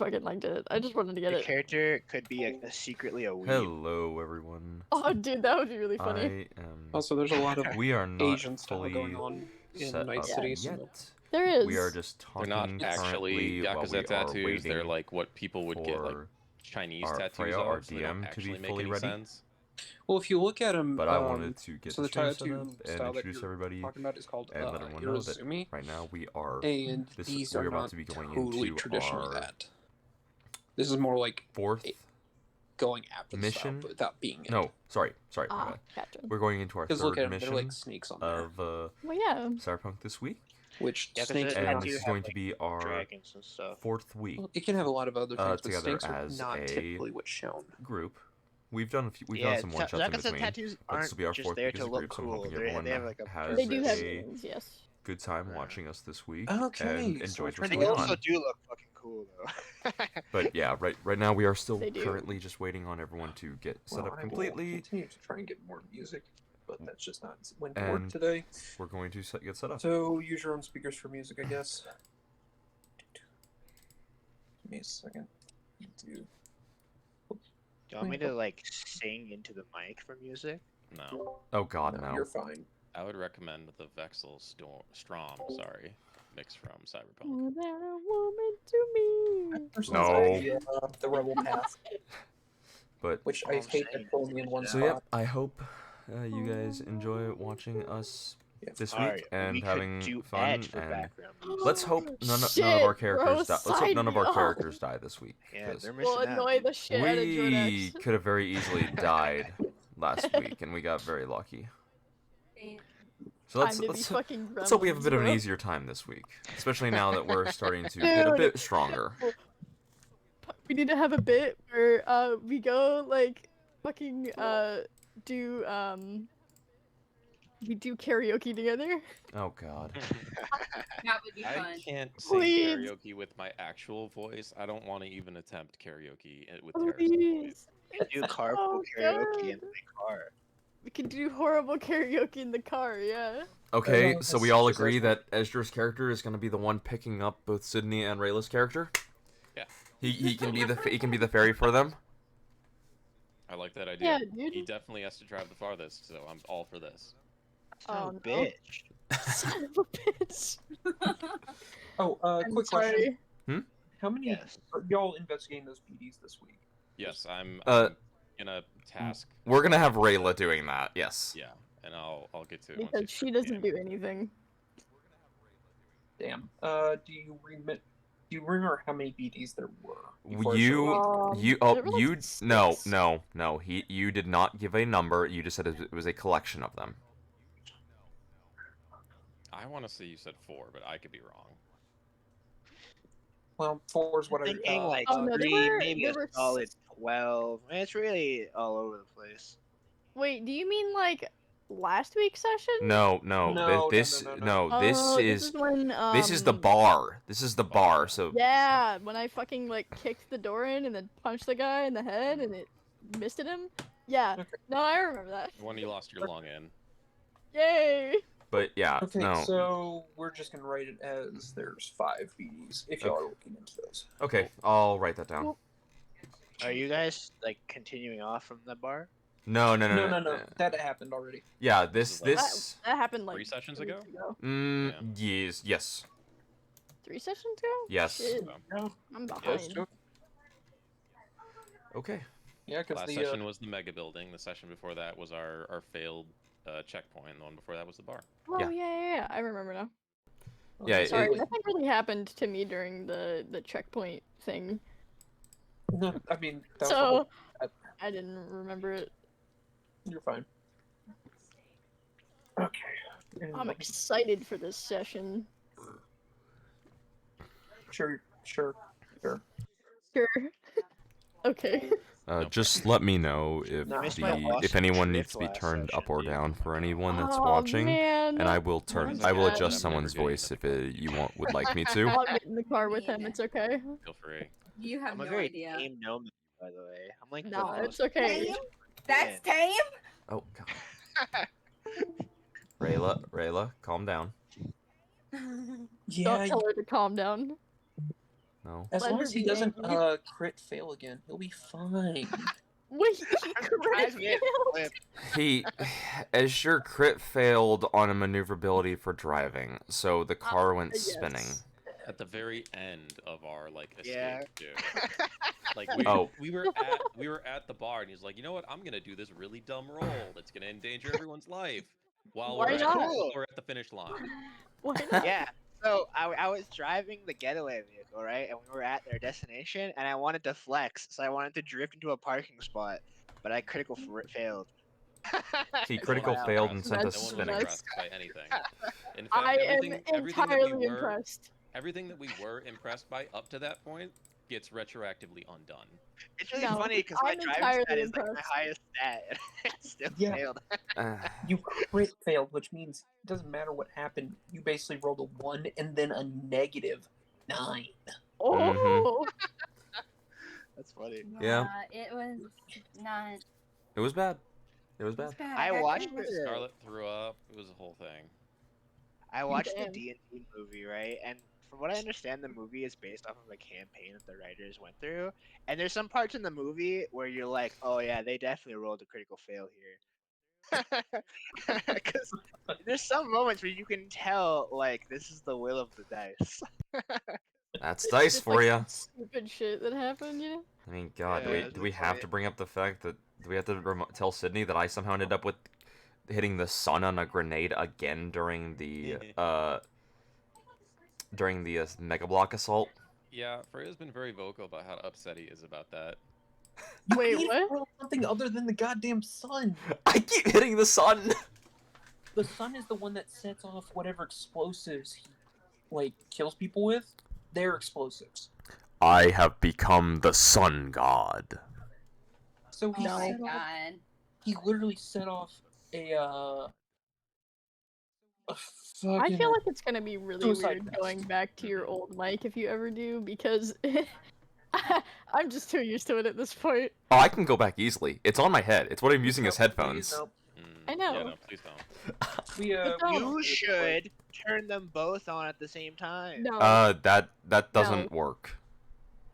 fucking liked it. I just wanted to get The it. character could be secretly a weeb. Hello, everyone. Oh, dude, that would be really funny. I am. Also, there's a lot of We are not Asian style fully going on in set Night up City. yet. There is. We are just They're talking not actually currently while we Yakuza are tattoos. They're waiting like what people would get like for Chinese our tattoos Freya, of. our So they don't DM, to actually be make fully any ready. sense. Well, if you look at them, But I wanted to get so this the stream set tattoo up and style that introduce you're everybody talking about is called and let everyone know that Irozumi, right now we are and these are we're about not to be going totally into traditionally our that. This is more like fourth going after the style, mission. but without being it. No, sorry. my Ah, bad. gotcha. We're going into our Because look third at them, they're mission like snakes on there, of Well, yeah. Cyberpunk this week, which Yeah, 'cause snakes it- are and not. this is have, going to like, be our dragons and stuff. fourth week Well, it can have a lot of other things, but together snakes are as not a typically what's shown. group. We've done Yeah, some one shots in Yakuza between. tattoos But this aren't will be our just fourth there week as to a look group, so I'm cool. hoping They everyone have like a has They do have a meanings, yes. good time Yeah. watching us this week Okay, and so enjoys we're what's They trying to going get also on. do look fucking cool though. But yeah, right now we are still They do. currently just waiting on everyone to get set Well, up I will completely. continue to try and get more music, but that's just not when to work And today. we're going to get set up. So use your own speakers for music, I guess. Give me a second. Do Do you want me to like sing into the mic for music? No, Oh god, no. You're fine. I would recommend the Vexel Strom. Sorry, mix from Cyberpunk. Oh, that a woman to me. Personally, No. the Rebel Path, But which Oh, I I'm hate saying that only in one so spot. yep, I hope you guys enjoy watching us Yeah. this week Alright, and we could having do fun ads for and background music. let's hope none of Shit, our bro, characters die. Let's hope sign none of me our up. characters die this week. Yeah, 'cause they're We'll missing out. annoy the shit out of we Jordax. could have very easily died last week, and we got very lucky. So Time to be fucking let's hope we have a bit of an gremlins, easier time this week, especially now that we're starting to get a Dude. bit stronger. We need to have a bit where we go like fucking do we do karaoke together. Oh god. That would be I fun. can't sing Please. karaoke with my actual voice. I don't want to even attempt karaoke with Tara's voice. Please. Do It's carpool so karaoke good. in my car. We can do horrible karaoke in the car, yeah. Okay, know, so we that's all just agree like- that Ezra's character is going to be the one picking up both Sydney and Rayla's character. Yeah. He can be the fairy for them. I like that idea. Yeah, dude. He definitely has to drive the farthest, so I'm all for this. Son of Oh, a no. bitch. Son of a bitch. Oh, I'm quick sorry. question. How many Yes. are y'all investigating those BDs this week? Yes, I'm gonna task. We're gonna have Rayla doing that. Yes. Yeah, and I'll get to it once Because you she start doesn't the do anything. Damn. Do you remember how many BDs there were? before I You showed up? there were, like, you no six. no you did not give a number. You just said it was a collection of them. I want to say you said 4, but I could be wrong. Well, 4 is what I'm I. thinking like Oh, no, there 3, were- maybe there a were solid 12. Man, it's really all over the place. Wait, do you mean like last week's session? No. No, This no. this Oh, is when this is the bar. This is the bar. So Yeah, when I fucking like kicked the door in and then punched the guy in the head and it misted him. Yeah. Okay. No, I remember that. The one you lost your lung in. Yay! but yeah, Okay, no. so we're just gonna write it as there's 5 BDs if y'all are looking into those. Okay, I'll write that down. Are you guys like continuing off from the bar? No. No. That happened already. Yeah, this That happened like 3 sessions 3 ago? weeks ago. yes. 3 sessions ago? Yes. Shit, No. I'm Those behind. two. Okay. Yeah, because Last the session was the mega building. The session before that was our failed checkpoint. The one before that was the bar. Oh Yeah. yeah. I remember now. Yeah, Sorry, it- nothing really happened to me during the checkpoint thing, No, I mean, that was the so whole- I didn't remember it. you're fine. Okay. And I'm excited for this session. Sure. Sure. Okay. just let me know if No. I missed my Lost if anyone Drift needs to be last turned up or session. down for anyone that's Oh, watching, man. and I will I will I'm adjust never someone's getting voice the if you would like me to. I'll get in the car with him. It's okay. Feel free. You have I'm a no very idea. tame gnome, by the way. I'm like the No, most it's okay. Tame? That's tame? Oh god. Rayla, calm down. Yeah, Don't tell her to calm down. No. As long as he Leonard doesn't angry. crit fail again, he'll be fine. Wait, he Surprise me at failed. flip. He, Azure crit failed on a maneuverability for driving, so the car went yes. spinning. At the very end of our like escape, Yeah. dude. Like Oh. we were at the bar, and he's like, you know what? I'm gonna do this really dumb roll that's gonna endanger everyone's life while Why not? while we're at the finish line. Why not? Yeah. So I was driving the getaway vehicle, right? And we were at their destination, and I wanted to flex, so I wanted to drift into a parking spot, but I failed. He So critical wow. failed and sent That's us No one was spinning. impressed by anything. In fact, I am everything that entirely we were impressed. everything that we were impressed by up to that point gets retroactively undone. It's really No, funny because my I'm driving entirely stat is like my impressed. highest stat, and I still Yeah. failed. You crit failed, which means it doesn't matter what happened. You basically rolled a 1 and then a -9. Oh, That's funny. Yeah. It was not. It was bad. It was It was bad. bad. I watched actually was- it. Scarlet threw up. It was a whole thing. I watched the Damn. D&D movie, right? And from what I understand, the movie is based off of a campaign that the writers went through. And there's some parts in the movie where you're like, oh yeah, they definitely rolled a critical fail here. Because there's some moments where you can tell, like, this is the will of the dice. That's It's dice just, for like, you. stupid shit that happened, you know? I mean, God, Yeah, do we that's have funny. to bring up the fact that do we have to tell Sydney that I somehow ended up with hitting the sun on a grenade again during the Mega Block assault? Yeah, Freya's been very vocal about how upset he is about that. You Wait, can't what? roll something other than the goddamn sun. I keep hitting the sun. The sun is the one that sets off whatever explosives he like kills people with. They're explosives. I have become the sun god. So he Oh my set off. god. He literally set off a I fucking. feel like it's gonna be really Suicide weird vest. going back to your old mic if you ever do, because I'm just too used to it at this point. Oh, I can go back easily. It's on my head. It's what I'm using as headphones. Nope. Mm, I know. Yeah, no, please don't. We don't. You should turn them both on at the same time. No, That doesn't work.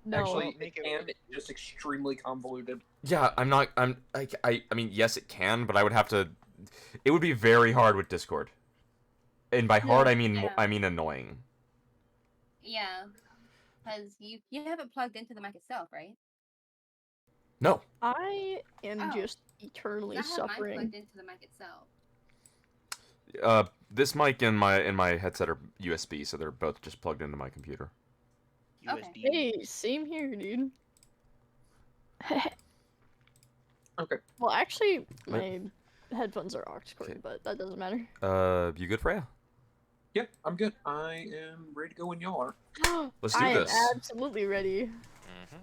no. Actually, Make it it can. work. It's just extremely convoluted. Yeah, I mean, yes, it can, but I would have to. It would be very hard with Discord. And by hard, Yeah. Yeah. I mean annoying. Yeah. Because you have it plugged into the mic itself, right? No. I am Oh. just eternally I have mine suffering. plugged into the mic itself. This mic and my headset are USB, so they're both just plugged into my computer. USB. Hey, same here, dude. Okay. Well, actually, my headphones are aux cord, Okay. but that doesn't matter. You good, Freya? Yeah, I'm good. I am ready to go when y'all are. Let's do I this. am absolutely ready. Mm-hmm.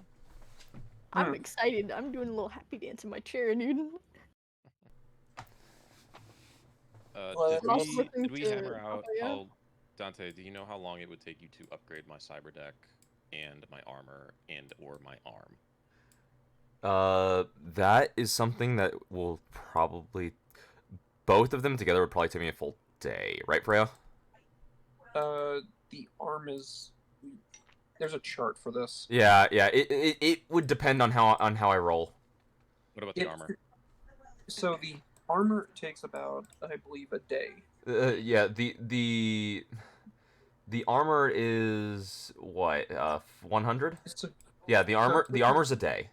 I'm Hmm. excited. I'm doing a little happy dance in my chair, dude. Well, Did I'm also we, listening did we to hammer out Papaya. how Dante? Do you know how long it would take you to upgrade my cyber deck and my armor and or my arm? That is something that will probably both of them together would probably take me a full day, right, Freya? The arm is. There's a chart for this. Yeah. It would depend on how I roll. What about the Yeah, armor? So the armor takes about, I believe, a day. Yeah. The armor is what 100. So, Yeah. The armor's a day.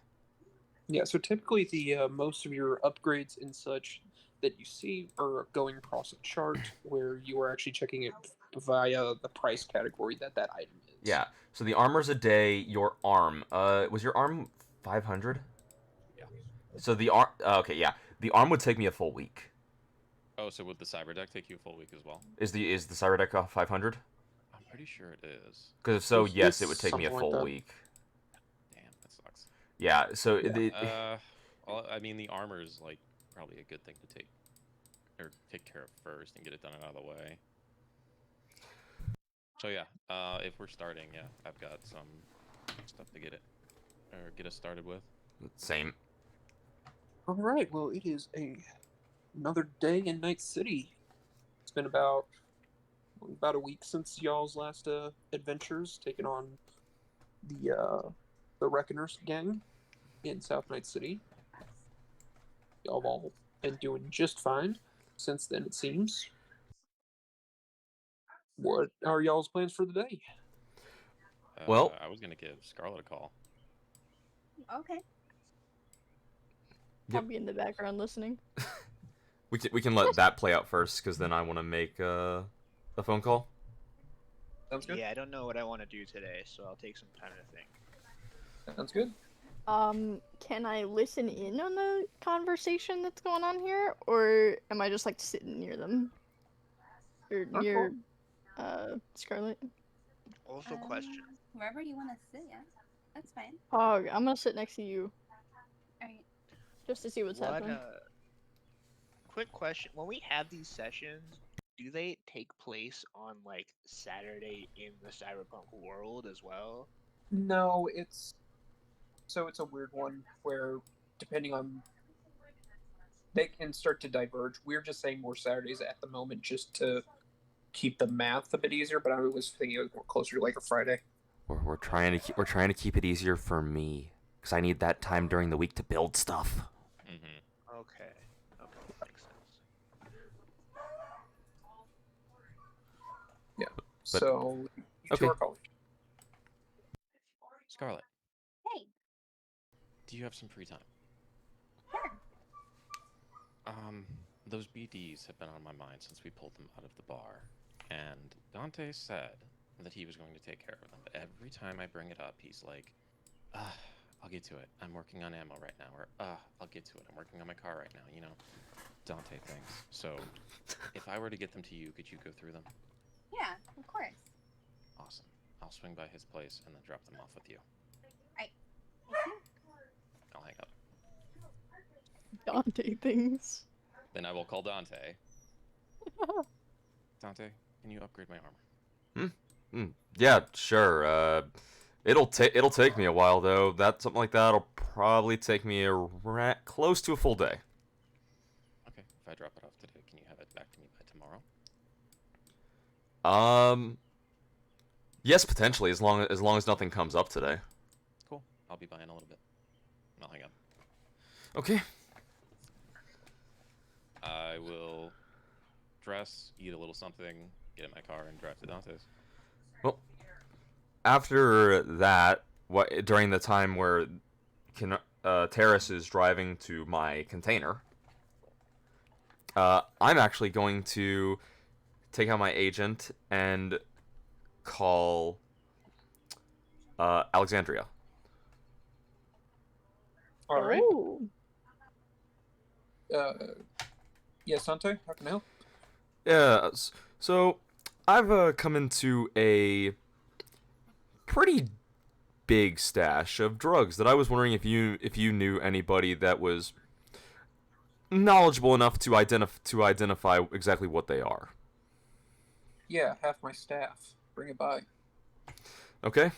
yeah, so typically the most of your upgrades and such that you see are going across a chart where you are actually checking it via the price category that item is. Yeah. So the armor's a day. Your arm. Was your arm 500? Yeah. So the arm. Okay. Yeah. The arm would take me a full week. Oh, so would the cyber deck take you a full week as well? Is the cyber deck 500? I'm pretty sure it is. Because if so, It's- yes, it's it would take me a something like full that. week. Damn, that sucks. Yeah. So Yeah. I mean, the armor is like probably a good thing to take care of first and get it done and out of the way. So yeah, if we're starting, yeah, I've got some stuff to get us started with. Same. All right. Well, it is another day in Night City. It's been about a week since y'all's last adventures, taking on the Reckoners gang in South Night City. Y'all have all been doing just fine since then, it seems. What are y'all's plans for the day? Well- I was gonna give Scarlet a call. Okay. I'll Yep. be in the background listening. We can let that play out first, because then I want to make a phone call. Sounds good. Yeah, I don't know what I want to do today, so I'll take some time to think. Sounds good. Can I listen in on the conversation that's going on here, or am I just like sitting near them? Or near, Scarlet? Also, question. Wherever you want to sit, yeah. That's fine. Hog, I'm gonna sit next to you, Alright. just to see what's happening. Quick question. When we have these sessions, do they take place on like Saturday in the Cyberpunk world as well? No, it's a weird one where depending on they can start to diverge. We're just saying more Saturdays at the moment just to keep the math a bit easier, but I was thinking it was more closer to like a Friday. We're trying to keep it easier for me, because I need that time during the week to build stuff. Mm-hmm. Okay. Okay, that makes sense. So you two okay. are calling. Scarlet, Hey. do you have some free time? Sure. Those BDs have been on my mind since we pulled them out of the bar, and Dante said that he was going to take care of them, but every time I bring it up, he's like, I'll get to it. I'm working on ammo right now, or, I'll get to it. I'm working on my car right now, you know? Dante things. So, if I were to get them to you, could you go through them? Yeah, of course. Awesome. I'll swing by his place and then drop them off with you. Thank you. I'll hang up. Dante things. Then I will call Dante. Dante, can you upgrade my armor? Yeah, sure. It'll take me a while though. Something like that'll probably take me close to a full day. Okay, if I drop it off today, can you have it back to me by tomorrow? Yes, potentially, as long as nothing comes up today. Cool. I'll be by in a little bit. I'll hang up. Okay. I will dress, eat a little something, get in my car, and drive to Dante's. Well, after that, during the time where Terrace is driving to my container, I'm actually going to take out my agent and call Alexandria. All right. Oh. Yes, Dante, how can I help? Yeah, so I've come into a pretty big stash of drugs that I was wondering if you knew anybody that was knowledgeable enough to identify exactly what they are. Yeah, half my staff. Bring it by. Okay?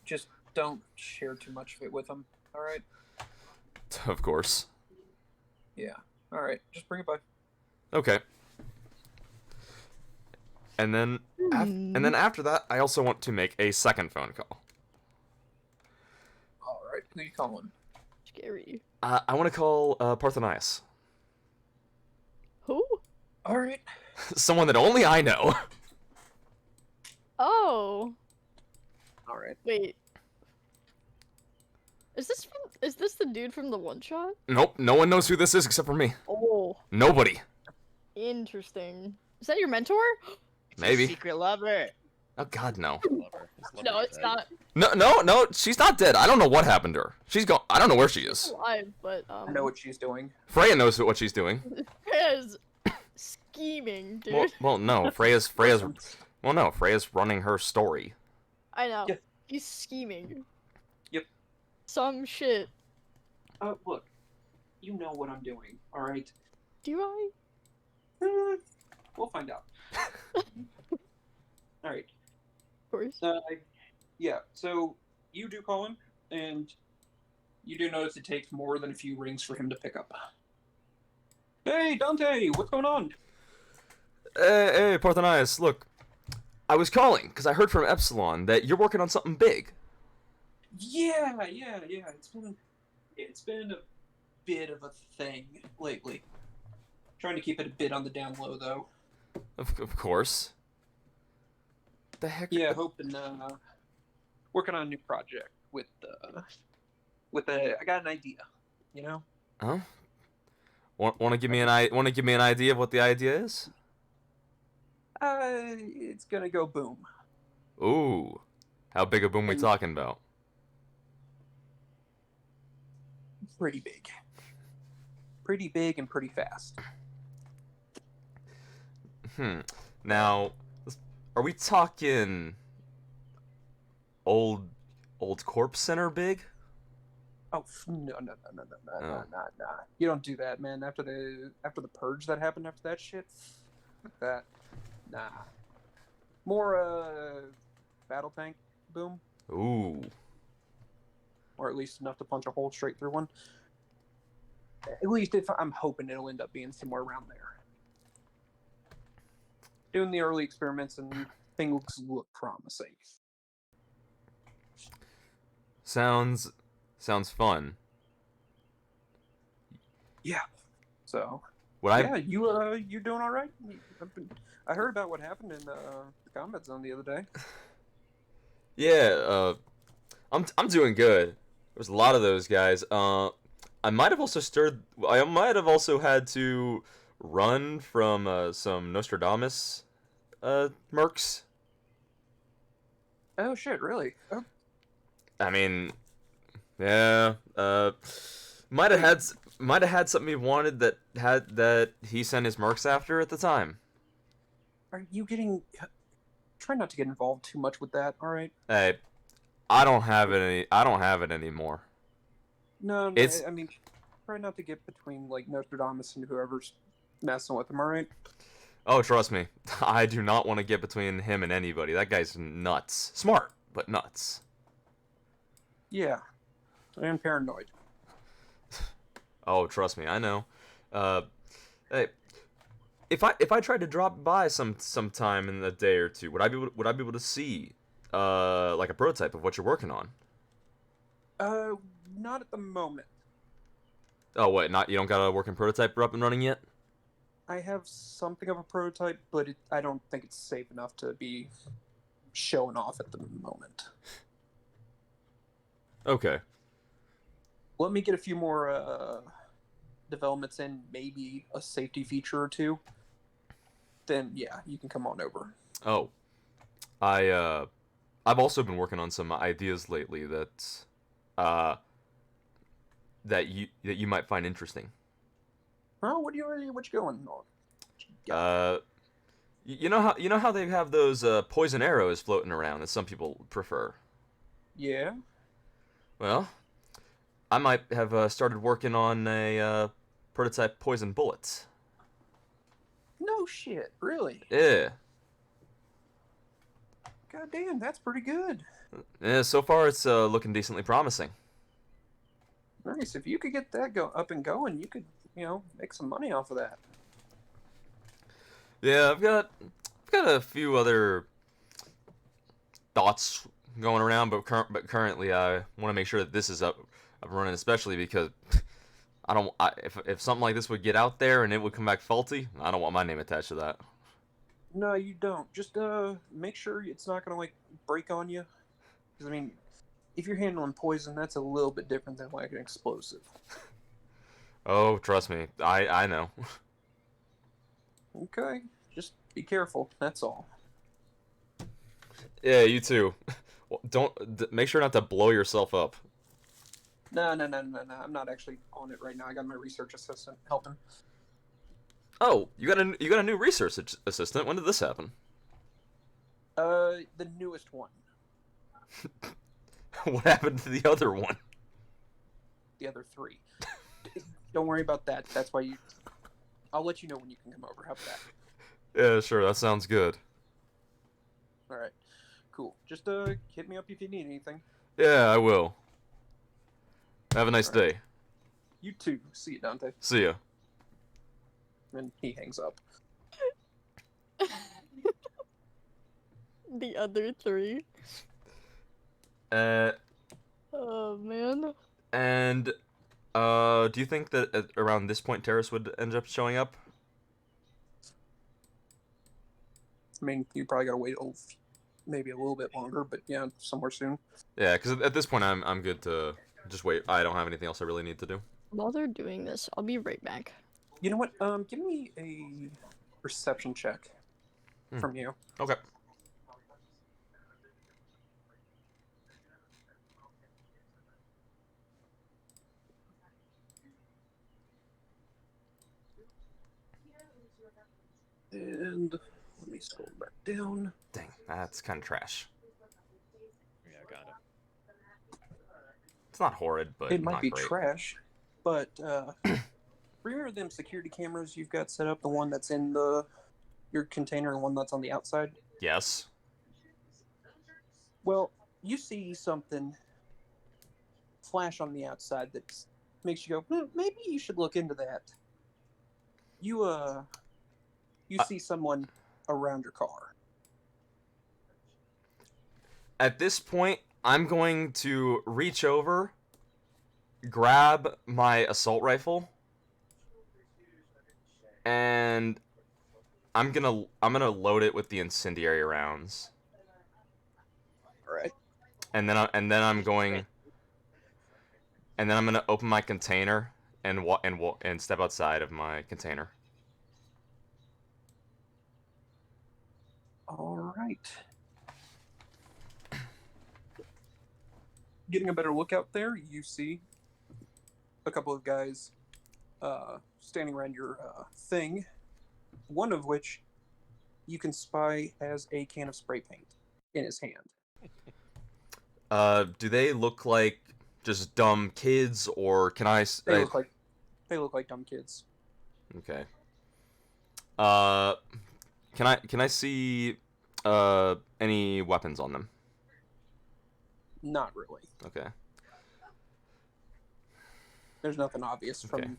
Just don't share too much of it with them. All right. Of course. Yeah. All right. Just bring it by. Okay. And then after that, I also want to make a second phone call. All right. Who you calling? Scary. I want to call Parthenias. Who? All right. Someone that only I know. Oh. All right. Wait. Is this the dude from the one shot? Nope, no one knows who this is except for me. Oh. Nobody. Interesting. Is that your mentor? It's Maybe. a secret lover. Oh God, no. Lover. His No, lover's it's dead. not. No, she's not dead. I don't know what happened to her. She's gone. I don't know where she is. Alive, but I know what she's doing. Freya knows what she's doing. Freya's scheming, dude. Well, no, Freya's running her story. I know. Yeah. He's scheming. Yep. Some shit. Look, you know what I'm doing. All right. Do I? We'll find out. All right. Of course. Yeah. So you do call him, and you do notice it takes more than a few rings for him to pick up. Hey, Dante, what's going on? Hey, Parthenias, look. I was calling because I heard from Epsilon that you're working on something big. Yeah. It's been a bit of a thing lately. Trying to keep it a bit on the down low though. Of course. The heck? Yeah, hoping working on a new project with a I got an idea, you know? Huh? Want to give me want to give me an idea of what the idea is? It's gonna go boom. Ooh. How big a boom we And talking about? pretty big. Pretty big and pretty fast. Now, are we talking old corpse center big? Oh no. Oh. You don't do that, man. After the purge that happened after that shit. Fuck that. Nah. More battle tank boom. Ooh. Or at least enough to punch a hole straight through one. At least if I'm hoping it'll end up being somewhere around there. Doing the early experiments and things look promising. Sounds fun. Yeah. So What I yeah, you doing all right? I heard about what happened in the combat zone the other day. Yeah, I'm doing good. There's a lot of those guys. I might have also I might have also had to run from some Nostradamus mercs. Oh shit, really? Oh, I mean, yeah. Might have had something he wanted that he sent his mercs after at the time. are you getting? Try not to get involved too much with that. All right. Hey, I don't have it any. I don't have it anymore. No, It's I mean, try not to get between like Nostradamus and whoever's messing with him. All right. Oh, trust me, I do not want to get between him and anybody. That guy's nuts. Smart, but nuts. Yeah, I am paranoid. Oh, trust me, I know. Uh, hey, if I tried to drop by sometime in a day or two, would I be able to see like a prototype of what you're working on? Uh, not at the moment. Oh, wait, not you don't got a working prototype up and running yet? I have something of a prototype, but I don't think it's safe enough to be showing off at the moment. Okay. Let me get a few more developments in, maybe a safety feature or two. Then yeah, you can come on over. Oh, I've also been working on some ideas lately uh that you might find interesting. Oh, what you going on? What you got? You know how they have those poison arrows floating around that some people prefer. Yeah. Well, I might have started working on a prototype poison bullet. No shit, really? Yeah. God damn, that's pretty good. Yeah. So far, it's looking decently promising. Nice. If you could get that up and going, you could, make some money off of that. Yeah, I've got a few other thoughts going around, but currently I want to make sure that this is up running, especially because if something like this would get out there and it would come back faulty, I don't want my name attached to that. No, you don't. Just make sure it's not gonna like break on you. Because I mean, if you're handling poison, that's a little bit different than like an explosive. Oh, trust me, I know. Okay, just be careful. That's all. Yeah, you too. Don't make sure not to blow yourself up. No. I'm not actually on it right now. I got my research assistant helping. Oh, you got a new research assistant. When did this happen? The newest one. What happened to the other one? The other three. Don't worry about that. That's why I'll let you know when you can come over. How about that? Yeah, sure. That sounds good. All right. Cool. Just hit me up if you need anything. Yeah, I will. Have a nice All right. day. You too. See you, Dante. See ya. And he hangs up. The other three. Oh man. And do you think that around this point Terrace would end up showing up? I mean, you probably gotta wait maybe a little bit longer, but yeah, somewhere soon. Yeah, because at this point I'm good to just wait. I don't have anything else I really need to do. While they're doing this, I'll be right back. You know what? Give me a perception check from you. Okay. And let me scroll back down. Dang, that's kind of trash. Yeah, got it. It's not horrid, but It might not be great. trash, but remember them security cameras you've got set up? The one that's in your container and one that's on the outside? Yes. Well, you see something flash on the outside that makes you go, maybe you should look into that. You see someone around your car. At this point, I'm going to reach over, grab my assault rifle, and I'm gonna load it with the incendiary rounds. All right. And then I'm gonna open my container and step outside of my container. All right. Getting a better look out there, you see a couple of guys standing around your thing, one of which you can spy has a can of spray paint in his hand. Do they look like just dumb kids, or can I? They look like dumb kids. Okay. Can I see any weapons on them? Not really. Okay. There's nothing obvious Okay. from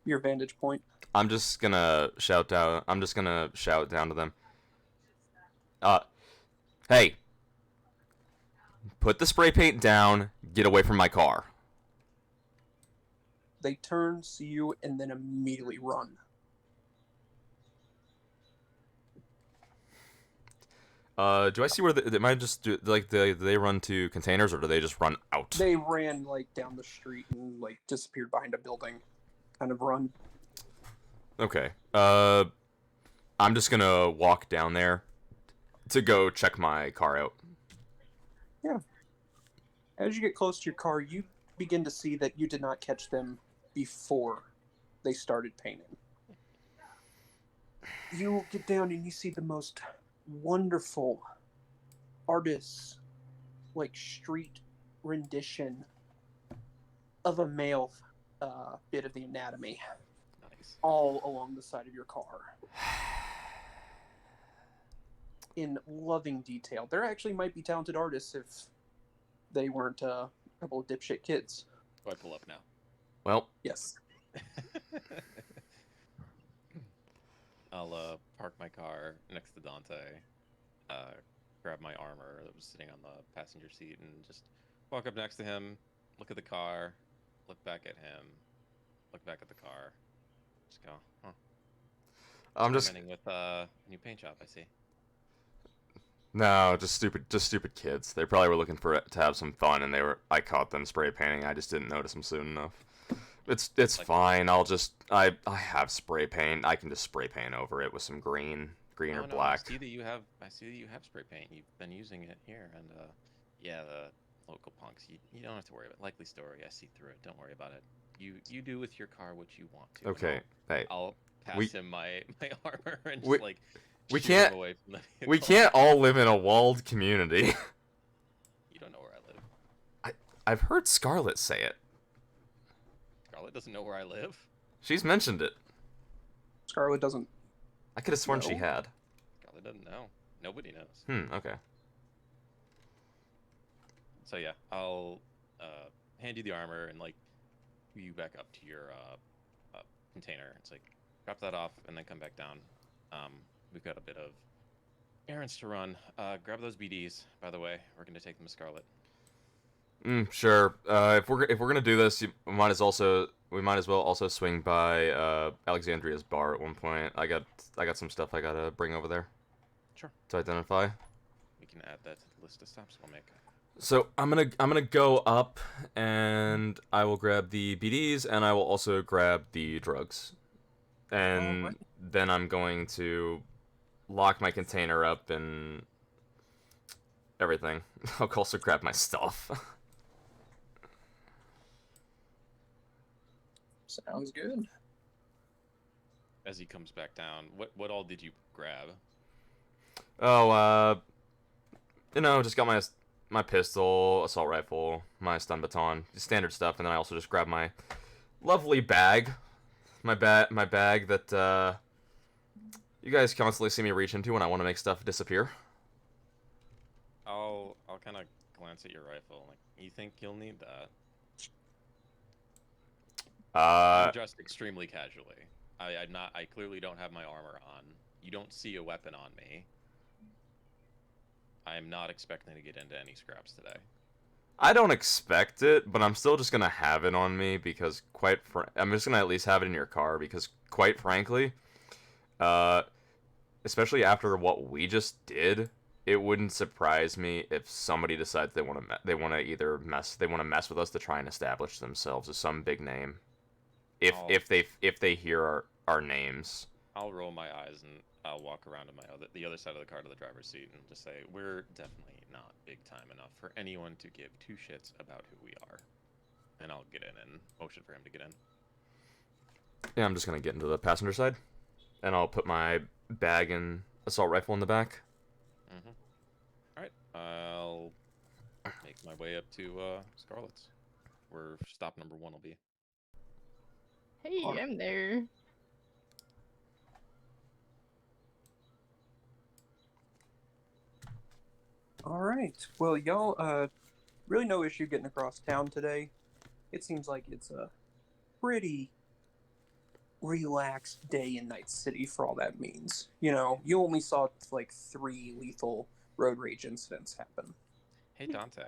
your vantage point. I'm just gonna shout down to them. Hey, put the spray paint down. Get away from my car. They turn, see you, and then immediately run. Do I see where am I just do they run to containers, or do they just run out? They ran like down the street and like disappeared behind a building, kind of run. Okay. I'm just gonna walk down there to go check my car out. Yeah. As you get close to your car, you begin to see that you did not catch them before they started painting. You get down and you see the most wonderful artist's like street rendition of a male bit of the anatomy Nice. all along the side of your car in loving detail. There actually might be talented artists if they weren't a couple of dipshit kids. Do I pull up now? Well, Yes. I'll park my car next to Dante, grab my armor that was sitting on the passenger seat, and just walk up next to him, look at the car, look back at him, look back at the car, just go, huh. I'm just Experimenting with a new paint job, I see. no, just stupid kids. They probably were looking to have some fun, and I caught them spray painting. I just didn't notice them soon enough. It's Like- fine. I have spray paint. I can just spray paint over it with some green or No, black. I see that you have spray paint. You've been using it here, and yeah, the local punks. You don't have to worry about it. Likely story. I see through it. Don't worry about it. You do with your car what you want to. Okay, hey, I'll pass we- him my armor and we- just like we shoot him can't- away from the we vehicle. can't all live in a walled community. You don't know where I live. I've heard Scarlett say it. Scarlett doesn't know where I live. She's mentioned it. Scarlett doesn't. I could have sworn she No. had. Scarlett doesn't know. Nobody knows. Okay. So yeah, I'll hand you the armor and like you back up to your container. It's like drop that off and then come back down. We've got a bit of errands to run. Grab those BDs, by the way. We're gonna take them to Scarlet. Sure. If we're gonna do this, we might as well also swing by Alexandria's bar at one point. I got some stuff I gotta bring over there Sure. to identify. We can add that to the list of stops we'll make. So I'm gonna go up, and I will grab the BDs, and I will also grab the drugs, and Alright. then I'm going to lock my container up and everything. I'll also grab my stuff. Sounds good. As he comes back down, what all did you grab? Oh, just got my pistol, assault rifle, my stun baton, standard stuff, and then I also just grabbed my lovely bag, my bag that you guys constantly see me reach into when I want to make stuff disappear. I'll kind of glance at your rifle. Like, you think you'll need that? I'm dressed extremely casually. I clearly don't have my armor on. You don't see a weapon on me. I am not expecting to get into any scraps today. I don't expect it, but I'm still just gonna have it on me because I'm just gonna at least have it in your car because quite frankly, uh, especially after what we just did, it wouldn't surprise me if somebody decides they want to mess with us to try and establish themselves as some big name. If they hear our names. I'll roll my eyes and I'll walk around to the other side of the car to the driver's seat and just say, we're definitely not big time enough for anyone to give two shits about who we are. And I'll get in and motion for him to get in. Yeah, I'm just gonna get into the passenger side, and I'll put my bag and assault rifle in the back. Mm-hmm. All right, I'll make my way up to Scarlet's, where stop number 1 will be. Hey, I'm there. All right. Well, y'all, really no issue getting across town today. It seems like it's a pretty relaxed day in Night City for all that means. You know, you only saw like 3 lethal road rage incidents happen. Hey, Dante.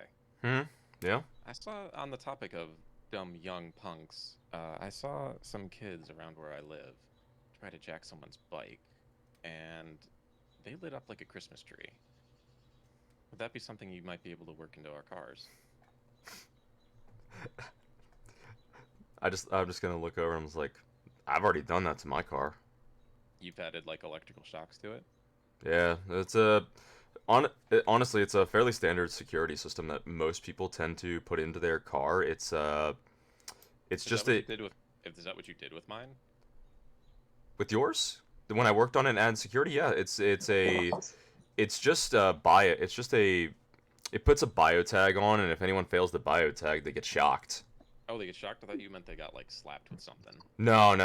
Yeah? I saw on the topic of dumb young punks, I saw some kids around where I live try to jack someone's bike, and they lit up like a Christmas tree. Would that be something you might be able to work into our cars? I'm just gonna look over and was like, I've already done that to my car. You've added like electrical shocks to it? Yeah, honestly, it's a fairly standard security system that most people tend to put into their car. It's Is just that what you did with, is that what you did with mine? with yours. When I worked on it and added security, yeah, it's just it puts a biotag on, and if anyone fails the biotag, they get shocked. Oh, they get shocked? I thought you meant they got like slapped with something. No.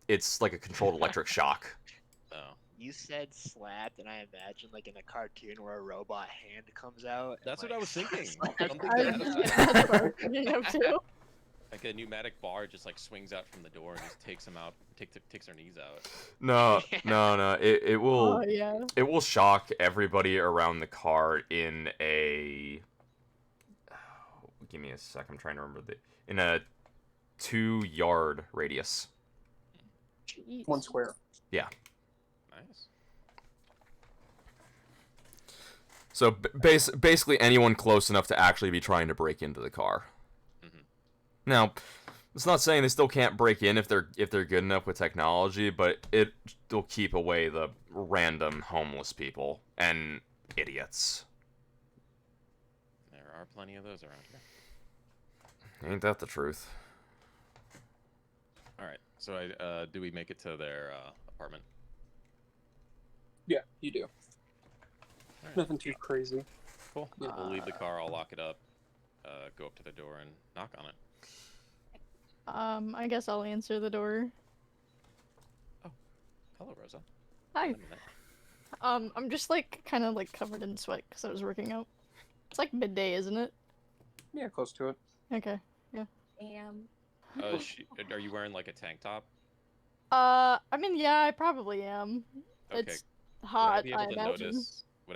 It's like a controlled electric shock. Oh. You said slapped, and I imagine like in a cartoon where a robot hand comes out. That's and, what I like, was thinking. slaps Something the to that person. effect. That's what I was thinking of too. Like a pneumatic bar just like swings out from the door and just takes them out, takes their knees out. No. It will Oh yeah. it will shock everybody around the car in a. Give me a sec. I'm trying to remember in a 2-yard radius. Jeez. 1 square. Yeah. Nice. So basically anyone close enough to actually be trying to break into the car. Mm-hmm. Now, it's not saying they still can't break in if they're good enough with technology, but it'll keep away the random homeless people and idiots. There are plenty of those around here. Ain't that the truth? All right. So do we make it to their apartment? Yeah, you do. All right. Nothing too crazy. Cool. We'll leave the car. I'll lock it up. Go up to the door and knock on it. I guess I'll answer the door. Hello, Rosa. Hi. Wait a minute. I'm just like kind of like covered in sweat because I was working out. It's like midday, isn't it? Yeah, close to it. Okay. Damn. Are you wearing like a tank top? I mean, yeah, I probably am. Okay. It's hot, I Would I imagine.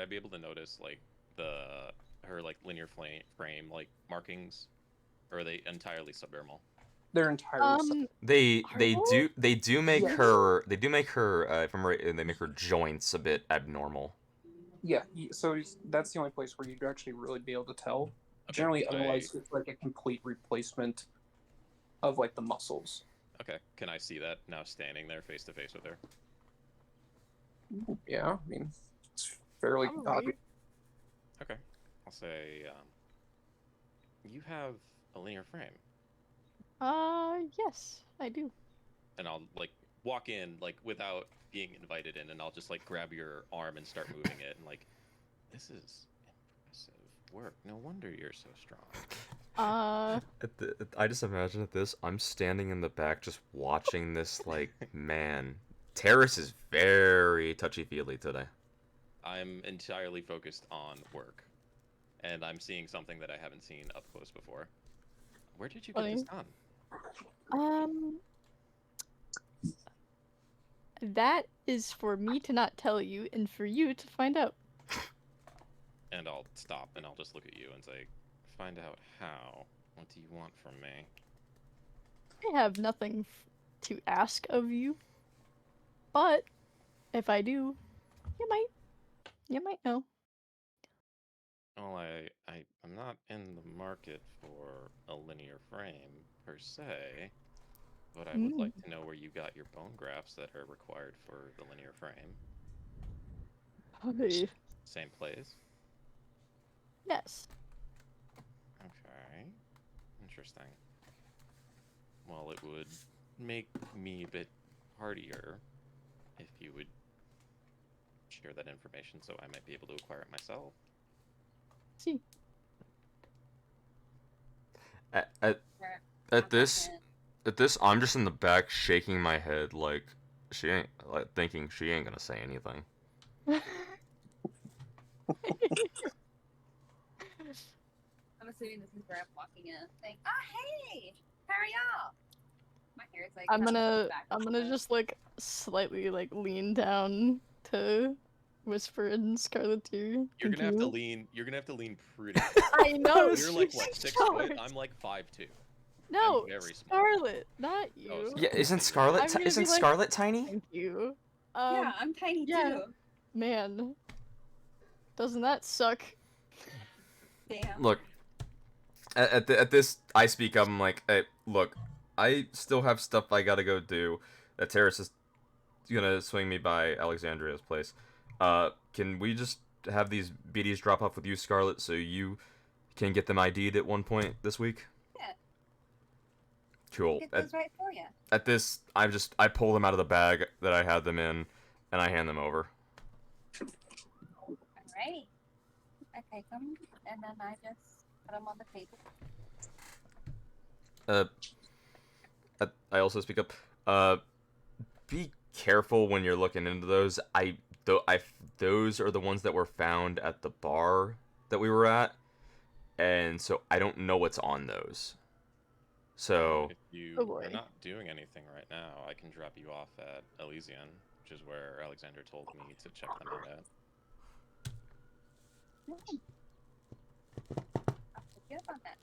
be able to notice like the her like linear frame like markings, or are they entirely subdermal? They're entirely They Are they do they do make Yeah. her if I'm right, they make her joints a bit abnormal. yeah. So that's the only place where you'd actually really be able to tell. Okay, Generally, can otherwise it's like a complete replacement of like the muscles. Okay, can I see that now standing there face to face with her? Yeah, I mean, it's fairly Probably. obvious. Okay, I'll say you have a linear frame, Yes, I do. and I'll like walk in like without being invited in, and I'll just like grab your arm and start moving it, and like, this is impressive work. No wonder you're so strong. I just imagine at this, I'm standing in the back just watching this. Like, man, Terrace is very touchy feely today. I'm entirely focused on work, and I'm seeing something that I haven't seen up close before. Where did you get this done? That is for me to not tell you and for you to find out. And I'll stop and I'll just look at you and say, find out how. What do you want from me? I have nothing to ask of you, but if I do, you might know. Well, I'm not in the market for a linear frame per se, but I would like to know where you got your bone grafts that are required for the linear frame. Okay. Same place? Yes. Okay. Interesting. Well, it would make me a bit hardier if you would share that information so I might be able to acquire it myself. See. At this, I'm just in the back shaking my head like she ain't like thinking she ain't gonna say anything. I'm assuming this is where I'm walking in, saying, "Oh, hey, how are y'all?" My hair is like. I'm gonna back just like slightly like lean down to whisper in Scarlet's ear. You're gonna have to lean. You're gonna have to lean pretty. I know. You're like what, 6 foot? I'm like 5'2". No, I'm very small. Scarlet, not you. Oh, Yeah, isn't I'm Scarlet gonna be like, Scarlet tiny? Thank you. Yeah, I'm tiny yeah. too. Man, doesn't that suck? Damn. Look, at this I speak up. I'm like, hey, look, I still have stuff I gotta go do. That Terrace is gonna swing me by Alexandria's place. Can we just have these BDs drop off with you, Scarlet, so you can get them ID'd at one point this week? Yeah. Cool. Get those right for you. At this, I pull them out of the bag that I had them in, and I hand them over. Alrighty. I take them and then I just put them on the table. I also speak up. Be careful when you're looking into those. Those are the ones that were found at the bar that we were at, and so I don't know what's on those. So if you Oh boy. are not doing anything right now, I can drop you off at Elysian, which is where Alexander told me to check them out at. I'll pick you up on that.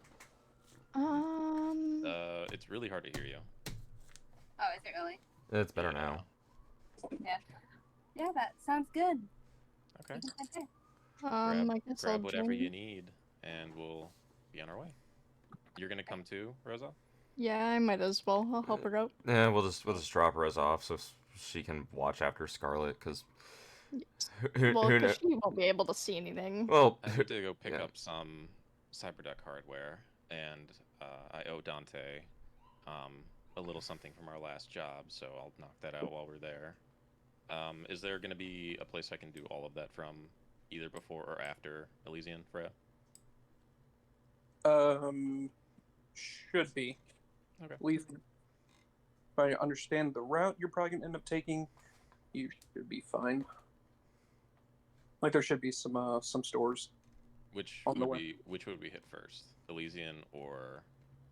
It's really hard to hear you. Oh, is it really? it's better now. Yeah. Yeah, that sounds good. Okay. Okay. I guess I'll Grab whatever join you need, and we'll be on our way. You're gonna come too, Rosa? Yeah, I might as well. I'll help her out. Yeah, we'll just drop Rose off so she can watch after Scarlet, because Well, because she won't be able to see anything. Well, I need to go pick yeah. up some Cyberduck hardware, and I owe Dante a little something from our last job, so I'll knock that out while we're there. Is there going to be a place I can do all of that from, either before or after Elysian, Freya? Should be. Okay. At least, if I understand the route you're probably gonna end up taking, you should be fine. Like there should be some stores. Which On the would way. which would we hit first, Elysian or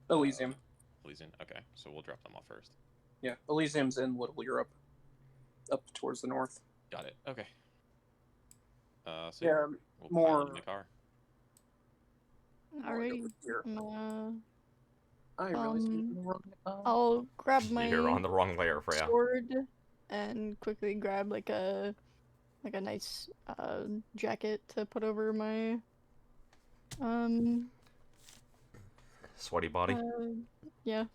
Elysium. Elysian? Okay, so we'll drop them off first. Yeah, Elysium's in Little Europe, up towards the north. Got it. Okay. So Yeah, we'll more. pile in the car. Alrighty. Here. I realize Um, I'm wrong. I'll grab my You're on the wrong layer, Freya. sword and quickly grab like a nice jacket to put over my Sweaty body. yeah,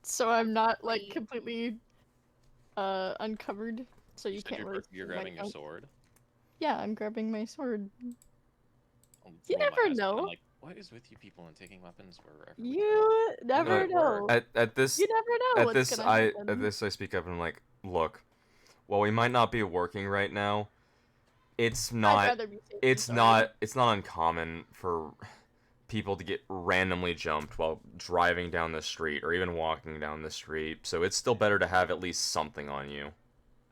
so I'm not like completely uncovered, so you said can't really you're see my grabbing your junk. sword. Yeah, I'm grabbing my sword. I'll You roll my never eyes, but I'm know. like, what is with you people and taking weapons wherever we go? You never it work. know. At this You never know at what's this gonna happen. at this I speak up and I'm like, look, while we might not be working right now, it's I'd not rather be safe than sorry. it's not uncommon for people to get randomly jumped while driving down the street or even walking down the street. So it's still better to have at least something on you.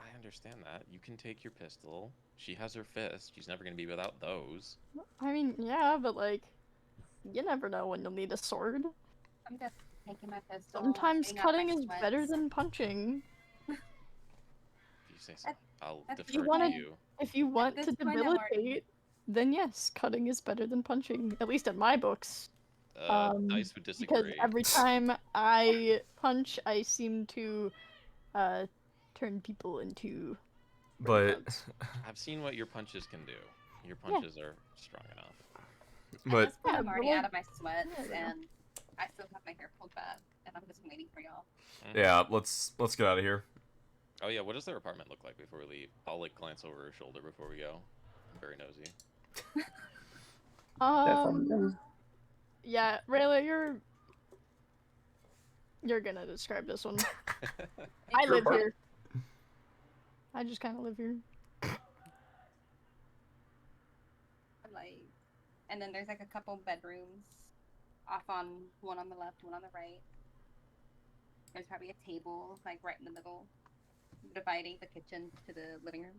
I understand that. You can take your pistol. She has her fist. She's never gonna be without those. I mean, yeah, but like, you never know when you'll need a sword. I'm just taking my pistol. Sometimes getting out cutting my is better sweats. than punching. If you say so, I'll That's defer to wanna- you. If you want this to point, I'm already- debilitate, then yes, cutting is better than punching. At least in my books. Dice would Because disagree. every time I punch, I seem to turn people into But I've seen what your punches can do. Your punches are strong enough. At but this point, Yeah, I'm but, already like, out of my sweats, yeah. and I still have my hair pulled back, and I'm just waiting for y'all. yeah, let's get out of here. Oh yeah, what does their apartment look like before we leave? I'll like glance over her shoulder before we go. I'm very nosy. Yeah, Rayla, you're gonna describe this one. I Your live apartment? here. I just kind of live here. Like, and then there's like a couple bedrooms off on one on the left, one on the right. There's probably a table like right in the middle, dividing the kitchen to the living room.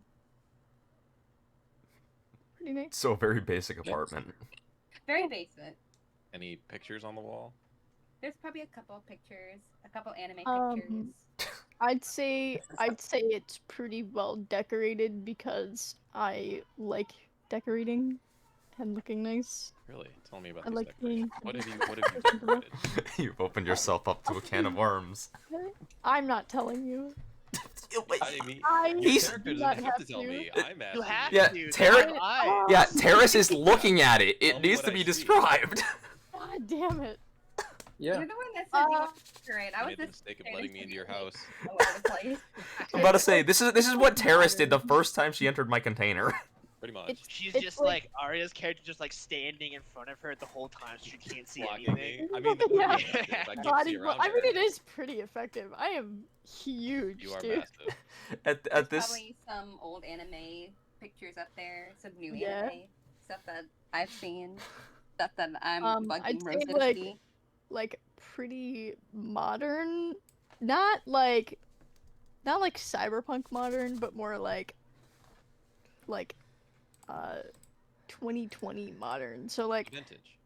Pretty nice. So a very basic apartment. Very basic. Any pictures on the wall? There's probably a couple of pictures, a couple anime Um, pictures. I'd say it's pretty well decorated because I like decorating and looking nice. Really? Tell me about I this like decoration. being- What have you decorated? You've opened yourself up to a can of worms. I'm not telling you. I mean, I your He's- character do doesn't not have to have tell to. me. I'm asking You have Yeah, to. Terra- That's why. Yeah, Terrace is looking at it. Tell It me needs what to I be see. described. God damn it. Yeah. You're the one that said you Uh, want to decorate. I You was made the just mistake of staring letting me into your house. all over the place. I'm about to say this is what Terrace did the first time she entered my container. Pretty much. It's- She's It's just like- like Arya's character, just like standing in front of her the whole time, so she can't see Blocking anything. me. I mean, that would Yeah. be effective. I can't Body see blo- around I mean, her. it is pretty effective. I am huge, You are dude. massive. At There's this probably some old anime pictures up there, some new Yeah. anime stuff that I've seen, stuff that I'm I'd bugging say, Rosa to like- see. Like pretty modern, not like cyberpunk modern, but more like 2020 modern. So like Vintage.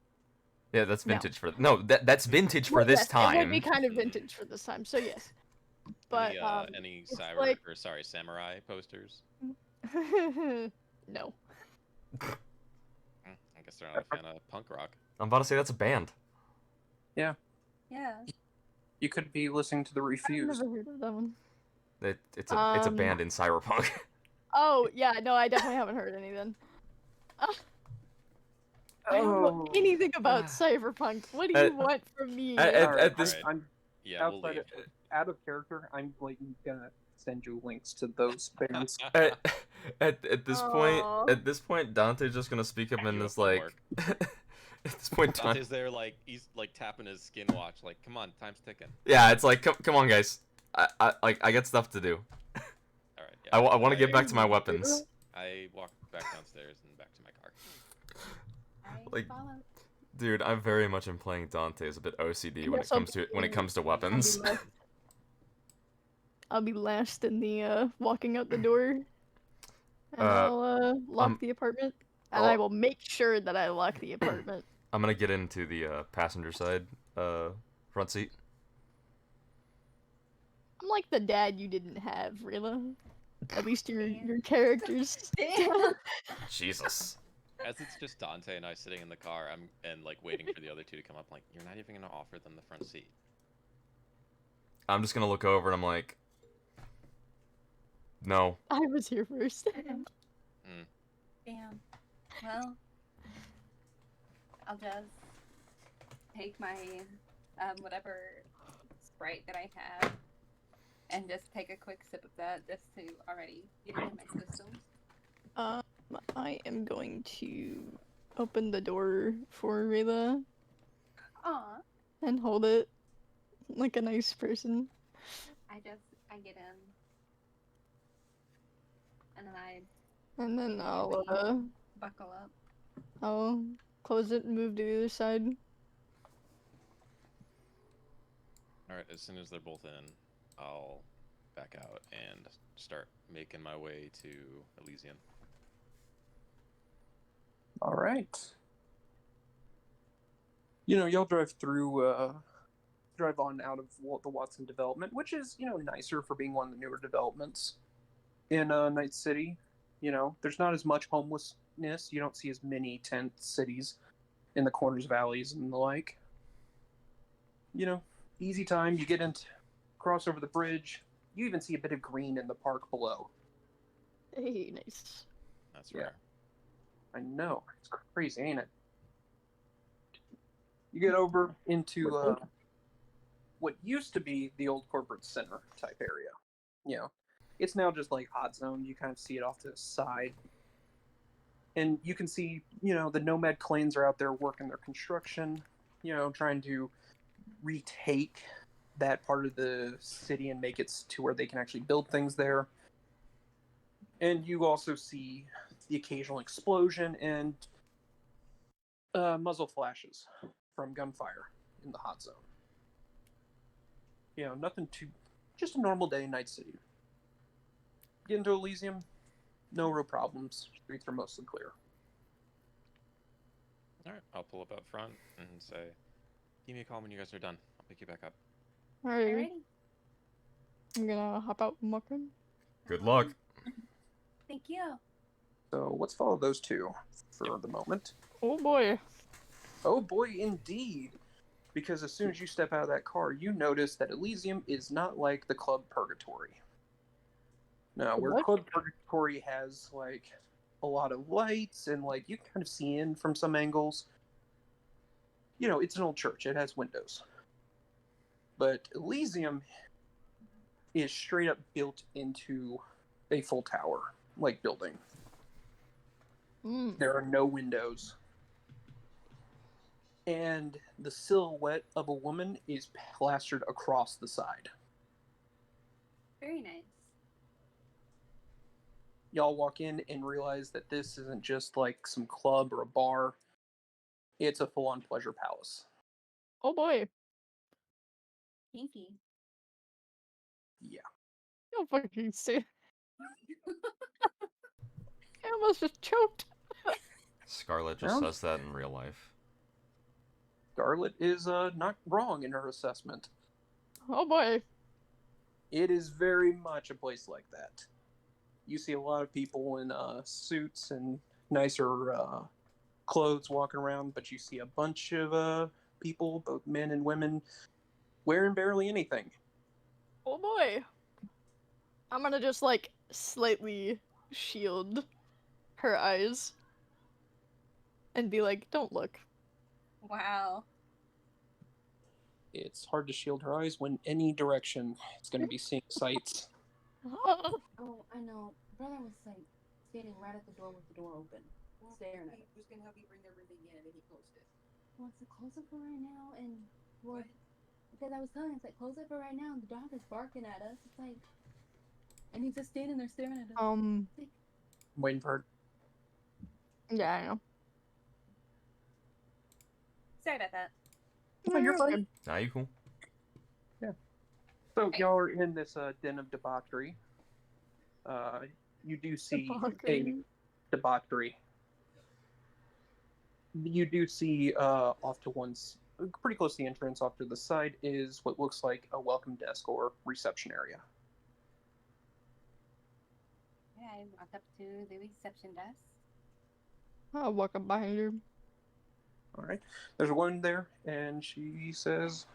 yeah, that's No. vintage for that's vintage for well, this yes, it time. would be kind of vintage for this time. So yes, but Any it's samurai posters? no. I guess they're not a fan of punk rock. I'm about to say that's a band. Yeah. You could be listening to the I've Refused. never heard of that one. It's a band in Cyberpunk. Oh yeah, no, I definitely haven't heard any then. I don't know Oh. anything about cyberpunk. What do you want from me? at this- Alright. I'm Yeah, we'll outside leave. out of character. I'm blatantly gonna send you links to those bands. At this Aw. point, Dante's just gonna speak up and You is have like, homework. at this point, Dante's there, like he's like tapping his skin watch, like, come on, time's ticking. yeah, it's like, come on, guys, I got stuff to do. All right. I Yeah, want to get back to my weapons. I walk back downstairs and back to my car. I Like- follow. Dude, I very much am playing Dante as a bit OCD when it Yes, I'll comes to be weapons. I'll be last in the walking out the door, and I'll lock the apartment, and I will make sure that I lock the apartment. I'm gonna get into the passenger side front seat. I'm like the dad you didn't have, Rilla. At least your characters. Damn. Jesus. As it's just Dante and I sitting in the car, and like waiting for the other two to come up. Like, you're not even gonna offer them the front seat. I'm just gonna look over and I'm like, no. I was here first. Damn. Well, I'll just take my whatever Sprite that I have and just take a quick sip of that just to already get it in my system. I am going to open the door for Rayla Aw. and hold it like a nice person. I get in. And then I And then buckle up. I'll close it and move to the other side. Alright, as soon as they're both in, I'll back out and start making my way to Elysium. All right. Y'all drive on out of the Watson development, which is, nicer for being one of the newer developments in Night City. There's not as much homelessness. You don't see as many tent cities in the corners of alleys and the like. Easy time. You get into cross over the bridge. You even see a bit of green in the park below. Hey, nice. That's Yeah. rare. I know. It's crazy, ain't it? You get over into what used to be the old corporate center type area. It's now just like hot zone. You kind of see it off to the side. And you can see, the nomad clans are out there working their construction, trying to retake that part of the city and make it to where they can actually build things there. And you also see the occasional explosion and muzzle flashes from gunfire in the hot zone. Nothing too... Just a normal day in Night City. Get into Elysium, no real problems. Streets are mostly clear. Alright, I'll pull up front and say, give me a call when you guys are done. I'll pick you back up. Alright, Alrighty. I'm gonna hop out and walk in. Good luck. Thank you. So let's follow those two for the moment. Oh boy. Oh boy, indeed. Because as soon as you step out of that car, you notice that Elysium is not like the Club Purgatory. Now, where What? Club Purgatory has, a lot of lights and, you can kind of see in from some angles. It's an old church. It has windows. But Elysium is straight up built into a full tower, building. There are no windows. And the silhouette of a woman is plastered across the side. Very nice. Y'all walk in and realize that this isn't just some club or a bar. It's a full-on pleasure palace. Oh boy. Kinky. Yeah. You'll fucking say. I almost just choked. Scarlett just says that in real life. Scarlett is not wrong in her assessment. Oh boy. It is very much a place like that. You see a lot of people in suits and nicer clothes walking around, but you see a bunch of people, both men and women, wearing barely anything. Oh boy. I'm gonna just slightly shield her eyes and be like, don't look. Wow. It's hard to shield her eyes when any direction is going to be seeing sights. Oh, I know. Brother was standing right at the door with the door open, staring at it. Who's gonna help you bring everything in? And he closed it. Well, it's close it for right now, and because I was telling him, it's close it for right now, and the dog is barking at us. It's and he's just standing there staring at us. I'm waiting for her. Yeah, I know. Sorry about that. No, you're fine. Nah, you cool. Yeah. So y'all are in this den of debauchery. You do see a debauchery. You do see off to one's pretty close to the entrance, off to the side, is what looks like a welcome desk or reception area. Yeah, I walked up to the reception desk. I'll walk up behind her. All right. There's a woman there, and she says,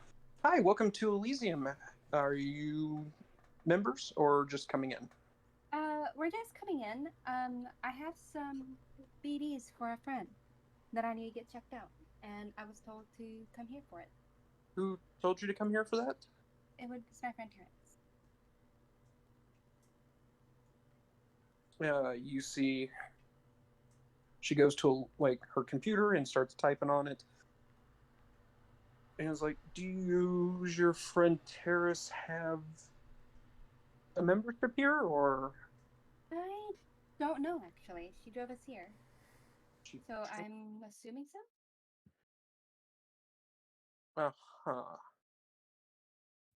"Hi, welcome to Elysium. Are you members or just coming in?" We're just coming in. I have some BDs for a friend that I need to get checked out, and I was told to come here for it. Who told you to come here for that? It's my friend Terrence. You see, she goes to like her computer and starts typing on it. And it's like, does your friend Terrace have a membership here, or I don't know actually. She drove us here, she? so I'm assuming so. Uh-huh.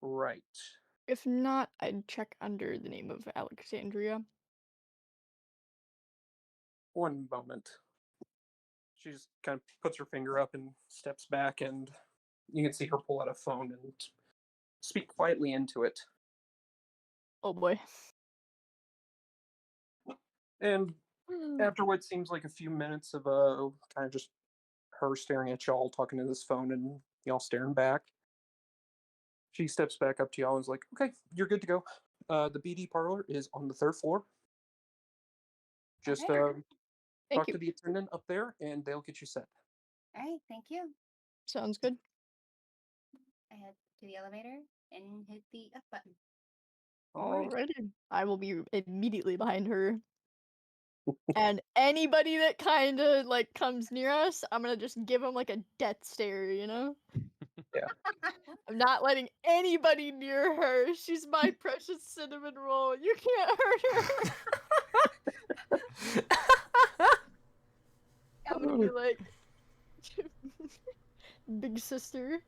Right. If not, I'd check under the name of Alexandria. One moment. She just kind of puts her finger up and steps back, and you can see her pull out a phone and speak quietly into it. Oh boy. And after what seems like a few minutes of kind of just her staring at y'all, talking to this phone, and y'all staring back, she steps back up to y'all and is like, "Okay, you're good to go. The BD parlor is on the third floor. Just Okay. Thank talk you. to the attendant up there, and they'll get you set." All right, thank you. Sounds good. I head to the elevator and hit the F button. All right. Alrighty. I will be immediately behind her. And anybody that kind of like comes near us, I'm gonna just give them like a death stare, you know? Yeah. I'm not letting anybody near her. She's my precious cinnamon roll. You can't hurt her. I'm gonna be like, big sister.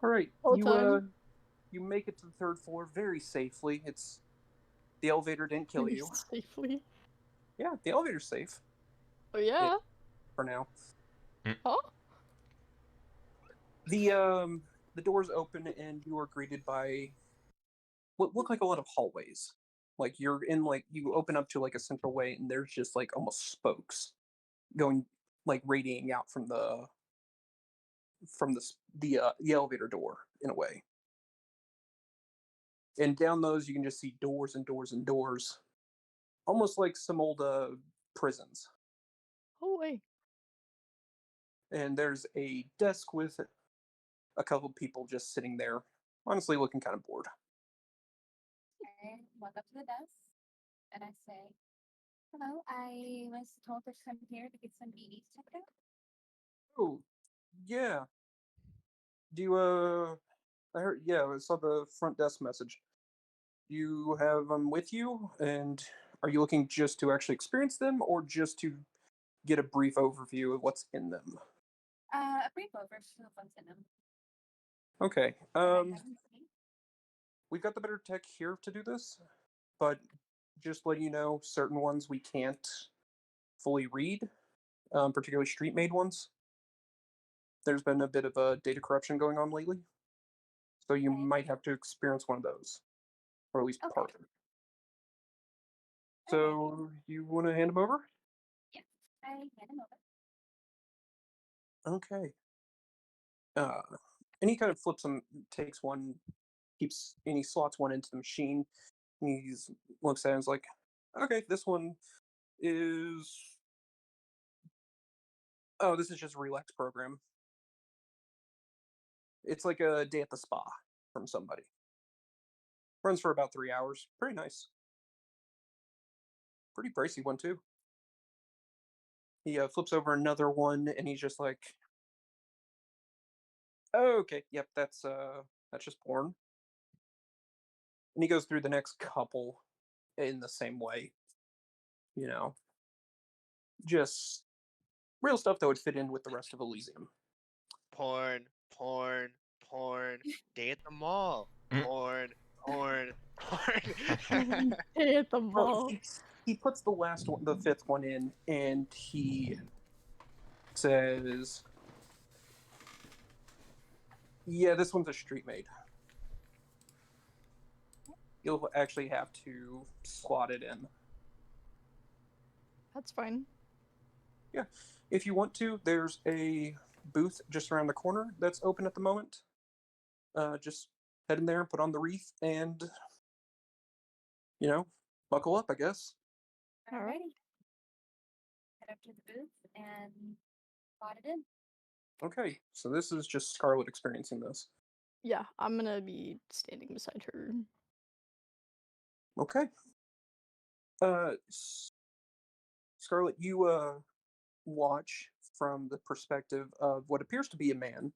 All right. Whole time. You make it to the third floor very safely. It's the elevator didn't kill Very you. safely. Yeah, the elevator's safe Oh yeah. for now. Huh? The doors open and you are greeted by what look like a lot of hallways. Like you're in like you open up to like a central way and there's just like almost spokes going like radiating out from the elevator door in a way. And down those you can just see doors and doors and doors, almost like some old prisons. Oh wait. And there's a desk with a couple people just sitting there, honestly looking kind of bored. I walk up to the desk and I say, "Hello, I was told to come here to get some BDs checked out." Oh, yeah. Do you I heard, yeah, I saw the front desk message. Do you have them with you, and are you looking just to actually experience them, or just to get a brief overview of what's in them? A brief overview of what's in them. Okay. That I haven't seen. We've got the better tech here to do this, but just letting you know, certain ones we can't fully read, particularly street made ones. There's been a bit of a data corruption going on lately, so you Okay. might have to experience one of those, or at least Okay. part of it. Okay. So you want to hand them over? Yeah. I hand them over. Okay. And he kind of flips them, takes one, keeps, and he slots one into the machine. And he looks at it and is like, "Okay, this one is. Oh, this is just a relax program. It's like a day at the spa from somebody. Runs for about 3 hours. Pretty nice. Pretty pricey one too." He flips over another one, and he's just like, "Oh, okay, yep, that's just porn." And he goes through the next couple in the same way. You know, just real stuff that would fit in with the rest of Elysium. Porn, porn, porn. Day at the mall. Mm. Porn, porn, porn. Hit the Well, ball. he puts the last one, the fifth one in, and he says, "Yeah, this one's a street made. You'll actually have to slot it in." That's fine. Yeah. If you want to, there's a booth just around the corner that's open at the moment. Just head in there, put on the wreath, and, buckle up, I guess. Alrighty. Head up to the booth and slot it in. Okay, so this is just Scarlet experiencing this. Yeah, I'm gonna be standing beside her. Okay. Scarlet, you watch from the perspective of what appears to be a man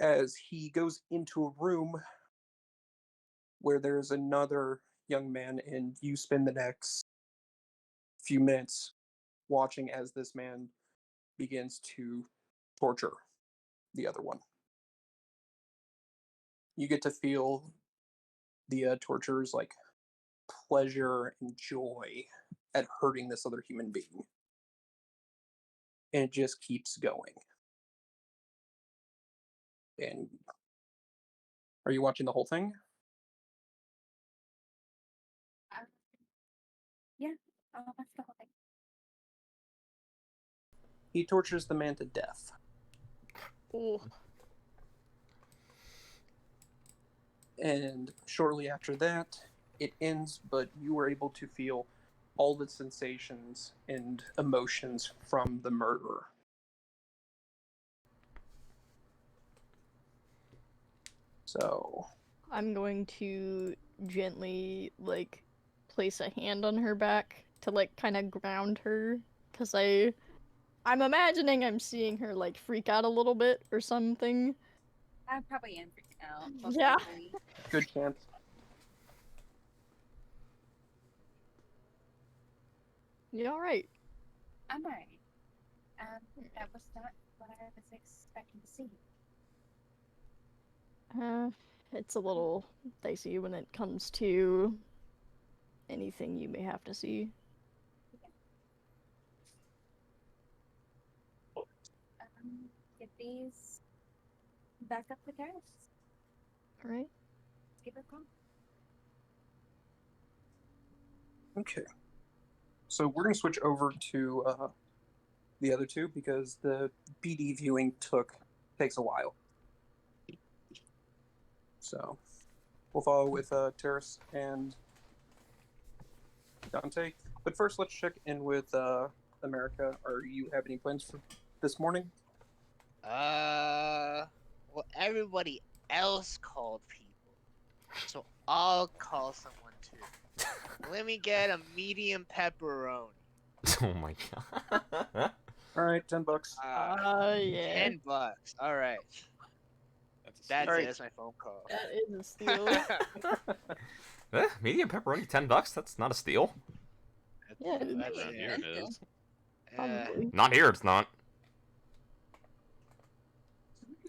as he goes into a room where there's another young man, and you spend the next few minutes watching as this man begins to torture the other one. You get to feel the torturer's like pleasure and joy at hurting this other human being, and it just keeps going. And are you watching the whole thing? Um, yeah, that's the whole thing. He tortures the man to death. Oh, And shortly after that, it ends, but you were able to feel all the sensations and emotions from the murderer. So, I'm going to gently like place a hand on her back to like kind of ground her, cause I'm imagining I'm seeing her like freak out a little bit or something. I probably am freaking out. Most Yeah. likely. good chance. You all right? I'm alright. That was not what I was expecting to see. It's a little dicey when it comes to anything you may have to see. Get these back up the terrace. All right. Let's give it a call. Okay. So we're going to switch over to the other two because the BD viewing takes a while. So we'll follow with Terrace and Dante. But first, let's check in with America. Are you have any plans for this morning? Well, everybody else called people, so I'll call someone too. Let me get a medium pepperoni. Oh my god. All right, $10. Yeah. $10. All right. That's Alright. it. That's my phone call. That is a steal. Medium pepperoni, $10. That's not a steal. Yeah, That's Around it. here it is. Probably. Not here, it's not.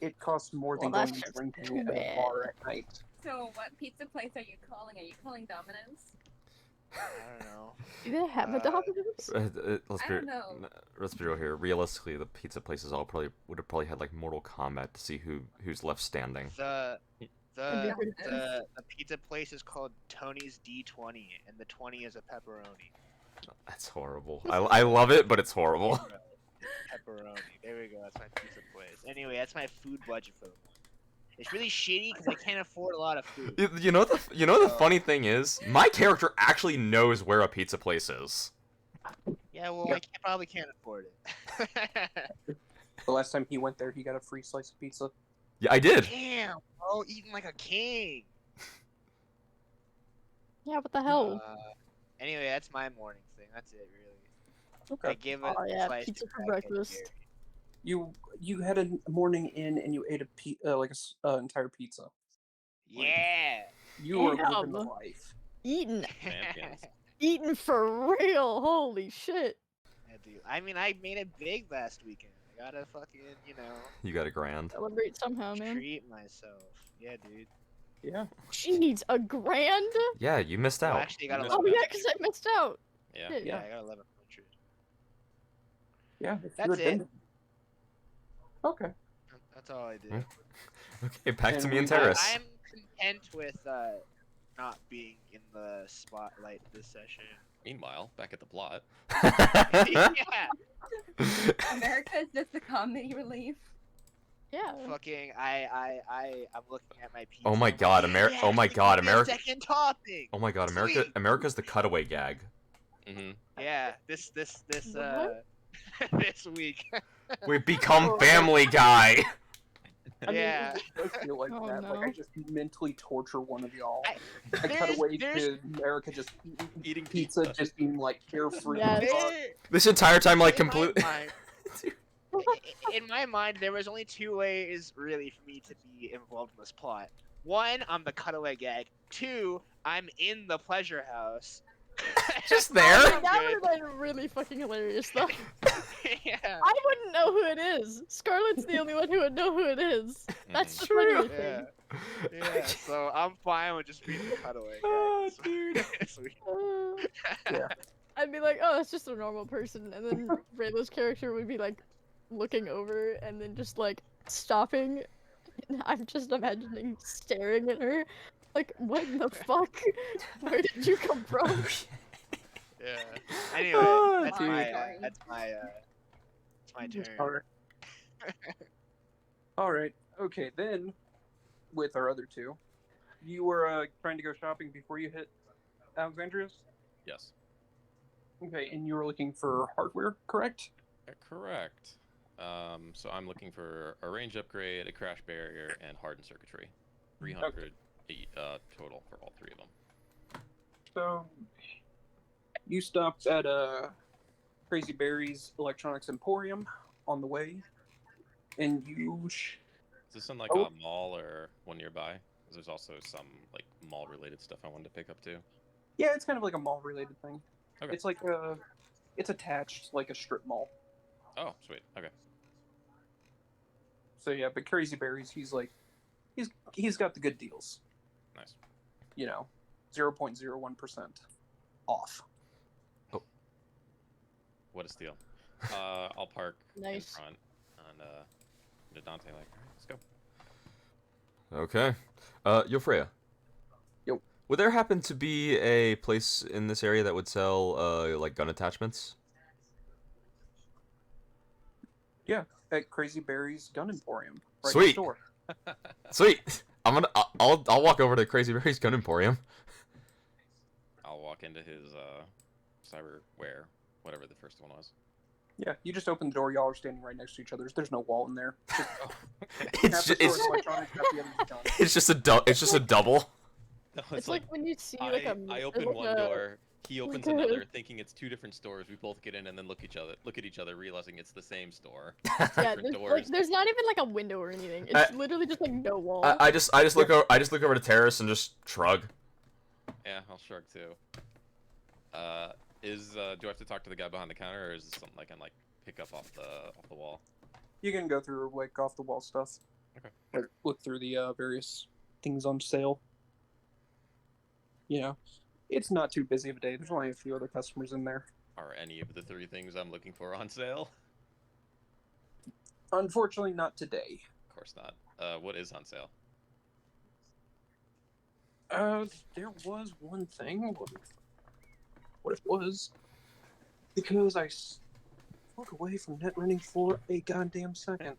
It costs more than Well, going that's and just drinking too at a bad. bar at night. So, what pizza place are you calling? Are you calling Domino's? I don't know. Do they have a Domino's? Let's I be don't know. let's be real here. Realistically, the pizza places all would have probably had like Mortal Kombat to see who's left standing. The That'd be pretty good. the pizza place is called Tony's D20, and the 20 is a pepperoni. That's horrible. I love it, but it's horrible. Pepperoni. There we go. That's my pizza place. Anyway, that's my food budget for the month. It's really shitty because I can't afford a lot of food. You know the funny thing is, my character actually knows where a pizza place is. Yeah, well, Yep. probably can't afford it. The last time he went there, he got a free slice of pizza. Yeah, I did. Damn, bro, eating like a king. Yeah, what the hell? Anyway, that's my morning thing. That's it, really. Okay. I give it Oh yeah, slice pizza to for crackhead breakfast. Gary. You had a morning in and you ate entire pizza. Yeah. You were living the Damn. life. Eating, Champions. eating for real. Holy shit. Yeah, dude. I mean, I made it big last weekend. I gotta fucking, You got a grand. Celebrate somehow, man. treat myself. Yeah, dude. Yeah. Jeez, a grand? Yeah, you missed Well, out. actually, I got You Oh 11. yeah, because I missed out. Yeah. Shit. Yeah, Yeah. I got 1100. Yeah. If That's you had been- it. Okay. That's all I did. Okay, back to And me and we- Terrace. I'm content with not being in the spotlight this session. Meanwhile, back at the plot. Yeah. America is just a comedy relief. Yeah. Fucking I'm looking at my pizza. Oh my I'm like, god, yeah, Oh my they god, give me a America. second topping. Oh my god, America. Sweet. America's the cutaway gag. Mm-hmm. Yeah, this What? this week. We've become Oh, Family Guy. I mean, Yeah. it does feel like Oh, that. Like, I no. just mentally torture one of y'all. I- I cut there's- away there's- to America just Eating pizza, pizza. just being like carefree. Yes. and fun. There- This entire time, like, in my completely. mind- in my mind, there was only two ways really for me to be involved in this plot. One, I'm the cutaway gag. Two, I'm in the pleasure house. Just I there? mean, that would have been really fucking hilarious, though. Yeah. I wouldn't know who it is. Scarlett's the only one who would know who it is. That's the True. funnier Yeah. thing. Yeah. So I'm fine with just being the cutaway gag. Oh, dude. Sweet. Yeah. I'd be like, oh, it's just a normal person, and then Rayla's character would be like looking over and then just like stopping. And I'm just imagining staring at her, like, what in the fuck? Where did you come from? Yeah. Anyway, Oh, that's dude. my turn. All right. All right. Okay, then with our other two, you were trying to go shopping before you hit Alexandria's. Yes. Okay, and you were looking for hardware, correct? Correct. So I'm looking for a range upgrade, a crash barrier, and hardened circuitry. 300 total for all three of them. So you stopped at Crazy Berry's Electronics Emporium on the way, and you. Is this in like Oh. a mall or one nearby? 'Cause there's also some like mall-related stuff I wanted to pick up too. Yeah, it's kind of like a mall-related thing. Okay. It's like it's attached like a strip mall. Oh, sweet. Okay. So yeah, but Crazy Berries, he's he's got the good deals. Nice. You know, 0.01% off. What a steal. I'll park Nice. in front and to Dante like, all right, let's go. Okay. Yofreya. Yo. Would there happen to be a place in this area that would sell, like, gun attachments? Yeah, at Crazy Berries Gun Emporium, right Sweet. next door. Sweet! I'll walk over to Crazy Berry's Gun Emporium. I'll walk into his cyberware, whatever the first one was. Yeah, you just open the door. Y'all are standing right next to each other. There's no wall in there. Just It's half ju- the store it's is electronics, half the other is junk. it's just a double. No, It's like when you see like a. I open like one a- door, he opens like a- another, thinking it's two different stores. We both get in and then look at each other, realizing it's the same store. Yeah, different there's, doors. like, there's not even like a window or anything. It's literally just like no wall. I just look over to Terrace and just shrug. Yeah, I'll shrug too. Do I have to talk to the guy behind the counter, or is this something I can like pick up off the wall? You can go through like off the wall stuff. Okay. Like, look through the various things on sale. You know, it's not too busy of a day. There's only a few other customers in there. Are any of the three things I'm looking for on sale? Unfortunately, not today. Of course not. What is on sale? There was one thing. What it was? Because I walk away from net running for a goddamn second.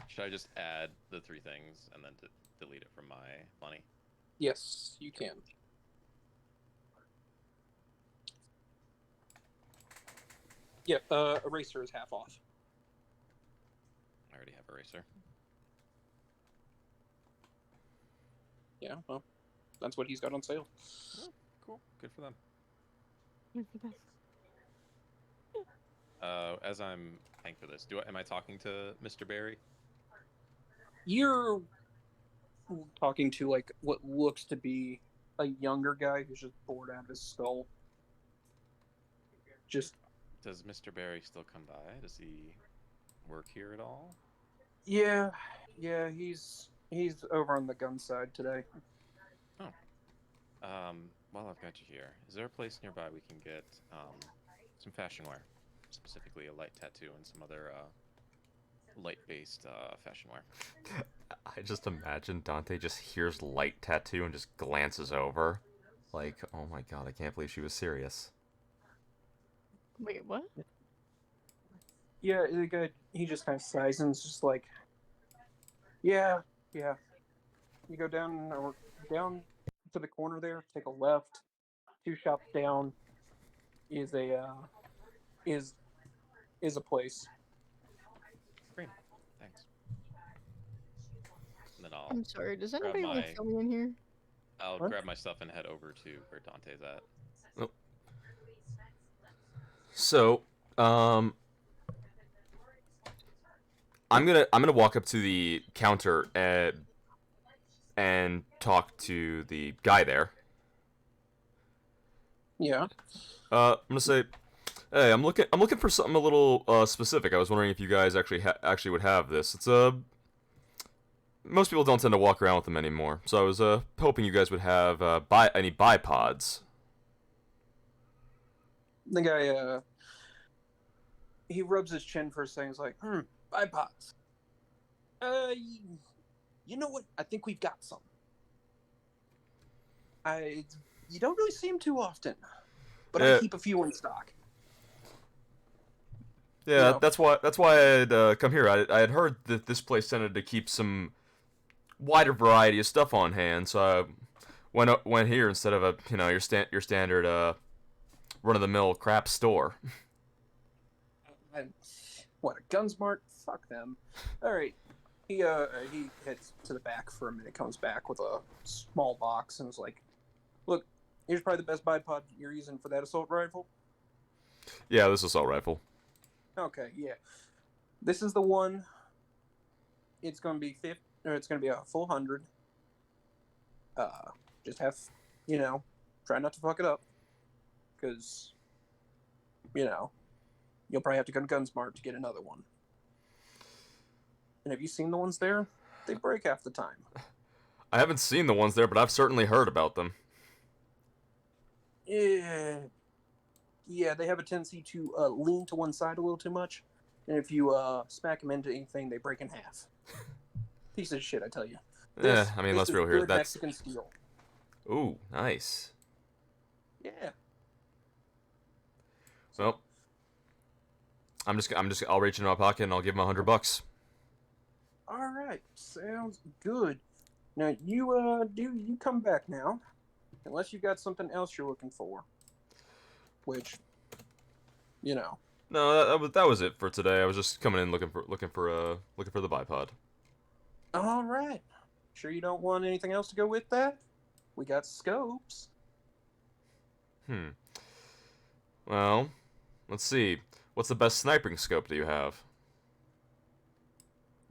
Should I just add the three things and then delete it from my money? Yes, you can. Yeah, eraser is half off. I already have eraser. Yeah, well, that's what he's got on sale. Cool. Good for them. As I'm paying for this, am I talking to Mr. Barry? You're talking to like what looks to be a younger guy who's just bored out of his skull. Just Does Mr. Barry still come by? Does he work here at all? yeah, he's over on the gun side today. While I've got you here, is there a place nearby we can get some fashion wear, specifically a light tattoo and some other light-based fashion wear? I just imagine Dante just hears light tattoo and just glances over. Like, oh my god, I can't believe she was serious. Wait, what? Yeah, the guy, he just kind of sighs and is just like, yeah, yeah. You go down or down to the corner there, take a left. 2 shops down is is is a place. Great. Thanks. And then I'll I'm sorry, does grab anybody want my to kill me in here? What? grab my stuff and head over to where Dante's at. So, I'm gonna walk up to the counter and talk to the guy there. Yeah. I'm gonna say, hey, I'm looking for something a little specific. I was wondering if you guys actually would have this. It's most people don't tend to walk around with them anymore, so I was hoping you guys would have any bipods. The guy, he rubs his chin for a second. He's like, bipods. You know what? I think we've got some. You don't really see them too often, but I keep a few in stock. Yeah, You know. that's why I'd come here. I had heard that this place tended to keep some wider variety of stuff on hand, so I went here instead of your standard run of the mill crap store. What, a Gunsmart? Fuck them. All right. He heads to the back for a minute, comes back with a small box, and is like, "Look, here's probably the best bipod you're using for that assault rifle." Yeah, this assault rifle. Okay, yeah. This is the one. It's gonna be it's gonna be a full 100. Just have, try not to fuck it up, because, you'll probably have to go to Gunsmart to get another one. And have you seen the ones there? They break half the time. I haven't seen the ones there, but I've certainly heard about them. Yeah, they have a tendency to lean to one side a little too much, and if you smack them into anything, they break in half. Piece of shit, I tell you. Yeah, I mean, let's is be real here. good That's Mexican steel. ooh, nice. Yeah. Well, I'll reach into my pocket and I'll give him $100. All right, sounds good. Now you come back now, unless you got something else you're looking for. Which, No, that was it for today. I was just coming in looking for the bipod. All right. Sure you don't want anything else to go with that? We got scopes. Well, let's see. What's the best sniping scope do you have?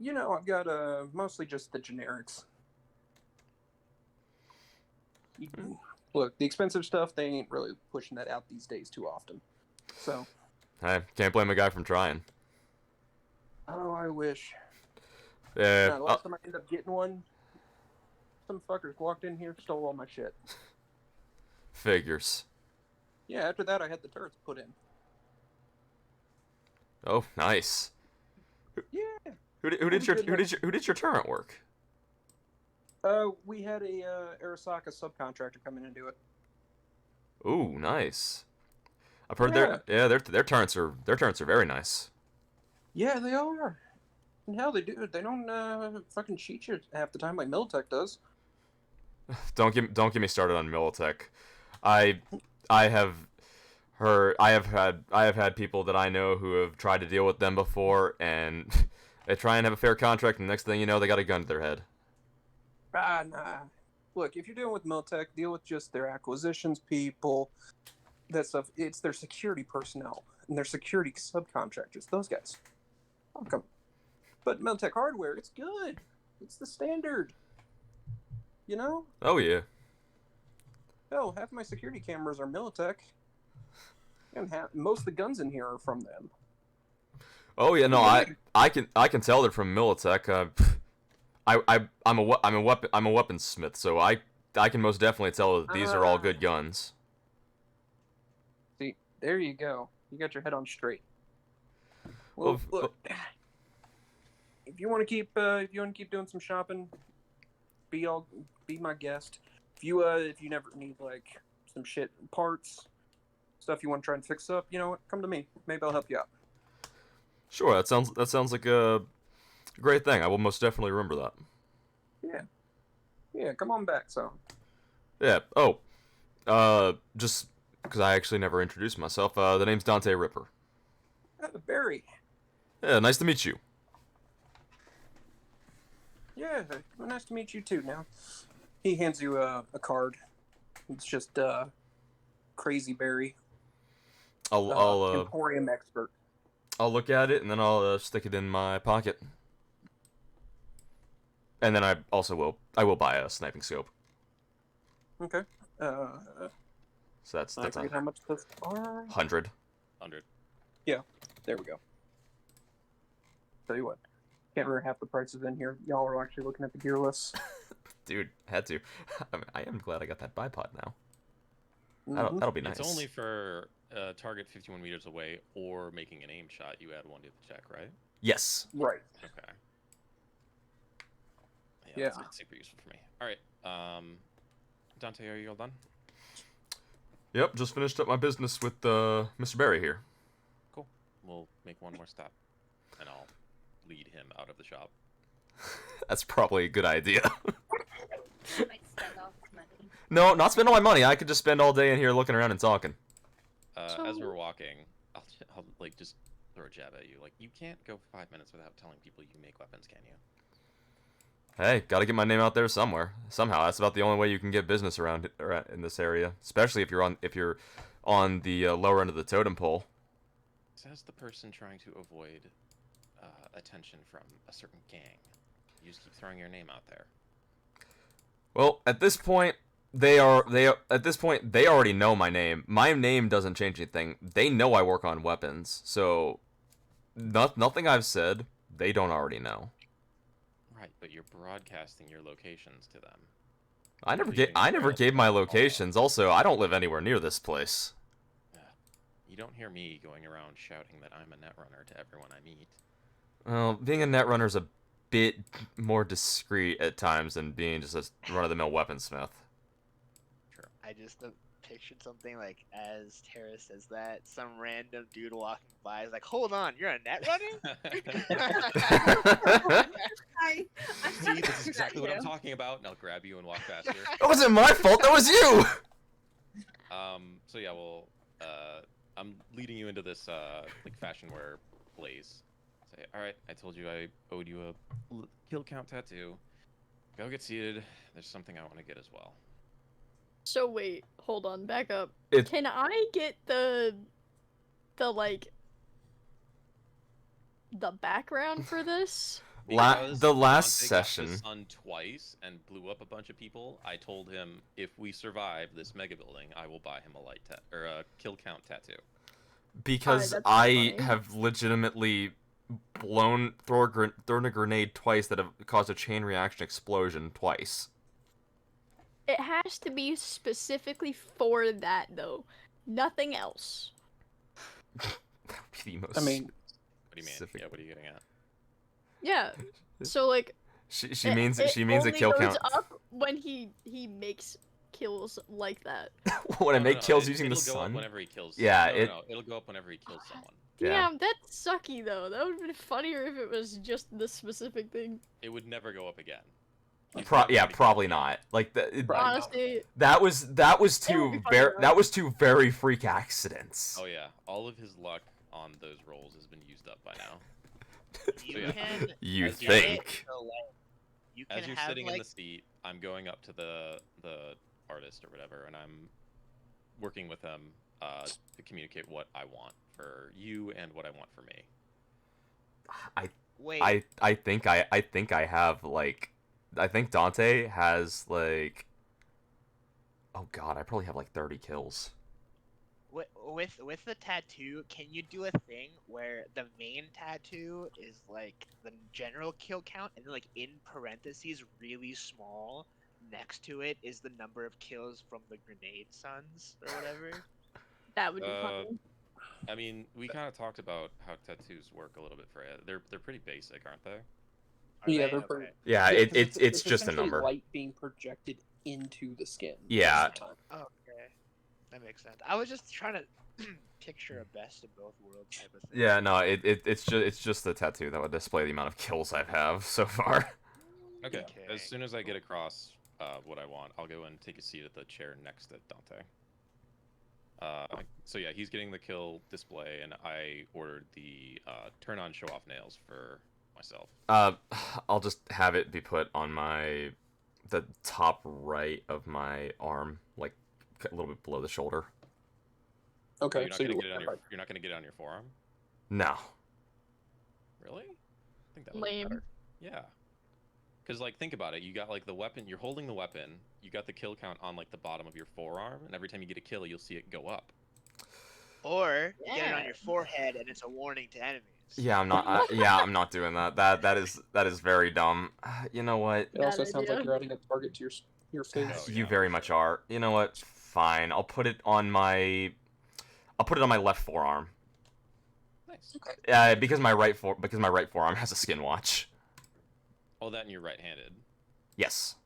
I've got mostly just the generics. Look, the expensive stuff, they ain't really pushing that out these days too often. So. Hey, can't blame a guy from trying. Oh, I wish. Yeah. The last time I ended up getting one, some fuckers walked in here, stole all my shit. Figures. Yeah, after that I had the turrets put in. Oh, nice. Yeah. Who did your turret work? We had a Arasaka subcontractor come in and do it. Ooh, nice. I've heard their turrets are very nice. Yeah, they are. And hell, they do. They don't fucking cheat you half the time like Militech does. Don't get me started on Militech. I have had people that I know who have tried to deal with them before, and they try and have a fair contract, and the next thing you know, they got a gun to their head. Nah. Look, if you're dealing with Militech, deal with just their acquisitions people, that stuff. It's their security personnel and their security subcontractors. Those guys. Welcome. But Militech hardware, it's good. It's the standard. Oh yeah. Hell, half my security cameras are Militech. And most of the guns in here are from them. Oh yeah, no, I can tell they're from Militech. I'm a weaponsmith, so I can most definitely tell that these are all good guns. See, there you go. You got your head on straight. Well, Look, if you want to keep doing some shopping, be my guest. If you never need some shit, parts, stuff you want to try and fix up, you know what? Come to me. Maybe I'll help you out. Sure, that sounds like a great thing. I will most definitely remember that. Yeah, come on back, so. Yeah. Oh, just because I actually never introduced myself. The name's Dante Ripper. Barry. Yeah, nice to meet you. Yeah, nice to meet you too. Now, he hands you a card. It's just Crazy Barry, I'll Emporium expert. I'll look at it and then I'll stick it in my pocket. And then I will buy a sniping scope. Okay. So that's I forget how much those are. 100. 100. There we go. Tell you what, can't remember half the prices in here. Y'all are actually looking at the gear list. Dude, had to. I am glad I got that bipod now. Mhm. That'll be nice. It's only for target 51 meters away or making an aim shot. You add 1 to the check, right? Yes. Right. Okay. Yeah. That's super useful for me. All right. Dante, are you all done? Yep, just finished up my business with Mr. Barry here. Cool. We'll make one more stop, and I'll lead him out of the shop. That's probably a good idea. Might spend all this money. No, not spend all my money. I could just spend all day in here looking around and talking. As So- we're walking, I'll like just throw a jab at you. Like, you can't go 5 minutes without telling people you make weapons, can you? Hey, gotta get my name out there somewhere. Somehow, that's about the only way you can get business around in this area, especially if you're on the lower end of the totem pole. Says the person trying to avoid attention from a certain gang. You just keep throwing your name out there. Well, at this point, they already know my name. My name doesn't change anything. They know I work on weapons, so nothing I've said they don't already know. Right, but you're broadcasting your locations to them. I never Leaving gave trails my for them all. locations. Also, I don't live anywhere near this place. You don't hear me going around shouting that I'm a netrunner to everyone I meet. Well, being a netrunner's a bit more discreet at times than being just a run-of-the-mill weaponsmith. Sure. I just pictured something like as Tara says that, some random dude walking by is like, "Hold on, you're a net runner?" I See, this is exactly what I'm talking about, and I'll grab you and walk faster. That wasn't my fault. That was you. So yeah, well, I'm leading you into this like fashion wear place. Say, all right, I told you I owed you a kill count tattoo. Go get seated. There's something I want to get as well. So wait, hold on, back up. It- Can I get the background for this? Because The last Dante session. got the sun twice and blew up a bunch of people. I told him if we survive this mega building, I will buy him a kill count tattoo. Because that's I funny. have legitimately thrown a grenade twice that have caused a chain reaction explosion twice. It has to be specifically for that though. Nothing else. That would be the most. I mean, What do you mean? Specific. Yeah, what are you getting at? Yeah. So like she it- means it she means a only kill goes count. up when he makes kills like that. When I No, make no, kills it- using the it'll go up sun. whenever he kills. Yeah, no, it'll go up whenever he kills someone. Yeah. Damn, that's sucky though. That would have been funnier if it was just this specific thing. It would never go up again. He's Yeah, never gonna kill probably again. not. Like Honestly, that was It would two be funny, though. that was two very freak accidents. Oh yeah, all of his luck on those rolls has been used up by now. You yeah. can. You as think? You As can you're have sitting in like the seat, I'm going up to the artist or whatever, and I'm working with them to communicate what I want for you and what I want for me. wait. I think I have like I think Dante has like oh god, I probably have like 30 kills. With the tattoo, can you do a thing where the main tattoo is like the general kill count, and then like in parentheses, really small, next to it is the number of kills from the grenade suns or whatever? that would be funny. I mean, we kind of talked about how tattoos work a little bit, Freya. They're pretty basic, aren't they? Are Yeah, they? they're Okay. pretty- Yeah, Yeah, 'cause it's just a essentially number. light being projected into the skin. most Yeah. of the time. Okay. That makes sense. I was just trying to picture a best of both worlds type of thing. Yeah, no, it's just the tattoo that would display the amount of kills I have so far. Okay. Okay. As soon as I get across what I want, I'll go and take a seat at the chair next to Dante. So yeah, he's getting the kill display, and I ordered the turn on show off nails for myself. I'll just have it be put on the top right of my arm, like a little bit below the shoulder. Okay, You're not so gonna you're get it on your. You're not gonna get it on your forearm. No. Really? I think that would be Lame. better. Yeah. Because like, think about it. You got like the weapon. You're holding the weapon. You got the kill count on like the bottom of your forearm, and every time you get a kill, you'll see it go up. Or get it on Yeah. your forehead and it's a warning to enemies. Yeah, I'm not. I'm not doing that. That is very dumb. You know what? It also Bad sounds like idea. you're adding a target to your face. Oh, You yeah, very for much sure. are. You know what? Fine. I'll put it on my left forearm. Nice. Because my right forearm has a skin watch. Oh, that and you're right-handed. Yes.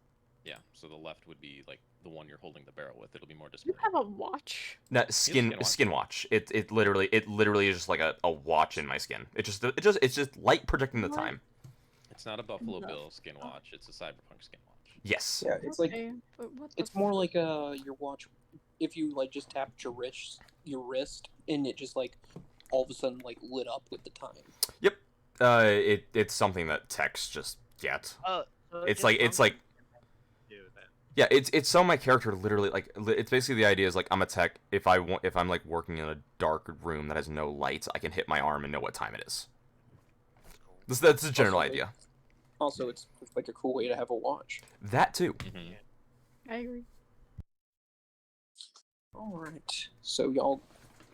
Yeah. So the left would be like the one you're holding the barrel with. It'll be more You display. have a watch. No, skin watch. skin watch. It literally is just like a watch in my skin. It's just light projecting the What? time. It's not a Buffalo No. Bill skin watch. It's a Cyberpunk skin watch. Yes. Yeah, it's like Okay, but what the it's more like your watch. If you like just tapped your wrist, and it just like all of a sudden like lit up with the time. Yep. It's something that techs just get. Oh, so It's just like something to do then. yeah, it's so my character literally like it's basically the idea is like I'm a tech. If I'm like working in a dark room that has no lights, I can hit my arm and know what time it is. That's cool. That's the general Also, idea. Also, it's like a cool way to have a watch. That too. Mm-hmm. I agree. All right, so y'all,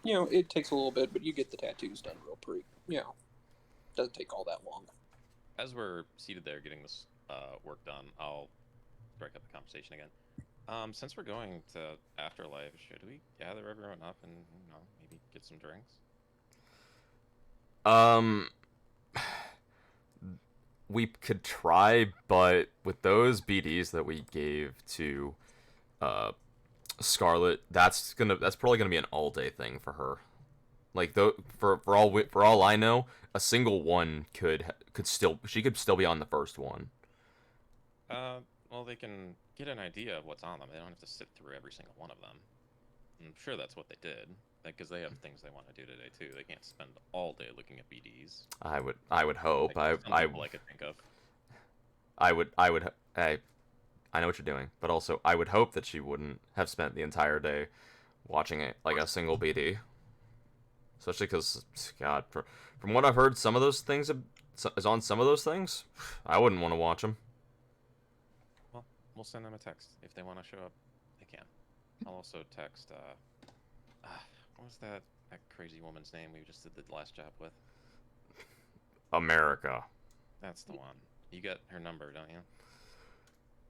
it takes a little bit, but you get the tattoos done real pretty. Doesn't take all that long. As we're seated there getting this work done, I'll break up the conversation again. Since we're going to Afterlife, should we gather everyone up and maybe get some drinks? We could try, but with those BDs that we gave to Scarlet, that's probably gonna be an all day thing for her. Like for all I know, a single one could still be on the first one. Well, they can get an idea of what's on them. They don't have to sit through every single one of them. I'm sure that's what they did, because they have things they want to do today too. They can't spend all day looking at BDs. I would hope. Like some people I could think of. Hey, I know what you're doing, but also I would hope that she wouldn't have spent the entire day watching it like a single BD. Especially because, God, from what I've heard, some of those things is on some of those things. I wouldn't want to watch them. Well, we'll send them a text if they want to show up. They can. I'll also text. What was that crazy woman's name we just did the last job with? America. That's the one. You got her number, don't you?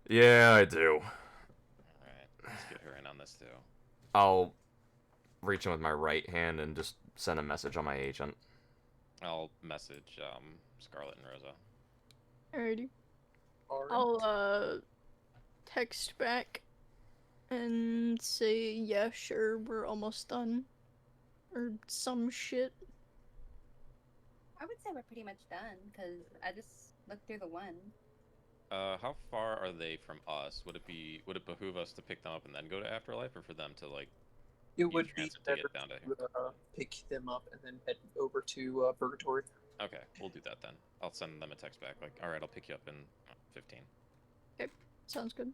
Yeah, I do. Alright, let's get her in on this too. I'll reach in with my right hand and just send a message on my agent. I'll message Scarlet and Rosa. Alrighty. All right. I'll text back and say, yeah, sure, we're almost done. Or some shit. I would say we're pretty much done because I just looked through the one. How far are they from us? Would it behoove us to pick them up and then go to Afterlife, or for them to like? It would be transit to better get down to here. to pick them up and then head over to Purgatory. Okay, we'll do that then. I'll send them a text back like, all right, I'll pick you up in 15. Sounds good.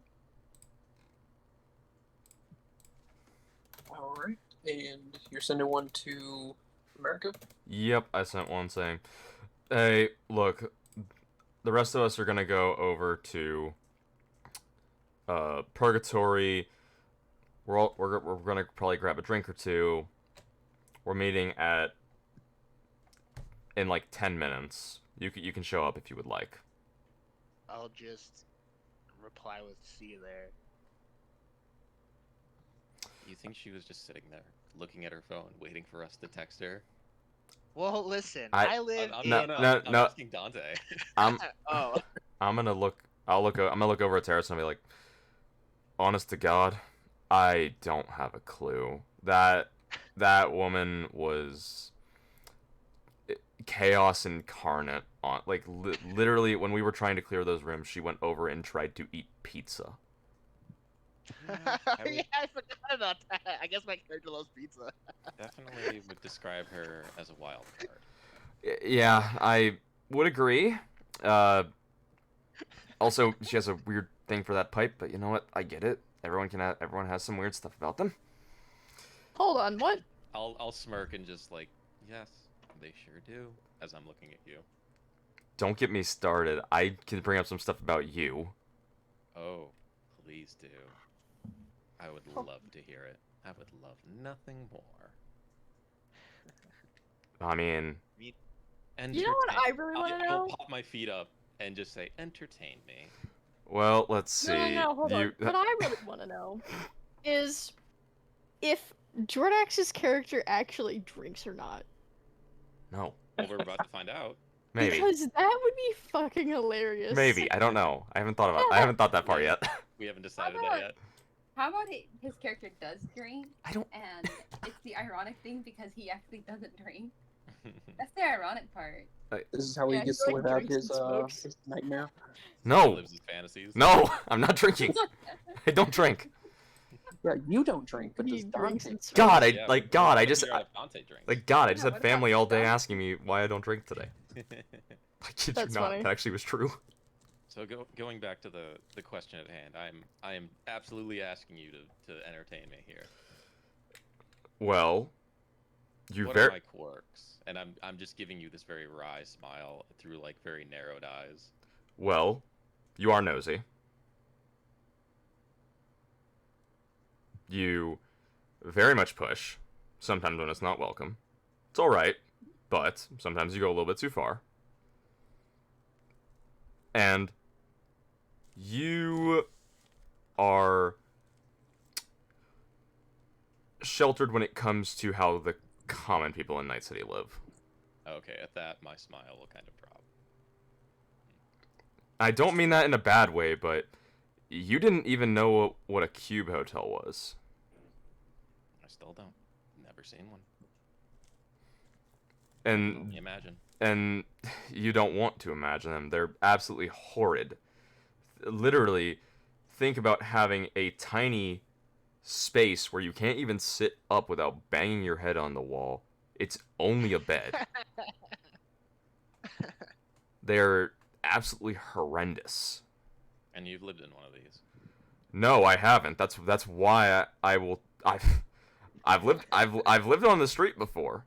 All right, and you're sending one to America. Yep, I sent one saying, "Hey, look, the rest of us are gonna go over to Purgatory. We're gonna probably grab a drink or two. We're meeting in like 10 minutes. You can show up if you would like." I'll just reply with "see you there." You think she was just sitting there, looking at her phone, waiting for us to text her? Well, listen, I- I live I'm, in. No, no, I'm no. asking Dante. I'm Oh, I'm gonna look. I'm gonna look over at Terrace and I'll be like, honest to God, I don't have a clue. That woman was chaos incarnate. On like literally, when we were trying to clear those rooms, she went over and tried to eat pizza. Yeah, I would Yeah, I forgot about that. I guess my character loves pizza. definitely would describe her as a wild card. Yeah, I would agree. Also, she has a weird thing for that pipe, but you know what? I get it. Everyone has some weird stuff about them. Hold on, what? I'll smirk and just like, yes, they sure do, as I'm looking at you. Don't get me started. I can bring up some stuff about you. Oh, please do. I would love to hear it. I would love nothing more. I mean, You know what I really want to I'll know? pop my feet up and just say, entertain me. well, let's see. No, hold on. What I really want to know is if Jordax's character actually drinks or not. No, Well, we're about to find out. maybe, Because that would be fucking hilarious. maybe. I don't know. I haven't thought that far yet. We haven't decided about- that yet. How about his character does drink, I don't. and it's the ironic thing because he actually doesn't drink. That's the ironic part. This is how he Yeah, gets he, to like, live out drinks his and smokes. his nightmare. No, Lives his fantasies. no, I'm not drinking. I don't drink. Yeah, you don't drink, but He does drinks Dante? and smokes. God, Yeah, we're God, I trying to just, figure out if Dante drinks. like, God, I just Yeah, had what about family all day Dante? asking me why I don't drink today. I kid That's you not. funny. That actually was true. So going back to the question at hand, I am absolutely asking you to entertain me here. Well, you What very. are my quirks? And I'm just giving you this very wry smile through like very narrowed eyes. Well, you are nosy. You very much push, sometimes when it's not welcome. It's alright, but sometimes you go a little bit too far. And you are sheltered when it comes to how the common people in Night City live. Okay, at that my smile will kind of drop. I don't mean that in a bad way, but you didn't even know what a cube hotel was. I still don't. Never seen one. And Only imagine. and you don't want to imagine them. They're absolutely horrid. Literally, think about having a tiny space where you can't even sit up without banging your head on the wall. It's only a bed. They're absolutely horrendous. And you've lived in one of these. No, I haven't. That's why I've lived on the street before.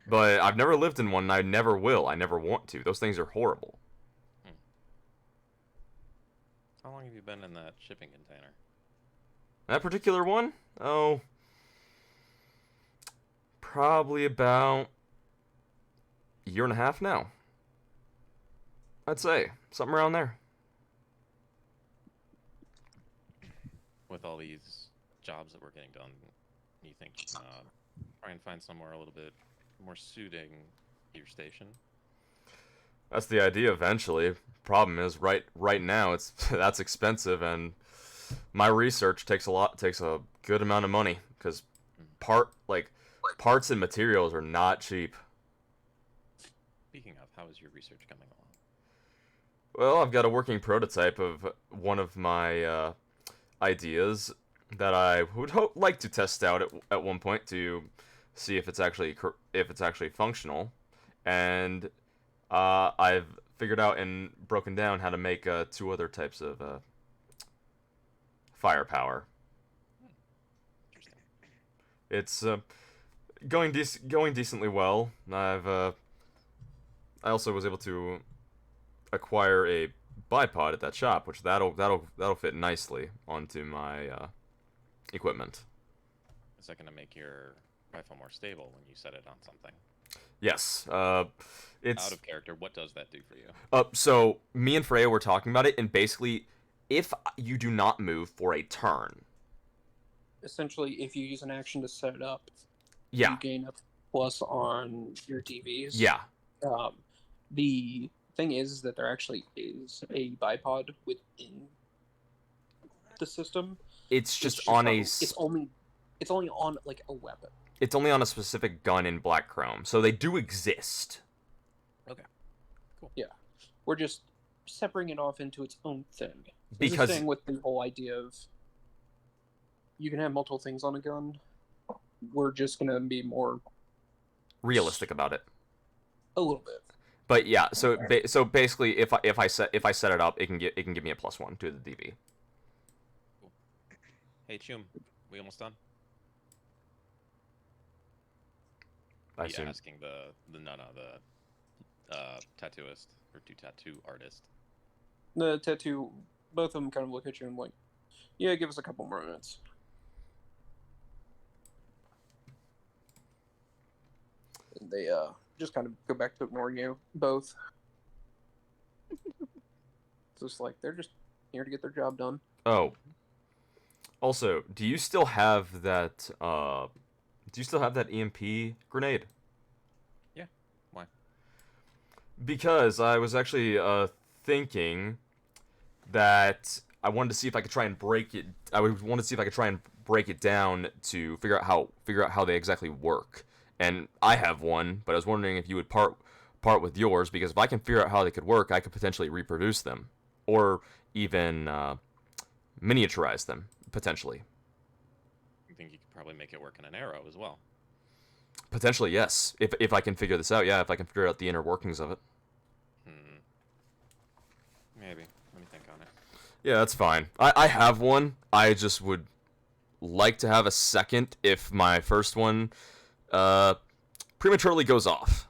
But I've never lived in one, and I never will. I never want to. Those things are horrible. How long have you been in that shipping container? That particular one? Oh, probably about a year and a half now. I'd say something around there. With all these jobs that we're getting done, you think try and find somewhere a little bit more suiting your station? That's the idea eventually. Problem is, right now it's that's expensive, and my research takes a good amount of money because parts and materials are not cheap. Speaking of, how is your research coming along? Well, I've got a working prototype of one of my ideas that I would like to test out at one point to see if it's actually functional, and I've figured out and broken down how to make 2 other types of firepower. Interesting. It's going decently well. I also was able to acquire a bipod at that shop, which that'll fit nicely onto my equipment. Is that going to make your rifle more stable when you set it on something? Yes, it's Out of character, what does that do for you? so me and Freya were talking about it, and basically, if you do not move for a turn, Essentially, if you use an action to set it up, yeah, you gain a plus on your DVs. yeah, The thing is that there actually is a bipod within the system, It's just just on not- a. It's only on like a weapon. It's only on a specific gun in black chrome, so they do exist. We're just separating it off into its own thing. It's Because- the same with the whole idea of you can have multiple things on a gun. We're just gonna be more Realistic about it. a little bit. But yeah, so basically, if I set it up, it can give me a +1 to the DV. Hey, Chum, we almost done? I He assume. asking the tattooist or tattoo artist. The tattoo, both of them kind of look at you and like, yeah, give us a couple more minutes. And they just kind of go back to ignoring you both. It's just like they're just here to get their job done. Oh. Also, do you still have that? EMP grenade? Yeah. Why? Because I was actually thinking that I wanted to see if I could try and break it. I wanted to see if I could try and break it down to figure out how they exactly work. And I have one, but I was wondering if you would part with yours, because if I can figure out how they could work, I could potentially reproduce them, or even miniaturize them potentially. You think you could probably make it work in an arrow as well? Potentially, yes. If I can figure this out, yeah. If I can figure out the inner workings of it. Maybe. Let me think on it. Yeah, that's fine. I have one. I just would like to have a second if my first one prematurely goes off.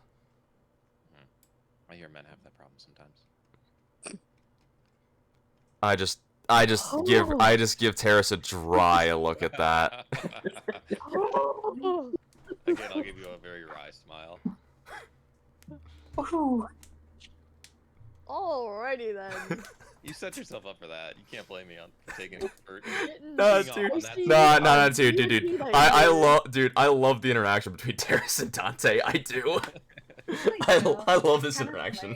I hear men have that problem sometimes. I just give Terrace a dry look at that. Again, I'll give you a very wry smile. Alrighty then. You set yourself up for that. You can't blame me for taking it for No, being dude. off on that No, side. dude. I love the interaction between Terrace and Dante. I do. I love this interaction.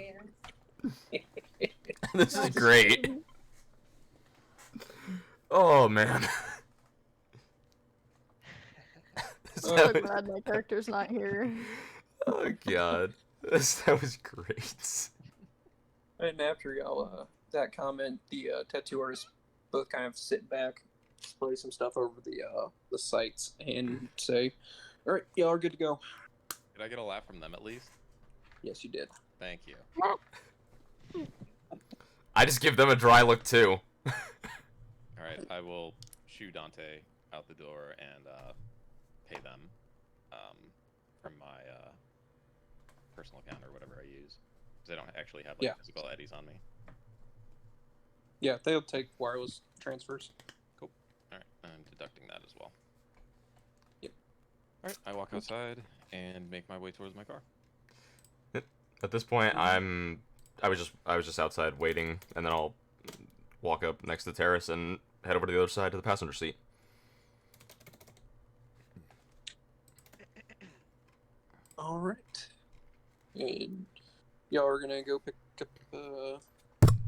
This is great. Oh man. I'm so glad my character's not here. Oh god. That was great. And after y'all that comment, the tattoo artists both kind of sit back, spray some stuff over the sights, and say, "All right, y'all are good to go." Did I get a laugh from them at least? Yes, you did. Thank you. I just give them a dry look too. Alright, I will shoo Dante out the door and pay them from my personal account or whatever I use. Because I don't actually have like physical eddies on me. Yeah, they'll take wireless transfers. Cool. Alright, I'm deducting that as well. Yep. Alright, I walk outside and make my way towards my car. At this point, I was just outside waiting, and then I'll walk up next to the terrace and head over to the other side to the passenger seat. All right. And y'all are gonna go pick up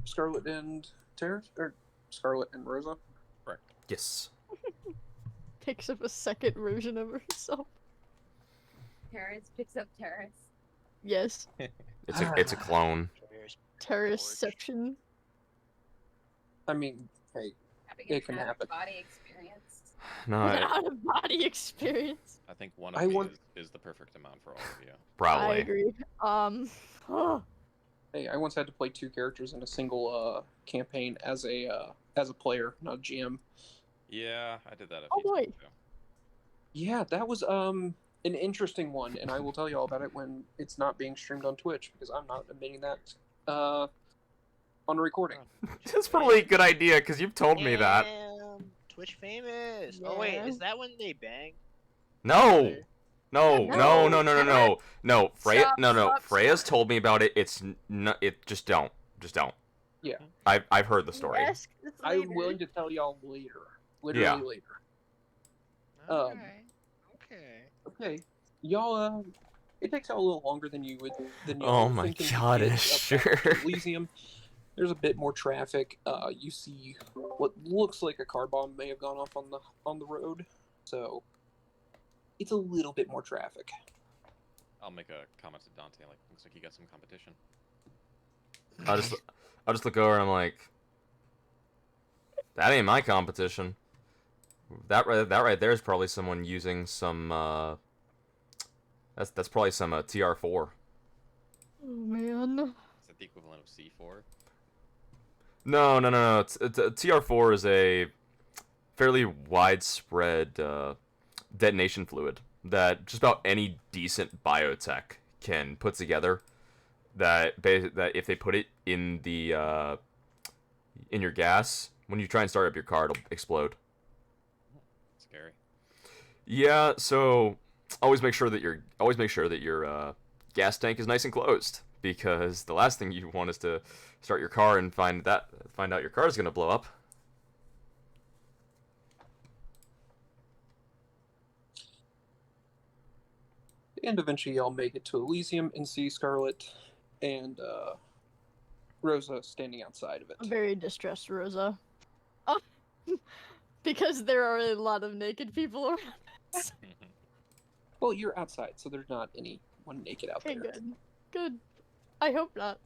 Scarlet and Terrace, or Scarlet and Rosa. Yes. Picks up a second version of herself. Terrace picks up Terrace. Yes. It's a clone. Terraceception. I mean, hey, Having It can an happen. out-of-body experience. No, Out of body experience. I think one I of these want- is the perfect amount for all of you. I probably. agree. hey, I once had to play two characters in a single campaign as a player, not a GM. Yeah, I did that a Oh, few boy. times too. Yeah, that was an interesting one, and I will tell you all about it when it's not being streamed on Twitch, because I'm not admitting that on a recording. That's probably a good idea, because you've told me that. Damn, Twitch famous. Oh wait, Yeah. is that when they bang? No. No, No. no. Freya, Stop, no. stop, Freya's stop. told me about it. Just don't. Yeah. I've heard the story. Ask this I'm later. willing to tell y'all later. Literally Yeah. later. Okay. Okay. Okay. Y'all, it takes y'all a little longer than you would. Oh my think to god, get it's up back to sure. Elysium. There's a bit more traffic. You see what looks like a car bomb may have gone off on the road, so it's a little bit more traffic. I'll make a comment to Dante. Like, looks like you got some competition. I just look over and I'm like, that ain't my competition. That right there is probably someone using some. That's probably some TR4. Oh man. Is that the equivalent of C4? No. TR4 is a fairly widespread detonation fluid that just about any decent biotech can put together. That if they put it in the in your gas, when you try and start up your car, it'll explode. Scary. Yeah, so always make sure that your gas tank is nice and closed, because the last thing you want is to start your car and find out your car is gonna blow up. And eventually y'all make it to Elysium and see Scarlet and Rosa standing outside of it. I'm very distressed, Rosa. Oh, because there are a lot of naked people around us. Well, you're outside, so there's not anyone naked out Okay, there. good. I hope not.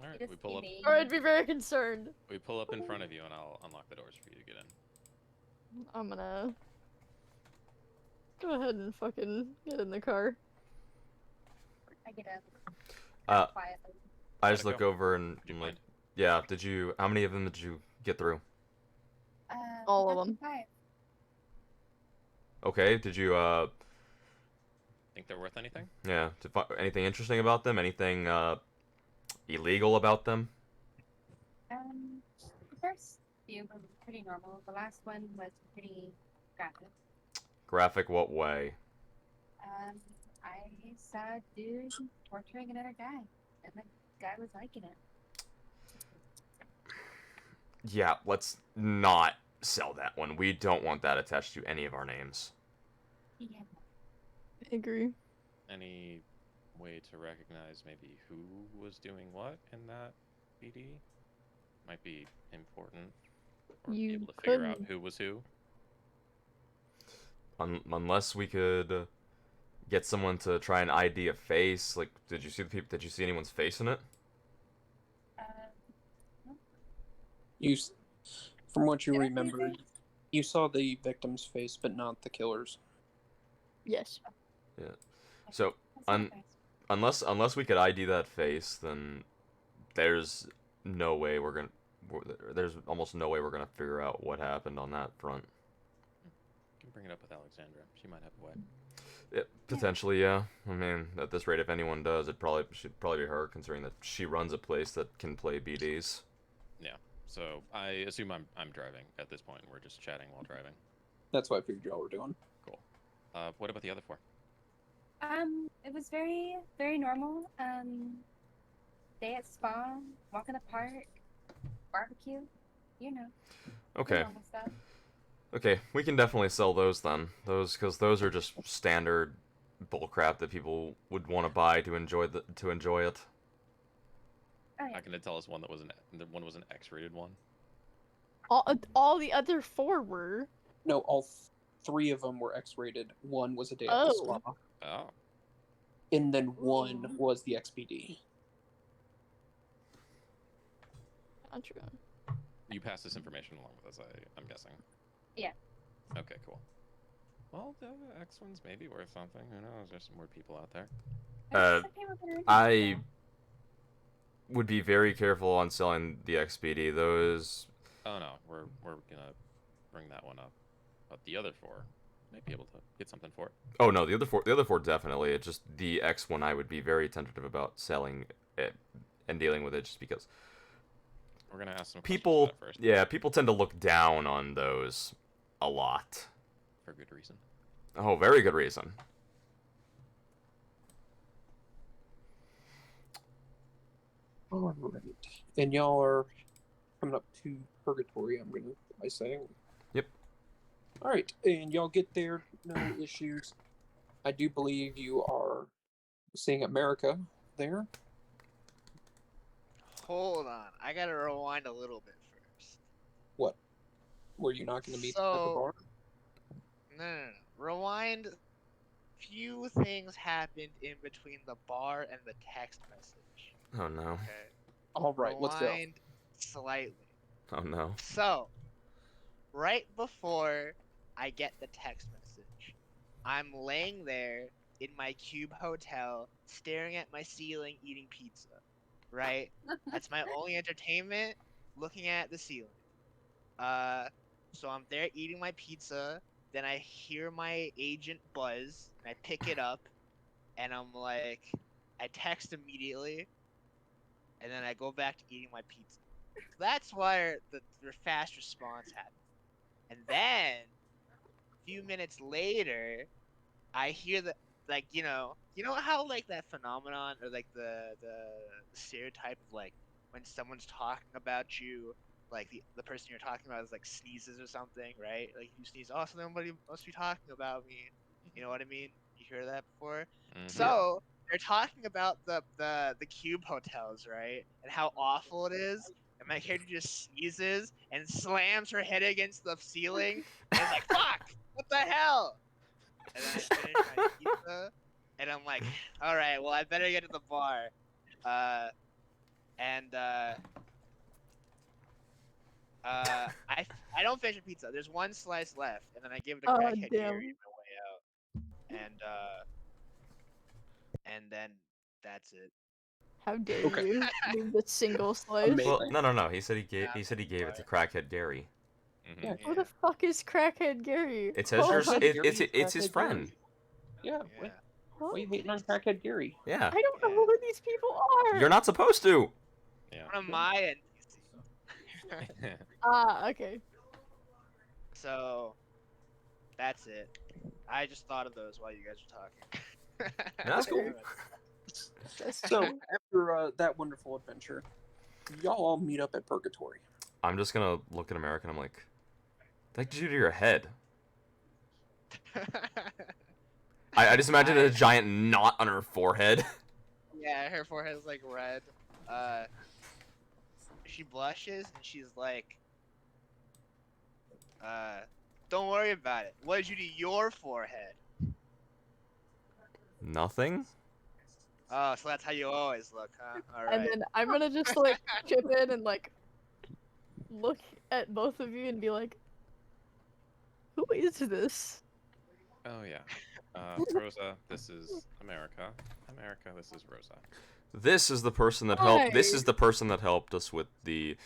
All right, Just we pull up. kidding. Or I'd be very concerned. We pull up in front of you, and I'll unlock the doors for you to get in. I'm gonna go ahead and fucking get in the car. I get up. Quietly. I just Gotta look go. over and Do you I'm like, mind? yeah. How many of them did you get through? All of them. 5. Okay. Did you Think they're worth anything? yeah? Anything interesting about them? Anything illegal about them? The first few were pretty normal. The last one was pretty graphic. Graphic what way? I saw a dude torturing another guy, and the guy was liking it. Yeah, let's not sell that one. We don't want that attached to any of our names. Yeah. I agree. Any way to recognize maybe who was doing what in that BD? Might be important. Or be You able to figure out couldn't- who was who. Unless we could get someone to try and ID a face. Like, did you see anyone's face in it? From what you Did I see remember, his face? you saw the victim's face, but not the killer's. Yes. So That's not nice. unless we could ID that face, then there's there's almost no way we're gonna figure out what happened on that front. You can bring it up with Alexandra. She might have a way. Yeah, potentially, yeah. I mean, at this rate, if anyone does, should probably be her, considering that she runs a place that can play BDs. Yeah. So I assume I'm driving at this point. We're just chatting while driving. That's what I figured y'all were doing. Cool. What about the other 4? It was very, very normal. Day at spa, walk in the park, barbecue, you know. the Okay. normal stuff. Okay, we can definitely sell those then. Because those are just standard bullcrap that people would want to buy to enjoy it. Oh yeah. I can tell us one that was was an X-rated one. All the other 4 were. No, all 3 of them were X-rated. One was a day at the Oh. spa, Oh. and then one was the XPD. Gotcha. You pass this information along with us, I'm guessing. Yeah. Okay, cool. Well, the X ones may be worth something. Who knows? There's some more people out there. There's some people that are I interested, would be very careful on selling the XPD. Those. Oh no, we're gonna bring that one up. But the other 4 might be able to get something for it. Oh no, the other four definitely. It's just the X one I would be very tentative about selling it and dealing with it, just because We're gonna ask some people, questions about it first. yeah, people tend to look down on those a lot. For good reason. Oh, very good reason. All right, and y'all are coming up to Purgatory. I'm gonna by saying. Yep. All right, and y'all get there, no issues. I do believe you are seeing America there. hold on. I gotta rewind a little bit first. What? Were you not going to meet at the So, bar? no. Rewind. Few things happened in between the bar and the text message. Oh no. Okay. All right, let's go. Rewind slightly. Oh no. So, right before I get the text message, I'm laying there in my cube hotel, staring at my ceiling, eating pizza. Right? That's my only entertainment, looking at the ceiling. So I'm there eating my pizza. Then I hear my agent buzz, and I pick it up, and I'm like, I text immediately, and then I go back to eating my pizza. So that's why the fast response happened. And then, a few minutes later, I hear the you know how like that phenomenon or like the stereotype of like when someone's talking about you, like the person you're talking about is like sneezes or something, right? Like you sneeze, oh, so somebody must be talking about me. You know what I mean? You hear that before? Mhm. So they're talking about the cube hotels, right? And how awful it is. And my character just sneezes and slams her head against the ceiling and is like, "Fuck! What the hell?" And then I finish my pizza, and I'm like, all right, well, I better get to the bar. And I don't finish the pizza. There's one slice left, and then I give it to Oh, Crackhead Gary damn. on my way out. And then that's it. How dare Okay. you leave the single slice? Amazing. Well, no. He said he gave Yeah, it to Crackhead Gary. Mhm. Yeah. Who the fuck is Crackhead Gary? It says Oh, your Crackhead it, Gary it's is his Crackhead friend. Gary. Yeah. Yeah. what? Why are you hating on Crackhead Gary? Yeah. I don't know who these people are. You're not supposed to. Yeah. One of my NPCs. Ah, okay. So that's it. I just thought of those while you guys were talking. That's cool. That's So true. after that wonderful adventure, y'all all meet up at Purgatory. I'm just gonna look at America and I'm like, what did you do to your head? I just imagine a giant knot on her forehead. Yeah, her forehead is like red. She blushes and she's like, don't worry about it. What did you do to your forehead? Nothing. Oh, so that's how you always look, huh? Alright. And then I'm gonna just like chip in and like look at both of you and be like, who is this? Oh yeah. Rosa, this is America. America, this is Rosa. This is the person that helped. This Hi. is the person that helped us with the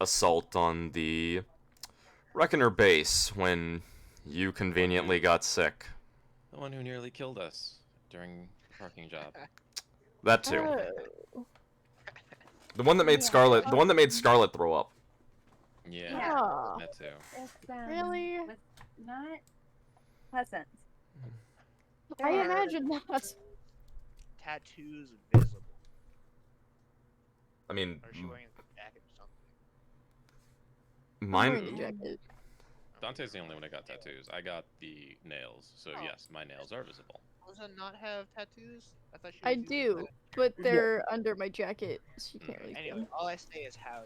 assault on the Reckoner base when you conveniently got sick. The one who nearly killed us during the parking job. That too. Oh. The one that made Yeah. Scarlet. The one that made Scarlet throw up. Yeah, Yeah. that too. It's, Really? was not pleasant. I Or imagine that. tattoos visible. I mean, Or is she wearing a jacket or something? I'm wearing mine. the jacket. Dante's the only one that got tattoos. I got the nails, so Oh. yes, my nails are visible. Does it not have tattoos? I thought she was I using do, that. but they're under my jacket, so you can't really see Anyway, them. all I say is how.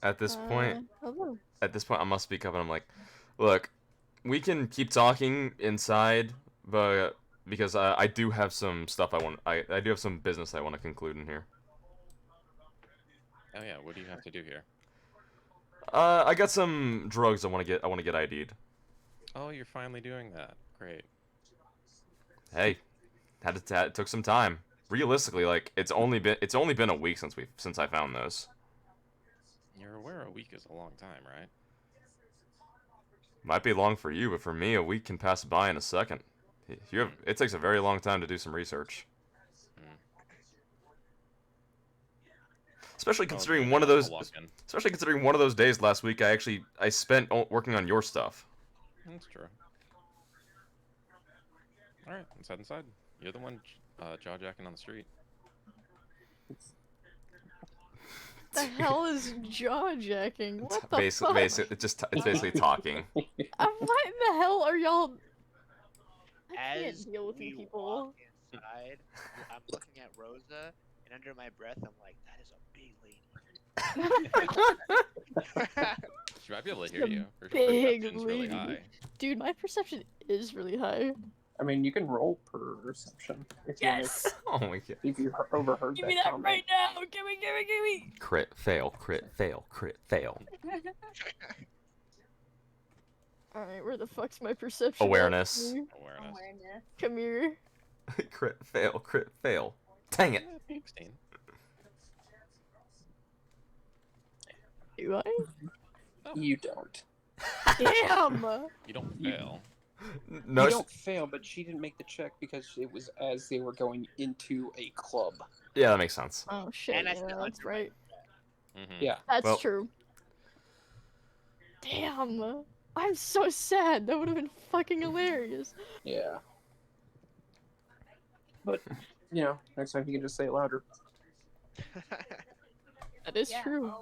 At this point, Hello. I must speak up, and I'm like, look, we can keep talking inside, but because I do have some stuff I do have some business I want to conclude in here. Oh yeah, what do you have to do here? I got some drugs I want to get ID'd. Oh, you're finally doing that. Great. Hey, it took some time. Realistically, like it's only been a week since I found those. You're aware a week is a long time, right? Might be long for you, but for me, a week can pass by in a second. It takes a very long time to do some research. Especially considering one of those days last week I spent working on your stuff. That's true. Alright, let's head inside. You're the one jaw-jacking on the street. The hell is jaw jacking? What the fuck? It's basically talking. What in the hell are y'all? I As can't deal with you we people. walk outside. I'm looking at Rosa, and under my breath, I'm like, "That is a big lady." She might be able to She's hear a you. Her big perception's really lady. high. Dude, my perception is really high. I mean, you can roll perception if you want Yes! to. Oh my god. If you overheard Give that me that comment. right now! Gimme, gimme, gimme! Crit, fail, crit, fail, crit, fail. Alright, where the fuck's my perception? at? Awareness. Come here. Awareness. Awareness. Come here. Crit, fail, crit, fail. Dang it. 16. Do I? You don't. Damn! You don't You- fail. No, You don't fail, but she didn't make the check because it was as they were going into a club. yeah, that makes sense. Oh shit, And I yeah, still that's under right. Mm-hmm. Yeah. That's Well- true. Damn! I'm so sad. That would have been fucking hilarious. Yeah. But, you know, next time you can just say it louder. That is Yeah. true.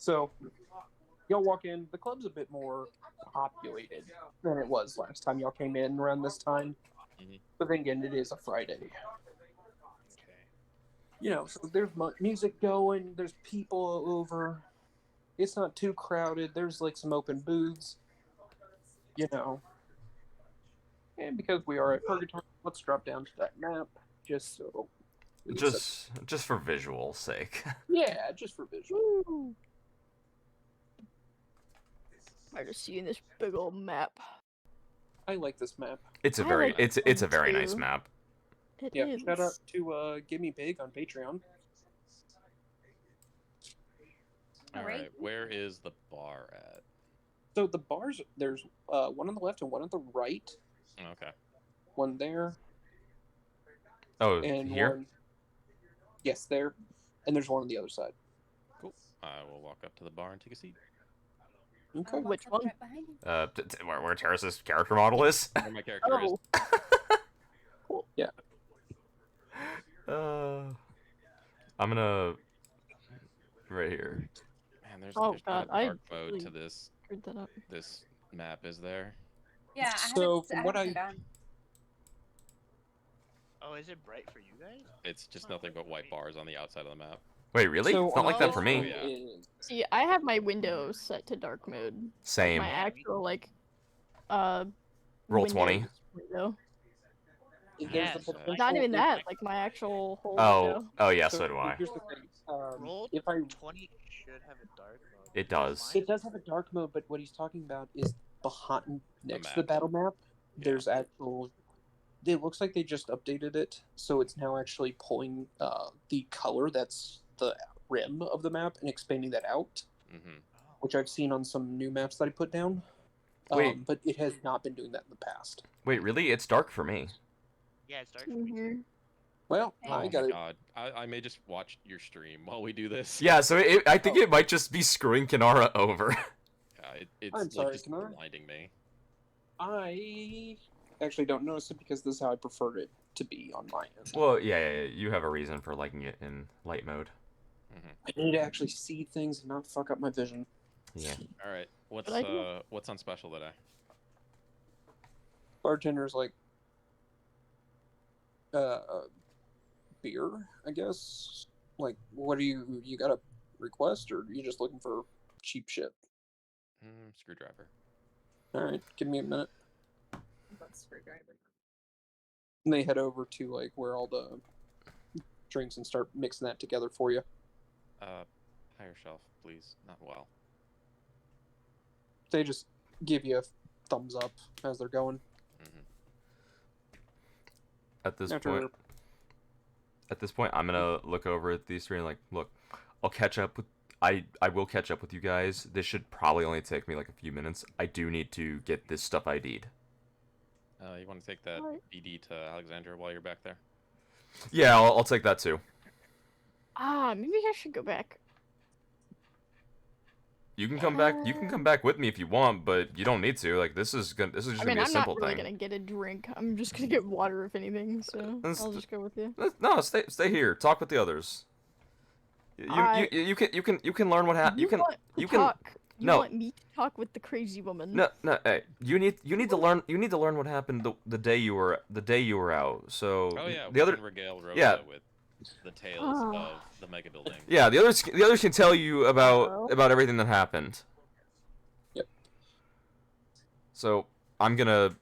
So, y'all walk in. The club's a bit more populated than it was last time y'all came in around this time. Mhm. But then again, it is a Friday. Okay. You know, so there's music going, there's people over. It's not too crowded. There's like some open booths. You know. And because we are at Purgatory, let's drop down to that map just so. we can set- Just for visual sake. yeah, just for visual. Woo! I just see in this big old map. I like this map. It's a I very like it's a them very nice too. map. It Yeah, is. shout out to Gimme Big on Patreon. All Alright. right. Where is the bar at? So the bars, there's one on the left and one on the right. Okay. One there Oh, and here? one. Yes, there, and there's one on the other side. Cool. I will walk up to the bar and take a seat. Okay. I'll walk Which up one? right behind you. Where Terrace's character model is? Where my character is. Oh, I'm gonna right here. Man, there's Oh, there's not God, a I dark mode to really- this screwed that up. this map, is there? Yeah, So, from what haven't done. Oh, is it bright for you guys? It's just nothing but white bars on the outside of the map. Wait, really? So It's not on like that this for Oh, me. yeah. is- See, I have my windows set to dark mode. Same. My actual Roll 20. Windows window. there's Yeah, the so- potential- Not even if- that. Like my actual whole Oh, window. oh yeah, so do I. Here's the thing. Roll If I 20 should have a dark mode. It does. It does have a dark mode, but what he's talking about is behind next to the map. battle map. Yeah. There's actual. It looks like they just updated it, so it's now actually pulling the color that's the rim of the map and expanding that out, Mm-hmm. which I've seen on some new maps that I put down. Wait. But it has not been doing that in the past. Wait, really? It's dark for me. Yeah, it's dark for me. Mhm. Well, Hey. Oh I my got it. god. I may just watch your stream while we do this. Yeah, so I think it might just be screwing Kinara over. Yeah, it's I'm like sorry, just Kanara. blinding me. I actually don't notice it because this is how I prefer it to be on my end. Well, yeah, you have a reason for liking it in light mode. I need to actually see things and not fuck up my vision. Yeah. All right. What's Good idea. what's on special today? Bartender's like, beer, I guess. Like, what do you got a request, or are you just looking for cheap shit? Screwdriver. All right, give me a minute. Let's screwdriver. And they head over to like where all the drinks and start mixing that together for you. Higher shelf, please. Not well. They just give you a thumbs up as they're going. Mm-hmm. At this point, I'm gonna look over at these three and like, look, I'll catch up with. I will catch up with you guys. This should probably only take me like a few minutes. I do need to get this stuff ID'd. You want to take that Alright. BD to Alexandria while you're back there? Yeah, I'll take that too. Maybe I should go back. You can come back. You can come back with me if you want, but you don't need to. Like this is just I mean, gonna be a I'm simple not really thing. gonna get a drink. I'm just gonna get water if anything. So That's- I'll just go with you. No, stay here. Talk with the others. You Alright. can learn what happened. You can want to you can talk. You No. want me to talk with the crazy woman? No. Hey, you need to learn what happened the day you were out. So Oh yeah, the we other can regale Rosa yeah. with the tales Ah. of the mega building. Yeah, the others can tell you Uh-oh. about everything that happened. Yep. So I'm gonna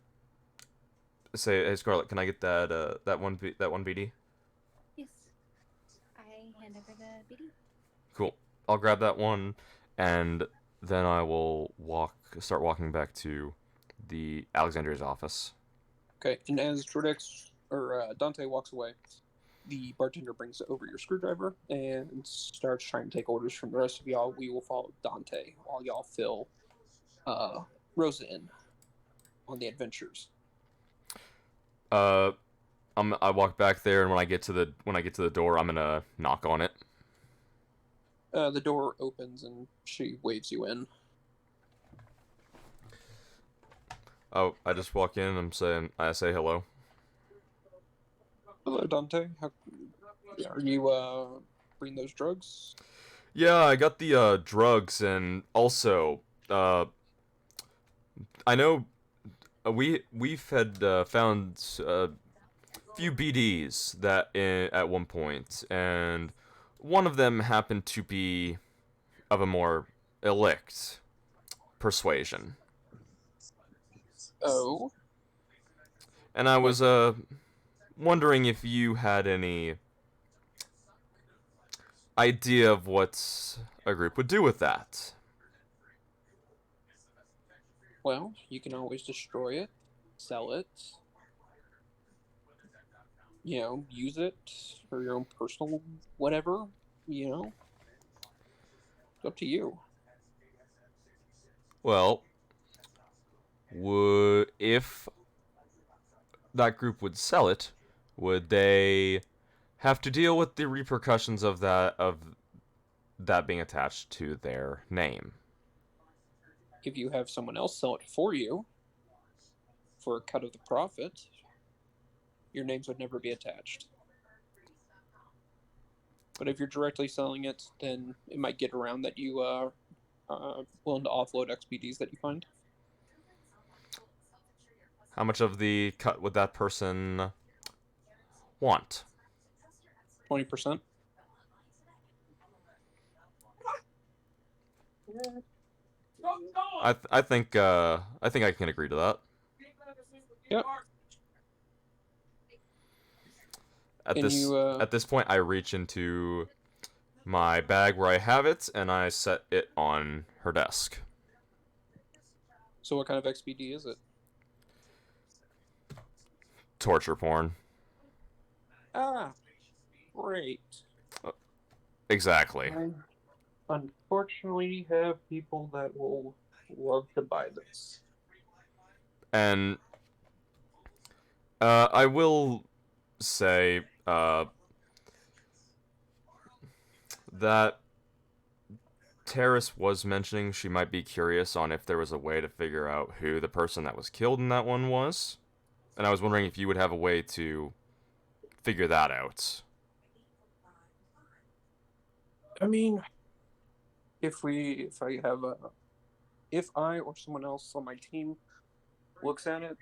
say, hey Scarlett, can I get that one BD? Yes. I hand over the BD. Cool. I'll grab that one, and then I will start walking back to the Alexandria's office. Okay, and as Jordex or Dante walks away, the bartender brings over your screwdriver and starts trying to take orders from the rest of y'all. We will follow Dante while y'all fill Rosa in on the adventures. I walk back there, and when I get to the door, I'm gonna knock on it. The door opens and she waves you in. Oh, I just walk in. I say hello. Hello, Dante. Are you bringing those drugs? Yeah, I got the drugs, and also I know we've had found few BDs at one point, and one of them happened to be of a more elect persuasion. Oh. And I was wondering if you had any idea of what a group would do with that. Well, you can always destroy it, sell it, use it for your own personal whatever, It's up to you. Well, if that group would sell it, would they have to deal with the repercussions of that being attached to their name? If you have someone else sell it for you for a cut of the profit, your names would never be attached. But if you're directly selling it, then it might get around that you are willing to offload XPDs that you find. How much of the cut would that person want? 20%. I think I can agree to that. Yep. At this point, I reach into my bag where I have it, and I set it on her desk. So what kind of XPD is it? Torture porn. Ah, great. Exactly. I unfortunately have people that will love to buy this. And I will say that Terrace was mentioning she might be curious on if there was a way to figure out who the person that was killed in that one was. And I was wondering if you would have a way to figure that out. I mean, if I or someone else on my team looks at it,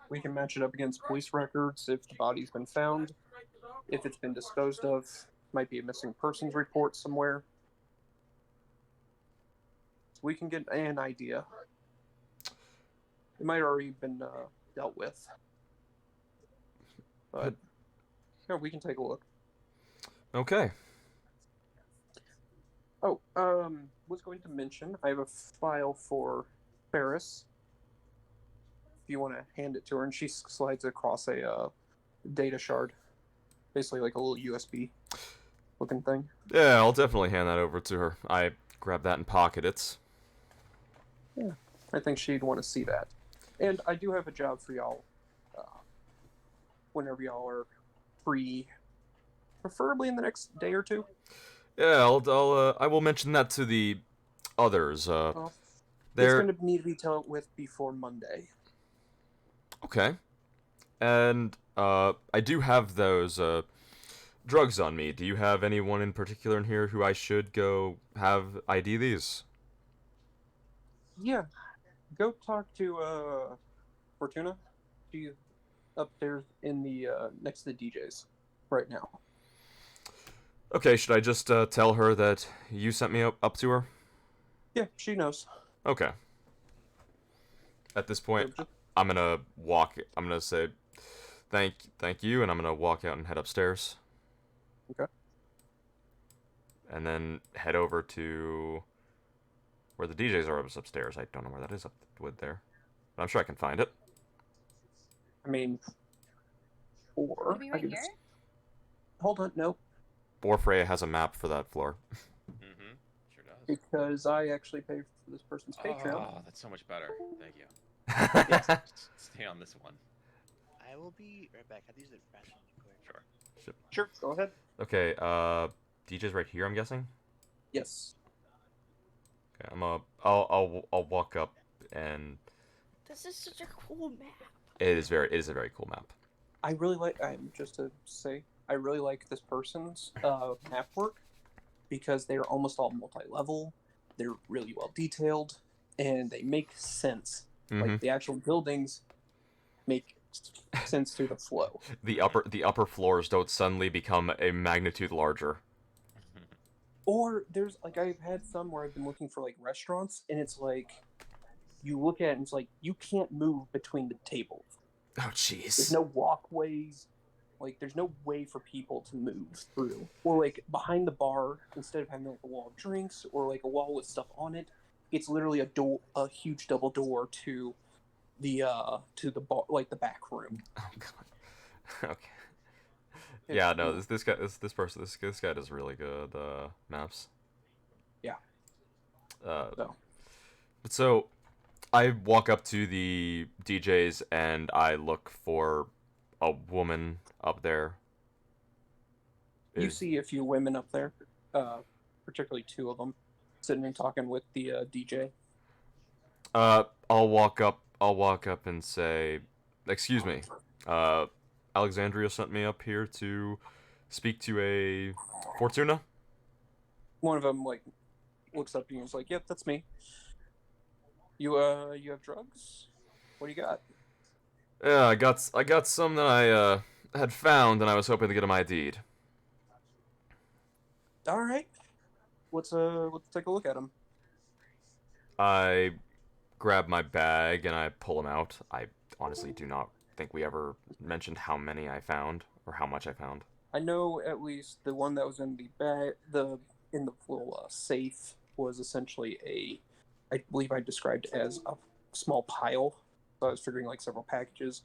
we can match it up against police records if the body's been found, if it's been disposed of, might be a missing persons report somewhere. So we can get an idea. It might already been dealt with. But yeah, we can take a look. Okay. Oh, was going to mention I have a file for Ferris. If you want to hand it to her, and she slides across a data shard, basically like a little USB looking thing. Yeah, I'll definitely hand that over to her. I grab that and pocket it. Yeah, I think she'd want to see that. And I do have a job for y'all. Whenever y'all are free, preferably in the next day or two. Yeah, I will mention that to the others. It's They're going to need to be dealt with before Monday. okay. And I do have those drugs on me. Do you have anyone in particular in here who I should go have ID these? Yeah, go talk to Fortuna. She's upstairs in the next to the DJs right now. Okay, should I just tell her that you sent me up to her? Yeah, she knows. Okay. At this point, So just I'm gonna walk. I'm gonna say thank you, and I'm gonna walk out and head upstairs. okay. And then head over to where the DJs are upstairs. I don't know where that is up with there, but I'm sure I can find it. I mean, or Could be I right could here. just hold on. Nope, Borfrey has a map for that floor. Mm-hmm. Sure does. because I actually pay for this person's Patreon. Oh, that's so much better. Thank you. Yes. Stay on this one. I will be right back. I have to use the restroom really quick. Sure. Sure, go ahead. Okay, DJ's right here, I'm guessing. Yes. Okay, I'll walk up, and This is such a cool map. it is a very cool map. I really like. I'm just to say, I really like this person's map work because they're almost all multi-level. They're really well detailed, and they make sense. Mhm. Like the actual buildings make sense through the flow. The upper floors don't suddenly become a magnitude larger. Or there's like I've had some where I've been looking for like restaurants, and it's like you look at it and it's like you can't move between the tables. Oh There's jeez. no walkways. Like there's no way for people to move through. Or like behind the bar, instead of having like a wall of drinks or like a wall with stuff on it, it's literally a huge double door to the bar, like the back room. Oh god. Okay. Yeah, no, this guy does really good maps. Yeah. But so I walk up to the DJs and I look for a woman up there. You see a few women up there, particularly two of them, sitting and talking with the DJ. I'll walk up and say, "Excuse me. Alexandria sent me up here to speak to a Fortuna." One of them like looks up at you and is like, "Yep, that's me. You have drugs? What do you got?" Yeah, I got some that I had found and I was hoping to get them ID'd. All right. Let's take a look at them. I grab my bag and I pull them out. I honestly do not think we ever mentioned how many I found or how much I found. I know at least the one that was in the bag, in the little safe was essentially I believe I described it as a small pile. So I was figuring like several packages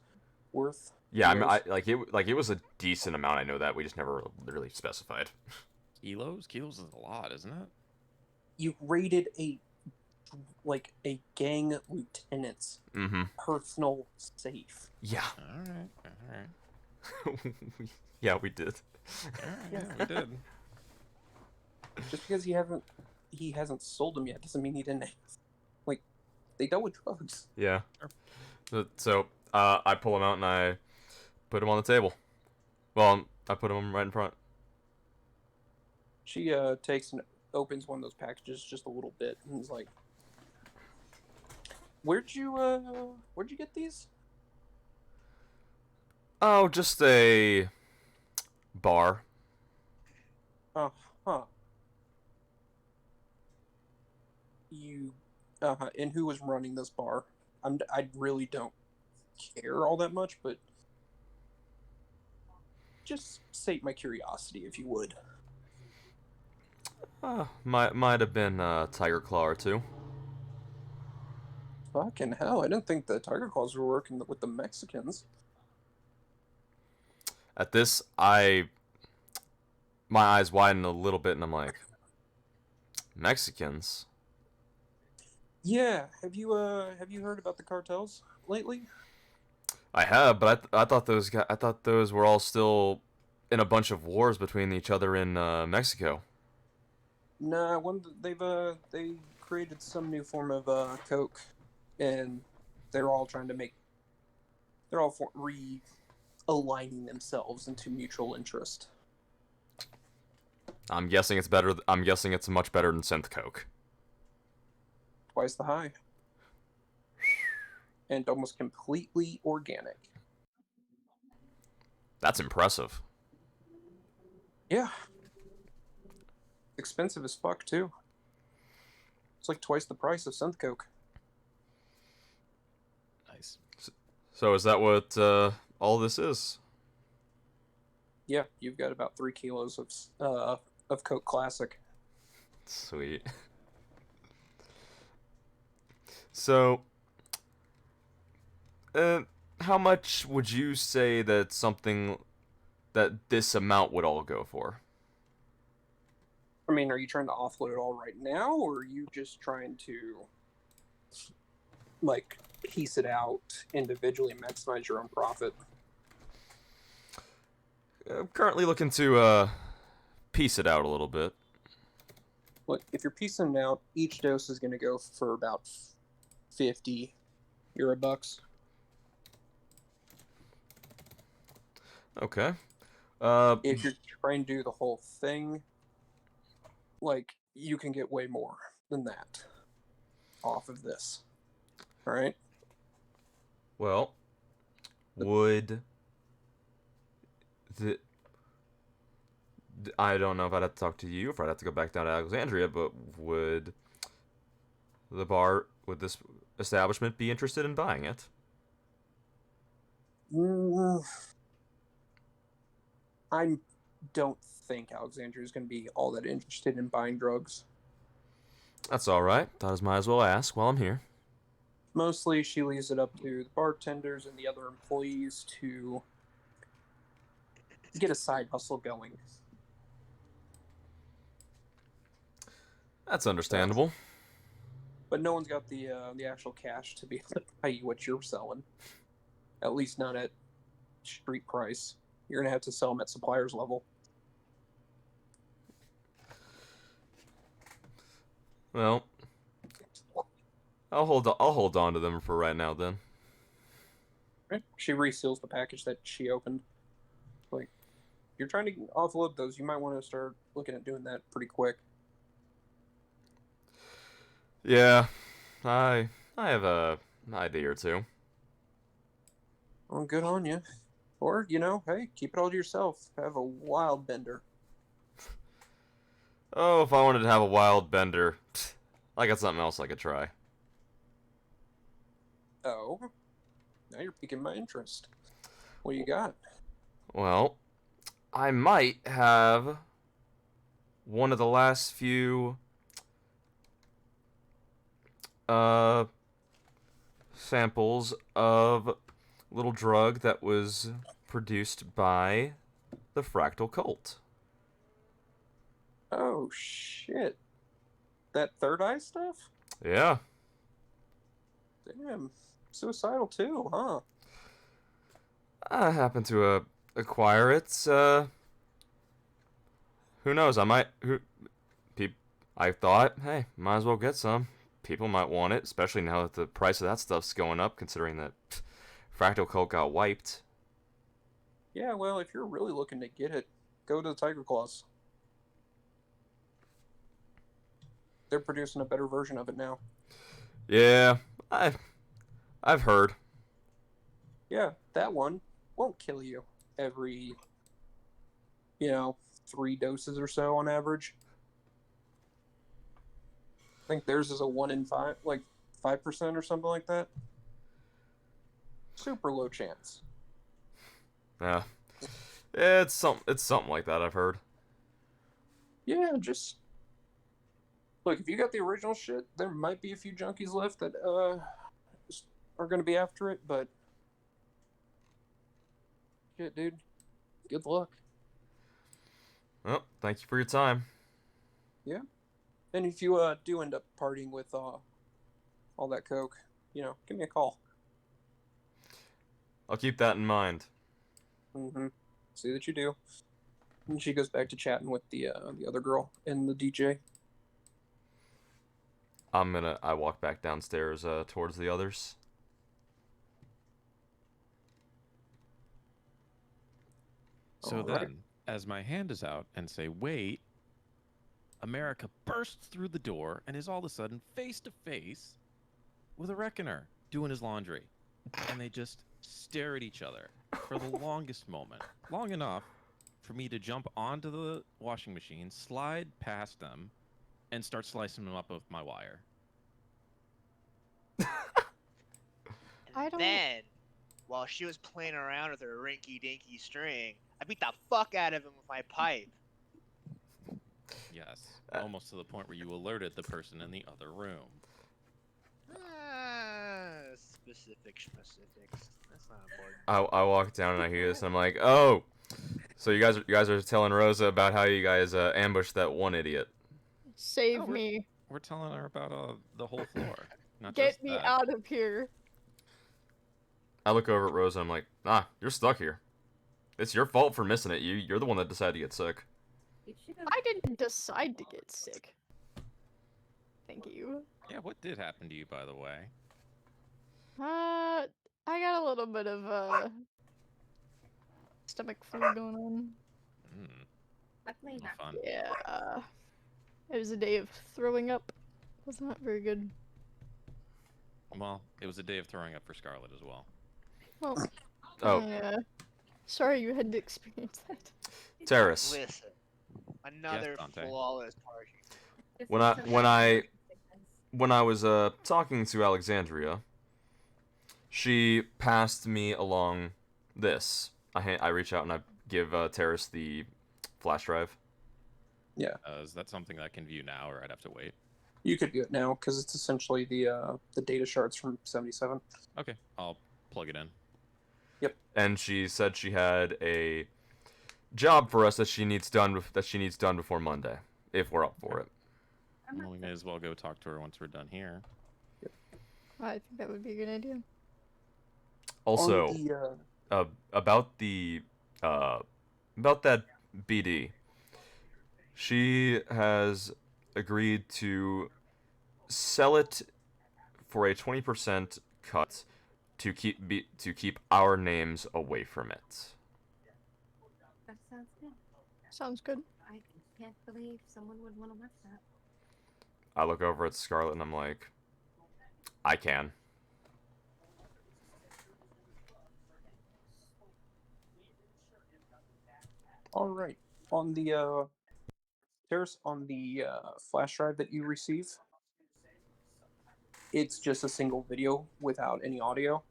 worth. Yeah, I mean, it was a decent amount. I know that we just never really specified. Kilos? Kilos is a lot, isn't it? You raided a gang lieutenant's personal safe. Yeah. All right. Yeah, we did. Yeah, we did. Just because he hasn't sold them yet doesn't mean he didn't. Like, they dealt with drugs. Yeah. So I pull them out and I put them on the table. Well, I put them right in front. She takes and opens one of those packages just a little bit and is like, where'd you get these?" Oh, just a bar. Huh. You and who was running this bar? I really don't care all that much, but just sate my curiosity if you would. Might have been Tiger Claw or two. Fucking hell, I didn't think the Tiger Claws were working with the Mexicans. At this, my eyes widen a little bit, and I'm like, Mexicans? Yeah, have you heard about the cartels lately? I have, but I thought those were all still in a bunch of wars between each other in Mexico. Nah, they created some new form of coke, and they're all realigning themselves into mutual interest. I'm guessing it's better. I'm guessing it's much better than synth coke. Twice the high. and almost completely organic. That's impressive. Yeah. Expensive as fuck, too. It's like twice the price of synth coke. Nice. So is that what all this is? Yeah, you've got about 3 kilos of Coke Classic. Sweet. So, how much would you say that this amount would all go for? I mean, are you trying to offload it all right now, or are you just trying to, like, piece it out individually and maximize your own profit? I'm currently looking to piece it out a little bit. Look, if you're piecing it out, each dose is going to go for about 50 euro bucks. Okay. If you're trying to do the whole thing, like, you can get way more than that off of this. All right? Well, would the I don't know if I'd have to talk to you, if I'd have to go back down to Alexandria, but would this establishment be interested in buying it? I don't think Alexandria is going to be all that interested in buying drugs. That's all right. Thought I might as well ask while I'm here. Mostly, she leaves it up to the bartenders and the other employees to get a side hustle going. That's understandable. But no one's got the actual cash to be able to buy you what you're selling. At least not at street price. You're gonna have to sell them at supplier's level. Well, I'll hold on to them for right now then. Right? She reseals the package that she opened. Like, you're trying to offload those, you might want to start looking at doing that pretty quick. Yeah, I have a idea or two. Well, good on you. Or, hey, keep it all to yourself. Have a wild bender. Oh, if I wanted to have a wild bender, I got something else I could try. Oh, now you're piquing my interest. What you got? Well, I might have one of the last few samples of a little drug that was produced by the Fractal Cult. Oh, shit. That third eye stuff? Yeah. Damn. Suicidal too, huh? I happen to acquire it. Who knows? I thought, hey, might as well get some. People might want it, especially now that the price of that stuff's going up, considering that Fractal Cult got wiped. Yeah, well, if you're really looking to get it, go to the Tiger Claws. They're producing a better version of it now. Yeah, I've heard. Yeah, that one won't kill you every, 3 doses or so on average. I think theirs is a 1 in 5, like 5% or something like that. Super low chance. Yeah, it's something like that. I've heard. Yeah, just look. If you got the original shit, there might be a few junkies left that are going to be after it. But shit, dude, good luck. Well, thank you for your time. Yeah, and if you do end up partying with all that coke, give me a call. I'll keep that in mind. Mm-hmm. See that you do. And she goes back to chatting with the other girl and the DJ. I walk back downstairs towards the others. So All right. then, as my hand is out and say, wait, America bursts through the door and is all of a sudden face to face with a reckoner doing his laundry. and they just stare at each other for the longest moment. Long enough for me to jump onto the washing machine, slide past them, and start slicing them up with my wire. And I don't- then, while she was playing around with her rinky-dinky string, I beat the fuck out of him with my pipe. Yes, almost to the point where you alerted the person in the other room. Specifics. That's not important. I walk down and I hear this and I'm like, oh, so you guys are telling Rosa about how you guys ambushed that one idiot. Save Oh, me. We're telling her about the whole floor, not Get just me that. out of here. I look over at Rosa and I'm like, you're stuck here. It's your fault for missing it. You're the one that decided to get sick. I didn't decide to get sick. Thank you. Yeah, what did happen to you, by the way? I got a little bit of stomach flu going on. No fun. Yeah. It was a day of throwing up. Was not very good. Well, it was a day of throwing up for Scarlet as well. Well, Oh, yeah. Sorry you had to experience that. Terrace. Listen, another Dante. flawless party. When I was talking to Alexandria, she passed me along this. I reach out and I give Terrace the flash drive. Is that something that I can view now, or I'd have to wait? You could do it now because it's essentially the data shards from 77. Okay, I'll plug it in. And she said she had a job for us that she needs done before Monday, if we're up for it. Well, we may as well go talk to her once we're done here. I think that would be a good idea. Also, On the, about that BD, she has agreed to sell it for a 20% cut to keep our names away from it. That sounds good. Sounds good. I can't believe someone would want to watch that. I look over at Scarlet and I'm like, I can. all right. On the Terrace, on the flash drive that you receive, it's just a single video without any audio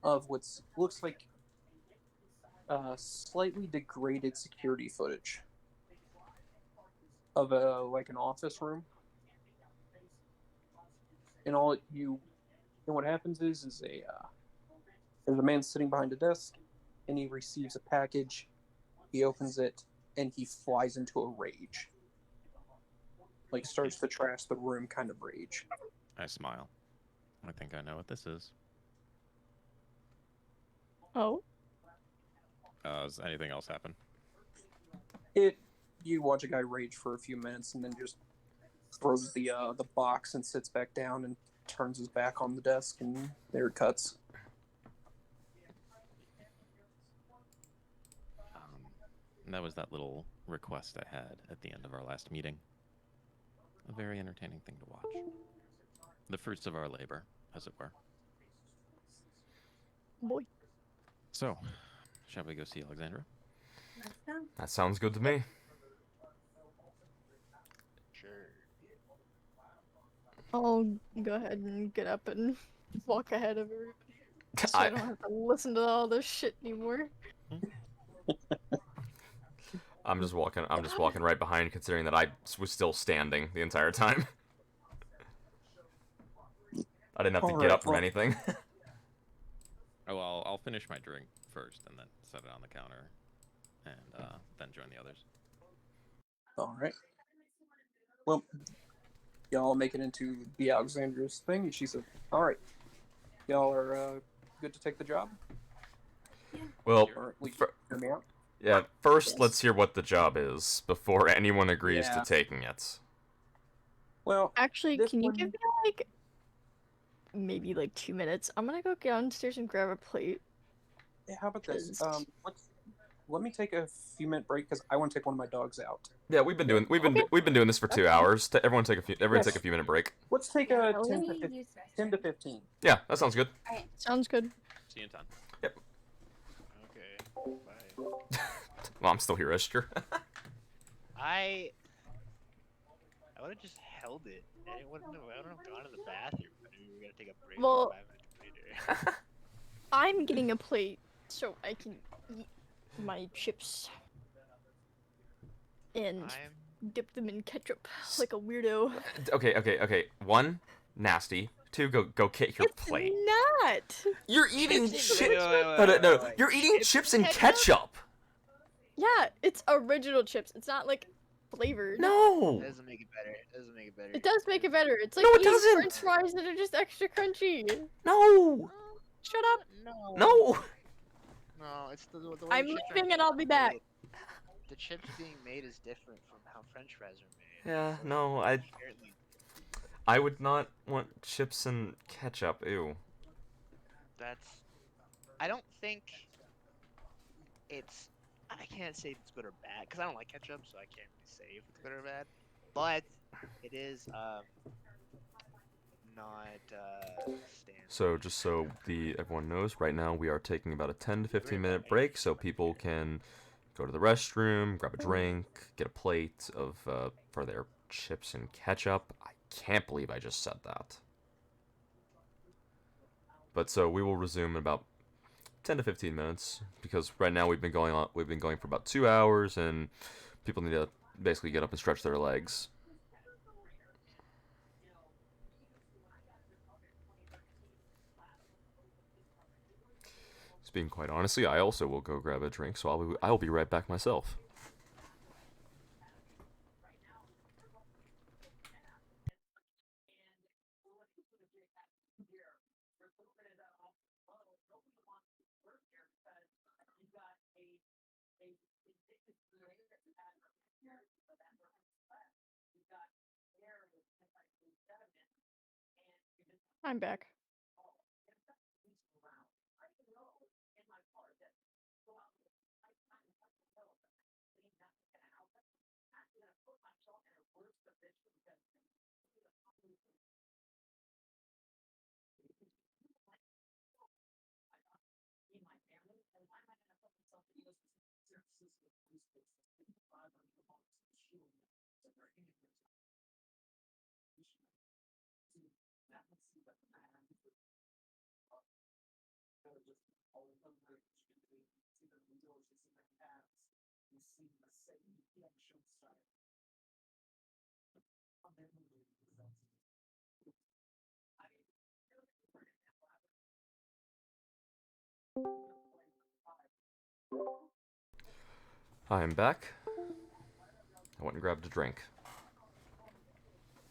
of what looks like slightly degraded security footage of an office room. And what happens is there's a man sitting behind a desk, and he receives a package. He opens it, and he flies into a rage. Like, starts to trash the room kind of rage. I smile. I think I know what this is. Oh? Does anything else happen? You watch a guy rage for a few minutes, and then just throws the box and sits back down and turns his back on the desk, and there it cuts. And that was that little request I had at the end of our last meeting. A very entertaining thing to watch. The fruits of our labor, as it were. Boy. So, shall we go see Alexandra? Let's go. That sounds good to me. Sure. I'll go ahead and get up and walk ahead of her. So I don't have to listen to all this shit anymore. I'm just walking right behind, considering that I was still standing the entire time. I didn't have to get up from anything. Oh, well, I'll finish my drink first and then set it on the counter and then join the others. All right. Well, y'all make it into the Alexandra's thing, and she said, all right, y'all are good to take the job? Well, Or at least fir- hear me out? yeah, first Yes. let's hear what the job is before anyone agrees Yeah. to taking it. Well, Actually, This can you one- give me like maybe like 2 minutes? I'm gonna go downstairs and grab a plate. how about this? Cause- let me take a few minute break because I want to take one of my dogs out. Yeah, we've been doing this for 2 hours. Everyone take a few Yes. minute break. Let's take a Hell 10 yeah. to 15. 10 to 15. Yeah, that sounds good. Sounds good. See you in time. Okay. Bye. Well, I'm still here, Esther. I would have just held it. I wouldn't have gone to the bathroom. I knew we were gonna take a break Well- 5 minutes later. I'm getting a plate so I can eat my chips and I'm dip them in ketchup like a weirdo. Okay. 1, nasty. 2, go get your It's plate. not. You're eating Chips chips. and- No. wait. You're eating chips and ketchup. Yeah, it's original chips. It's not like flavored. No. That doesn't make it better. It doesn't make it better. It does make it better. It's like No, it eating doesn't. French fries that are just extra crunchy. No. Shut up. No. No. No, it's the way I'm the chips are leaving and I'll be back. made. The chips being made is different from how French fries are made. Yeah, So no, inherently- I would not want chips and ketchup. Ew. I don't think it's. I can't say if it's good or bad because I don't like ketchup, so I can't really say if it's good or bad. But it is not standard. So just so everyone knows, right now we are taking about a 10 to 15 minute break so people can go to the restroom, grab a drink, get a plate of for their chips and ketchup. I can't believe I just said that. But so we will resume in about 10 to 15 minutes because right now we've been going for about 2 hours and people need to basically get up and stretch their legs. Speaking quite honestly, I also will go grab a drink, so I'll be right back myself. I'm back. I am back. I went and grabbed a drink.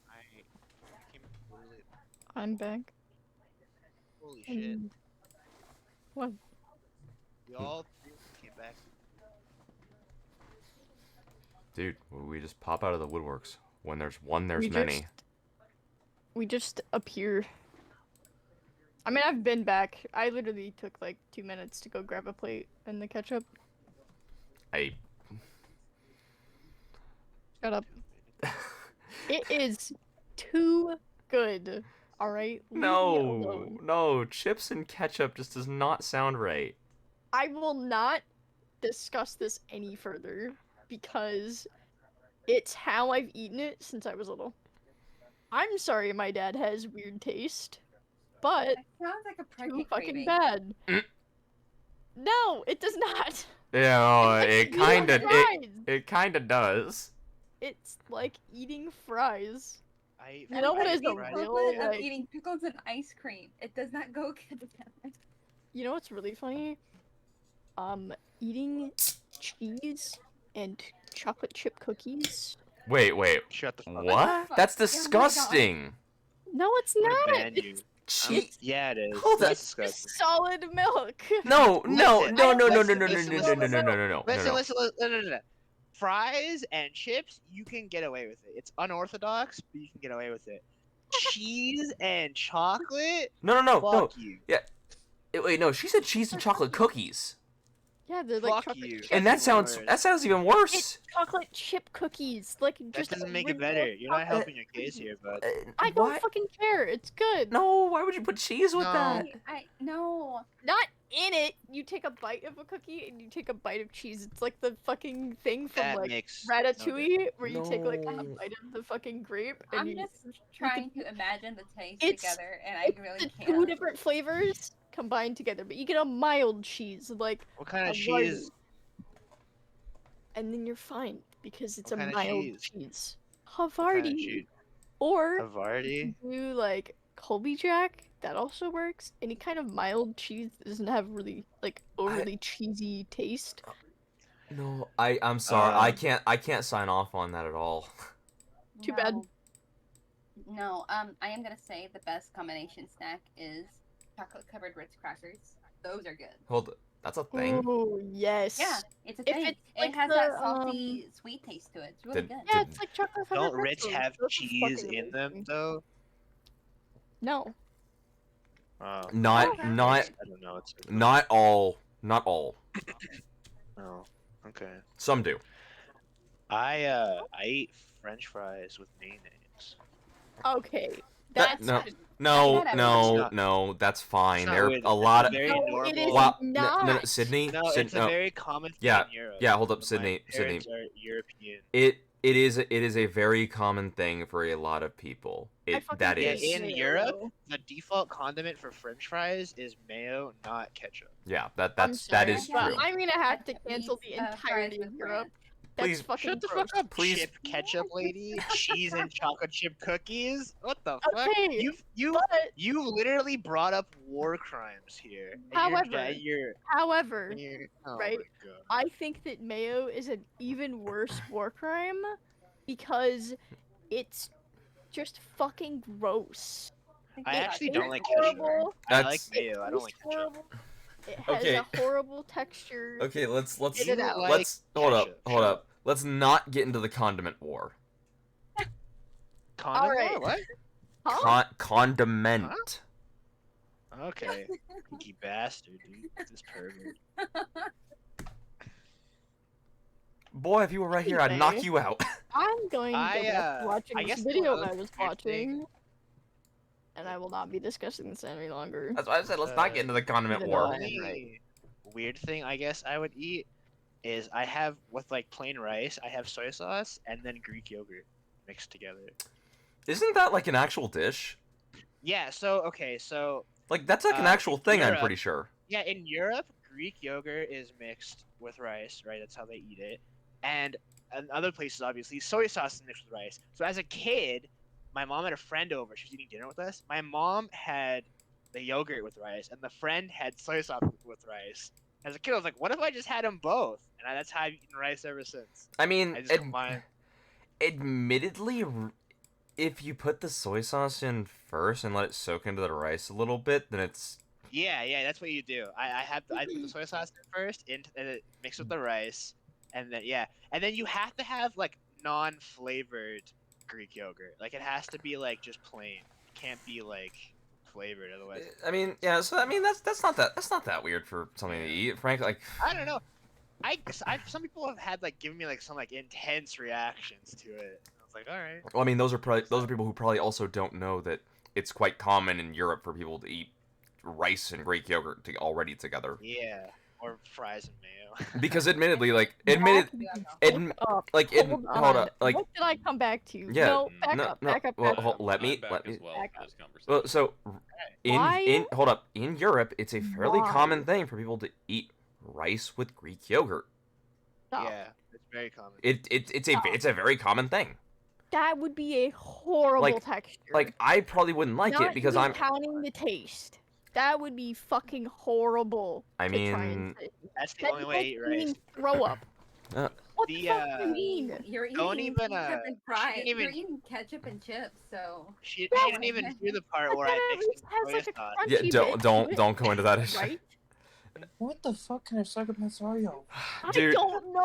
I came literally. I'm back. Holy shit! And... What? We all three came back. Dude, we just pop out of the woodworks. When there's one, there's We many. We just appear. I mean, I've been back. I literally took like 2 minutes to go grab a plate and the ketchup. Shut up. It is too good. Alright? Leave me alone. No, chips and ketchup just does not sound right. I will not discuss this any further because it's how I've eaten it since I was little. I'm sorry my dad has weird taste, but It sounds like a too pregnant fucking craving. bad. Mm. No, it does not. Yeah, It's like eating fries. it kinda does. It's like eating fries. I ate You know what It's is the a fries real, equivalent of like- eating pickles and ice cream. It does not go good together. You know what's really funny? Eating cheese and chocolate chip cookies. Wait. Shut the fuck up. What? fuck? That's Oh my God. disgusting. No, it's I'm gonna not. ban you. Cheese. Yeah, it is. Hold That's It's disgusting. solid milk. No. Listen, No. Listen. Fries and chips, you can get away with it. It's unorthodox, but you can get away with it. Cheese and chocolate? No. Fuck you. Wait, no, she said cheese and chocolate cookies. Yeah, they're like Fuck chocolate you. chip. And that That's sounds worse. even worse. It's chocolate chip cookies. Like That just doesn't make it regular better. You're not chocolate helping your case cookies. here, bud. I don't fucking care. It's good. No, why would you put cheese with No. that? I no. Not in it. You take a bite of a cookie and you take a bite of cheese. It's like the fucking thing from That like makes no Ratatouille, where you take like a No. bite of the fucking grape and I'm you. just trying to imagine the taste It's- together, and I It's really the can't. two different flavors combined together, but you get a mild cheese like What kind of Havarti, cheese? and then you're fine because it's What a kind of mild cheese? cheese. What kind of Havarti, cheese? or Havarti? do like Colby Jack. That also works. Any kind of mild cheese that doesn't have really like overly cheesy taste. No, I'm sorry. Um, I can't sign off on that at all. Too bad. No, I am gonna say the best combination snack is chocolate covered Ritz crackers. Those are good. Hold, that's a thing. Oh yes. Yeah, it's a If thing. it's It like has the, that salty, sweet taste to it. It's really Did- good. Yeah, it's like chocolate covered Don't Ritz pretzels. have Those are cheese fucking in them amazing. though? No. Oh, Not Okay. not I don't know. It's not all. Not all. oh, okay. Some do. I eat French fries with mayonnaise. Okay. That- That's no. It's No, not no, not- no. That's fine. not There are weird. a lot of. Very no, normal. it is Wow, not. Sydney. No, Syd- it's a no. very common thing Yeah, in Europe. yeah, hold up, My Sydney, parents are European. It is a very common thing for a lot of people. That Yeah, is. in Europe, the default condiment for French fries is mayo, not ketchup. Yeah, I'm that sorry, is but true. I'm gonna have to Eat, cancel the fries entirety with of Europe. bread. That's Please, fucking Shut the gross. fuck up, Please. chip ketchup lady. Cheese and chocolate chip cookies. What the fuck? Okay, You but you literally brought up war crimes here. And However, however, oh right, my god. I think that mayo is an even worse war crime because it's just fucking gross. I It actually It don't tastes like ketchup. horrible. I like That's- mayo. I don't like tastes ketchup. horrible. It has Okay. a horrible texture. Okay, let's Get it out. like let's hold up, ketchup. hold up. Let's not get into the condiment war. Condom Alright. war? What? Huh? Condiment. Okay. Pinky bastard, dude. This pervert. Boy, if you were right here, I'd knock Anyway. you out. I'm going to go back to watching I this guess video one I other was weird thing- watching, and I will not be discussing this any longer. That's why I said let's not get into the condiment even war. though I- Only right. weird thing I guess I would eat is I have with like plain rice, I have soy sauce and then Greek yogurt mixed together. Isn't that like an actual dish? Yeah, so okay, so Like that's like an Uh, actual thing, I'm Europe- pretty sure. yeah, in Europe, Greek yogurt is mixed with rice, right? That's how they eat it. And in other places, obviously, soy sauce is mixed with rice. So as a kid, my mom had a friend over. She was eating dinner with us. My mom had the yogurt with rice, and the friend had soy sauce with rice. As a kid, I was like, what if I just had them both? And that's how I've eaten rice ever since. I mean, I just combine. admittedly, if you put the soy sauce in first and let it soak into the rice a little bit, then it's Yeah, that's what you do. I put the soy sauce in first, and it mixed with the rice, and then and then you have to have like non-flavored Greek yogurt. Like it has to be like just plain. It can't be like flavored otherwise. I mean, yeah. So I mean, that's not that weird for something to eat. Frankly, like I don't know. Some people have had like given me like some like intense reactions to it. I was like, all right. well, I mean, those are people who probably also don't know that it's quite common in Europe for people to eat rice and Greek yogurt already together. Yeah, or fries and mayo. Because admittedly, like Hold up, like hold hold on. up, like What did I come back to? Yeah, No, back no, up, no, back up, well, back up. hold- let me- I'm back let as me- well back for up. this conversation. well, so Why? in hold up, in Europe, it's a fairly Why? common thing for people to eat rice with Greek yogurt. Stop. Yeah, it's very common. It's a very common thing. That would be a horrible Like- texture. Like I probably wouldn't like Not it because even I'm counting the taste. That would be fucking horrible. I to try and mean- say. That's the That'd only be way like to eat rice. eating throw up. Uh, What the the, fuck do uh, you mean? You're Don't eating even, ketchup and fries. didn't even- You're eating ketchup and chips, so She Yeah, didn't even hear the part But where then I it at mixed least it has with like soy a sauce. crunchy yeah, bit don't to it, don't go into that issue. right? What the fuck kind of psychopaths are y'all? Dude, I don't know.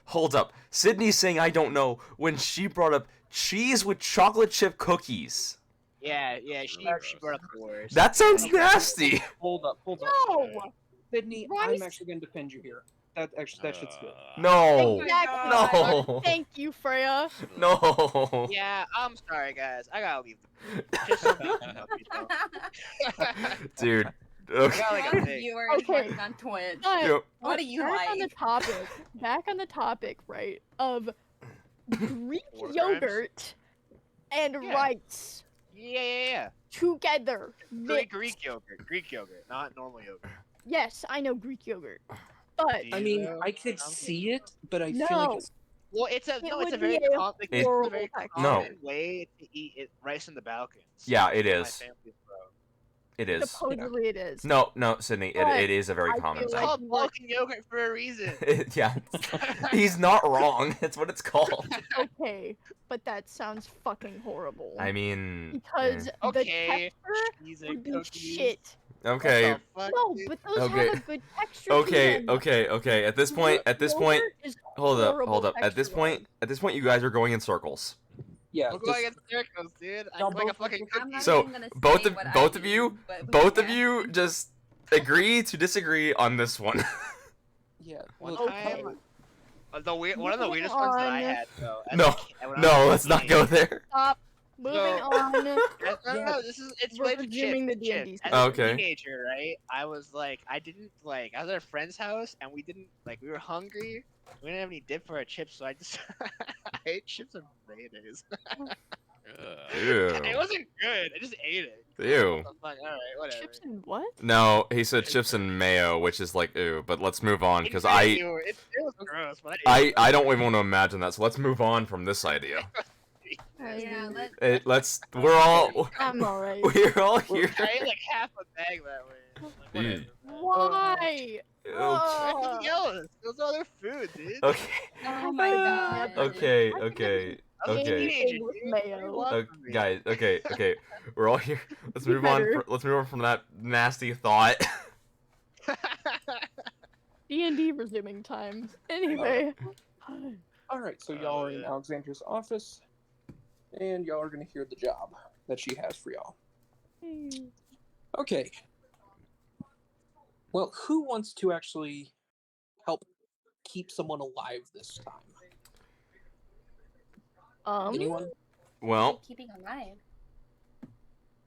hold up. Sydney's saying I don't know when she brought up cheese with chocolate chip cookies. Yeah, she brought up the worst. That sounds nasty. Hold up. No. Sydney, Rice? I'm actually going to defend you here. That shit's good. No. Exactly. No. Thank you, Freya. No. Yeah, I'm sorry, guys. I gotta leave. Just so backing up, you know. Dude. I Okay. got like a Most thing. viewers Okay. watching on Twitch. But Yep. What do you back on the like? topic. Back on the topic, right? Of Greek War crimes? yogurt and Yeah. rice Yeah. together. Greek yogurt, not normal yogurt. Yes, I know Greek yogurt, but Do I you mean, know? I could I'm see it, but I no. feel like it's Well, it's a It no. It's a would very be a common. It- It's a very No. common way to eat it, rice in the Balkans. Yeah, it That's what is. my family's from. It is. Supposedly it is. No, Sydney. It But is a very I common feel It's thing. like called what- Balkan yogurt for a reason. Yeah. He's not wrong. That's what it's called. Okay, but that sounds fucking horrible. I mean. because the Okay, texture cheese would and be cookies. shit. Okay. What the fuck, No, dude? but those Okay. have a good texture. Okay. to them. Okay. At this point. Yogurt is Hold up. horrible At this point, you guys are going in circles. yeah. I'm going in circles, dude. Y'all I'm like a both fucking I'm cookie. not So, even gonna both say of- what I both of do, you- but Both of yeah. you just agree to disagree on this one. Yeah. One look, Okay. time, one of the weirdest ones that I had though. as No, a kid- when I was No, a let's not teenager. go there. Stop. Moving So- on. No, it's We're related to resuming chips. the chips. D&D As stuff. a Okay. teenager, right? I was like, I was at a friend's house and we were hungry. We didn't have any dip for our chips, so I just I ate chips and mayonnaise. It Ew. wasn't good. I just ate it. Ew. I'm like, all right, whatever. Chips and what? No, he said chips and mayo, which is like ew. But let's move on because It was gross, but I ate it. I don't even want to imagine that. So let's move on from this idea. Yeah, We're all I'm alright. we're all here. I ate like half a bag that way. I'm like, Mm. whatever. Why? Anything else? It was other food, dude. Okay. Oh my god. Okay. I was a Okay. teenager, With dude. mayo. What do you want Okay, from me? guys. Okay. We're all here. Let's You move on. better. Let's move on from that nasty thought. D&D resuming time. Anyway. all right. So y'all are in yeah. Alexandra's office, and y'all are going to hear the job that she has for y'all. Okay. Well, who wants to actually help keep someone alive this time? Anyone? Well, Keeping alive.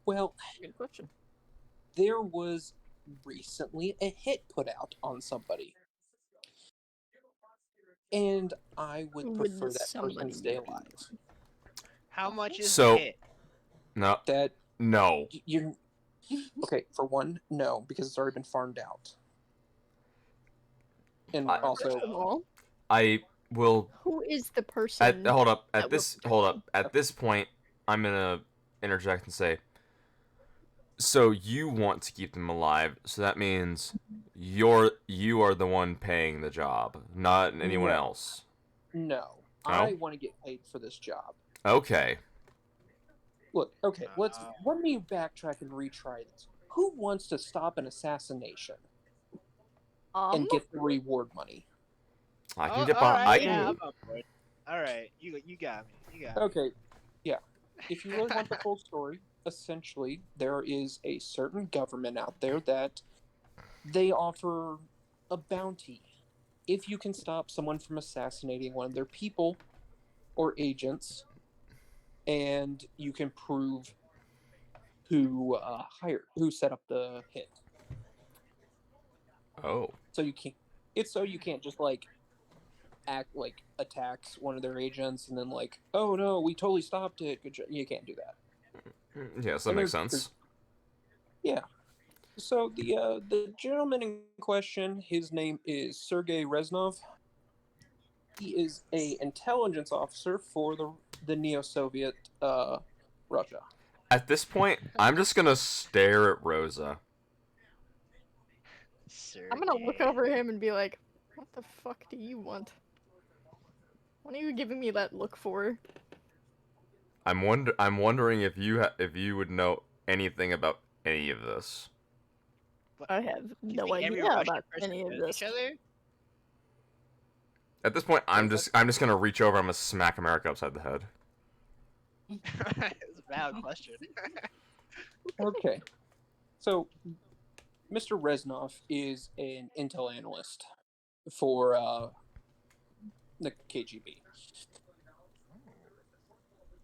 Well, Good question. there was recently a hit put out on somebody. And I would Who would prefer this that person somebody stay be? alive. How much is So- it? no, That no. you're okay, for one, no, because it's already been farmed out. And I- also First of all, I will. who is the person? Hold up. that we're Hold up. At this point, I'm gonna interject and say. So you want to keep them alive? So that means you are the one paying the job, not anyone No. else. no. I want to get paid for this job. Okay. Look, okay, let me backtrack and retry this. Who wants to stop an assassination and get the reward money? I can get behind. Alright, I yeah, can. I'm on board. Alright, you got me. You got me. Okay, yeah. If you really want the full story, essentially, there is a certain government out there that they offer a bounty if you can stop someone from assassinating one of their people or agents, and you can prove who who set up the hit. Oh. So you can't just act like attacks one of their agents and then oh no, we totally stopped it. Good job. You can't do that. Yes, that And makes there's- sense. Yeah. So the gentleman in question, his name is Sergei Reznov. He is a intelligence officer for the neo-Soviet Russia. At this point, I'm just gonna stare at Rosa. I'm gonna look over him and be like, "What the fuck do you want? What are you giving me that look for?" I'm wondering if you would know anything about any of this. I have You no think every idea Russian about person any of knows this. each other? At this point, I'm just gonna reach over. I'm gonna smack America upside the head. It's a valid question. Okay. So Mr. Reznov is an intel analyst for the KGB.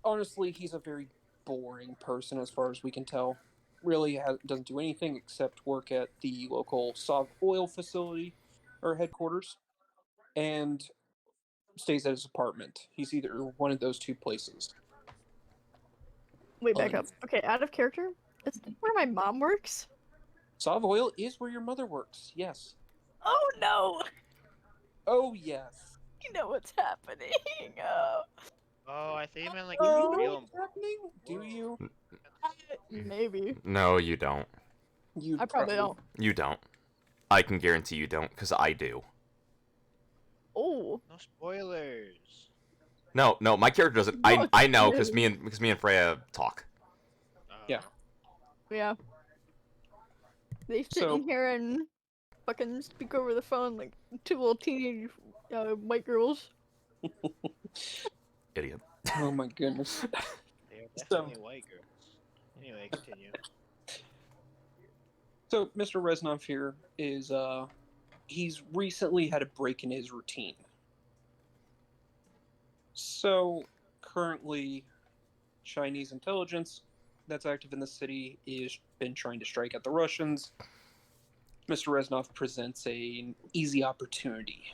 Honestly, he's a very boring person as far as we can tell. Really doesn't do anything except work at the local Sov oil facility or headquarters and stays at his apartment. He's either one of those two places. Wait, back up. Okay, out of character. Is that where my mom works? Sov oil is where your mother works, yes. Oh no! Oh, yes. You know what's happening. Oh. Oh, I think you meant like Oh. real. What's happening? Do you? Maybe. No, you don't. You I probably don't. You don't. I can guarantee you don't, because I do. Oh. No spoilers. No, my character doesn't. No, I know it's because me and Freya talk. Yeah. Yeah. They sit So- in here and fucking speak over the phone like two little teenage white girls. Idiot. Oh my goodness. They are So- definitely white girls. Anyway, continue. So, Mr. Reznov here is, he's recently had a break in his routine. So, currently, Chinese intelligence that's active in the city is been trying to strike at the Russians. Mr. Reznov presents an easy opportunity.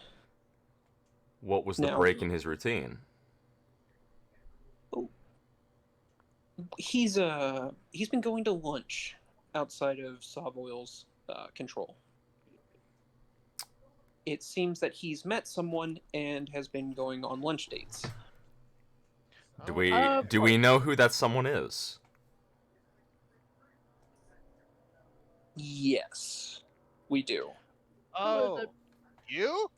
What was the Now- break in his routine? He's been going to lunch outside of Savoy's control. It seems that he's met someone and has been going on lunch dates. Do Oh, we know who that someone is? Yes, we do. Oh, you?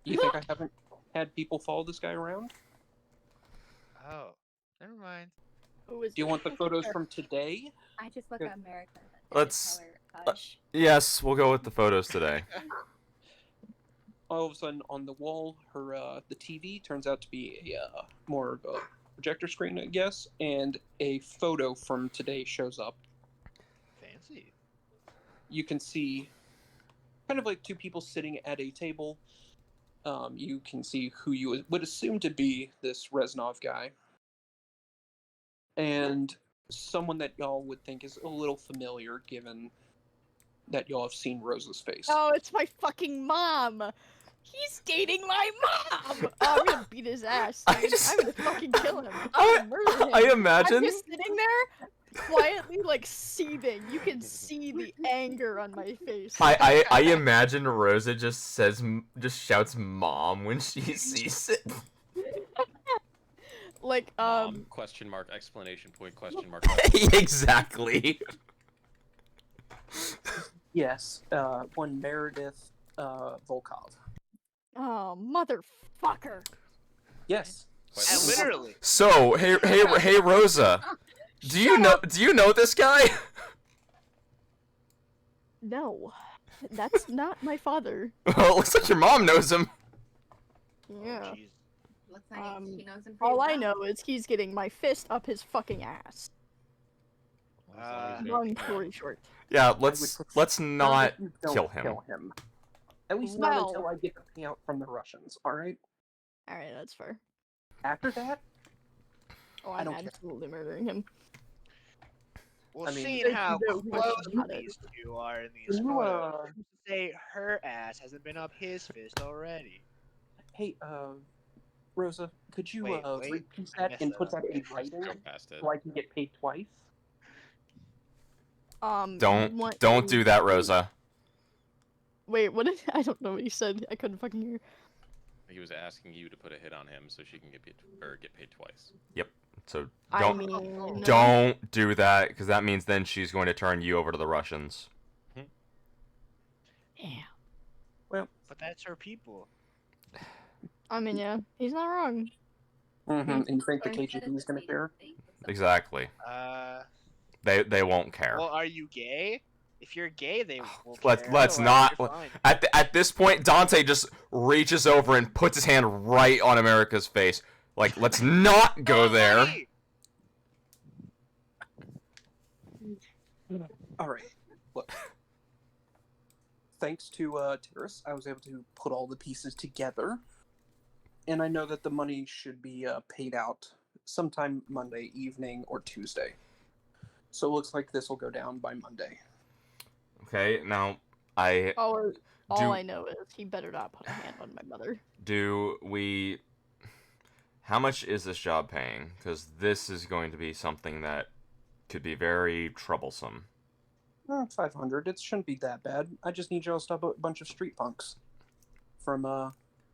You think I haven't had people follow this guy around? Oh, never mind. Who is Do you want the photos from today? I just look Good. at America. Let's- Color, hush. Yes, we'll go with the photos today. All of a sudden, on the wall, the TV turns out to be a more of a projector screen, I guess, and a photo from today shows up. Fancy. You can see kind of like two people sitting at a table. You can see who you would assume to be this Reznov guy. And someone that y'all would think is a little familiar, given that y'all have seen Rosa's face. Oh, it's my fucking mom. He's dating my mom. Oh, I'm gonna beat his ass. I Dude. just- I'm gonna fucking kill him. I'm gonna murder him. I I'm imagine. just sitting there, quietly like seething. You can see the anger on my face. I imagine Rosa just shouts "mom" when she sees it. Like Question mark, exclamation point, question mark. Exactly. Yes, one Meredith Volkov. oh motherfucker. Yes. And literally. So, hey, Rosa. Do you know this guy? No, that's not my father. Well, it looks like your mom knows him. Yeah. Oh, jeez. Looks like he knows him pretty All I well. know is he's getting my fist up his fucking ass. Long story short. Yeah, I let's would prefer not that you don't kill him. Kill him. At least Well- not until I get the payout from the Russians. All right. All right, that's fair. After that, Oh, I I'm don't care. absolutely murdering him. Well, I mean- seeing There's how no close question about it. these two are in these You, photos, who's to say her ass hasn't been up his fist already? hey, Rosa, could you Wait, repeat I that messed and that put up. that in writing Jump past it. so I can get paid twice? What Don't do that, Rosa. Wait, what did I don't know what you said. I couldn't fucking hear. He was asking you to put a hit on him so she can get paid twice. So I don't mean, don't do that, because that means then she's going to turn you over to the Russians. Yeah. But that's her people. I mean, yeah, he's not wrong. Mm-hmm. And you think the Or instead KGB of is going to just care? being fake, Exactly. They won't care. Well, are you gay? If you're gay, they will Let's- care. let's Otherwise, not- you're fine. At this point, Dante just reaches over and puts his hand right on America's face. Like, let's not go there. Hey! All right. Look, thanks to Terrace, I was able to put all the pieces together, and I know that the money should be paid out sometime Monday evening or Tuesday. So it looks like this will go down by Monday. Okay, now I All Do- I know is he better not put a hand on my mother. do we. How much is this job paying? Because this is going to be something that could be very troublesome. 500. It shouldn't be that bad. I just need y'all to stop a bunch of street punks from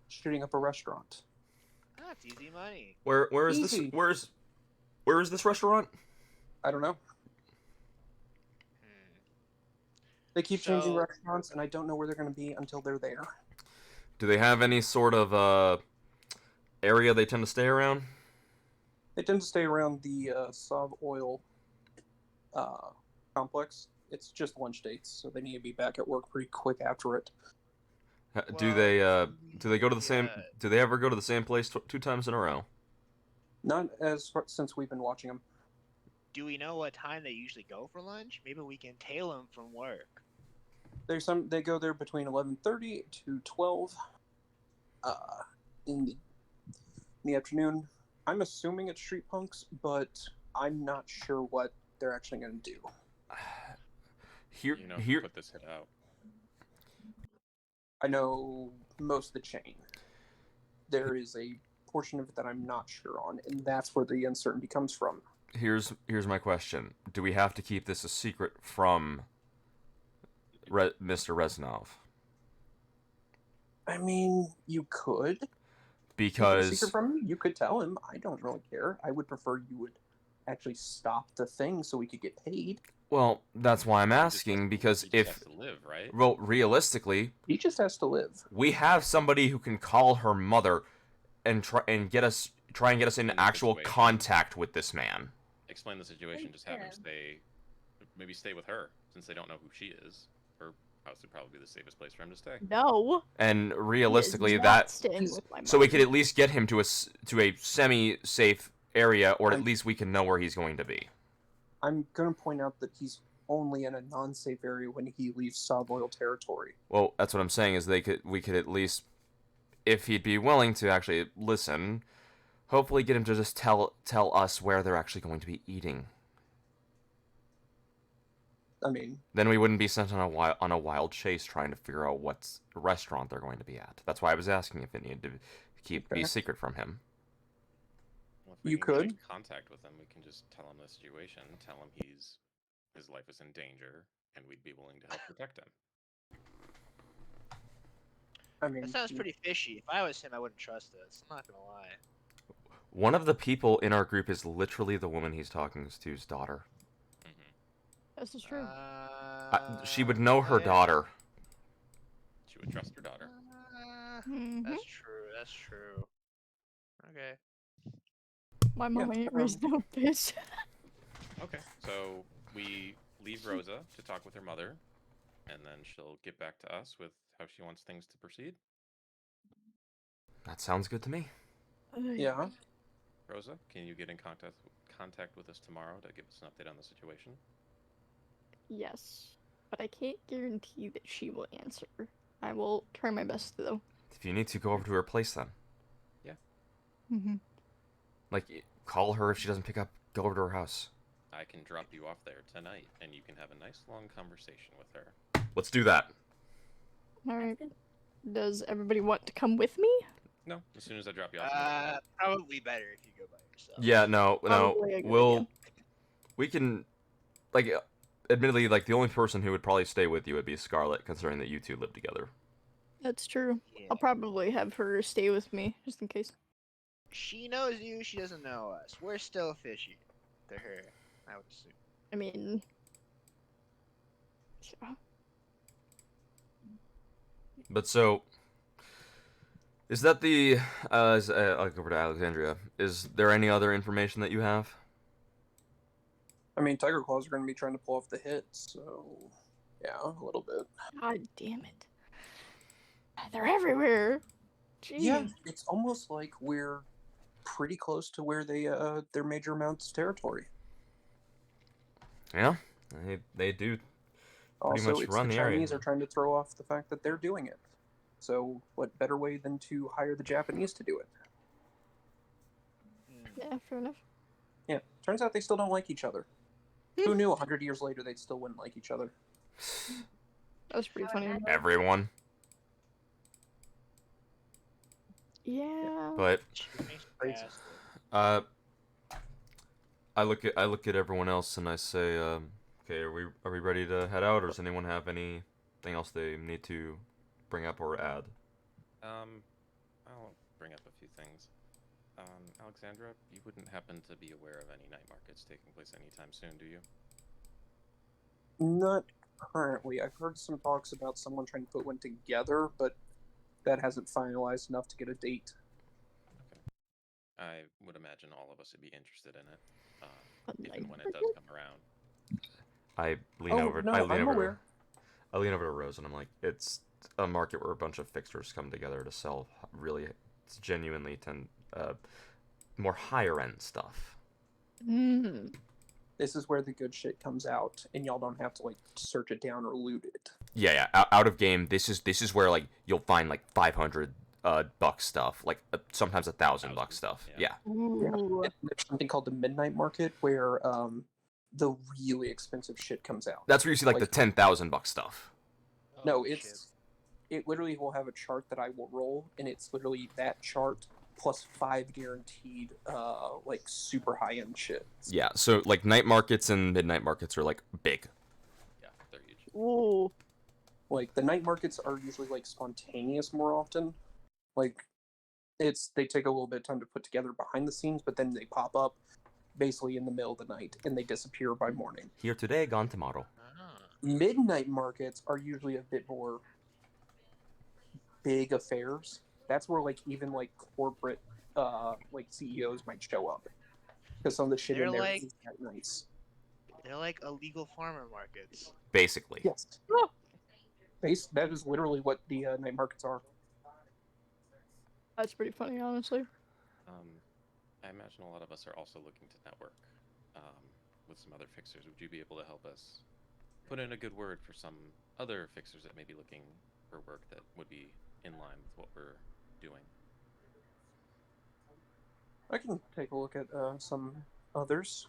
shooting up a restaurant. That's easy money. Where is Easy. this? Where is this restaurant? I don't know. Hmm. They keep changing So- restaurants, and I don't know where they're going to be until they're there. Do they have any sort of area they tend to stay around? They tend to stay around the Sav Oil complex. It's just lunch dates, so they need to be back at work pretty quick after it. Do they go to the same? yeah. Do they ever go to the same place 2 times in a row? Not since we've been watching them. Do we know what time they usually go for lunch? Maybe we can tail them from work. They go there between 11:30 to 12 in the afternoon. I'm assuming it's street punks, but I'm not sure what they're actually going to do. You know who Here, put this hit out. I know most of the chain. There is a portion of it that I'm not sure on, and that's where the uncertainty comes from. here's my question: do we have to keep this a secret from Mr. Reznov? I mean, you could keep it a Because secret from him. You could tell him. I don't really care. I would prefer you would actually stop the thing so we could get paid. well, that's why I'm He just asking. has- Because he just if has to live, right? well, realistically, He just has to live. we have somebody who can call her mother and try and get us in In the actual situation. contact with this man. Explain the situation. Just have him Yeah. maybe stay with her, since they don't know who she is. Her house would probably be the safest place for him to stay. No. And he is realistically, not that staying with my so we mother. could at least get him to a semi-safe area, or at I'm- least we can know where he's going to be. I'm going to point out that he's only in a non-safe area when he leaves Savoy territory. Well, that's what I'm saying is we could at least, if he'd be willing to actually listen, hopefully get him to just tell us where they're actually going to be eating. I mean, Then we wouldn't be sent on a wild chase trying to figure out what restaurant they're going to be at. That's why I was asking if it needed to be Okay. secret from him. Well, if we You can get in could. contact with him, we can just tell him the situation, tell him his life is in danger, and we'd be willing to help protect him. I mean, That sounds pretty fishy. If I was him, I wouldn't trust this. I'm not gonna lie. One of the people in our group is literally the woman he's talking to's daughter. This is true. She would know her yeah. daughter. She would trust her daughter. Mhm. That's true. That's true. Okay. My mom ain't um, raised no bitch. Okay, so we leave Rosa to talk with her mother, and then she'll get back to us with how she wants things to proceed. That sounds good to me. yeah. Rosa, can you get in contact with us tomorrow to give us an update on the situation? Yes, but I can't guarantee that she will answer. I will try my best though. If you need to, go over to her place then. Mm-hmm. Like, call her if she doesn't pick up. Go over to her house. I can drop you off there tonight, and you can have a nice long conversation with her. Let's do that. All right. Does everybody want to come with me? No, as soon as I drop you off. Probably better if you go by yourself. Yeah, no. Probably a good idea. We can, like, admittedly, like, the only person who would probably stay with you would be Scarlet, considering that you two live together. That's true. Yeah. I'll probably have her stay with me just in case. She knows you. She doesn't know us. We're still fishy to her. I would assume. I mean, yeah. But so, is that the? I'll go over to Alexandria. Is there any other information that you have? I mean, Tiger Claws are going to be trying to pull off the hit, so yeah, a little bit. God damn it. They're everywhere. Jeez. Yeah, it's almost like we're pretty close to where their major amounts territory. Yeah, they do pretty Also, much it's run the the area. Chinese are trying to throw off the fact that they're doing it. So, what better way than to hire the Japanese to do it? Yeah, fair enough. Yeah, turns out they still don't like each other. Who knew 100 years later they'd still wouldn't like each other? That was pretty funny. Everyone. Yeah. But Crazy. I look at everyone else and I say, okay, are we ready to head out, or does anyone have anything else they need to bring up or add? I'll bring up a few things. Alexandra, you wouldn't happen to be aware of any night markets taking place anytime soon, do you? Not currently. I've heard some talks about someone trying to put one together, but that hasn't finalized enough to get a date. Okay. I would imagine all of us would be interested in it, A if night and when it does market? come around. I lean Oh, over. no, I lean I'm over. aware. I lean over to Rose and I'm like, it's a market where a bunch of fixtures come together to sell really, it's genuinely more higher end stuff. Mm. This is where the good shit comes out, and y'all don't have to like search it down or loot it. Yeah. Out of game. This is where like you'll find like 500 buck stuff, like sometimes $1,000 stuff. Yeah. Yeah. Ooh. There's something called the midnight market where the really expensive shit comes out. That's where you see like the Like- $10,000 stuff. No, it literally will have a chart that I will roll, and it's literally that chart plus 5 guaranteed like super high end shit. Yeah. So like night markets and midnight markets are like big. Yeah, they're huge. Ooh. Like the night markets are usually like spontaneous more often. Like they take a little bit of time to put together behind the scenes, but then they pop up basically in the middle of the night and they disappear by morning. Here today, gone tomorrow. Midnight markets are usually a bit more big affairs. That's where like even like corporate like CEOs might show up because some of the shit They're in there like- is that nice. They're like illegal farmer markets. Basically. Yes, that is literally what the night markets are. That's pretty funny, honestly. I imagine a lot of us are also looking to network with some other fixers. Would you be able to help us put in a good word for some other fixers that may be looking for work that would be in line with what we're doing? I can take a look at some others.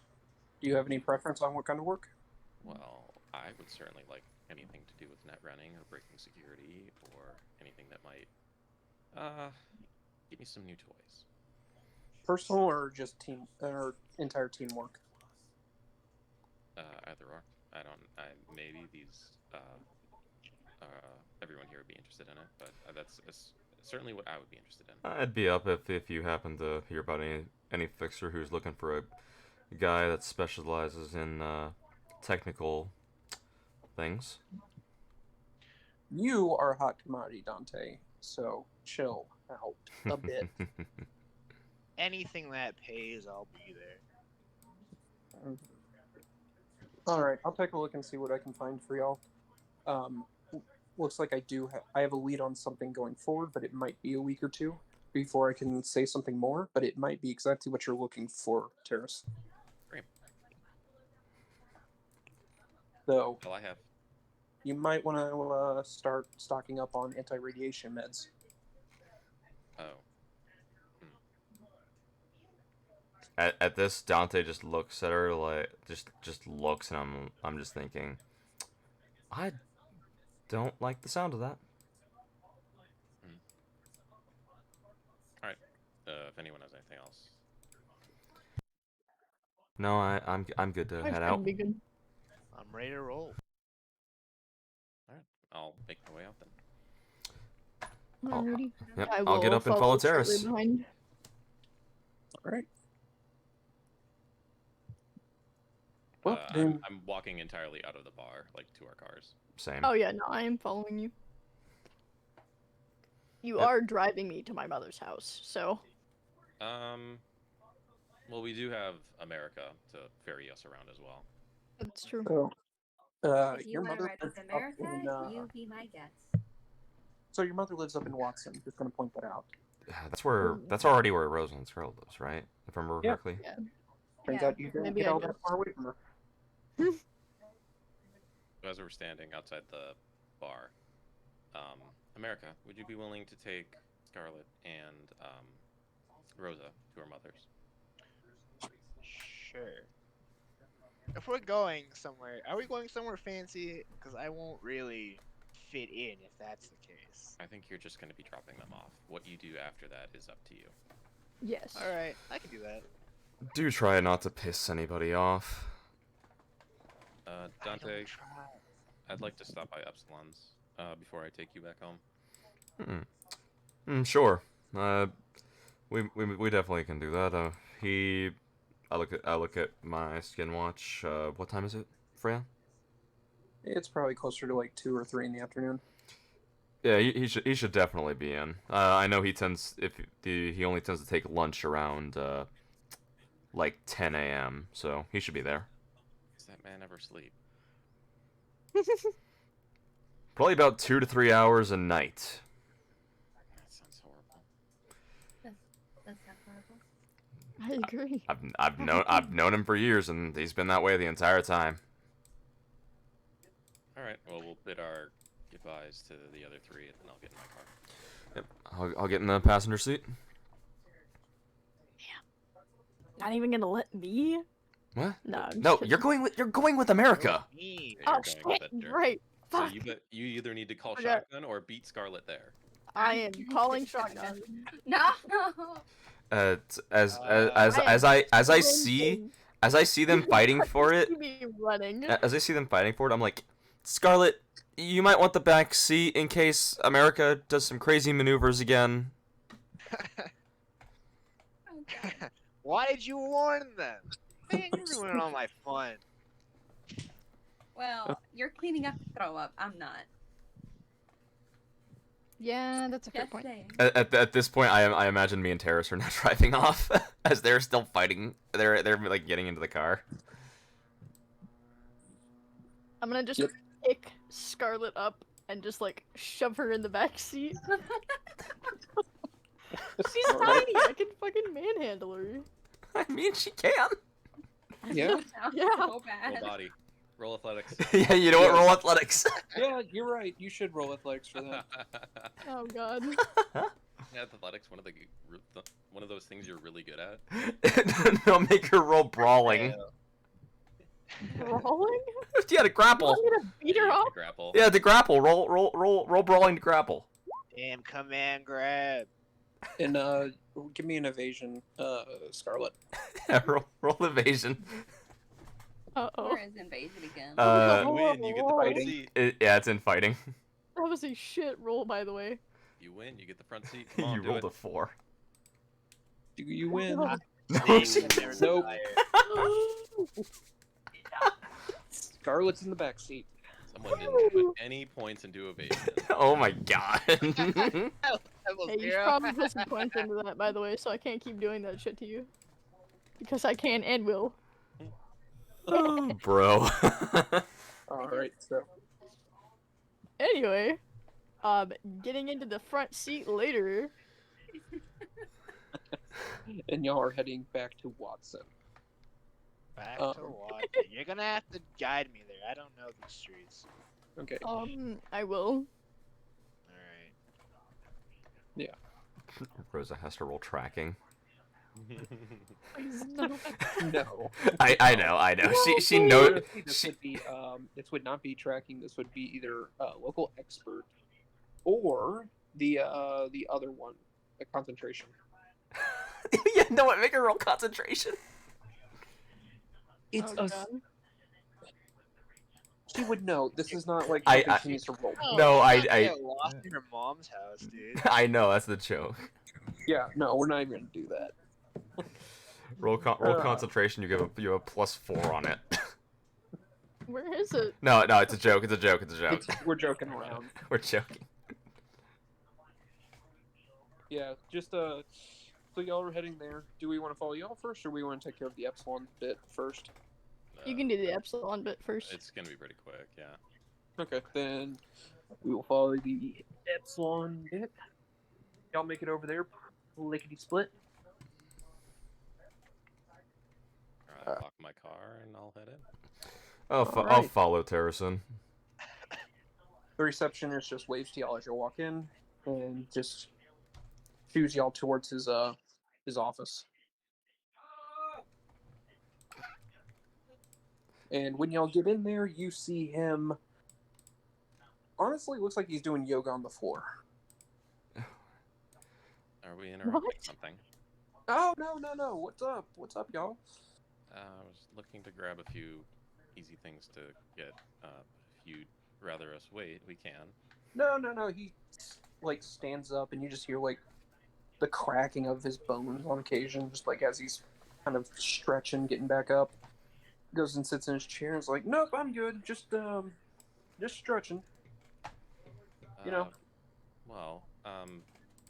Do you have any preference on what kind of work? Well, I would certainly like anything to do with net running or breaking security or anything that might give me some new toys. Personal or just team or entire teamwork? Either or. Maybe these everyone here would be interested in it, but that's certainly what I would be interested in. I'd be up if you happen to hear about any fixer who's looking for a guy that specializes in technical things. You are a hot commodity, Dante. So chill out a bit. Anything that pays, I'll be there. All right, I'll take a look and see what I can find for y'all. Looks like I have a lead on something going forward, but it might be a week or two before I can say something more. But it might be exactly what you're looking for, Terrace. Great. Though All I have. you might want to start stocking up on anti-radiation meds. Oh. At this, Dante just looks at her like just looks, and I'm just thinking, I don't like the sound of that. All right. If anyone has anything else. No, I'm good to That'd head out. be good. I'm ready to roll. All right. I'll make my way out then. Alrighty. Yep, I I'll get will up and follow shortly Terrace. behind. All right. Well, then I'm walking entirely out of the bar, like to our cars. Same. Oh yeah, no, I am following you. You Yep. are driving me to my mother's house, so Well, we do have America to ferry us around as well. that's true. so, If you your want to mother ride with lives up America, in, you be my guest. so your mother lives up in Watson. Just gonna point that out. That's already where Rosalind's girl lives, right? If I remember Yeah. correctly. Turns Yeah. out you didn't Maybe get I all missed. that far away from her. So as we're standing outside the bar, America, would you be willing to take Scarlet and Rosa to her mother's? Sure. If we're going somewhere, are we going somewhere fancy? Because I won't really fit in if that's the case. I think you're just going to be dropping them off. What you do after that is up to you. Yes. All right, I can do that. Do try not to piss anybody off. I Dante, don't try. I'd like to stop by Epsilon's before I take you back home. Sure. We definitely can do that. I look at my skin watch. What time is it, Freya? It's probably closer to like 2 or 3 in the afternoon. Yeah, he should definitely be in. I know he only tends to take lunch around like 10 a.m. So he should be there. Does that man ever sleep? Probably about 2 to 3 hours a night. That sounds horrible. That's not horrible. I agree. I've known him for years, and he's been that way the entire time. All right. Well, we'll bid our goodbyes to the other 3, and then I'll get in my car. Yep, I'll get in the passenger seat. Not even gonna let me? What? No. I'm No, just you're going with America. Me. Yeah, Oh you're going shit! with it, Jer. Right. So Fuck. you either need to call Forgot. shotgun or beat Scarlet there. I am calling shotgun. No. As I see them fighting for it, You be running. as I see them fighting for it, I'm like, Scarlet, you might want the back seat in case America does some crazy maneuvers again. Why did you warn them? Man, you're ruining all my fun. Well, you're cleaning up the throw up. I'm not. Yeah, that's a fair Just point. saying. At this point, I imagine me and Terrace are now driving off as they're still fighting. They're like getting into the car. I'm gonna just Yep. pick Scarlet up and just like shove her in the back seat. She's Alright. tiny. I can fucking manhandle her. I mean, she can. Yeah. Sounds Yeah. so Roll bad. body. Roll athletics. Yeah, you know what? Roll athletics. Yeah, you're right. You should roll athletics for that. Oh god. Yeah, athletics, one of those things you're really good at. No, make her roll brawling. Brawling? Yeah, to You grapple. want me to beat her You up? grapple. Yeah, to grapple. Roll brawling to grapple. Damn, command grab. And give me an evasion, Scarlet. Yeah, roll evasion. Uh-oh. Where is invasion again? Uh, You win, you get the front Fighting. seat. Yeah, it's in fighting. That was a shit roll, by the way. You win, you get the front seat. Come on, You do rolled it. a 4. You win. Oh. No, Snake she- will never Nope. retire. Scarlet's in the back seat. Someone didn't put any points into evasion. Oh my god. Level Hey, you should 0. probably put some points into that, by the way, so I can't keep doing that shit to you. Because I can and will. Oh, bro. Alright, so. Anyway, getting into the front seat later. And y'all are heading back to Watson. Back to what? You're gonna have to guide me there. I don't know these streets. Okay. I will. Alright. Rosa has to roll tracking. Please, no. No. I know. She Honestly, knows. this would be this would not be tracking. This would be either local expert or the other one, the concentration. Yeah, no, what? Make her roll concentration. It's Oh, a. God. She would know. This is not like I- something she needs to roll. No, I I get lost in her mom's house, dude. I know that's the joke. Yeah, no, we're not even gonna do that. Roll concentration. You have a +4 on it. Where is it? No, it's a joke. It's a joke. We're joking around. We're joking. Yeah, just so y'all are heading there. Do we want to follow y'all first, or we want to take care of the Epsilon bit first? You can do the Epsilon bit first. It's gonna be pretty quick, yeah. Okay, then we will follow the Epsilon bit. Y'all make it over there, lickety split. Alright, I'll lock my car and I'll head in. I'll Alright. follow Terracin. The receptionist just waves to y'all as you walk in, and just shoos y'all towards his office. And when y'all get in there, you see him. Honestly, looks like he's doing yoga on the floor. Are we interrupting something? Oh no! What's up, y'all? I was looking to grab a few easy things to get. If you'd rather us wait, we can. No. He like stands up, and you just hear like the cracking of his bones on occasion, just like as he's kind of stretching, getting back up. Goes and sits in his chair and is like, "Nope, I'm good. Just stretching." You know. Well,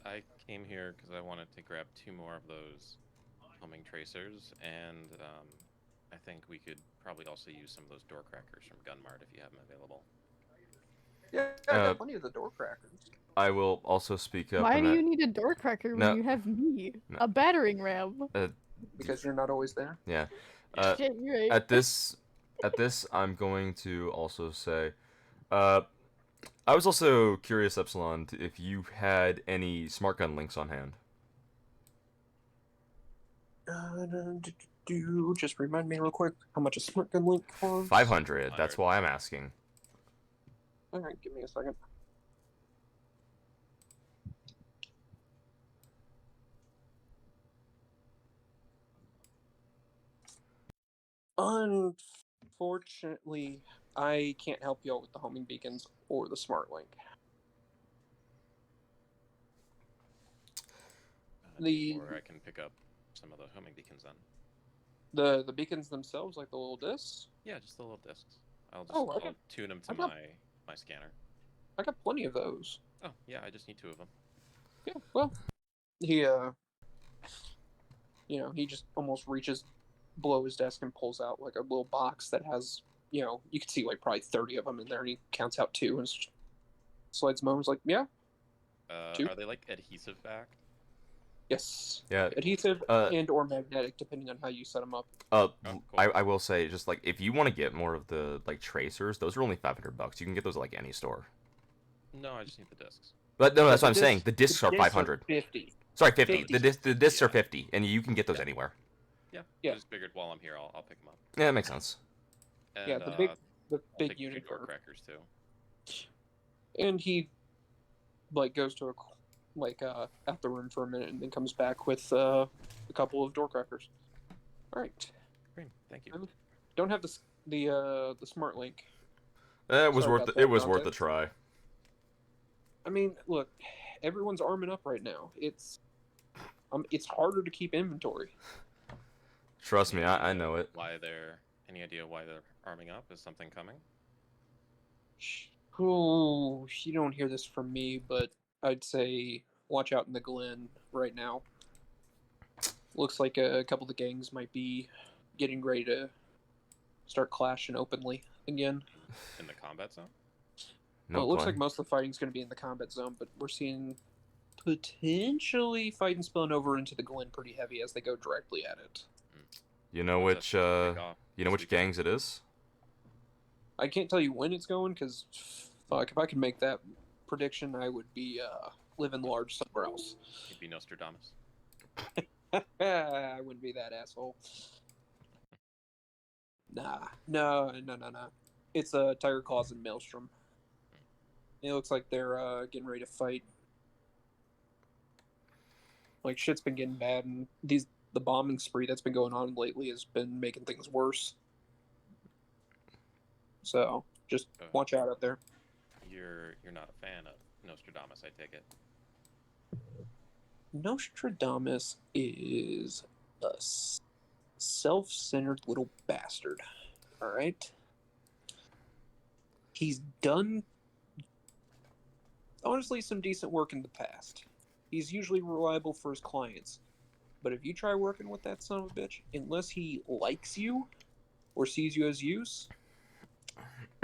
I came here because I wanted to grab 2 more of those homing tracers, and I think we could probably also use some of those door crackers from Gunmart if you have them available. Yeah, I got plenty of the door crackers. I will also speak up. Why and do that- you need a door cracker No. when you have me? No. A battering ram. Because you're not always there. Yeah. Shit, you're right. At this, I'm going to also say, I was also curious, Epsilon, if you had any smart gun links on hand. Just remind me real quick how much a smart gun link costs. 500. That's why I'm asking. All right, give me a second. Unfortunately, I can't help you out with the homing beacons or the smart link. Or I can pick up some of the homing beacons then. The beacons themselves, like the little discs. Yeah, just the little discs. I'll I'll tune them to my scanner. I got plenty of those. Oh yeah, I just need 2 of them. Yeah, well, he he just almost reaches below his desk and pulls out like a little box that has, you can see like probably 30 of them in there, and he counts out 2 and slides them over. He's like, yeah, 2. Are they like adhesive backed? Yes. Yeah. Adhesive and or magnetic, depending on how you set them up. Cool. I will say, just like if you want to get more of the like tracers, those are only $500. You can get those at like any store. No, I just need the discs. But no, that's what I'm saying. The discs are 500. 50. Sorry, 50. 50. The discs Yeah. are 50, and you can get those anywhere. Yeah. Yeah. I just figured while I'm here, I'll pick them up. Yeah, that makes sense. And, Yeah, the I'll big take 2 unit door are- crackers too. And he like goes to out the room for a minute and then comes back with a couple of door crackers. All right. Great, thank you. Don't have the smart link. It was Sorry worth about it that, was worth Dante. a try. I mean, look, everyone's arming up right now. It's harder to keep inventory. Trust me, I know it. Any idea why they're arming up? Is something coming? Oh, you don't hear this from me, but I'd say watch out in the Glen right now. Looks like a couple of the gangs might be getting ready to start clashing openly again. In the combat zone? No Well, it looks play. like most of the fighting's going to be in the combat zone, but we're seeing potentially fighting spilling over into the Glen pretty heavy as they go directly at it. You know Well, which that's a big off this weekend. gangs it is? I can't tell you when it's going because, fuck, if I could make that prediction, I would be living large somewhere else. You'd be Nostradamus. I wouldn't be that asshole. Nah, no. It's Tiger Claws and Maelstrom. It looks like they're getting ready to fight. Like shit's been getting bad, and the bombing spree that's been going on lately has been making things worse. So just watch out there. You're not a fan of Nostradamus, I take it. Nostradamus is a self-centered little bastard. All right. He's done, honestly, some decent work in the past. He's usually reliable for his clients. But if you try working with that son of a bitch, unless he likes you or sees you as use,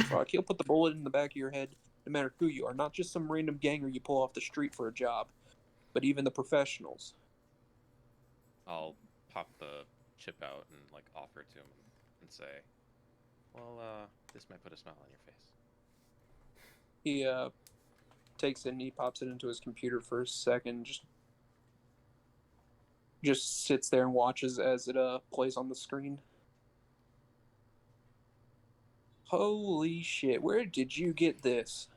fuck, he'll put the bullet in the back of your head no matter who you are. Not just some random ganger you pull off the street for a job, but even the professionals. I'll pop the chip out and like offer it to him and say, "Well, this might put a smile on your face." He takes it and he pops it into his computer for a second, just sits there and watches as it plays on the screen. Holy shit, where did you get this?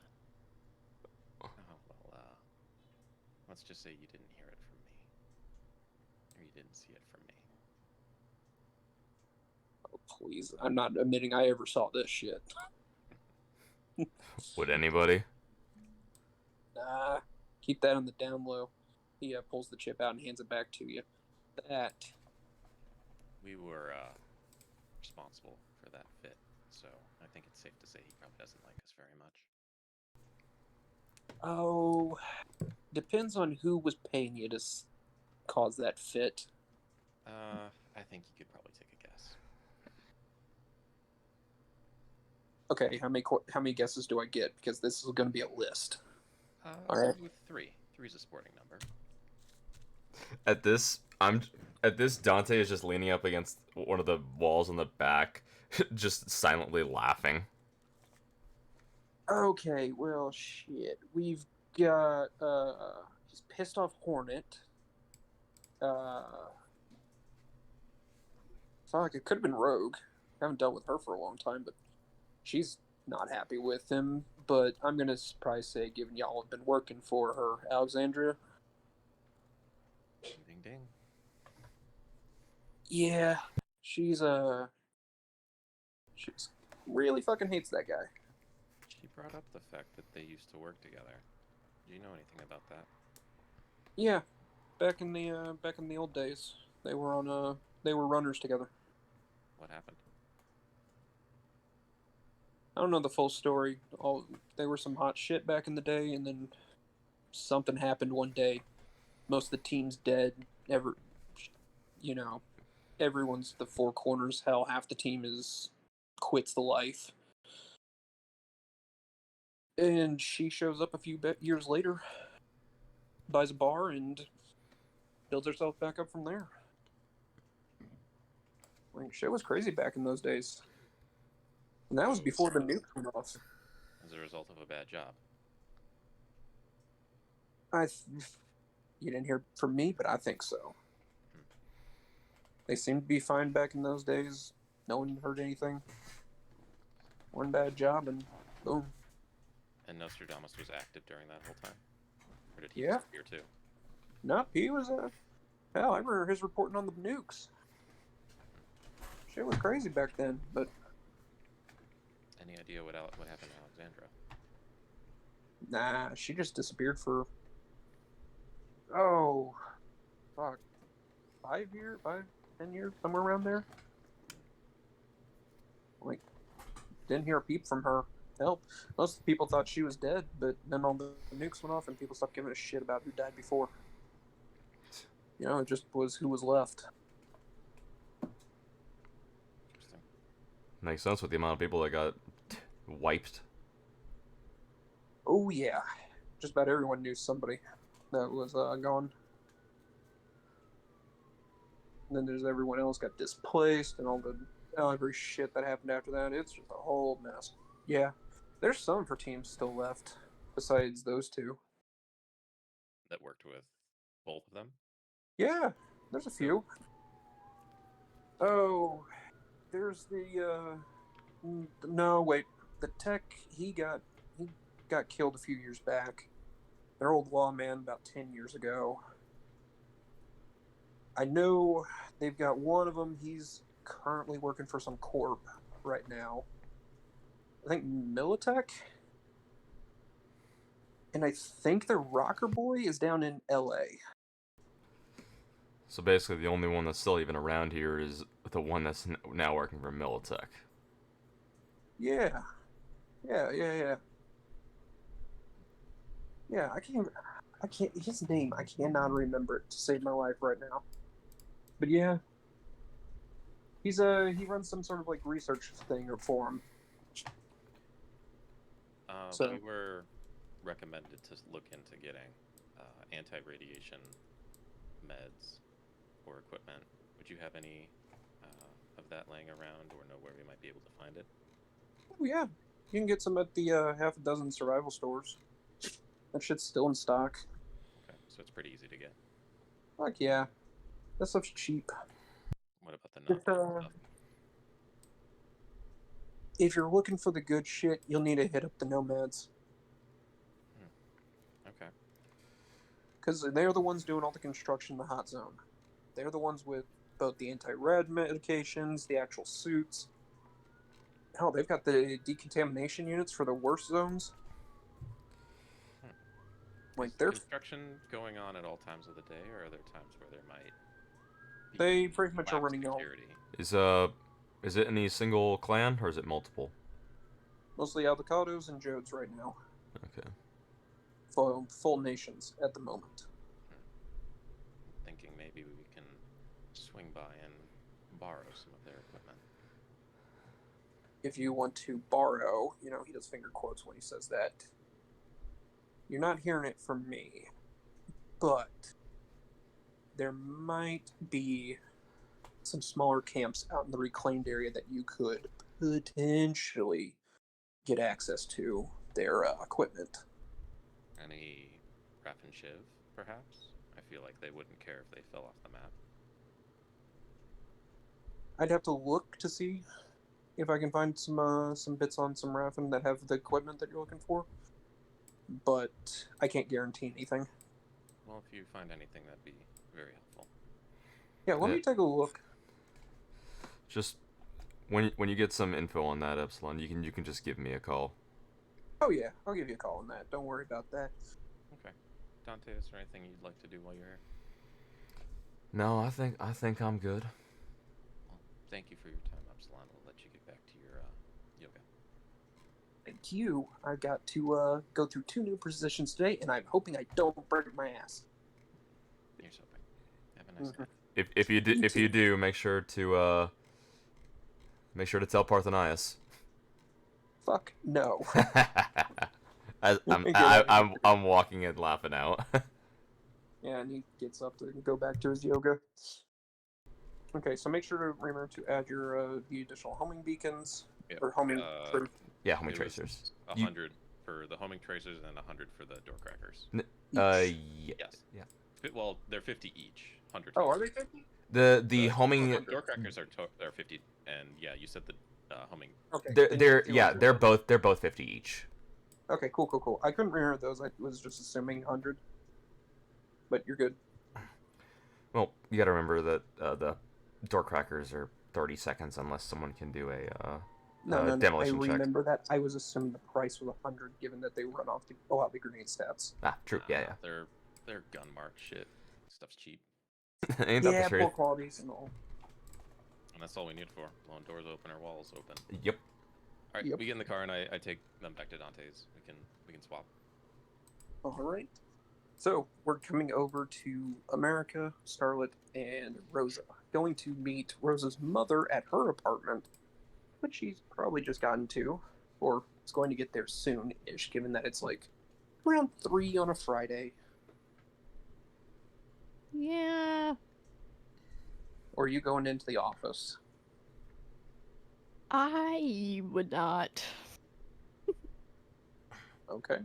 Oh, well, let's just say you didn't hear it from me. Or you didn't see it from me. Oh, please, I'm not admitting I ever saw this shit. Would anybody? Nah, keep that on the down low. He pulls the chip out and hands it back to you. That. We were responsible for that fit, so I think it's safe to say he probably doesn't like us very much. Oh, depends on who was paying you to cause that fit. I think you could probably take a guess. Okay, how many guesses do I get? Because this is going to be a list. All right. With three. Three's a sporting number. At this, Dante is just leaning up against one of the walls in the back, just silently laughing. Okay, well, shit. We've got he's pissed off Hornet. Fuck, it could have been Rogue. I haven't dealt with her for a long time, but she's not happy with him. But I'm gonna probably say, given y'all have been working for her, Alexandria. Ding ding ding. Yeah, she's really fucking hates that guy. She brought up the fact that they used to work together. Do you know anything about that? Yeah, back in the old days, they were runners together. What happened? I don't know the full story. They were some hot shit back in the day, and then something happened one day. Most of the team's dead. You know, everyone's the four corners. Hell, half the team quits the life. And she shows up a few years later, buys a bar, and builds herself back up from there. Like, shit was crazy back in those days. And that was before the nuke went off. As a result of a bad job. You didn't hear from me, but I think so. They seemed to be fine back in those days. No one heard anything. One bad job, and boom. And Nostradamus was active during that whole time? Or did he Yeah. disappear too? No, he was hell, I remember his reporting on the nukes. Shit was crazy back then, but Any idea what happened to Alexandra? nah, she just disappeared for fuck, 10 years, somewhere around there. Like, didn't hear a peep from her. Hell, most of the people thought she was dead, but then all the nukes went off and people stopped giving a shit about who died before. You know, it just was who was left. Interesting. Makes sense with the amount of people that got wiped. Oh yeah, just about everyone knew somebody that was gone. And then there's everyone else got displaced and all every shit that happened after that. It's just a whole mess. Yeah, there's some of her teams still left besides those two. That worked with both of them? Yeah, there's a few. Oh, there's no, wait, the tech he got killed a few years back. Their old lawman about 10 years ago. I know they've got one of them. He's currently working for some corp right now. I think Militech. And I think the Rocker Boy is down in LA. So basically, the only one that's still even around here is the one that's now working for Militech. Yeah. Yeah, I can't, his name, I cannot remember it to save my life right now. But yeah. He runs some sort of like research thing for him. So We were recommended to look into getting anti-radiation meds or equipment. Would you have any of that laying around, or know where we might be able to find it? oh yeah, You can get some at the half a dozen survival stores. That shit's still in stock. Okay, so it's pretty easy to get. Fuck yeah. That stuff's cheap. What about the Just, non stuff? If you're looking for the good shit, you'll need to hit up the Nomads. Okay. Because they're the ones doing all the construction in the hot zone. They're the ones with both the anti-rad medications, the actual suits. Hell, they've got the decontamination units for the worst zones. Like, Is they're... construction going on at all times of the day, or are there times where there might be They pretty much are lapsed running all... security? Is it any single clan, or is it multiple? Mostly avocados and Jodes right now. Okay. Full nations at the moment. Thinking maybe we can swing by and borrow some of their equipment. If you want to borrow, he does finger quotes when he says that. You're not hearing it from me, but there might be some smaller camps out in the reclaimed area that you could potentially get access to their equipment. Any Raf and Shiv, perhaps? I feel like they wouldn't care if they fell off the map. I'd have to look to see if I can find some bits on some Raffin that have the equipment that you're looking for, but I can't guarantee anything. Well, if you find anything, that'd be very helpful. Yeah, let me take a look. Just when you get some info on that, Epsilon, you can just give me a call. Oh yeah, I'll give you a call on that. Don't worry about that. Okay. Dante, is there anything you'd like to do while you're here? No, I think I'm good. Well, thank you for your time, Epsilon. We'll let you get back to your yoga. Thank you. I got to go through 2 new positions today, and I'm hoping I don't break my ass. Here's hoping. Have a nice day. If you do, make sure to tell Parthenias. Fuck no. I'm walking and laughing out. Yeah, and he gets up to go back to his yoga. Okay, so make sure to remember to add the additional homing beacons. Yep. Or homing... Yeah, homing It tracers. was 100 for the homing tracers and 100 for the door crackers. Yeah. Yes. Yeah. Well, they're 50 each. 100. Oh, are they 50? The homing. Door crackers are 50, and yeah, you said the homing. Okay. They're both 50 each. Okay, cool. I couldn't remember those. I was just assuming 100. But you're good. Well, you got to remember that the door crackers are 30 seconds unless someone can do a No, demolition I check. remember that. I was assuming the price was 100, given that they run off a lot of the grenade stats. Ah, true. Yeah. They're gun mark shit. Stuff's cheap, Ain't that the poor truth? qualities and all. and that's all we need for blowing doors open or walls open. Yep. All right, Yep. we get in the car and I take them back to Dante's. We can swap. All right. So we're coming over to America, Scarlet, and Rosa. Going to meet Rosa's mother at her apartment, which she's probably just gotten to, or is going to get there soon-ish, given that it's like around 3 on a Friday. Yeah. Or are you going into the office? I would not. Okay.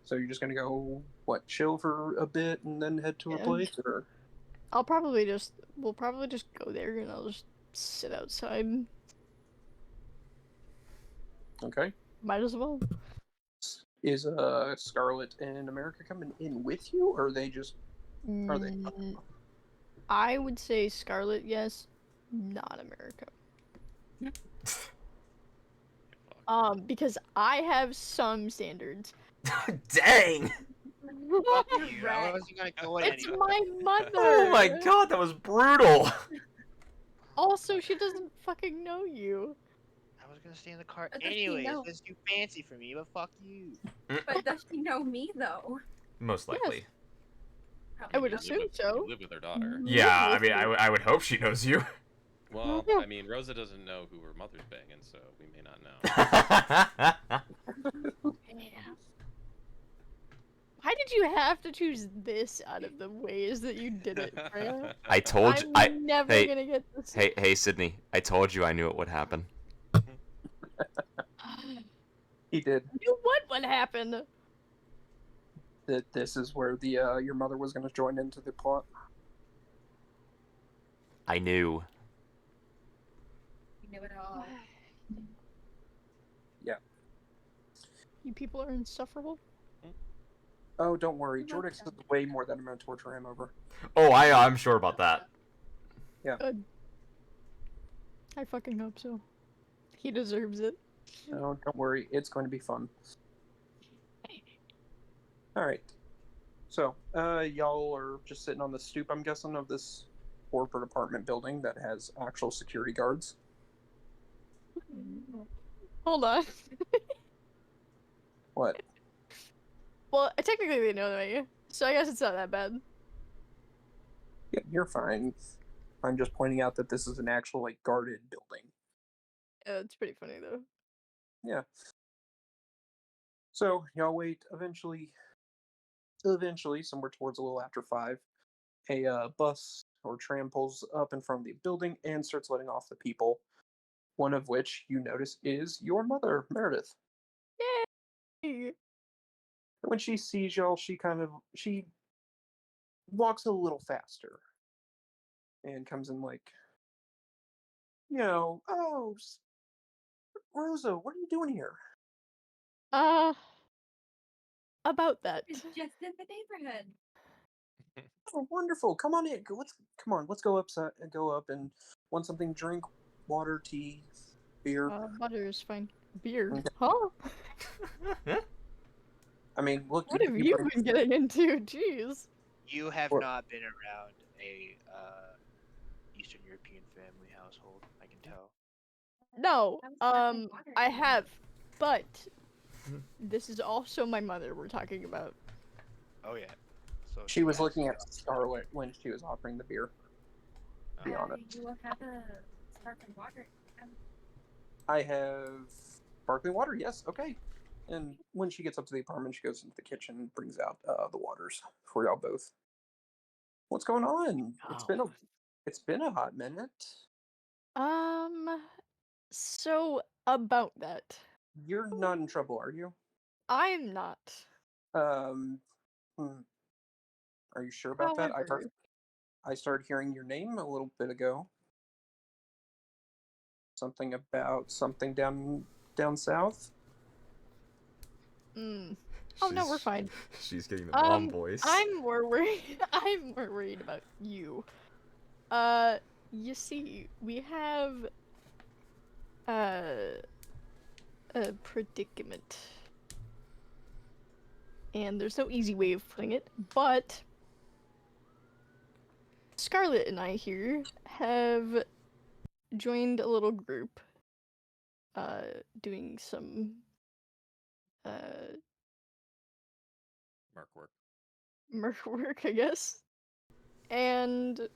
So you're just gonna go, chill for a bit and then head to a Yeah. place, or? We'll probably just go there and I'll just sit outside. Okay. Might as well. Is Scarlet and America coming in with you, or are they just? Are they? I would say Scarlet, yes, not America. Because I have some standards. Dang! Fuck you. I wasn't gonna go in It's anyway. my mother. Oh my god, that was brutal. Also, she doesn't fucking know you. I was gonna stay in the car But does she anyways. know? It's too fancy for me, but fuck you. But does she know me though? Most likely. I would You live assume with- so. You live with her daughter. Yeah, I mean, I would hope she knows you. Well, Yeah. I mean, Rosa doesn't know who her mother's banging, so we may not know. Why did you have to choose this out of the ways that you did it, Freya? I told you. I'm never hey, gonna get this. Hey, Sydney. I told you I knew it would happen. He did. You what happened? That this is where the your mother was going to join into the plot. I knew. You knew it all. Yeah. You people are insufferable. Oh, don't worry. You're Jordan is welcome. way more than I'm going to torture him over. Oh, I'm sure about that. Good. I fucking hope so. He deserves it. Oh, don't worry. It's going to be fun. All right. So, y'all are just sitting on the stoop, I'm guessing, of this corporate apartment building that has actual security guards. Hold on. What? Well, technically they know me, so I guess it's not that bad. Yeah, you're fine. I'm just pointing out that this is an actual, like, guarded building. It's pretty funny though. Yeah. So, y'all wait. Eventually, somewhere towards a little after 5, a bus or tram pulls up in front of the building and starts letting off the people. One of which you notice is your mother, Meredith. Yay! When she sees y'all, she walks a little faster and comes in like, oh, Rosa, what are you doing here? About that. It's just in the neighborhood. Oh, wonderful! Come on in. Let's go upside and go up and want something to drink, water, tea, beer. Butter is fine. Beer? Okay. Huh? I mean, look. What have you been getting into? Jeez. You have Or- not been around a Eastern European family household. I can tell. No, That was sparkling water. I have, but this is also my mother we're talking about. Oh yeah. So She was has looking at some- Scarlet when she was offering the beer. Be honest. You will have a sparkling water. I have sparkling water. Yes, okay. And when she gets up to the apartment, she goes into the kitchen and brings out the waters for y'all both. What's going on? Oh. It's been a hot minute. So about that, You're not in trouble, are you? I'm not. Um, hmm, are you sure about that? However, I started hearing your name a little bit ago. Something about something down south. Oh no, we're fine. She's getting the mom voice. I'm more worried. I'm more worried about you. You see, we have a predicament, and there's no easy way of putting it, but Scarlet and I here have joined a little group, doing some Merc work. merc work, I guess. And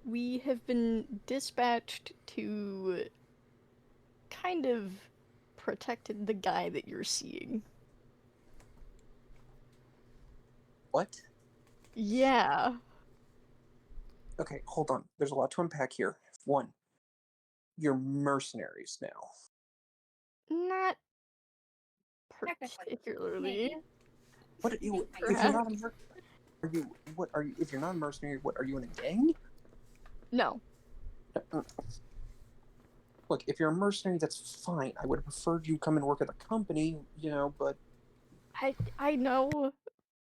we have been dispatched to kind of protect the guy that you're seeing. What? Yeah. Okay, hold on. There's a lot to unpack here. One, you're mercenaries now. Not Technically. particularly. What are you? If If you're not a are you? What are you? If you're not a mercenary, what are you in a gang? No. Look, if you're a mercenary, that's fine. I would have preferred you come and work at the company, but I know,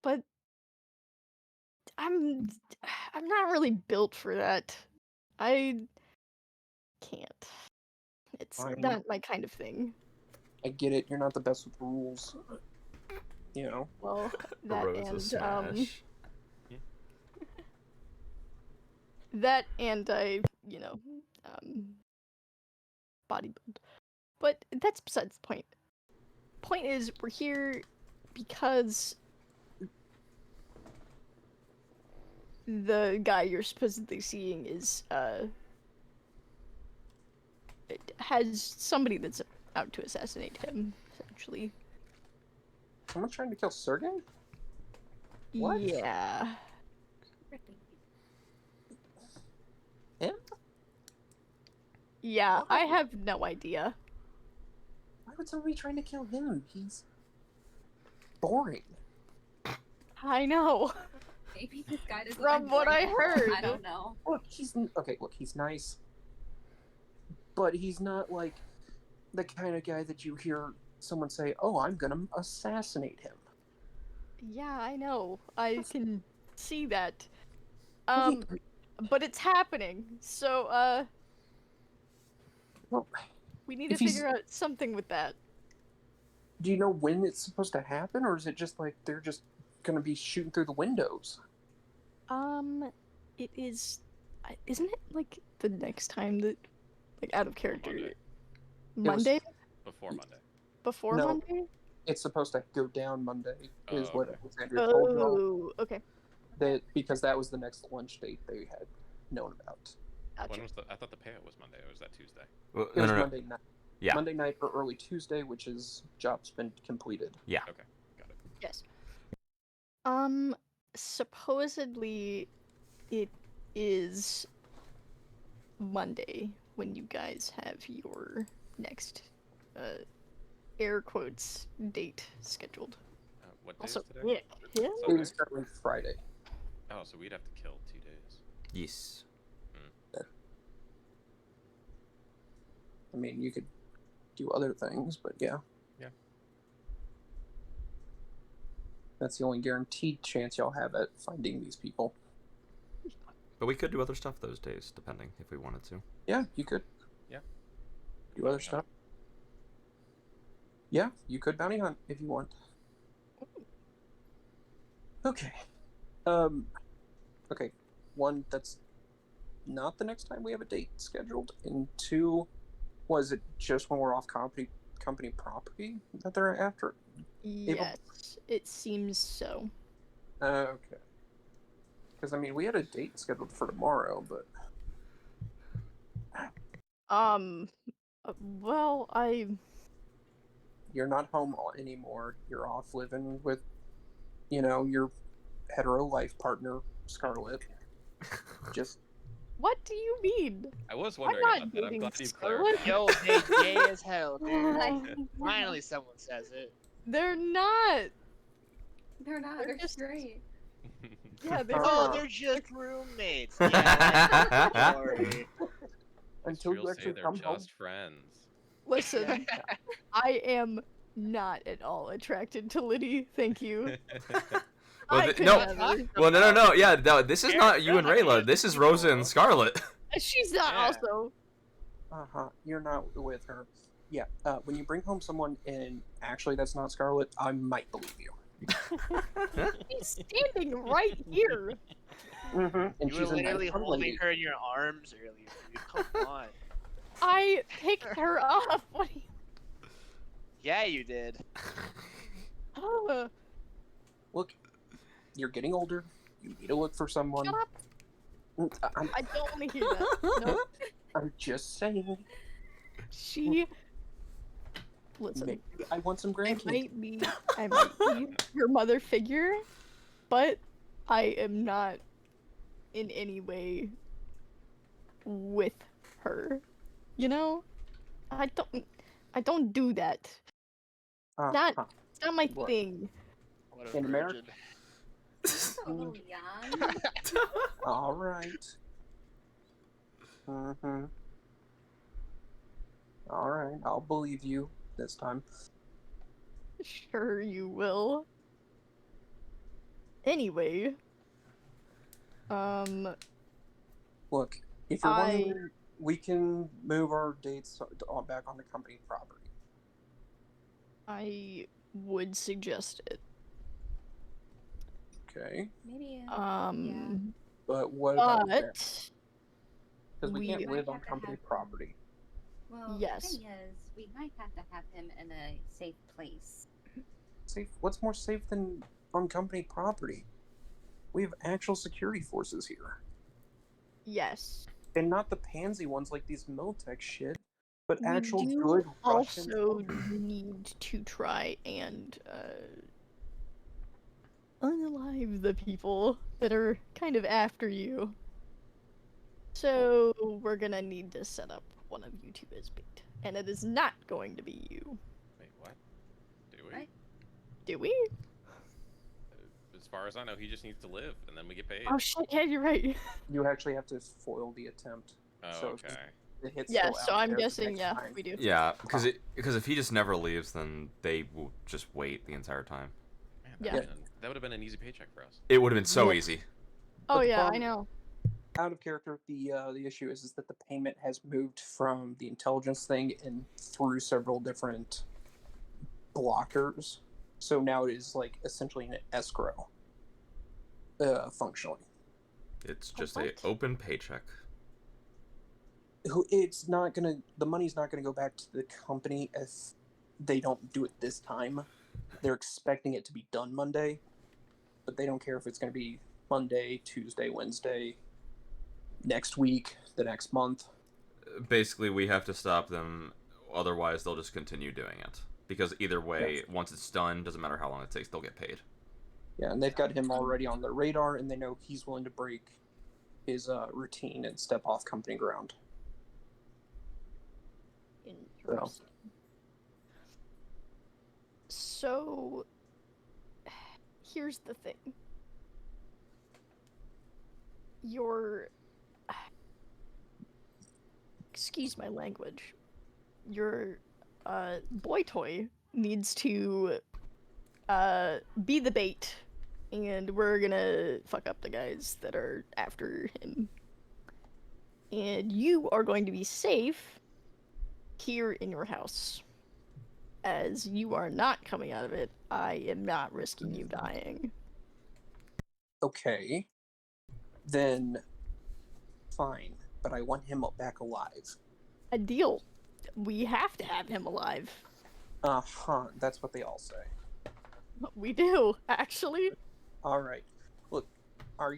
but I'm not really built for that. I can't. It's Fine. not my kind of thing. I get it. You're not the best with rules. Well, that Rosa and smash. that and I, bodybuild. But that's besides the point. Point is, we're here because the guy you're supposedly seeing is, has somebody that's out to assassinate him, essentially. Someone trying to kill Sergey? What? Yeah. Him? Yeah, Why? I have no idea. Why would somebody be trying to kill him? He's boring. I know. Maybe this guy doesn't From like what I drinking. heard. I don't know. Look, he's okay. Look, he's nice, but he's not like the kind of guy that you hear someone say, "Oh, I'm gonna assassinate him." Yeah, I know. I can see that. He- But it's happening. So, well, we need to if he's- figure out something with that. do you know when it's supposed to happen, or is it just like they're just gonna be shooting through the windows? It is. Isn't it like the next time that, like, out of character? Monday. Monday? Before Monday. Before No. Monday? It's supposed to go down Monday, is Oh, what okay. Alexandria told me. Oh, okay. That because that was the next lunch date they had known about. Gotcha. When was the? I thought the payout was Monday. Or was that Tuesday? Well, It was no. Monday night. Yeah. Monday night or early Tuesday, which is job's been completed. Okay, got it. Yes. Supposedly, it is Monday when you guys have your next, air quotes, date scheduled. What day Also, is today? yeah. It Sunday? was starting Friday. Oh, so we'd have to kill 2 days. Yes. I mean, you could do other things, but yeah. Yeah. That's the only guaranteed chance y'all have at finding these people. But we could do other stuff those days, depending if we wanted to. Yeah, you could. Yeah. Do other stuff. Yeah, you could bounty hunt if you want. Okay. Okay. One, that's not the next time we have a date scheduled. And two, was it just when we're off company property that they're after? Yes, it seems so. Okay. Because I mean, we had a date scheduled for tomorrow, but Well, you're not home anymore. You're off living with, your hetero life partner, Scarlett. Just what do you mean? I was I'm wondering not about that. I'm dating glad you Scarlett. clarified. Yo, they gay as hell, dude. Like, Finally, someone says it. They're not. they're not. They're They're just- straight. Yeah, they're Oh, not. they're just roommates. Yeah, sorry. until You'll you say actually they're come home. just friends. Listen, I am not at all attracted to Liddy. Thank you. Well, I could no. never. Well, no. Yeah, no, this is not you and Rayla. This is Rosa and Scarlet. She's not Yeah. also. You're not with her. Yeah. When you bring home someone and actually that's not Scarlett, I might believe you. She's standing right here. Mm-hmm. And You were she's a literally nice young holding lady. her in your arms earlier, dude. Come on. I picked her up. What do you... Yeah, you did. Look, you're getting older. You need to look for someone. Shut up. I'm, I don't want to hear that. No, I'm just saying. she. Listen, Maybe I want some I grandkids. might be your mother figure, but I am not in any way with her. You know, I don't do that. Not- It's not my What? thing. What a In America? virgin. That's a little young. All right. Mm-hmm. All right, I'll believe you this time. Sure, you will. Anyway, Look, if you're I- wondering, we can move our dates back on the company property. I would suggest it. Okay, Maybe. but what about that? But Because we can't we- live on Might have to company have- property. Well, Yes. the thing is, we might have to have him in a safe place. Safe? What's more safe than on company property? We have actual security forces here, yes, and not the pansy ones like these Militech shit, but we actual do good Russian. also need to try and unalive the people that are kind of after you. So we're gonna need to set up one of you two as bait, and it is not going to be you. Do we? As far as I know, he just needs to live, and then we get paid. Oh shit! Yeah, you're right. You actually have to foil the attempt. Oh, so okay. The hit's Yeah, still so out I'm there the guessing next yeah, time. we do. Yeah, because if he just never leaves, then they will just wait the entire time. Man, Yeah. that would have been an easy paycheck for us. It would have been so Yeah. easy. Oh the yeah, I problem- know. Out of character, the issue is that the payment has moved from the intelligence thing and through several different blockers. So now it is like essentially an escrow, functionally. It's just what? a open paycheck. It's not gonna. The money's not gonna go back to the company if they don't do it this time. They're expecting it to be done Monday, but they don't care if it's gonna be Monday, Tuesday, Wednesday, next week, the next month. Basically, we have to stop them, otherwise they'll just continue doing it. Because either way, once it's done, doesn't matter how long it takes, they'll get paid. Yeah, and they've got him already on their radar, and they know he's willing to break his routine and step off company ground. Interesting. So, here's the thing. Your... Excuse my language. Your, boy toy needs to, be the bait. And we're gonna fuck up the guys that are after him. And you are going to be safe here in your house. As you are not coming out of it, I am not risking you dying. Okay, then fine, but I want him back alive. A deal. We have to have him alive. Uh-huh, that's what they all say. We do, actually. All right. Look, I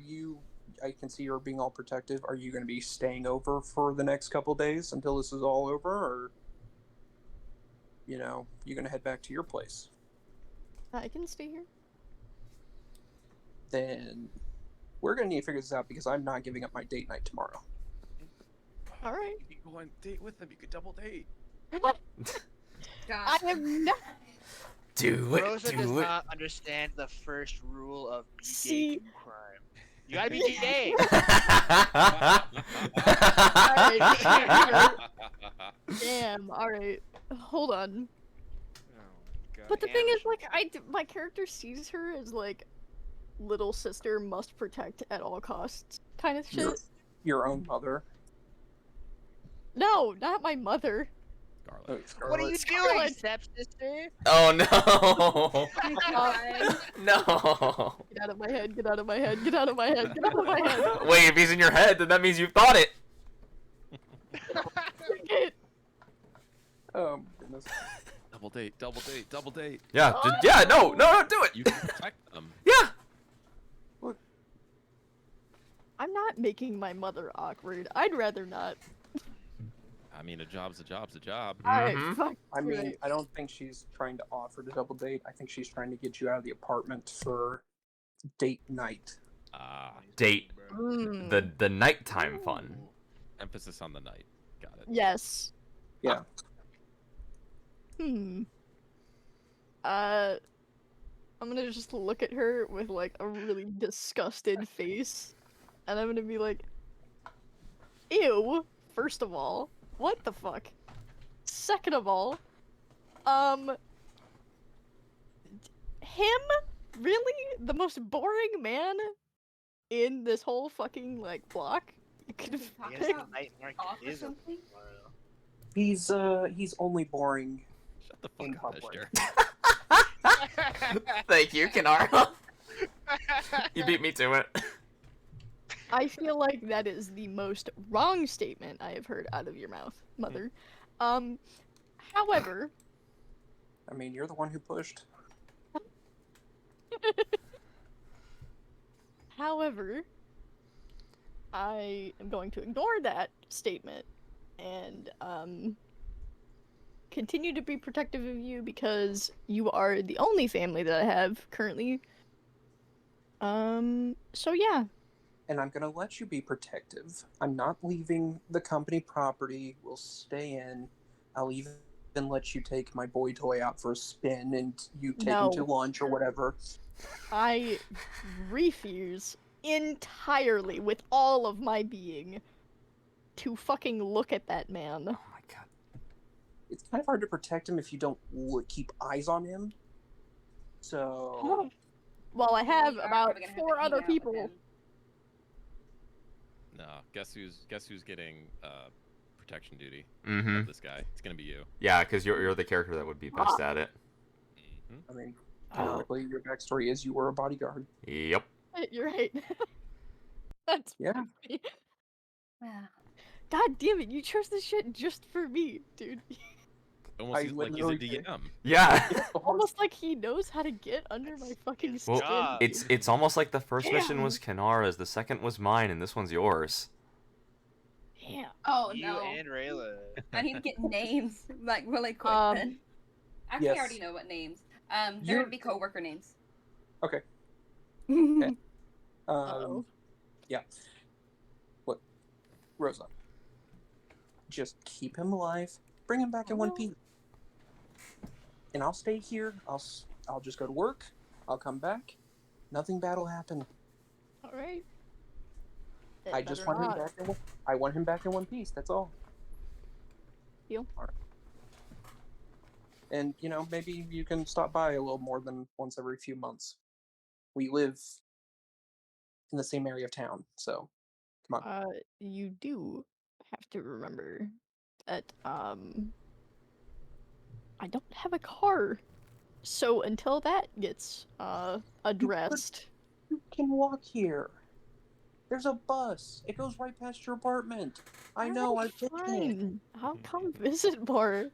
can see you're being all protective. Are you going to be staying over for the next couple days until this is all over, or, you going to head back to your place? I can stay here. Then we're going to need to figure this out because I'm not giving up my date night tomorrow. All right. You could go on date with them. You could double date. I am not. Do Rosa does not understand the first rule of be gay to crime. You gotta be gay. Alright. Damn. All right. Hold on. But the thing is, like, my character sees her as like little sister must protect at all costs kind of shit. Your own mother. No, not my mother. Scarlet. What are you doing, stepsister? Oh no! Oh my god. No! Get out of my head, get out of my head, get out of my head, get out of my head. Wait, if he's in your head, then that means you thought it! Oh, goodness. Double date, double date, double date. Yeah, yeah, no, do it! You can protect them. Yeah! I'm not making my mother awkward. I'd rather not. I mean, a job's a job's a job. Alright, Mhm. fuck. I mean, right. I don't think she's trying to offer to double date. I think she's trying to get you out of the apartment for date night. Ah, Date. Mm, The nighttime fun. emphasis on the night. Got it. Yes. Yeah. I'm gonna just look at her with like a really disgusted face, and I'm gonna be like, ew, first of all, what the fuck? Second of all, him? Really? The most boring man in this whole fucking, like, block? You could Talk have He has picked? about nightmare golf or kids something? He's only boring. Shut the In fuck up, public. Esther. Thank you, Kenara. You beat me to it. I feel like that is the most wrong statement I have heard out of your mouth, mother. However, I mean, you're the one who pushed. however, I am going to ignore that statement and continue to be protective of you because you are the only family that I have currently. So yeah. And I'm gonna let you be protective. I'm not leaving the company property. We'll stay in. I'll even then let you take my boy toy out for a spin and you take him to No. lunch or whatever. I refuse entirely with all of my being to fucking look at that man. Oh my god. It's kind of hard to protect him if you don't keep eyes on him. So Well, I We have are about probably gonna have to 4 hang other out with people. him. No, guess who's getting protection duty Mm-hmm. of this guy? It's gonna be you. Yeah, because you're the character that would be best at it. Hmm. I mean, Oh, technically, your backstory is you were a bodyguard. Yep. you're right. That's Yeah. funny. Wow. God damn it, you chose this shit just for me, dude. Almost I like he's a literally did. DM. Yeah. Almost like he knows how to get under my fucking His skin. Well, job. it's almost like the first mission Damn. was Kanara's, the second was mine, and this one's yours. Damn. Oh You no. and Rayla. I need to get names like really quick then. Actually, yes. I already know what names. They're You're- gonna be coworker names. Okay. Okay. Uh-oh. Yeah. Look, Rosa. Just keep him alive. Bring him back in one piece. And I'll stay here. I'll just go to work. I'll come back. Nothing bad will happen. Alright. I just want him back. I want him back in one piece. That's all. Deal. All right. And maybe you can stop by a little more than once every few months. We live in the same area of town, so come on. You do have to remember that, I don't have a car. So until that gets, addressed. You can walk here. There's a bus. It goes right past your apartment. I know. Alright, I've taken it. fine. I'll come visit more.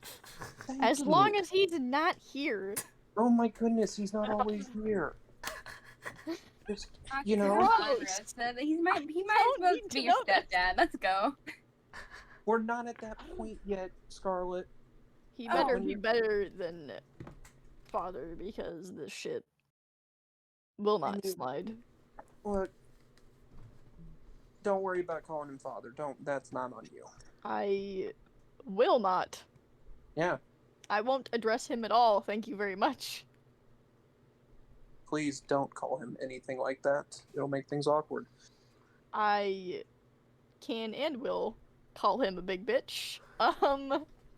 Thank As you. long as he's not here. Oh my goodness, he's not always here. Just, you know, Gross. He might Don't as well need to be your know this. stepdad. Let's go. we're not at that point yet, Scarlet. He Oh, better when be you- better than father because this shit will not mean- slide. Look, don't worry about calling him father. That's not on you. I will not. Yeah, I won't address him at all, thank you very much. please don't call him anything like that. It'll make things awkward. I can and will call him a big bitch.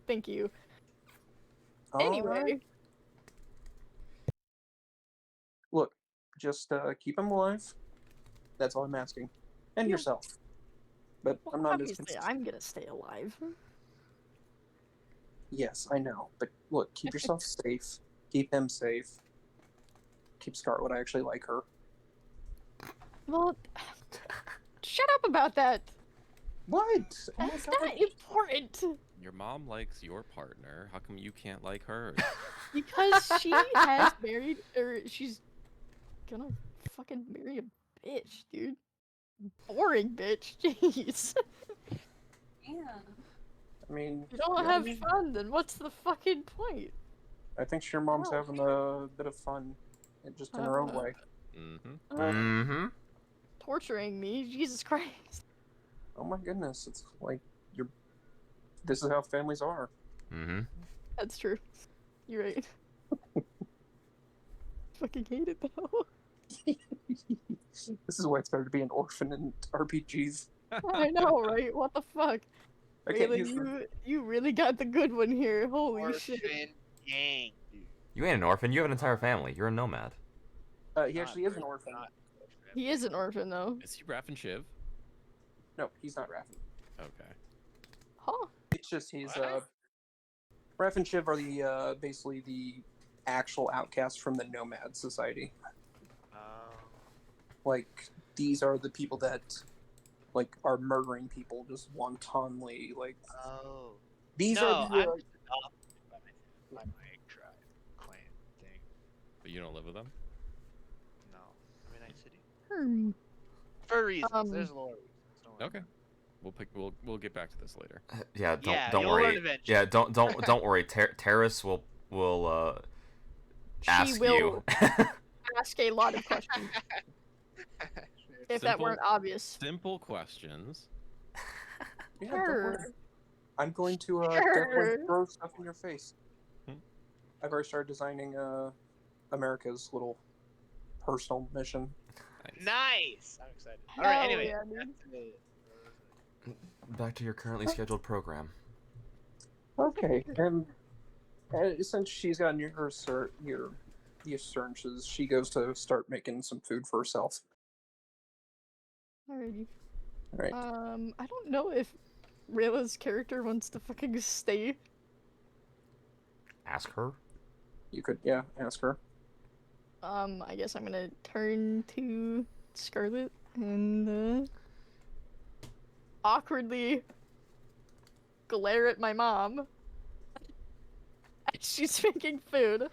Thank you. Anyway, Alright. Look, just keep him alive. That's all I'm asking. And Yeah. yourself. But well, I'm not as obviously consistent. I'm gonna stay alive. Yes, I know. But look, keep yourself safe. Keep him safe. Keep Scarlet. I actually like her. Well, shut up about that. What? Oh my That's god. not important. Your mom likes your partner. How come you can't like hers? Because she has married, or she's gonna fucking marry a bitch, dude. Boring bitch, jeez. Yeah. I mean, You don't yeah, have fun, then what's the fucking point? I think your mom's No. having a bit of fun, just in her own way. Mm-hmm. Mm-hmm. Torturing me, Jesus Christ. Oh my goodness, it's like you're. This is how families are. Mm-hmm. That's true. You're right. Fucking hate it though. This is why it's better to be an orphan in RPGs. I know, right? What the fuck? I can't Raylan, use you really got the good one here. Holy shit. Orphan gang, dude. You ain't an orphan. You have an entire family. You're a nomad. He actually is an orphan. Not He is an orphan though. Is he Raph and Shiv? No, he's not Raffen. Okay. Huh? It's just he's What? Raph and Shiv are the basically the actual outcasts from the Nomad Society. Like these are the people that like are murdering people just wantonly. Like Oh. these No, are the I'm just adopted by my tribe, clan thing. But you don't live with them? No, I'm in Night City. Hmm. For reasons. Um, There's a lot of reasons. Don't worry. Okay. We'll get back to this later. Yeah. Yeah, Don't you'll learn worry. eventually. Yeah. Don't worry. Terrace will She ask will you. ask a lot of questions. If that Simple- weren't obvious. Simple questions. yeah, don't worry. Her. I'm going to definitely Sure. throw stuff in your face. Hmm. I've already started designing America's little personal mission. Nice. I'm excited. All Hell right. Anyway, yeah, dude. back to Back to your currently scheduled program. Okay, and since she's gotten your assurances, she goes to start making some food for herself. Alrighty. All right. I don't know if Rayla's character wants to fucking stay. Ask her. You could, ask her. I guess I'm gonna turn to Scarlet and awkwardly glare at my mom as she's making food,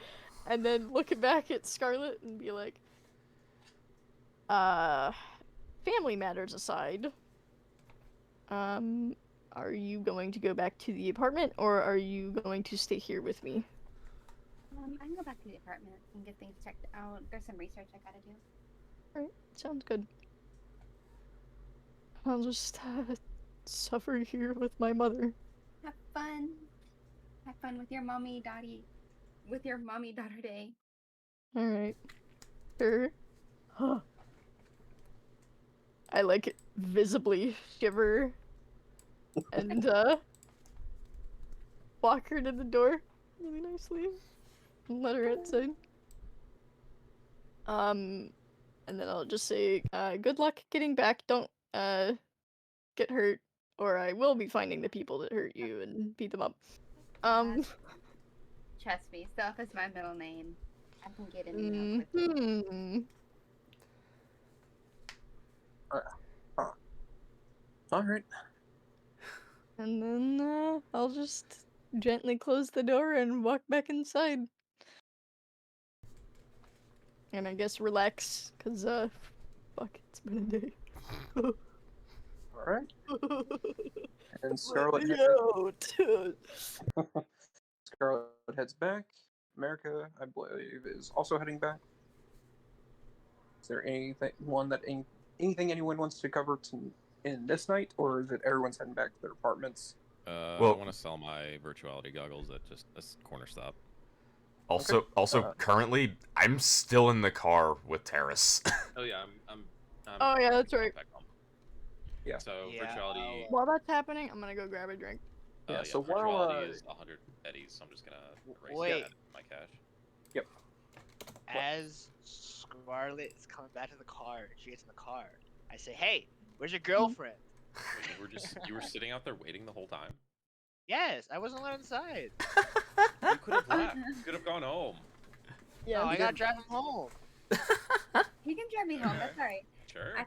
and then look back at Scarlet and be like, family matters aside, are you going to go back to the apartment, or are you going to stay here with me? I can go back to the apartment and get things checked out. There's some research I gotta do. Alright, sounds good. I'll just suffer here with my mother. Have fun. Have fun with your mommy, daddy. With your mommy daughter day. Alright. Sure. I like visibly shiver and walk her to the door really nicely and let her outside. And then I'll just say, good luck getting back. Don't get hurt, or I will be finding the people that hurt you and beat them up. Trust me, Self is my middle name. I can get in and out quickly. All right. And then I'll just gently close the door and walk back inside. And I guess relax, cause fuck, it's been a day. All right. And Scarlet heads back. America, I believe, is also heading back. Is there anything anyone wants to cover in this night, or is it everyone's heading back to their apartments? I Well- want to sell my virtuality goggles at just a corner stop. Also, currently, I'm still in the car with Terrace. Oh yeah, I'm Oh, yeah, that's going right. back home. Yeah. So Yeah, virtuality. While that's happening, I'm gonna go grab a drink. Yeah, so virtuality while, is 100 eddies, so I'm just gonna erase Wait. that my cash. as Scarlet is coming back to the car, she gets in the car. I say, "Hey, where's your girlfriend?" Wait, you were sitting out there waiting the whole time. Yes, I wasn't allowed inside. You could have left. You could have gone home. No, I gotta drive him home. He can drive me home. That's alright. Sure.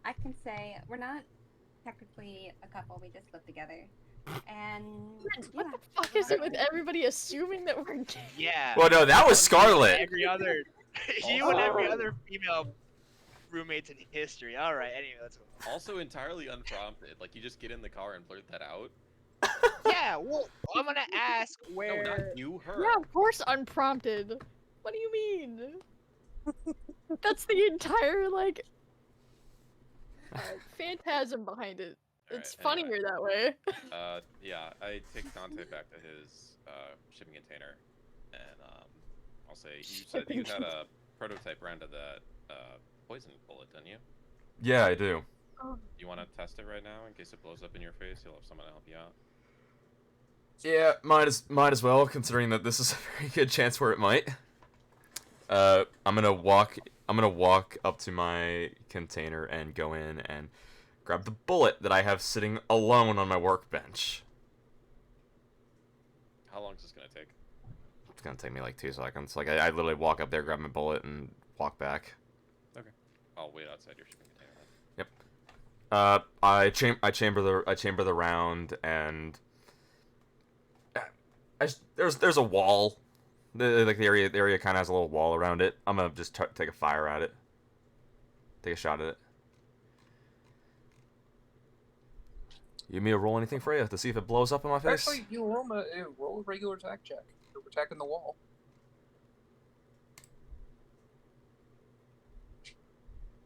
I can say we're not technically a couple. We just live together. And What yeah, the fuck is it with everybody assuming that we're gay? Yeah. Well, no, that was Scarlet. Every other, you and every other female roommates in history. All right. Anyway, let's go. Also entirely unprompted. Like you just get in the car and blurt that out. Yeah. Well, I'm gonna ask No, where. not you. Her. Yeah, of course, unprompted. What do you mean? That's the entire like phantasm behind it. Alright, It's anyway. funnier that way. Yeah, I take Dante back to his shipping container, and I'll say you said you had a prototype round of that poison bullet, didn't you? Yeah, I do. You want to test it right now in case it blows up in your face? You'll have someone to help you out. Yeah, might as well, considering that this is a very good chance where it might. I'm gonna walk up to my container and go in and grab the bullet that I have sitting alone on my workbench. How long is this gonna take? It's gonna take me like 2 seconds. Like I literally walk up there, grab my bullet, and walk back. I'll wait outside your shipping container then. I chamber the round, and there's a wall. The area kind of has a little wall around it. I'm gonna just take a fire at it. Take a shot at it. You want me to roll anything for you to see if it blows up in my face? Actually, you roll a regular attack check. You're attacking the wall.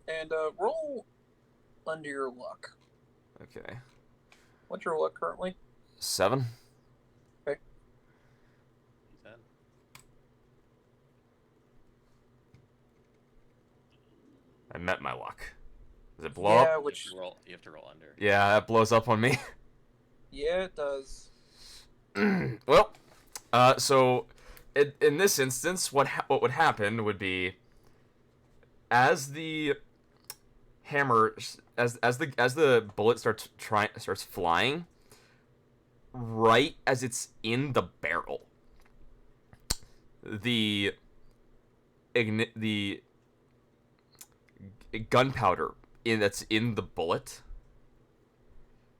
And roll under your luck. Okay. What's your luck currently? 7. Okay. D10. I met my luck. Does it blow Yeah, up? which You have to roll under. Yeah, that blows up on me. yeah, it does. Well, so in this instance, what would happen would be as the hammer as the bullet starts flying, right as it's in the barrel, the the gunpowder that's in the bullet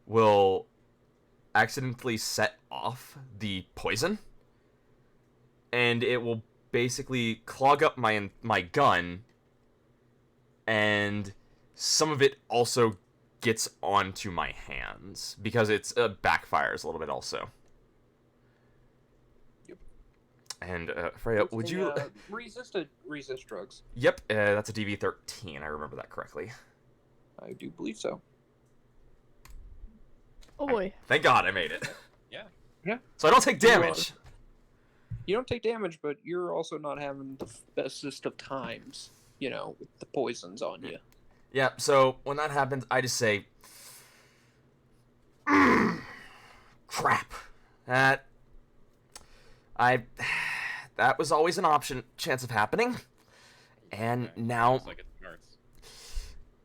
will accidentally set off the poison, and it will basically clog up my gun, and some of it also gets onto my hands because it's backfires a little bit also. Yep. And Freya, would you? Resist drugs? Yep, that's a DV13. I remember that correctly. I do believe so. Oh boy. Thank God I made it. Yeah. Yeah. So I don't take damage. You don't take damage, but you're also not having the bestest of times, with the poisons on you. Yeah, so when that happens, I just say, crap. That was always an chance of happening. And Okay. now Looks like it hurts.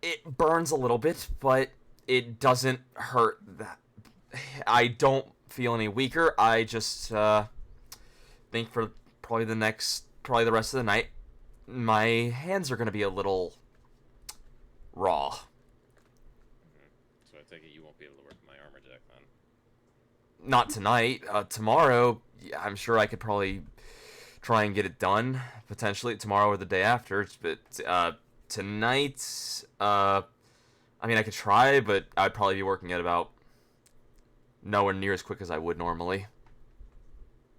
it burns a little bit, but it doesn't hurt that. I don't feel any weaker. I just think for probably the rest of the night, my hands are going to be a little raw. So I take it you won't be able to work my armor jack then. Not tonight. Tomorrow, yeah, I'm sure I could probably try and get it done. Potentially tomorrow or the day after. But tonight, I mean, I could try, but I'd probably be working at about nowhere near as quick as I would normally.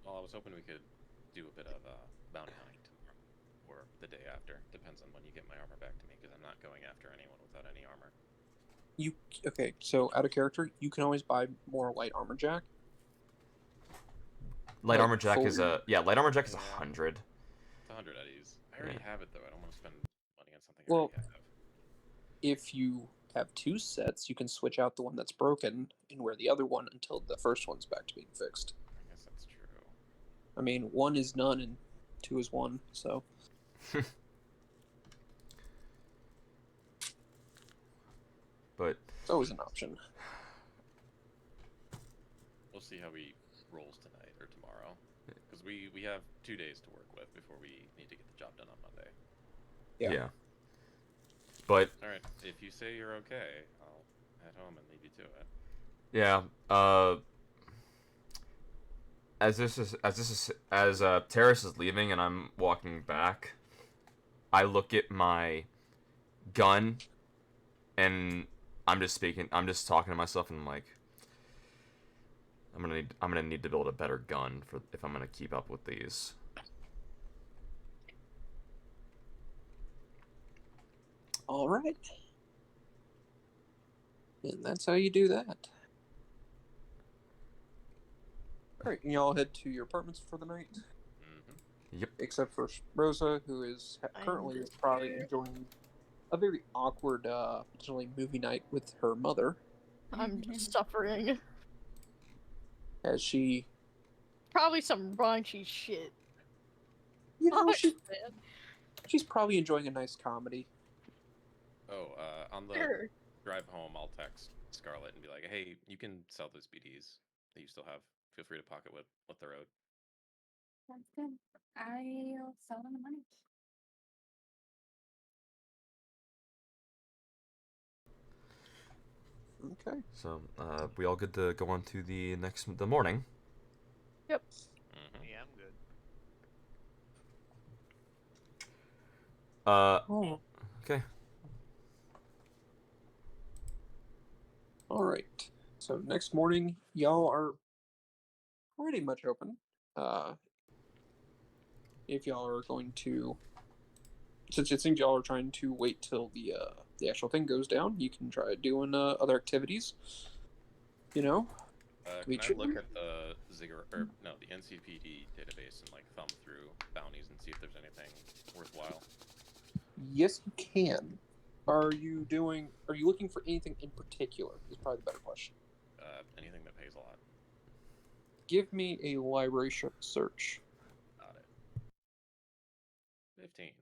Well, I was hoping we could do a bit of bounty hunting tomorrow or the day after. Depends on when you get my armor back to me, because I'm not going after anyone without any armor. Okay, so out of character, you can always buy more light armor jack. Light Like, armor jack is fully? light armor jack is Yeah. 100. It's 100 eddies. I already have it though. I don't want to spend money on something I Well, already have. if you have 2 sets, you can switch out the one that's broken and wear the other one until the first one's back to being fixed. I guess that's true. I mean, 1 is none and 2 is 1, so. But It's always an option. We'll see how he rolls tonight or tomorrow, because we have 2 days to work with before we need to get the job done on Monday. Yeah. But All right, if you say you're okay, I'll head home and leave you to it. yeah, as Terrace is leaving and I'm walking back, I look at my gun and I'm just talking to myself, and I'm like, I'm gonna need to build a better gun if I'm gonna keep up with these. All right. And that's how you do that. All right, and y'all head to your apartments for the night, Mm-hmm. Yep. except for Rosa, who is I'm currently just probably here. enjoying a very awkward, potentially movie night with her mother, I'm just suffering. as she, Probably some raunchy shit. you know, Fuck, man. she's probably enjoying a nice comedy. Oh, on the Sure. drive home, I'll text Scarlett and be like, "Hey, you can sell those BDs that you still have. Feel free to pocket what they're owed." That's good. I'll sell them the money. Okay. So we all good to go on to the morning. Yep. Mm-hmm. Yeah, I'm good. Oh. Okay. All right. So next morning, y'all are pretty much open. If y'all are going to, since it seems y'all are trying to wait till the actual thing goes down, you can try doing other activities. You know, Can I look at the the NCPD database and like thumb through bounties and see if there's anything worthwhile? Yes, you can. Are you looking for anything in particular? Is probably the better question. Anything that pays a lot. Give me a library search. Got it. 15.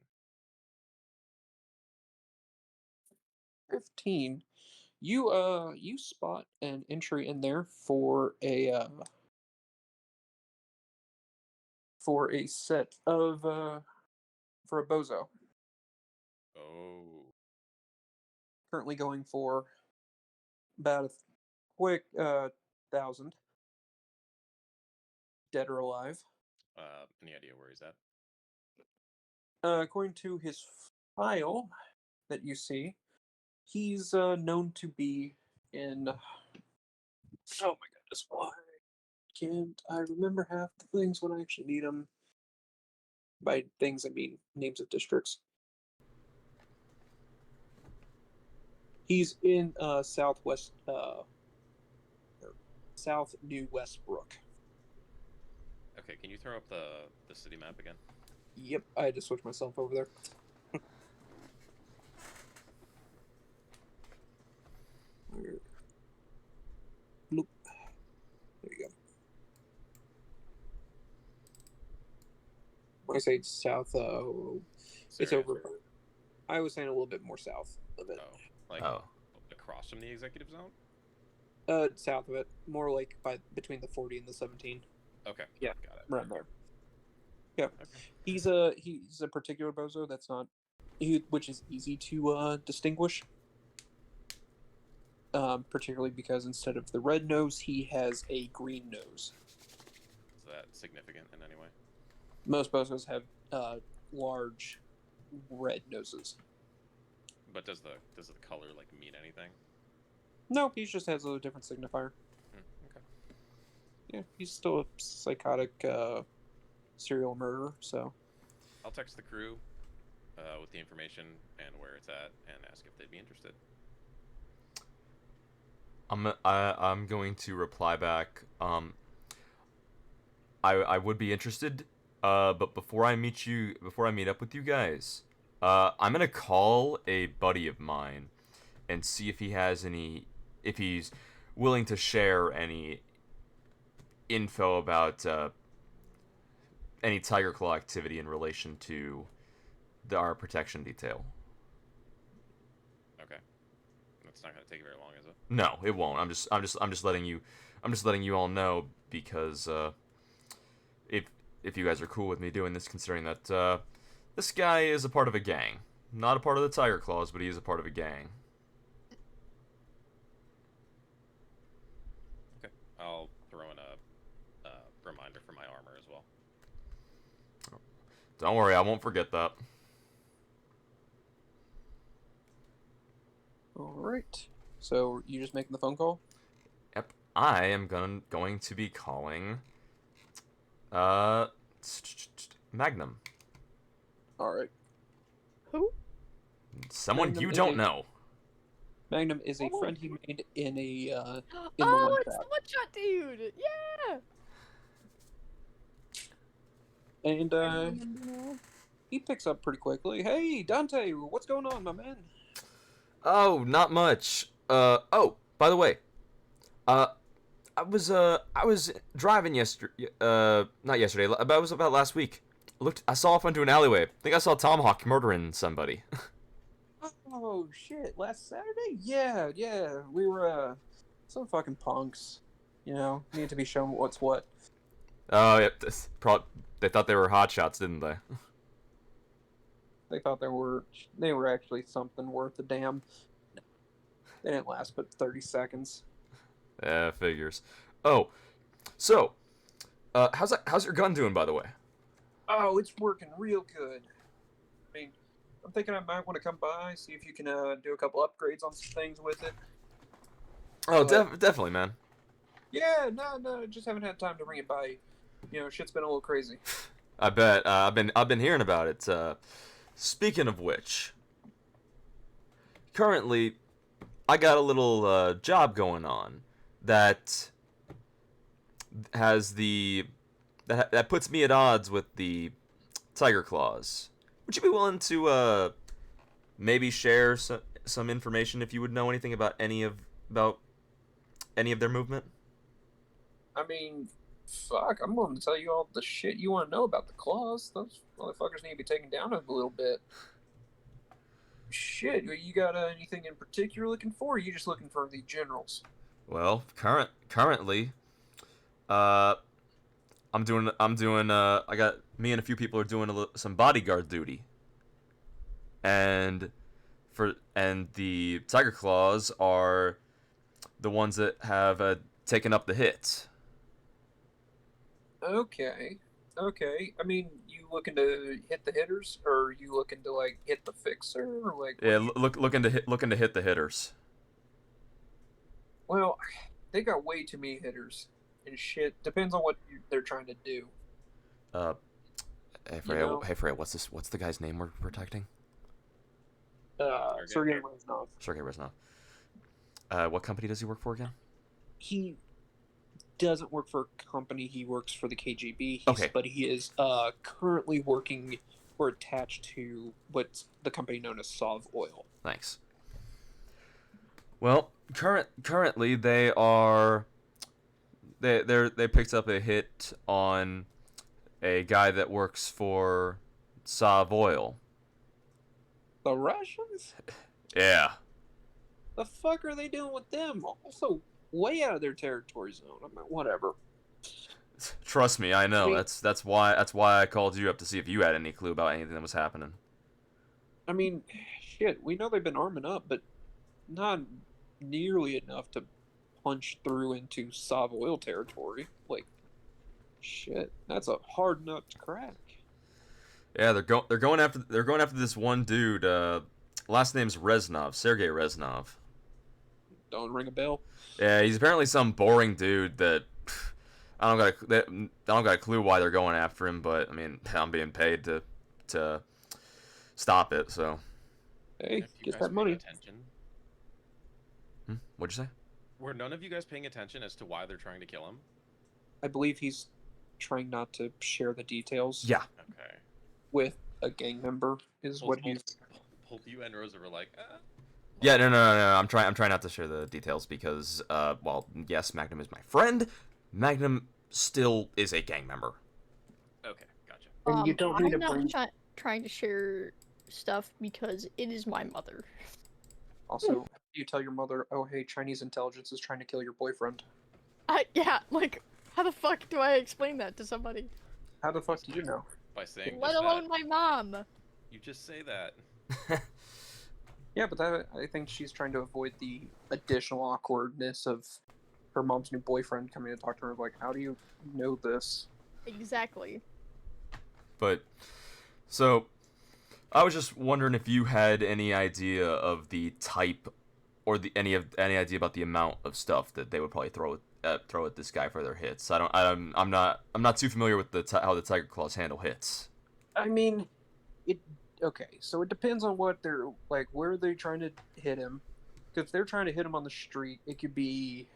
15. You spot an entry in there for a set of for a bozo. Oh. Currently going for about a quick 1,000, dead or alive. Any idea where he's at? According to his file that you see, he's known to be in. Oh my goodness, why can't I remember half the things when I actually need them? By things, I mean names of districts. He's in southwest, South New Westbrook. Okay, can you throw up the city map again? Yep, I had to switch myself over there. Bloop. There you go. When I say south, it's over. I was saying a little bit more south of it. Oh, like across from the executive zone? South of it, more like between the 40 and the 17. Okay. Yeah, got it. right there. Yeah, Okay. he's a particular bozo that's not, which is easy to distinguish. Particularly because instead of the red nose, he has a green nose. Is that significant in any way? Most bozos have large red noses. But does the color like mean anything? No, he just has a different signifier. Okay. Yeah, he's still a psychotic serial murderer, so. I'll text the crew with the information and where it's at and ask if they'd be interested. I'm going to reply back. I would be interested. But before I meet up with you guys, I'm gonna call a buddy of mine and see if if he's willing to share any info about any Tiger Claw activity in relation to our protection detail. Okay. That's not gonna take very long, is it? No, it won't. I'm just letting you all know because if you guys are cool with me doing this, considering that this guy is a part of a gang, not a part of the Tiger Claws, but he is a part of a gang. Okay. I'll throw in a reminder for my armor as well. Don't worry, I won't forget that. All right. So you just making the phone call? Yep, I am going to be calling Magnum. All right. Who? Someone Magnum you is don't know. Magnum is a Oh. friend he made in a in the Oh, one it's shot. the one shot dude. Yeah. And I remember now. he picks up pretty quickly. Hey, Dante, what's going on, my man? Oh, not much. Oh, by the way, I was driving not yesterday, but it was about last week. I saw off into an alleyway. I think I saw Tomahawk murdering somebody. Oh shit! Last Saturday? Yeah, yeah. We were some fucking punks. You know, need to be shown what's what. Oh, yeah, they thought they were hotshots, didn't they? They thought they were actually something worth a damn. They didn't last but 30 seconds. Yeah, figures. Oh, so, how's your gun doing, by the way? Oh, it's working real good. I mean, I'm thinking I might want to come by, see if you can do a couple upgrades on some things with it. Oh, definitely, man. Yeah, no, just haven't had time to bring it by. You know, shit's been a little crazy. I bet. I've been hearing about it. Speaking of which, currently, I got a little job going on that has that puts me at odds with the Tiger Claws. Would you be willing to maybe share some information if you would know anything about any of their movement? I mean, fuck, I'm willing to tell you all the shit you want to know about the claws. Those motherfuckers need to be taken down a little bit. Shit, you got anything in particular looking for? Or are you just looking for the generals? Well, currently, I'm doing I got me and a few people are doing some bodyguard duty. And the Tiger Claws are the ones that have taken up the hits. Okay. I mean, you looking to hit the hitters, or are you looking to like hit the fixer, or like? Yeah, looking to hit the hitters. Well, they got way too many hitters and shit. Depends on what they're trying to do. Hey Freya, what's the guy's name we're protecting? Sergei Reznov. Sergei Reznov. What company does he work for again? He doesn't work for a company. He works for the KGB. Okay. But he is currently working or attached to what's the company known as Sov Oil. Thanks. Well, currently they picked up a hit on a guy that works for Sov Oil. The Russians? Yeah. The fuck are they doing with them? Also, way out of their territory zone. I mean, whatever. Trust me, I know. I mean, that's why I called you up to see if you had any clue about anything that was happening. I mean, shit. We know they've been arming up, but not nearly enough to punch through into Sov Oil territory. Like, shit. That's a hard nut to crack. Yeah, they're going after this one dude. Last name's Reznov, Sergei Reznov. Don't ring a bell. Yeah, he's apparently some boring dude that I don't got a clue why they're going after him, but I mean, I'm being paid to stop it, so. Hey, If you get guys that paying money. Attention, What'd you say? were none of you guys paying attention as to why they're trying to kill him? I believe he's trying not to share the details Yeah. Okay. with a gang member. Is what he's. Both you and Rosa were like, Yeah, no. I'm trying not to share the details because, well, yes, Magnum is my friend. Magnum still is a gang member. okay, gotcha. And you don't need I'm to not bring. trying to share stuff because it is my mother. Also, you tell your mother, "Oh, hey, Chinese intelligence is trying to kill your boyfriend." Yeah, like, how the fuck do I explain that to somebody? How the fuck did you know? By saying Let just alone that, my mom. you just say that. Yeah, but I think she's trying to avoid the additional awkwardness of her mom's new boyfriend coming to talk to her. Like, how do you know this? Exactly. But, so, I was just wondering if you had any idea of the type, or any idea about the amount of stuff that they would probably throw at this guy for their hits. I'm not too familiar with how the Tiger Claws handle hits. I mean, okay, so it depends on what they're like. Where they're trying to hit him. Because if they're trying to hit him on the street, it could be,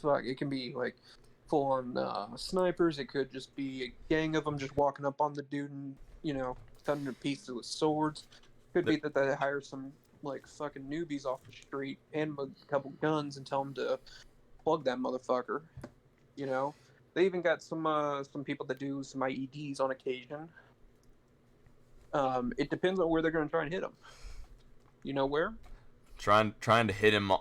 it can be like full on snipers. It could just be a gang of them just walking up on the dude and cutting him to pieces with swords. Could be that they hire some like fucking newbies off the street, hand them a couple guns, and tell them to plug that motherfucker. They even got some people that do some IEDs on occasion. It depends on where they're going to try and hit him. You know where? Trying to hit him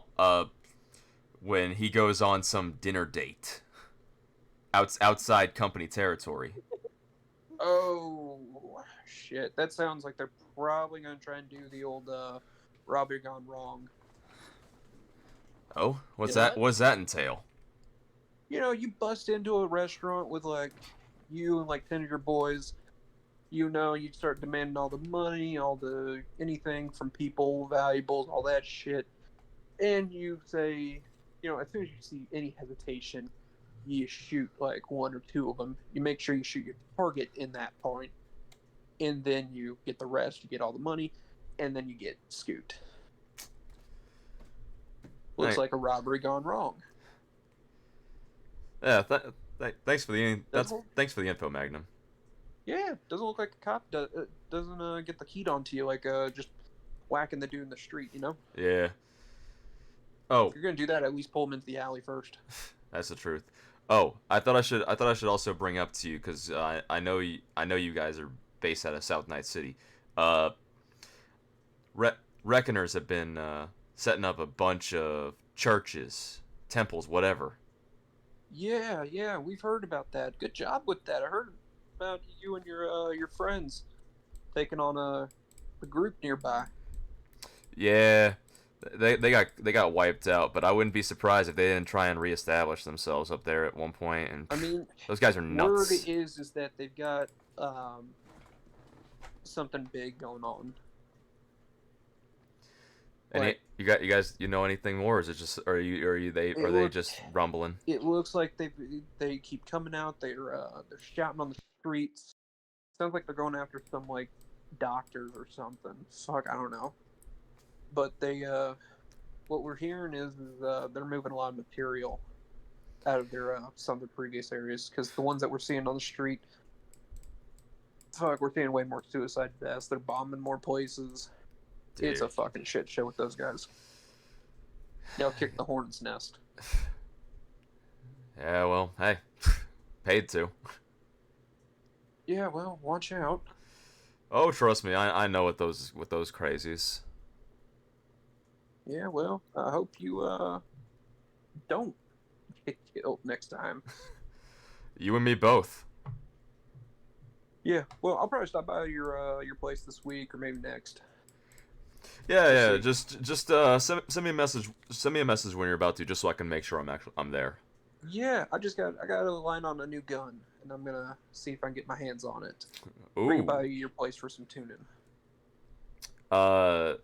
when he goes on some dinner date outside company territory. Oh shit! That sounds like they're probably going to try and do the old robbery gone wrong. Oh, what's Yeah. that? What does that entail? You bust into a restaurant with like you and like 10 of your boys. You start demanding all the money, anything from people, valuables, all that shit. And you say, as soon as you see any hesitation, you shoot like one or two of them. You make sure you shoot your target in that point. And then you get the rest, you get all the money, and then you get scoot. Looks Right. like a robbery gone wrong. Yeah, Thanks for the Doesn't- thanks for the info, Magnum. Yeah, doesn't look like a cop. Doesn't get the heat onto you like just whacking the dude in the street. You know. Yeah. Oh, If you're gonna do that, at least pull him into the alley first. that's the truth. Oh, I thought I should also bring up to you because I know you guys are based out of South Night City. Uh, Reckoners have been setting up a bunch of churches, temples, whatever. Yeah, we've heard about that. Good job with that. I heard about you and your friends taking on a group nearby. Yeah, they got wiped out, but I wouldn't be surprised if they didn't try and reestablish themselves up there at one point. And I mean, those guys are nuts. word is that they've got something big going on. And Like, you guys know anything more? Or is it just are they just rumbling? It looks like they keep coming out. They're shouting on the streets. Sounds like they're going after some like doctors or something. Fuck, I don't know. But what we're hearing is they're moving a lot of material out of their some of the previous areas because the ones that we're seeing on the street, fuck, we're seeing way more suicide deaths. They're bombing more places. Dude. It's a fucking shit show with those guys. They'll kick the hornet's nest. Yeah, well, hey, paid to. Yeah, well, watch out. Oh, trust me, I know what those crazies. Yeah, well, I hope you don't get killed next time. You and me both. Yeah, well, I'll probably stop by your place this week or maybe next. Yeah, See. just send me a message. Send me a message when you're about to, just so I can make sure I'm there. Yeah, I got a line on a new gun, and I'm gonna see if I can get my hands on it. Ooh. Bring it by your place for some tuning. What are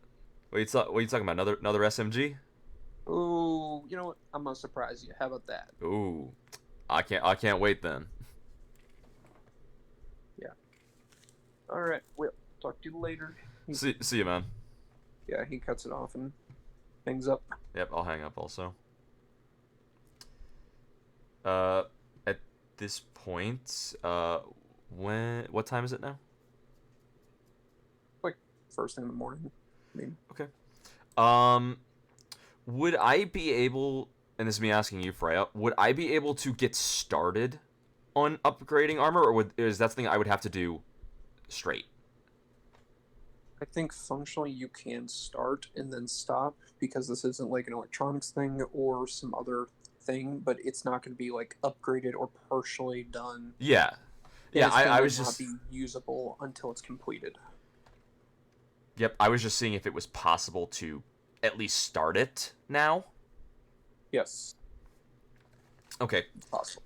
you talking about? Another SMG? Ooh, you know what? I'm gonna surprise you. How about that? Ooh, I can't wait then. All right, well, talk to you later. See you, man. Yeah, he cuts it off and hangs up. Yep, I'll hang up also. At this point, what time is it now? Like first thing in the morning. I mean, Okay. Would I be able, and this is me asking you, Freya, would I be able to get started on upgrading armor, or is that something I would have to do straight? I think functionally you can start and then stop because this isn't like an electronics thing or some other thing, but it's not going to be like upgraded or partially done. Yeah. And Yeah, it's I gonna was not just... be usable until it's completed. Yep, I was just seeing if it was possible to at least start it now. Yes, Okay. it's possible.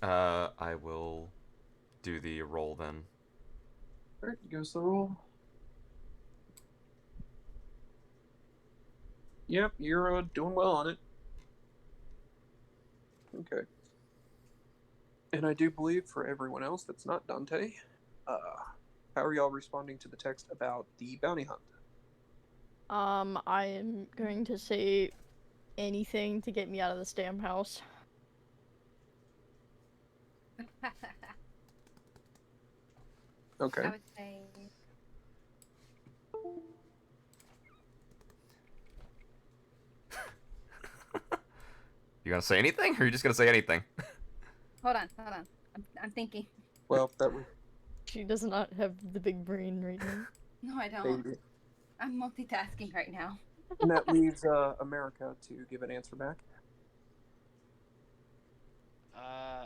I will do the roll then. All right, goes the roll. Yep, you're doing well on it. Okay. And I do believe for everyone else that's not Dante, how are y'all responding to the text about the bounty hunt? I am going to say anything to get me out of this damn house. Okay. I would say You gonna say anything, or are you just gonna say anything? hold on. I'm thinking. Well, that would She does not have the big brain right now. No, I don't. maybe. I'm multitasking right now. And that leaves America to give an answer back.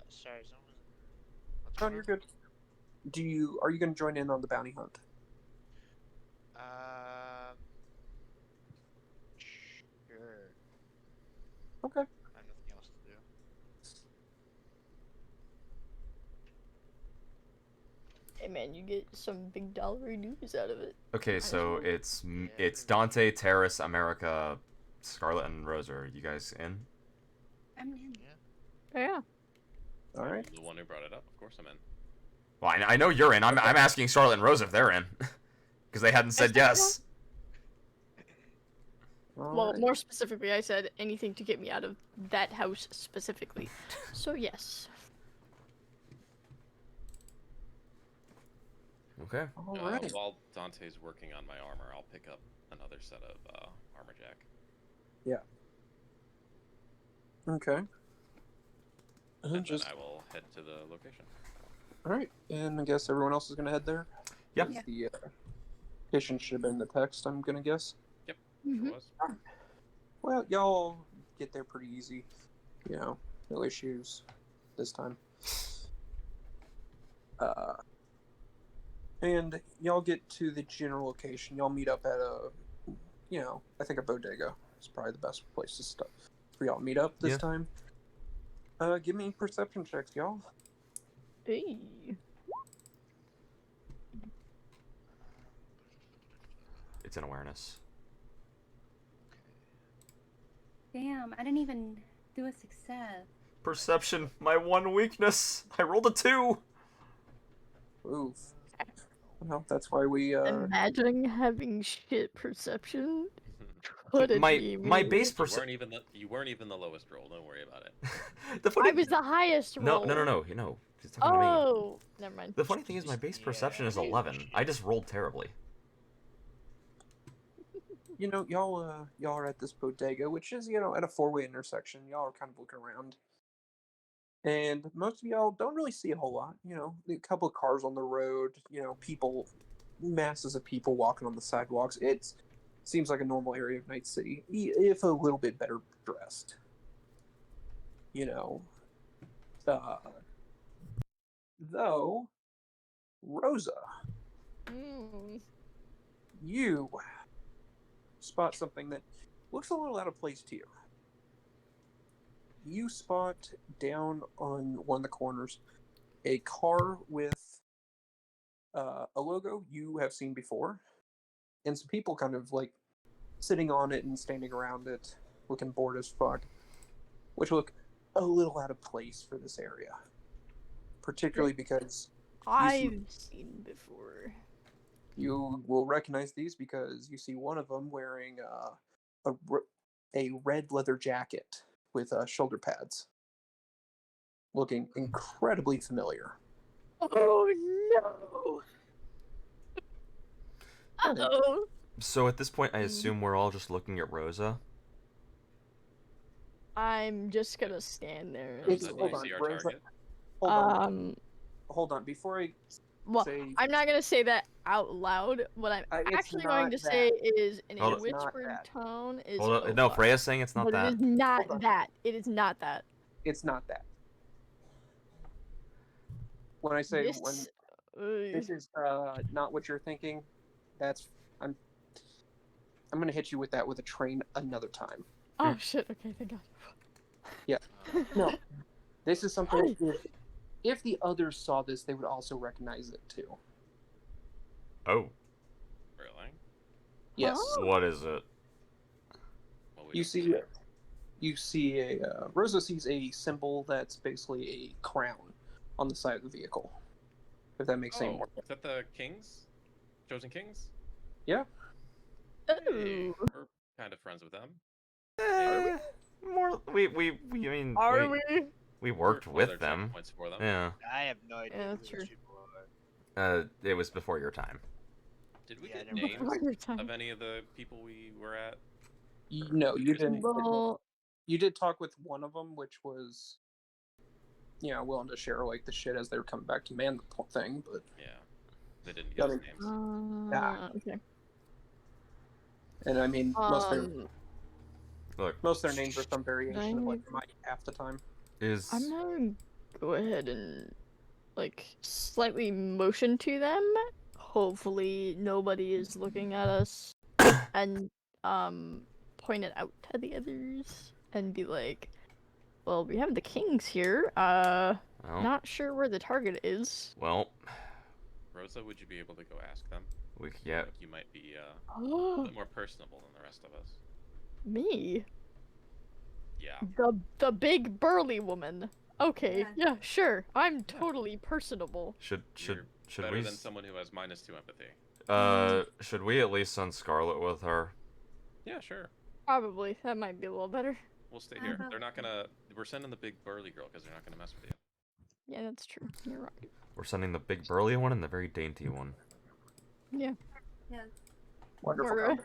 Sorry, someone. What's John, going you're good. Are you going to join in on the bounty hunt? Sure. Okay. I have nothing else to do. Hey man, you get some big dollar news out of it. Okay, so know. it's Dante, Terrace, America, Scarlet, and Rosa. Are you guys in? I'm in. Yeah. All right. I'm the one who brought it up. Of course I'm in. Well, I know you're in. I'm asking Scarlet and Rosa if they're in, because they hadn't said yes. Well, Alright. more specifically, I said anything to get me out of that house specifically. So yes. Okay. Alright. While Dante's working on my armor, I'll pick up another set of armor jack. Okay. And Just then I will head to the location. alright, and I guess everyone else is gonna head there. Yep. Yeah. The location should have been in the text. I'm gonna guess. Mhm. Sure was. Well, y'all get there pretty easy. You know, no issues this time. And y'all get to the general location. Y'all meet up at I think a bodega is probably the best place to start for y'all to meet up this Yeah. time. Give me perception checks, y'all. Hey. It's an awareness. Damn, I didn't even do a success. Perception, my one weakness. I rolled a 2. Oof. Well, that's why we Imagining having shit perception. Could it be my me? base You weren't even the lowest roll. Don't worry about it. The funny I was the highest roll. No. He's talking to me. Oh, never mind. The funny thing is my base perception is 11. I just rolled terribly. y'all are at this bodega, which is at a four-way intersection. Y'all are kind of looking around, and most of y'all don't really see a whole lot. A couple of cars on the road. People, masses of people walking on the sidewalks. It seems like a normal area of Night City, if a little bit better dressed. Though Rosa, you spot something that looks a little out of place to you. You spot down on one of the corners a car with a logo you have seen before, and some people kind of like sitting on it and standing around it, looking bored as fuck, which look a little out of place for this area, particularly because I've seen before. you will recognize these because you see one of them wearing a red leather jacket with shoulder pads, looking incredibly familiar. Oh no! Uh-oh. So at this point, I assume we're all just looking at Rosa. I'm just gonna stand there. It's- And, hold You on, see our Rosa. target? Hold on. Before I well, say, I'm not gonna say that out loud. What I'm It's actually going not to say that. is in Hold a on. It's not whispered that. tone is Hold oh, on. No, fuck. Freya's saying it's not But that. it is not Hold on. that. It is not that. it's not that. When I say This, this is not what you're thinking, I'm gonna hit you with that with a train another time. oh shit! Okay, thank God. No, this is something. If the others saw this, they would also recognize it too. Oh, Really? Yes, Oh. what is it? Well, we you don't see. You see Rosa sees a symbol that's basically a crown on the side of the vehicle. If that makes any more Is that the kings? Chosen kings? Yeah. Hey, Ooh. we're kind of friends with them. More. I mean, Are we we? we worked What other with them. checkpoints for them? Yeah. I have no idea Yeah, who that's those true. people are. It was before your time. Did we Yeah, I get never names Before your time. of any of the people we were at? No, you didn't. Well, You did talk with one of them, which was, willing to share like the shit as they were coming back to man the thing, but Yeah. They didn't give us names. okay. and I mean Look, most of their names are some variation of like Right. Mike half the time. is I'm gonna go ahead and like slightly motion to them. Hopefully nobody is looking at us and point it out to the others and be like, well, we have the kings here. well, Not sure where the target is. well, Rosa, would you be able to go ask them? we I feel yeah. like you might be a Oh, bit more personable than the rest of us. me. Yeah. The big burly woman. Okay, Yeah. yeah, sure. I'm totally personable. Should You're better we than someone who has -2 empathy. should we at least send Scarlet with her? Yeah, sure. Probably. That might be a little better. We'll stay How here. about- They're not gonna. We're sending the big burly girl because they're not gonna mess with you. Yeah, that's true. You're right. We're sending the big burly one and the very dainty one. Yeah. Yeah. Wonderful. We're, combo.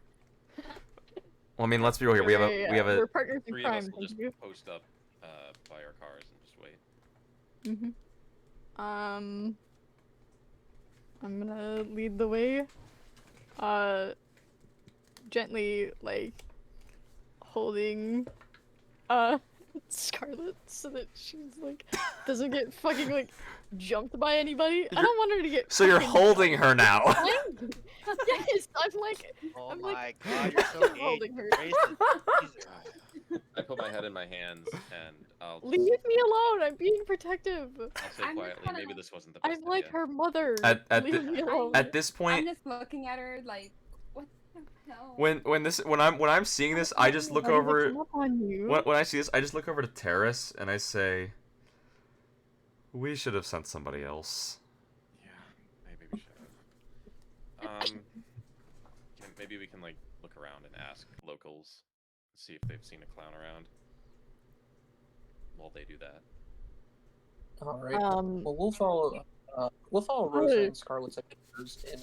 Well, I mean, let's be real here. We have we're a. partners in Three of us crime. will Thank just you. post up by our cars and just wait. I'm gonna lead the way. Gently, like, holding, Scarlet so that she's, like, doesn't get fucking, like, jumped by anybody. I don't want her to get So you're fucking holding jumped. her now. Yes, I'm like, Oh I'm my like, god, you're so gay. holding her. Jesus. I put my head in my hands and I'll Leave me alone. I'm being protective. I'll say I'm just quietly, kinda maybe like- this wasn't the best I'm like idea. her mother. At Leave me alone. At this I'm point, just looking at her like, what the hell? when I'm seeing this, I just look I'm gonna over. come up on you. When I see this, I just look over to Terrace and I say, "We should have sent somebody else." Yeah, maybe we should have. Maybe we can like look around and ask locals, see if they've seen a clown around. While they do that. All right. Um, Well, we'll follow Rosa Right. and Scarlet's adventures in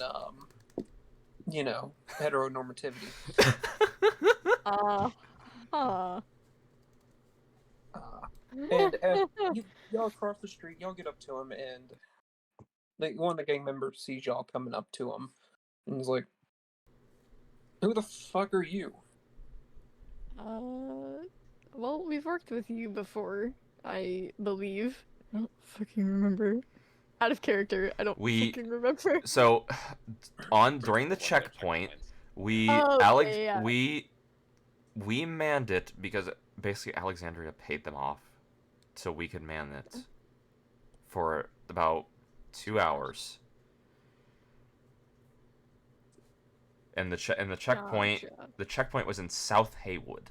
heteronormativity. huh. And as y'all cross the street, y'all get up to him, and one of the gang members sees y'all coming up to him, and he's like, "Who the fuck are you?" Well, we've worked with you before, I believe. I don't fucking remember. Out of character, I don't We- fucking remember. So, during the One of those checkpoint, checkpoints. Oh, we manned it because basically Alexandria paid them off, so we could man it for about 2 hours. And the checkpoint Gotcha. the checkpoint was in South Haywood.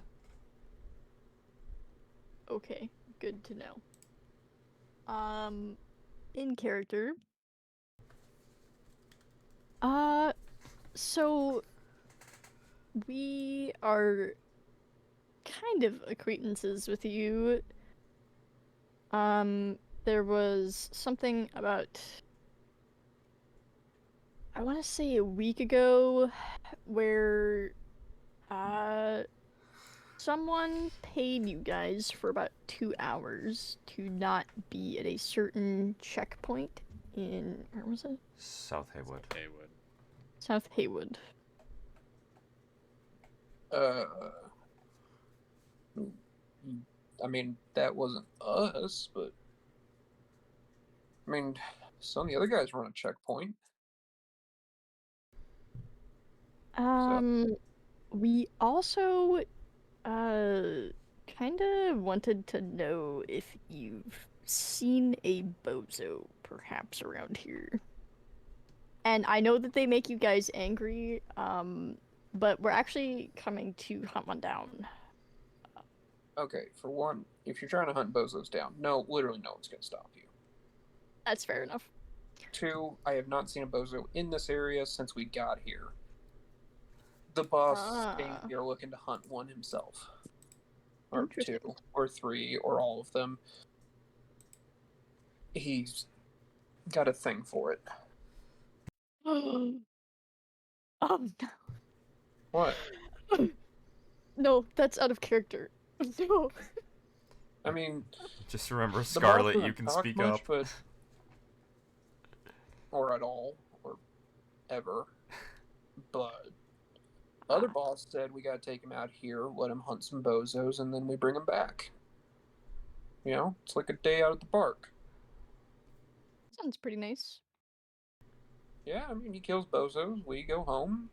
Okay, good to know. In character. So we are kind of acquaintances with you. There was something about, I want to say a week ago, where someone paid you guys for about 2 hours to not be at a certain checkpoint in, where was it? South Haywood. Haywood. South Haywood. I mean, that wasn't us, but I mean, some of the other guys were on a checkpoint. We also, kind of wanted to know if you've seen a bozo perhaps around here. And I know that they make you guys angry, but we're actually coming to hunt one down. Okay, for one, if you're trying to hunt bozos down, literally no one's gonna stop you. That's fair enough. Two, I have not seen a bozo in this area since we got here. The boss came Ah. here looking to hunt one himself. Or Interesting. 2, or 3, or all of them. He's got a thing for it. What? No, that's out of character. No. I mean, Just remember, the boss Scarlet, doesn't you can talk speak much, up. but or at all, or ever. But other boss said we gotta take him out here, let him hunt some bozos, and then we bring him back. You know, it's like a day out at the park. Sounds pretty nice. Yeah, I mean, he kills bozos, we go home,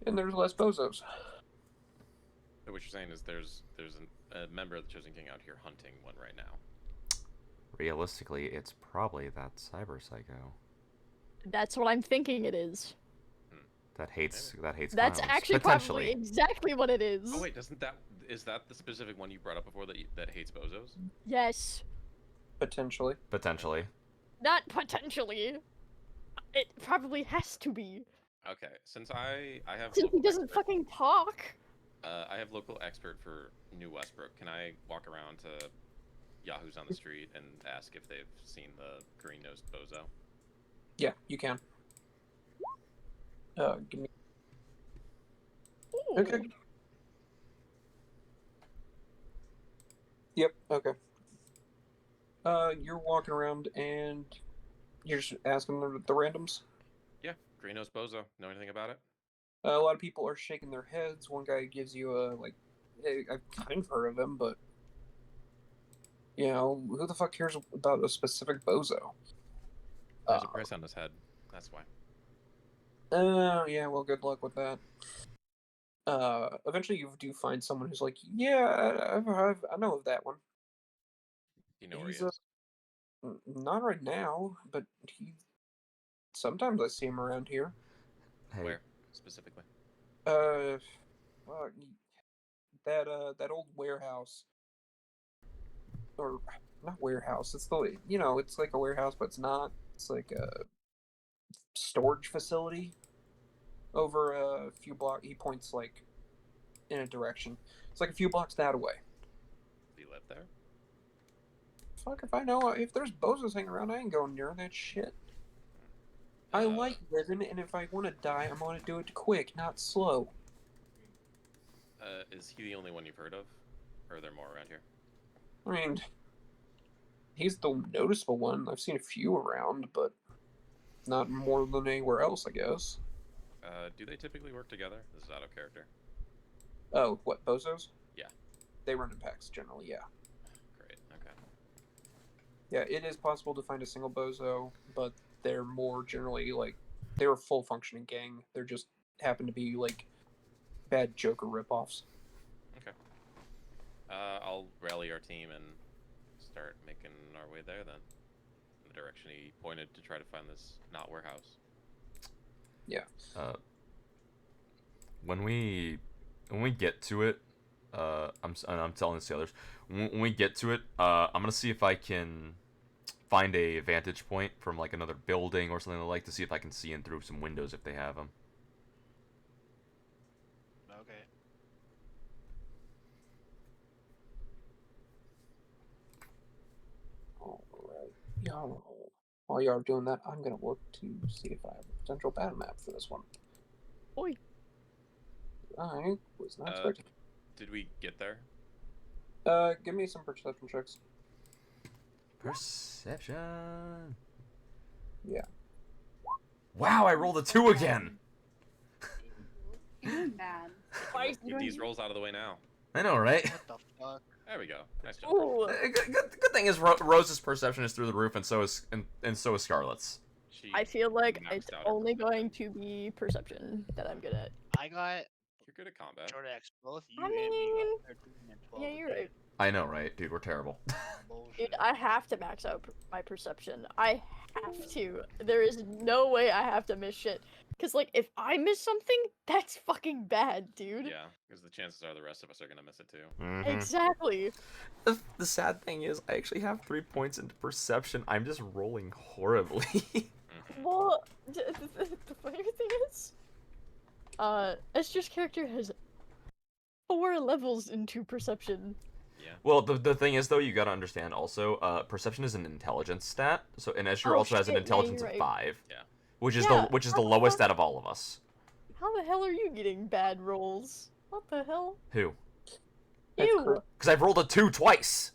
and there's less bozos. So what you're saying is there's a member of the Chosen King out here hunting one right now. Realistically, it's probably that cyber psycho That's what I'm thinking it is. that hates That's clowns. actually Potentially. probably exactly what it is. Oh wait, is that the specific one you brought up before that hates bozos? Yes. Potentially. Potentially. Not potentially. It probably has to be. Okay, since I have Since he local doesn't expert- fucking talk. I have local expert for New Westbrook. Can I walk around to Yahoos on the street and ask if they've seen the green-nosed bozo? Yeah, you can. Give me. Ooh. Okay. Yep. Okay. You're walking around and you're just asking the randoms. Yeah, green-nosed bozo. Know anything about it? A lot of people are shaking their heads. One guy gives you a like, hey, I've kind of heard of him, but you know, who the fuck cares about a specific bozo? There's a price on his head. That's why. Yeah. Well, good luck with that. Eventually you do find someone who's like, yeah, I know of that one. You know where he He's is. not right now, but sometimes I see him around here. Hey, Where specifically? Fuck, that old warehouse, or not warehouse. It's it's like a warehouse, but it's not. It's like a storage facility over a few blocks. He points like in a direction. It's like a few blocks that way. Do you live there? Fuck if I know. If there's bozos hanging around, I ain't going near that shit. I like living, and if I want to die, I'm gonna do it quick, not slow. Is he the only one you've heard of, or are there more around here? I mean, he's the noticeable one. I've seen a few around, but not more than anywhere else, I guess. Do they typically work together? This is out of character. Oh, what, bozos? Yeah. They run in packs, generally, yeah. Great. Okay. Yeah, it is possible to find a single bozo, but they're more generally, like, they're a full functioning gang. They're just happen to be, like, bad Joker ripoffs. Okay. I'll rally our team and start making our way there then. In the direction he pointed to try to find this not warehouse. Yeah. when we get to it, I'm telling this to the others. When we get to it, I'm gonna see if I can find a vantage point from like another building or something like to see if I can see in through some windows if they have them. Okay. Alright. Y'all, while y'all are doing that, I'm gonna look to see if I have a potential battle map for this one. Oi. I was not expecting. Did we get there? Give me some perception checks. Perception. Yeah. Wow, I rolled a 2 again. You're bad. Get these rolls out of the way now. I know, right? What the fuck? There we go. Nice job. Ooh. Good thing is Rose's perception is through the roof, and so is Scarlett's. She I feel like maxed it's out her only going perception. to be perception that I'm good at. I got You're good at combat. short X. Both you I and me mean, got 13 and 12. Yeah, you're right. I know, right, dude? We're terrible. Bullshit. Dude, I have to max out my perception. I have to. There is no way I have to miss shit. Cause like, if I miss something, that's fucking bad, dude. Yeah, because the chances are the rest of us are gonna miss it too. Mhm. Exactly. The sad thing is, I actually have 3 points into perception. I'm just rolling horribly. Well, the funny thing is, Esther's character has 4 levels into perception. Yeah. Well, the thing is, though, you gotta understand also, perception is an intelligence stat, so and Escher Oh, also has an shit, yeah, intelligence you're of right. 5. Yeah. Which is Yeah, the how the lowest fuck- out of all of us. How the hell are you getting bad rolls? What the hell? Who? That's You! correct. Because I've rolled a 2 twice!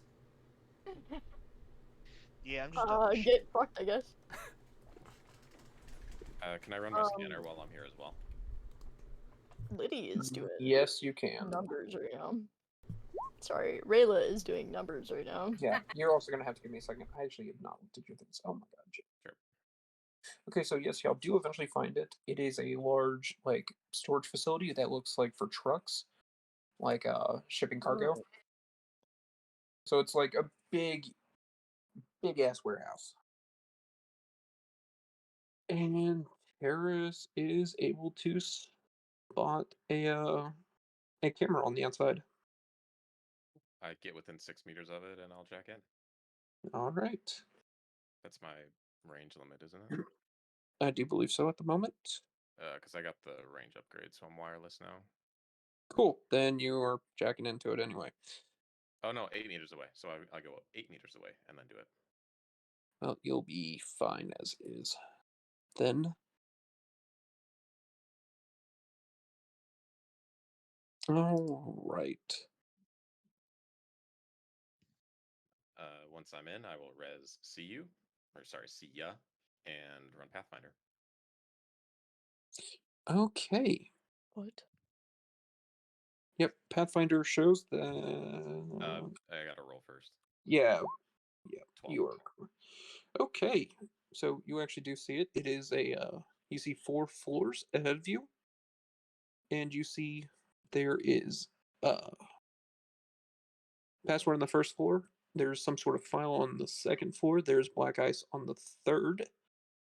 Yeah, I'm just done with shit. Get fucked, I guess. Can I run my scanner while I'm here as well? Liddy is doing Yes, you can. numbers right now. Sorry, Rayla is doing numbers right now. Yeah, you're also gonna have to give me a second. I actually have not looked at your things. Oh my god, Jim. Sure. Okay, so yes, y'all do eventually find it. It is a large, like, storage facility that looks like for trucks, like shipping cargo. Alright. So it's like a big ass warehouse. And Harris is able to spot a camera on the outside. I get within 6 meters of it and I'll jack in. All right, That's my range limit, isn't it? I do believe so at the moment. Because I got the range upgrade, so I'm wireless now. Cool. Then you are jacking into it anyway. Oh no, 8 meters away. So I go 8 meters away and then do it. Well, you'll be fine as is. Then. All right. Once I'm in, I will res see you, or sorry, see ya, and run Pathfinder. Okay. What? Yep. Pathfinder shows the. I gotta roll first. Yeah. Yeah. 12. You are. Okay. So you actually do see it. It is a. You see 4 floors ahead of you, and you see there is password on the first floor. There's some sort of file on the second floor. There's black ice on the third,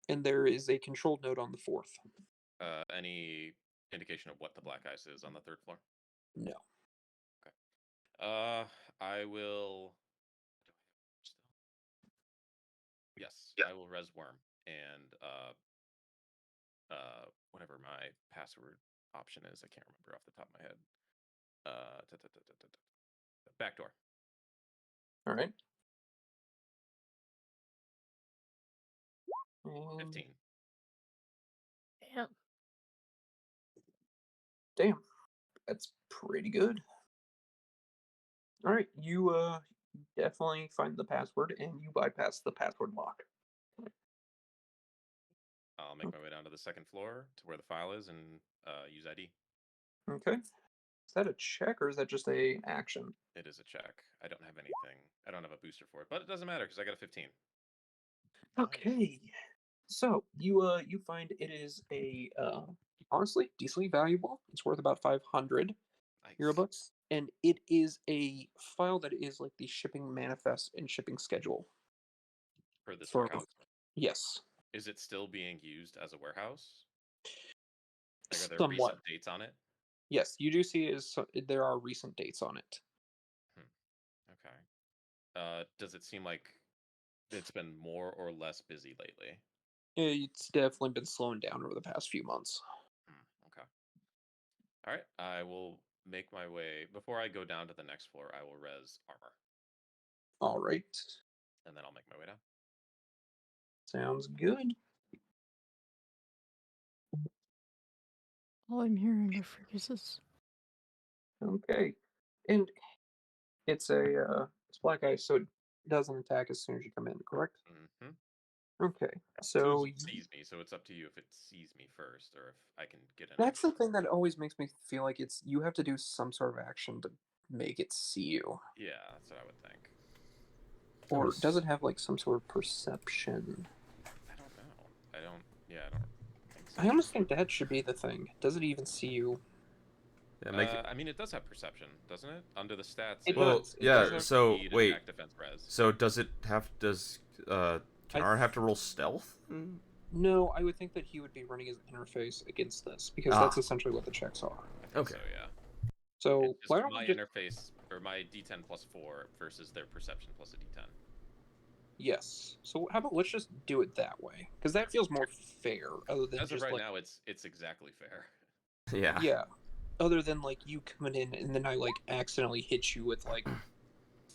and there is a control node on the fourth. Any indication of what the black ice is on the 3rd floor? No. I will. Yes, I will res worm and whatever my password option is, I can't remember off the top of my head. Backdoor. All right. 15. Damn. Damn, that's pretty good. All right, you definitely find the password and you bypass the password lock. I'll make my way down to the 2nd floor to where the file is and use ID. Okay. Is that a check or is that just a action? It is a check. I don't have anything. I don't have a booster for it, but it doesn't matter because I got a 15. Okay. So you find it is a honestly decently valuable. It's worth about 500 Nice. Eurobooks, and it is a file that is like the shipping manifest and shipping schedule For this for. warehouse. Yes. Is it still being used as a warehouse? Like, are there Somewhat. recent dates on it? Yes, you do see there are recent dates on it. Okay. Does it seem like it's been more or less busy lately? It's definitely been slowing down over the past few months. Okay. All right. I will make my way before I go down to the next floor. I will res armor, All right. and then I'll make my way down. Sounds good. All I'm hearing are freezes. Okay. And it's black ice, so it doesn't attack as soon as you come in, correct? Mm-hmm. Okay. So So it sees me, so it's up to you if it sees me first, or if I can get in. that's the thing that always makes me feel like you have to do some sort of action to make it see you. Yeah, that's what I would think. Or does it have like some sort of perception? I don't know. I don't think so. I almost think that should be the thing. Does it even see you? Yeah, I mean, it does have perception, doesn't it? Under the stats. It well, does. It yeah. does have So speed, wait. attack, defense, res. So does Tanar have to roll stealth? No, I would think that he would be running his interface against this because that's essentially what the checks are. Okay. So yeah. So It's why just don't my we just interface or my D10 plus 4 versus their perception plus a D10. yes? So how about let's just do it that way because that feels more fair. Other than As of just right like now, it's exactly fair. Yeah. yeah, other than like you coming in and then I like accidentally hit you with like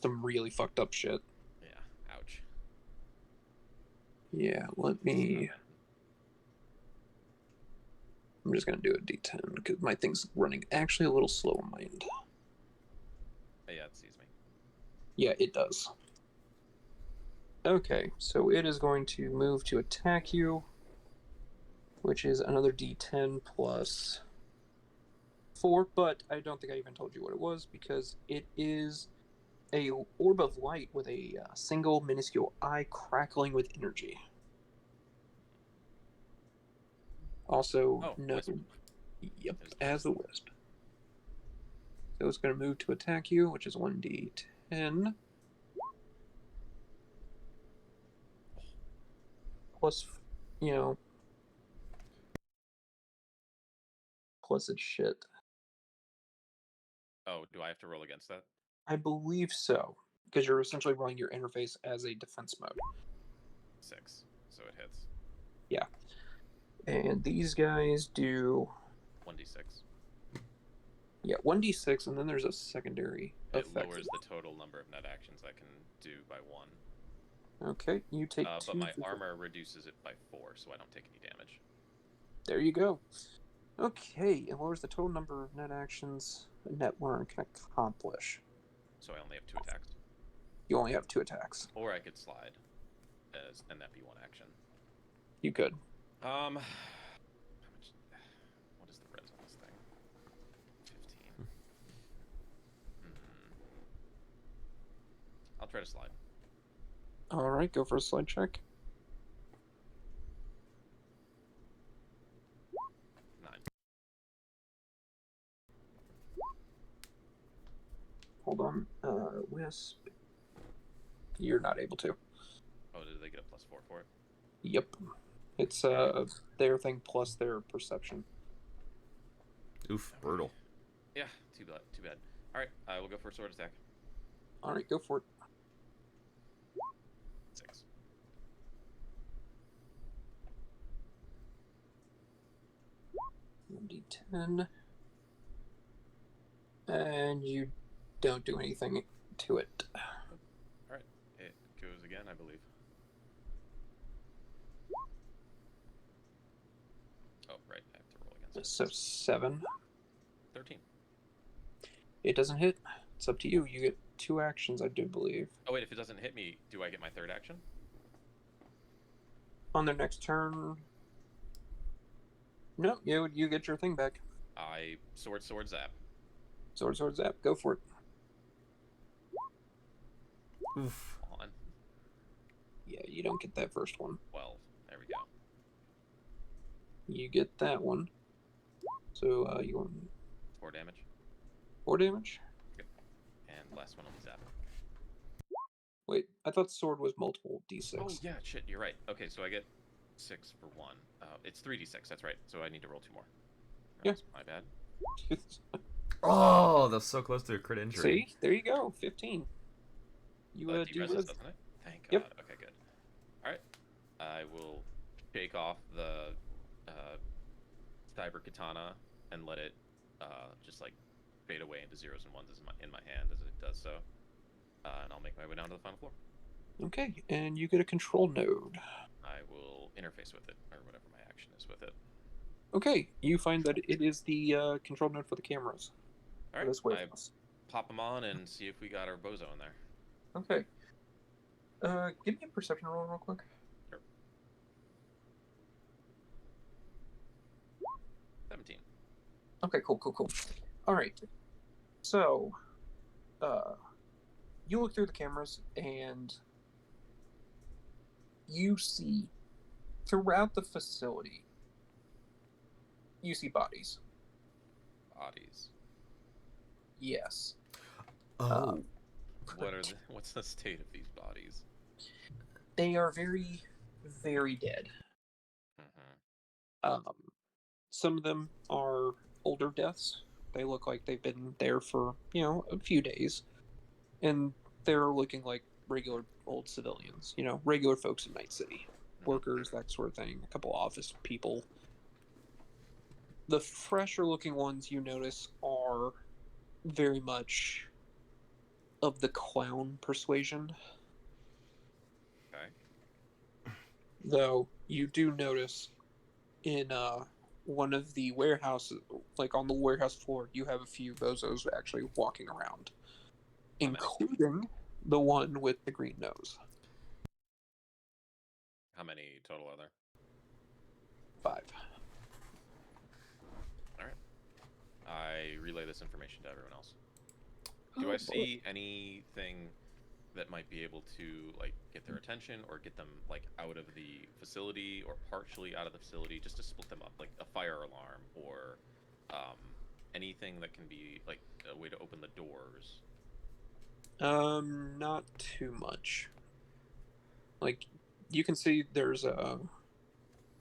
some really fucked up shit. Yeah. Ouch. Yeah, let me. I'm just gonna do a D10 because my thing's running actually a little slow on my end. Yeah, it sees me. Yeah, it does. Okay, so it is going to move to attack you, which is another D10 plus 4, but I don't think I even told you what it was because it is a orb of light with a single minuscule eye crackling with energy. Also, no. Wisp. Yep, There's as a wisp. So it's going to move to attack you, which is 1d10. Plus, plus its shit. Oh, do I have to roll against that? I believe so, because you're essentially running your interface as a defense mode. 6, so it hits. Yeah. And these guys do 1d6. Yeah, 1d6, and then there's a secondary It effect. lowers the total number of net actions I can do by 1. Okay, you take But 2. my armor reduces it by 4, so I don't take any damage. There you go. Okay, and lowers the total number of net actions a net worm can accomplish. So I only have 2 attacks. You only have 2 attacks. Or I could slide, and that be 1 action. You could. How much? What is the res on this thing? 15. I'll try to slide. All right, go for a slide check. 9. Hold on. Wisp. You're not able to. Oh, did they get a +4 for it? Yep. It's their thing plus their perception. Oof, brutal. Yeah, too bad. All right, I will go for a sword attack. All right, go for it. 6. D10. And you don't do anything to it. All right, it goes again, I believe. Oh, right, I have to roll against it. So 7. 13. It doesn't hit. It's up to you. You get 2 actions, I do believe. Oh wait, if it doesn't hit me, do I get my 3rd action? On their next turn. No, you get your thing back. I sword zap. Sword, zap. Go for it. Oof. On. Yeah, you don't get that first one. 12. There we go. You get that one. So you want 4 damage. 4 damage? And last one will be zap. Wait, I thought sword was multiple d6. Oh yeah, shit, you're right. Okay, so I get 6 for 1. It's 3d6, that's right. So I need to roll 2 more. Yeah. That's my bad. Oh, that's so close to a crit injury. See? There you go. 15. You do De-reses, res- doesn't it? Thank God. Yep. Okay, good. Alright. I will shake off the cyber katana and let it just like fade away into zeros and ones in my hand as it does so. And I'll make my way down to the final floor. Okay, and you get a control node. I will interface with it, or whatever my action is with it. Okay, you find that it is the control node for the cameras. All for right, this warehouse. pop them on and see if we got our bozo in there. Okay. Give me a perception roll real quick. Sure. 17. Okay, cool. All right. So, you look through the cameras and you see throughout the facility, you see bodies. Bodies. Yes. Oh. What's the state of these bodies? They are very, very dead. Mm-hmm. Some of them are older deaths. They look like they've been there for, a few days. And they're looking like regular old civilians, regular folks in Night City. Workers, that sort of thing. A couple office people. The fresher looking ones you notice are very much of the clown persuasion. Okay. Though you do notice in one of the warehouses, like on the warehouse floor, you have a few bozos actually walking around, including the one with the green nose. How many total are there? 5. All right. I relay this information to everyone else. Do I see anything that might be able to like get their attention or get them like out of the facility or partially out of the facility, just to split them up, like a fire alarm or anything that can be like a way to open the doors? Not too much. Like, you can see there's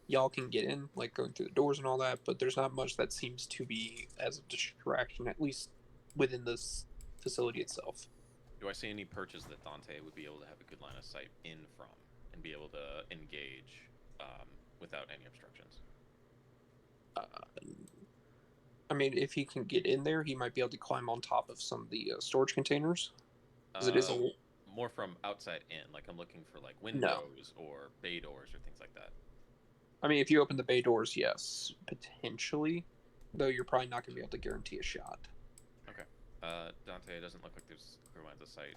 y'all can get in, like going through the doors and all that, but there's not much that seems to be as a distraction, at least within this facility itself. Do I see any perches that Dante would be able to have a good line of sight in from and be able to engage without any obstructions? I mean, if he can get in there, he might be able to climb on top of some of the storage containers. Because it is a more from outside in. Like I'm looking for like No. windows or bay doors or things like that. I mean, if you open the bay doors, yes, potentially. Though you're probably not going to be able to guarantee a shot. Okay. Dante, it doesn't look like there's clear lines of sight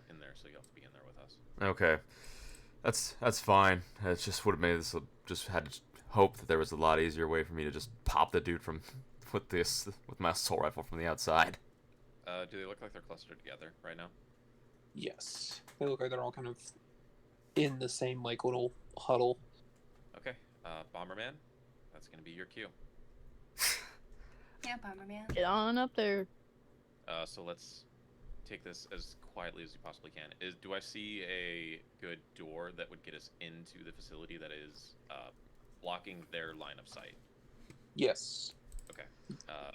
in there, so you'll have to be in there with us. Okay, that's fine. It just would have made this. Just had to hope that there was a lot easier way for me to just pop the dude from with my assault rifle from the outside. Do they look like they're clustered together right now? Yes. They look like they're all kind of in the same, like, little huddle. Okay. Bomberman, that's gonna be your cue. Yeah, Bomberman. Get on up there. So let's take this as quietly as you possibly can. Do I see a good door that would get us into the facility that is blocking their line of sight? Yes. Okay.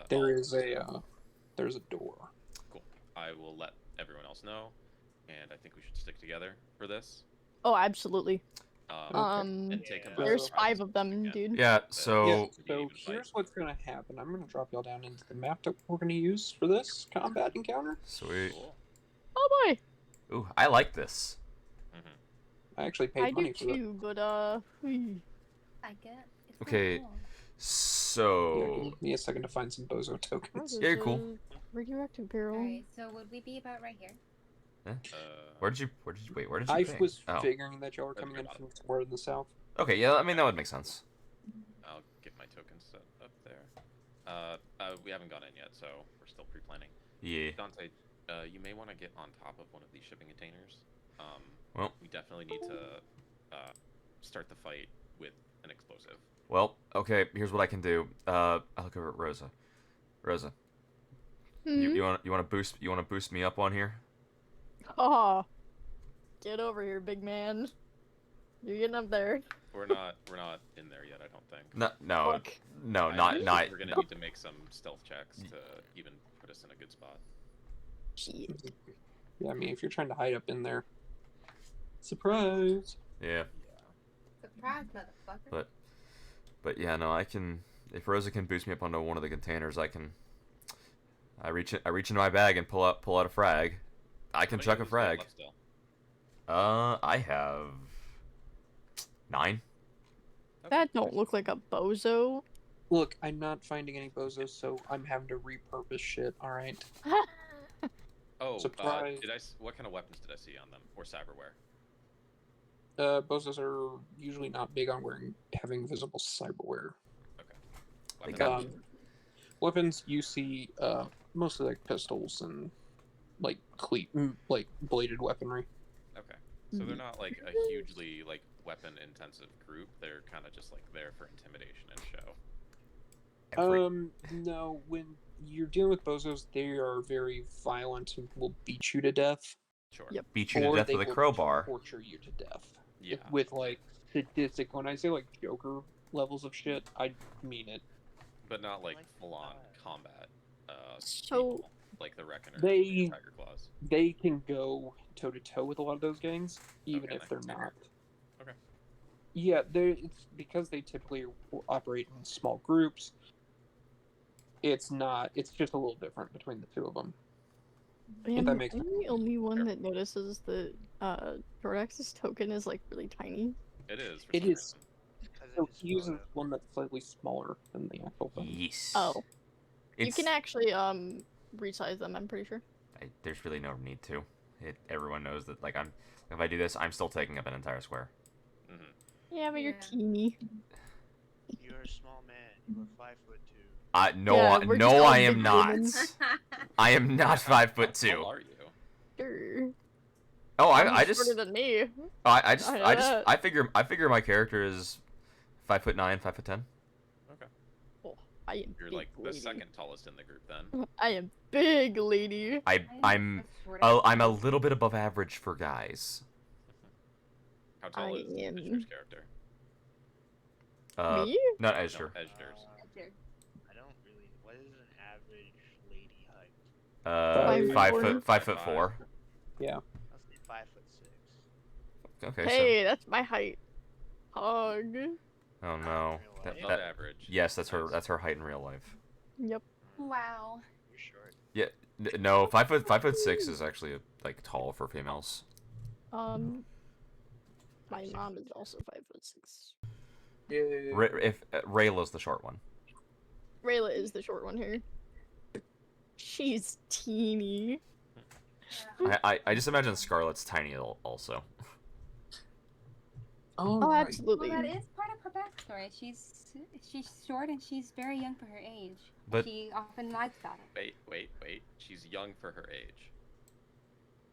There's a door. Cool. I will let everyone else know, and I think we should stick together for this. Oh, absolutely. And take them by There's surprise 5 of them, again. dude. Yeah. Yeah, So so here's what's going to happen. I'm going to drop y'all down into the map that we're going to use for this combat encounter. sweet. Cool. Oh boy. Ooh, I like this. I actually paid I do money for that. too, but I get. It's Okay. Cool. Yeah, So give me a second to find some bozo tokens. Yeah, cool. Redirected barrel. Alright, so would we be about right here? where did you wait? Where did you? I think? was Oh. figuring that y'all were That's coming in your from somewhere in the south. Okay, yeah. I mean that would make sense. I'll get my tokens set up there. We haven't gone in yet, so we're still pre-planning. Yeah. Dante, you may want to get on top of one of these shipping containers. Well. We definitely need to start the fight with an explosive. Well, okay. Here's what I can do. I'll look over at Rosa. Rosa, Hmm? you want to boost me up on here? Oh, get over here, big man. You're getting up there. We're not in there yet, I don't think. No, Fuck. no, I think not. We're gonna no. need to make some stealth checks to even put us in a good spot. Shit. Yeah, I mean, if you're trying to hide up in there. Surprise! Yeah, Surprise, motherfucker. but yeah, no, I can. If Rosa can boost me up onto one of the containers, I can. I reach into my bag and pull out a frag. I can How chuck a many moves do you have frag. left still? I have 9. That don't look like a bozo. Look, I'm not finding any bozos, so I'm having to repurpose shit, alright? Oh, Surprise. what kind of weapons did I see on them? Or cyberware? Bozos are usually not big on having visible cyberware. They Weapons? got- Weapons, you see mostly like pistols and like bladed weaponry. Okay. So they're not like a hugely like weapon intensive group. They're kind of just like there for intimidation and show. No, when you're dealing with bozos, they are very violent and will beat you to death. Sure. Yep. Beat you to or death they with a will crowbar. torture you to death. Yeah. With like sadistic, when I say like Joker levels of shit, I mean it. But not like Like full on that. combat. So- People, like the Reckoner. and They- the Tiger Claws. They can go toe to toe with a lot of those gangs, even Okay, if they're nice. not. Okay. Yeah, it's because they typically operate in small groups. It's not. It's just a little different between the two of them. Man, that makes I'm the only one that notices that Jordax's token is like really tiny. It is. For It some is. reason. So he uses one that's slightly smaller than the actual thing. Yes. Oh, you It's, can actually resize them. I'm pretty sure. there's really no need to. Everyone knows that. Like if I do this, I'm still taking up an entire square. Yeah, but you're Yeah. teeny. You're a small man. You are 5'2". No, Yeah, we're just all I big am not. humans. I am not 5'2". How are you? Sure. Oh, I You're just, shorter than me. I just, I know I just, that. I figure my character is 5'9", 5'10". Okay. Oh, I am You're big like the lady. second tallest in the group then. I am big lady. I'm a little bit above average for guys. How tall I is am- Ezra's character? Me? Not No, Ezra. Ezra's. I don't really. What is an average lady height? 5'4". 5'4". Yeah. I'll say 5'6". Okay. Hey, that's my height. Hug. So. Oh no. Real life. Above average. Yes, that's her. Nice. That's her height in real life. Yep. Wow. You're short. Yeah, no, 5'6" is actually like tall for females. My mom is also 5'6". Yeah. If Rayla's the short one. Rayla is the short one here. She's teeny. I just imagine Scarlett's tiny also. All Oh, right. absolutely. Well, that is part of her backstory. She's short and she's very young for her age. But- She often lies about it. Wait. She's young for her age.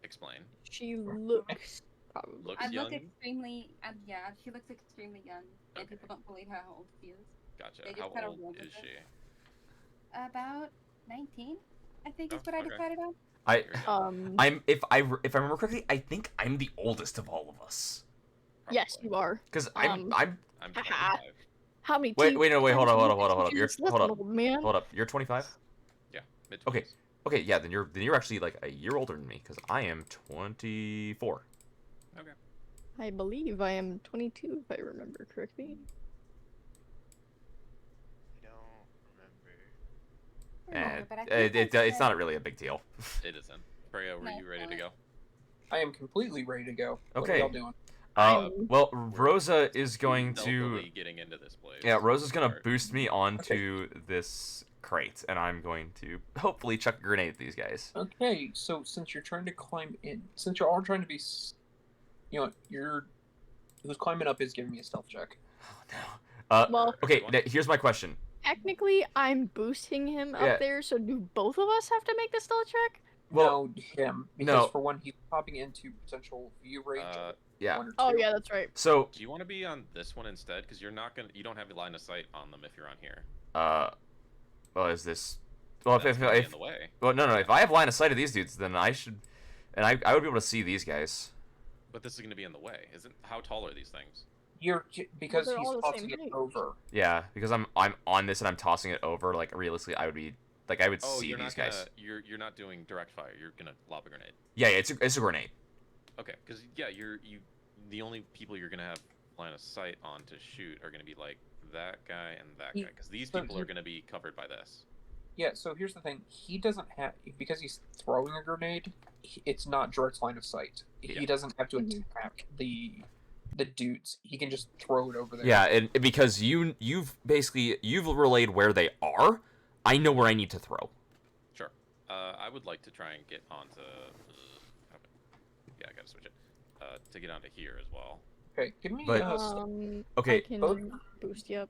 Explain. She looks probably. Looks I look young? extremely, yeah, she looks extremely young, and Okay. people don't believe how old she is. Gotcha. They just How kinda old roll with is it. she? About 19, I think is Oh, what I okay. decided on. I Very young. if I remember correctly, I think I'm the oldest of all of us. Yes, Probably. you are. Cause Um, I'm I'm Haha. 25. How many? wait teeth wait no wait hold times up have hold up you hold up hold up been you're to hold listen, up old man? hold up you're 25. Yeah, mid 20s. Okay. Okay, yeah, then you're actually like a year older than me because I am 24. Okay. I believe I am 22, if I remember correctly. I don't remember. Remember, And but I think it's that's not really a big deal. It isn't. Freya, were No, you ready to not. go? I am completely ready to go. What Okay. are y'all doing? I'm- Well, Rosa is going to Stealthily getting into this place. yeah, Rosa's gonna Start. boost me onto this crate, and I'm going to hopefully chuck a grenade at these guys. Okay, so since you're trying to climb in, since you're all trying to be, who's climbing up is giving me a stealth check. Oh no. Well, Okay, Everyone? here's my question. technically, I'm boosting him Yeah. up there, so do both of us have to make the stealth check? Well, No, him, because no. for one, he's popping into potential view range. Uh, of Yeah. one or Oh two. yeah, that's right. So, Do you want to be on this one instead? Because you don't have a line of sight on them if you're on here. well, is this? Well, That's if gonna be in the way. well, no, if I have line of sight of these dudes, then I should, and I would be able to see these guys. But this is gonna be in the way, isn't? How tall are these things? Because They're he's all the tossing same it height. over. Yeah, because I'm on this and I'm tossing it over. Like realistically, I would be like I would Oh, see you're these not gonna. guys. You're not doing direct fire. You're gonna lob a grenade. Yeah, it's a grenade. Okay, because yeah, you. The only people you're gonna have line of sight on to shoot are gonna be like that guy and that guy, because these So people are gonna be covered by this. Yeah, so here's the thing. He doesn't have, because he's throwing a grenade, it's not direct line of sight. Yeah. He doesn't have to Mhm. attack the dudes. He can just throw it over there. Yeah, and because you've relayed where they are, I know where I need to throw. Sure. I would like to try and get onto. Yeah, I gotta switch it. To get onto here as well. Okay, give me But- I Okay. can both- boost you up.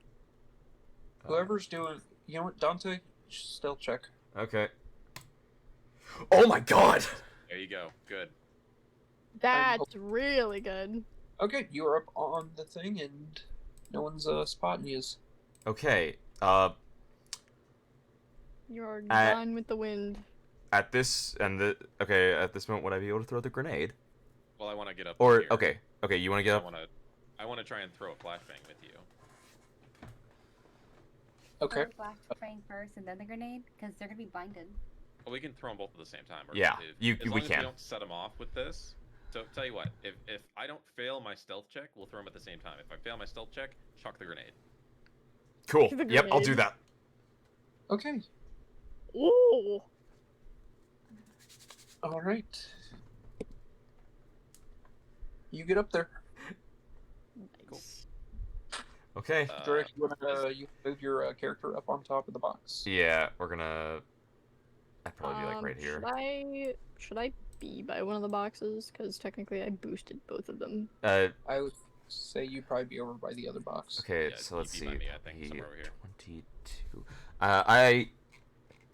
whoever's doing. You know what, Dante? Stealth check. Okay. Oh my god! There you go. Good. That's really good. Okay, you are up on the thing, and no one's spotting you. Okay. You're I- gone with the wind. At this moment, would I be able to throw the grenade? Well, I want to get up. Or here. okay, you want to get up? I want to try and throw a flashbang with you. Okay. Throw the flashbang first and then the grenade, because they're gonna be blinded. Well, we can throw them both at the same time. Or Yeah, as we long as can. we don't set them off with this. So tell you what, if I don't fail my stealth check, we'll throw them at the same time. If I fail my stealth check, chuck the grenade. Cool. The Yep, I'll do grenade. that. Okay. Ooh. All right. You get up there. Nice. Okay. Drake, you wanna you move your character up on top of the box? Yeah, we're gonna. I'd probably be like right here. Should I be by one of the boxes? Because technically I boosted both of them. I would say you'd probably be over by the other box. Okay, Yeah, so you'd let's be see. by me, I think, somewhere over here. 22. I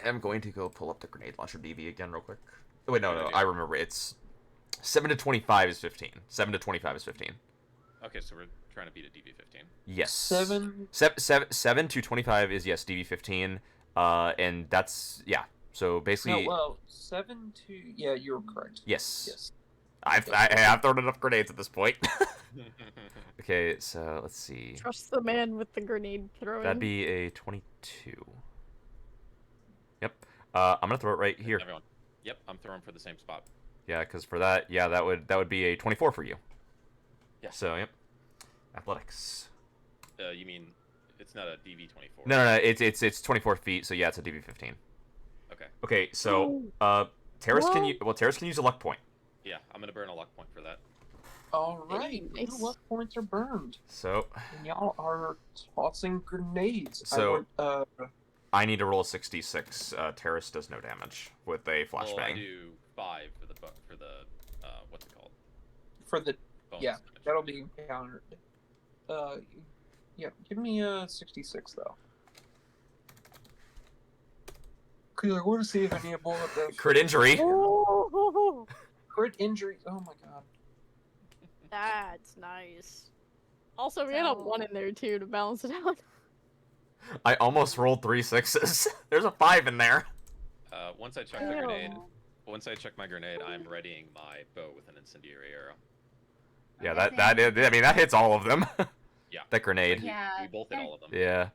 am going to go pull up the grenade launcher DV again real quick. Oh, wait, no, Good no, idea. I remember. It's 7 to 25 is 15. 7 to 25 is 15. Okay, so we're trying to beat a DB15. Yes. 7. 7 to 25 is, yes, DV15. And that's, yeah. So No, basically, well, 7 to. Yeah, you're correct. yes. Yes. I have thrown enough grenades at this point. Okay, so let's see. Trust the man with the grenade throwing. That'd be a 22. Yep. I'm gonna throw it right here. Everyone. Yep, I'm throwing for the same spot. Yeah, because for that, yeah, that would be a 24 for you. Yeah. So, yep. Athletics. You mean It's not a DV-24. No. It's 24 feet. So yeah, it's a DV-15. Okay. Okay. So Terrace Terrace can use a luck point. Yeah, I'm gonna burn a luck point for that. All right, Nice. your luck points are burned, So and y'all are tossing grenades. So- I need to roll a 66. Terrace does no damage with a Well, I flashbang. do 5 for the what's it called? for the Bonus yeah, damage. that'll be countered. Yeah, give me a 66 though. Cause I want to see if any of bullet does Crit injury. Oh, crit injury. Oh my god. that's nice. Also, we had a So- 1 in there too to balance it out. I almost rolled 3 6s. There's a 5 in there. Once I check my grenade, Ew. I'm readying my bow with an incendiary arrow. Yeah, Okay, I mean that hits all of them. Yeah. That grenade. Yeah. We both hit all of them. Yeah.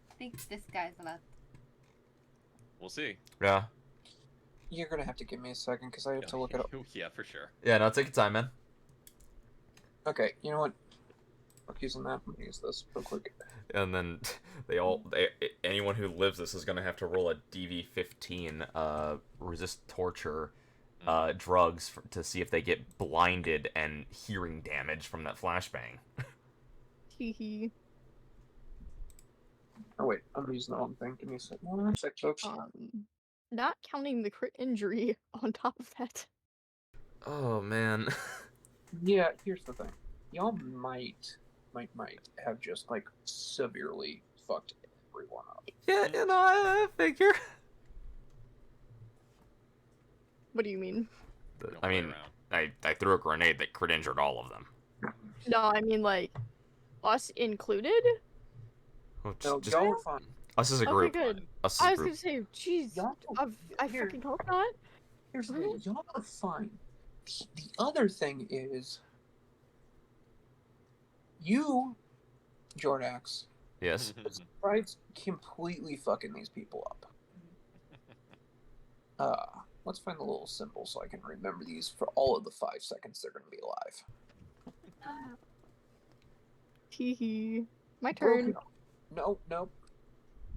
I think this guy's left. We'll see. Yeah. You're gonna have to give me a second because I have to look it up. Yeah, for sure. Yeah. No, take your time, man. Okay, you know what? Fuck using that. I'm gonna use this real quick. And then anyone who lives this is gonna have to roll a DV-15 resist torture drugs to see if they get blinded and hearing damage from that flashbang. Hehe. Oh wait, I'm using the wrong thing. Give me a second. 1 sec, folks. Not counting the crit injury on top of that. Oh man. Yeah, here's the thing. Y'all might have just like severely fucked everyone up. Yeah, you know, I figure. What do you mean? Don't I play mean, around. I threw a grenade that crit injured all of them. No, I mean like us included. Oh, No, just y'all are fine. us as a Okay, group. good. Us I as a was gonna group. say, jeez, Y'all, I here- fucking hope not. Here's the thing. Y'all are fine. The other thing is, you, Jordax, Yes. tried completely fucking these people up. Let's find the little symbol so I can remember these for all of the 5 seconds they're gonna be alive. Hehe. My turn. No.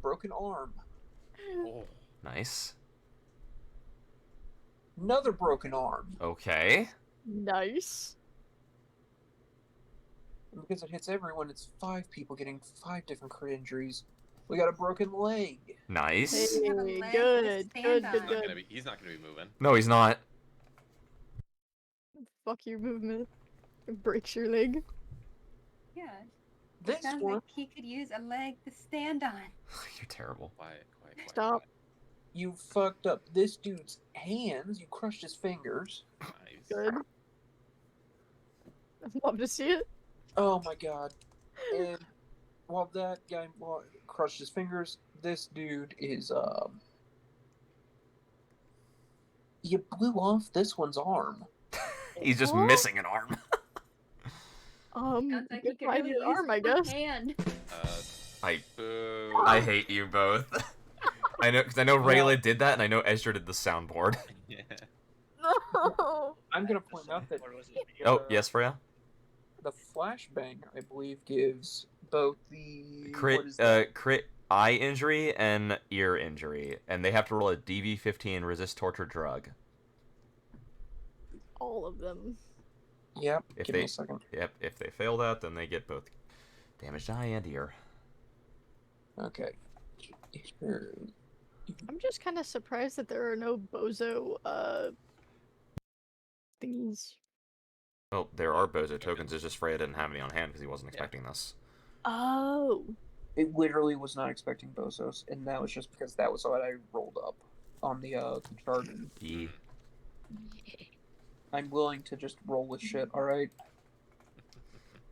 Broken arm. Oh, Nice. Another broken arm. Okay. Nice. And because it hits everyone, it's 5 people getting 5 different crit injuries. We got a broken leg. Nice. Hey, have a leg to good, stand good, on. good. he's not gonna be moving. No, he's not. Fuck your movement. It breaks your leg. Yeah. This Sounds one, like he could use a leg to stand on. You're terrible. Quiet. Stop. you fucked up this dude's hands. You crushed his fingers. Nice. Good. I'd love to see it. Oh my god. And while that guy crushed his fingers, this dude is you blew off this one's arm. He's just What? missing an arm. Sounds like he good could find really your use arm, I one guess. hand. Boo. I hate you both. I know, because I know Rayla did that, and I know Ezra did the soundboard. Yeah. No. I'm gonna point out that Or was it Oh, yes, Freya? the flashbang, I believe, gives both the Crit eye injury and ear injury, and they have to roll a DV-15 resist torture drug. All of them. Yep. If Give they- me a second. Yep, if they fail that, then they get both damaged eye and ear. Okay. I'm just kind of surprised that there are no bozo thingies. Well, there are Bozo tokens, it's just Freya didn't have any on hand because he wasn't Yeah. expecting this. Oh. It literally was not expecting bozos, and that was just because that was what I rolled up on the chart. E. I'm willing to just roll with shit. All right.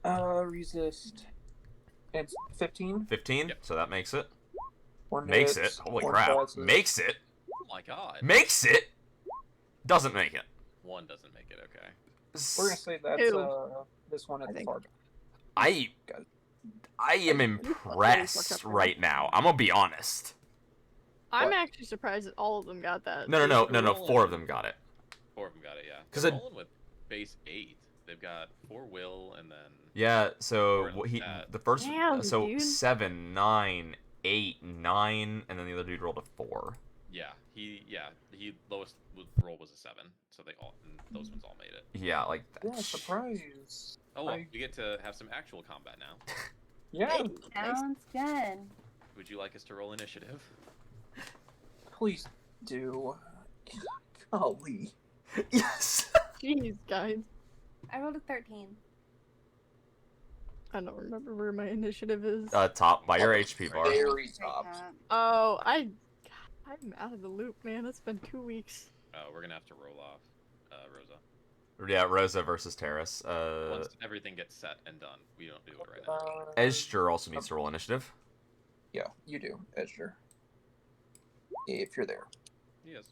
Resist. It's 15. 15, Yep. so that makes it. One Makes it. hits, Holy one crap. passes. Makes it. Oh my god. Makes it. Doesn't make it. One doesn't make it. Okay. We're gonna say that's Ew. this one at I the think- far. I am impressed right now. I'm gonna be honest. I'm What? actually surprised that all of them got that. No. Rolling. 4 of them got it. 4 of them got it. Yeah. 'Cause They're it- rolling with base 8. They've got 4 will and then Yeah, so Or he that. the first Damn, so dude. 7, 9, 8, 9, and then the other dude rolled a 4. he lowest roll was a 7, so they all and those ones all made it. Yeah, like Yeah, that's surprise. Oh well, I- we get to have some actual combat now. Yeah, Sounds good. Would you like us to roll initiative? please do. Golly. yes. Jeez, guys. I rolled a 13. I don't remember where my initiative is. Top by your HP bar. Very Right top. Oh, I'm out of the loop, man. It's been 2 weeks. We're gonna have to roll off Rosa. Yeah, Rosa versus Terrace. Once everything gets set and done, we don't do it right now. Ezger also needs to roll initiative. Yeah, you do, Edger. If you're there. Yes.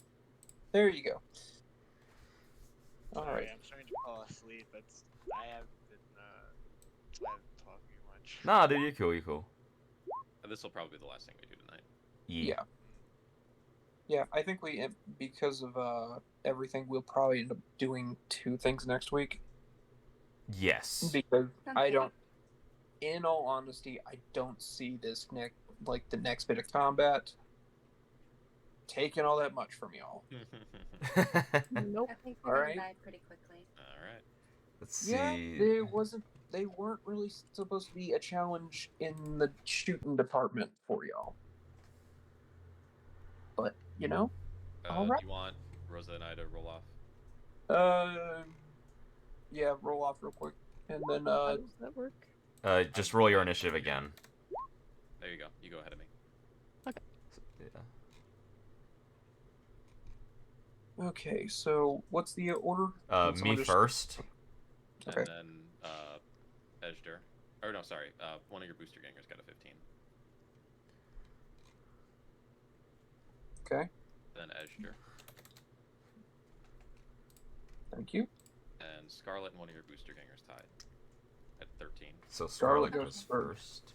There you go. Sorry, Alright. I'm starting to fall asleep. I have been that's why I'm talking much. Nah, dude, you cool, you cool. This will probably be the last thing we do tonight. Yeah. Yeah, I think because of everything, we'll probably end up doing 2 things next week. Yes. Because Sounds I good. don't, in all honesty, I don't see the next bit of combat taking all that much from y'all. Nope. I think we're Alright. gonna die pretty quickly. Alright. Let's see. Yeah, they weren't really supposed to be a challenge in the shooting department for y'all. But, Alright. Do you want Rosa and I to roll off? Yeah, roll off real quick. And then, How does that work? Just roll your initiative again. There you go. You go ahead of me. Yeah. okay, so what's the order? Me Someone just- first. Okay. And then Ejder. Or no, sorry. One of your booster gangers got a 15. Okay, Then Ejder. thank you. And Scarlet and one of your booster gangers tied at 13. So Scarlet Scarlet goes goes first. first.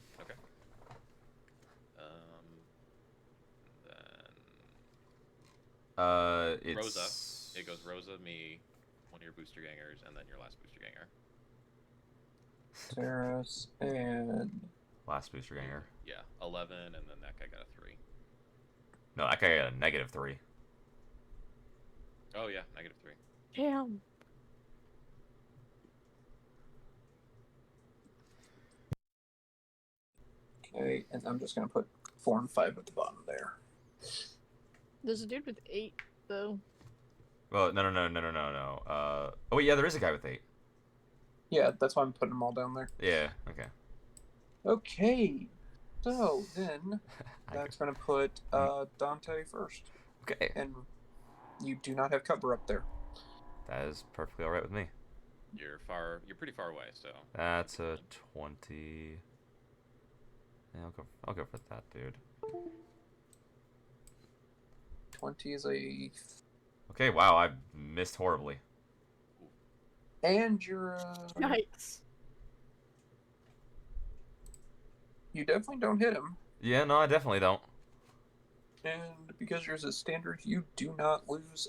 Then It's Rosa. It goes Rosa, me, one of your booster gangers, and then your last booster ganger. Terrace and last booster ganger. Yeah, 11, and then that guy got a 3. No, that guy got a -3. Oh yeah, -3. Damn. okay, and I'm just gonna put 4 and 5 at the bottom there. There's a dude with 8, though. Well, no. Oh wait, yeah, there is a guy with 8. Yeah, that's why I'm putting them all down there. Yeah. Okay. Okay, so then I that's gonna put Dante first, Okay. and you do not have cover up there. That is perfectly all right with me. You're pretty far away, so. That's a 20. Yeah, I'll go for that, dude. 20 is a, Okay, wow, I missed horribly. and you're Yikes. you definitely don't hit him, Yeah, no, I definitely don't. and because yours is standard, you do not lose.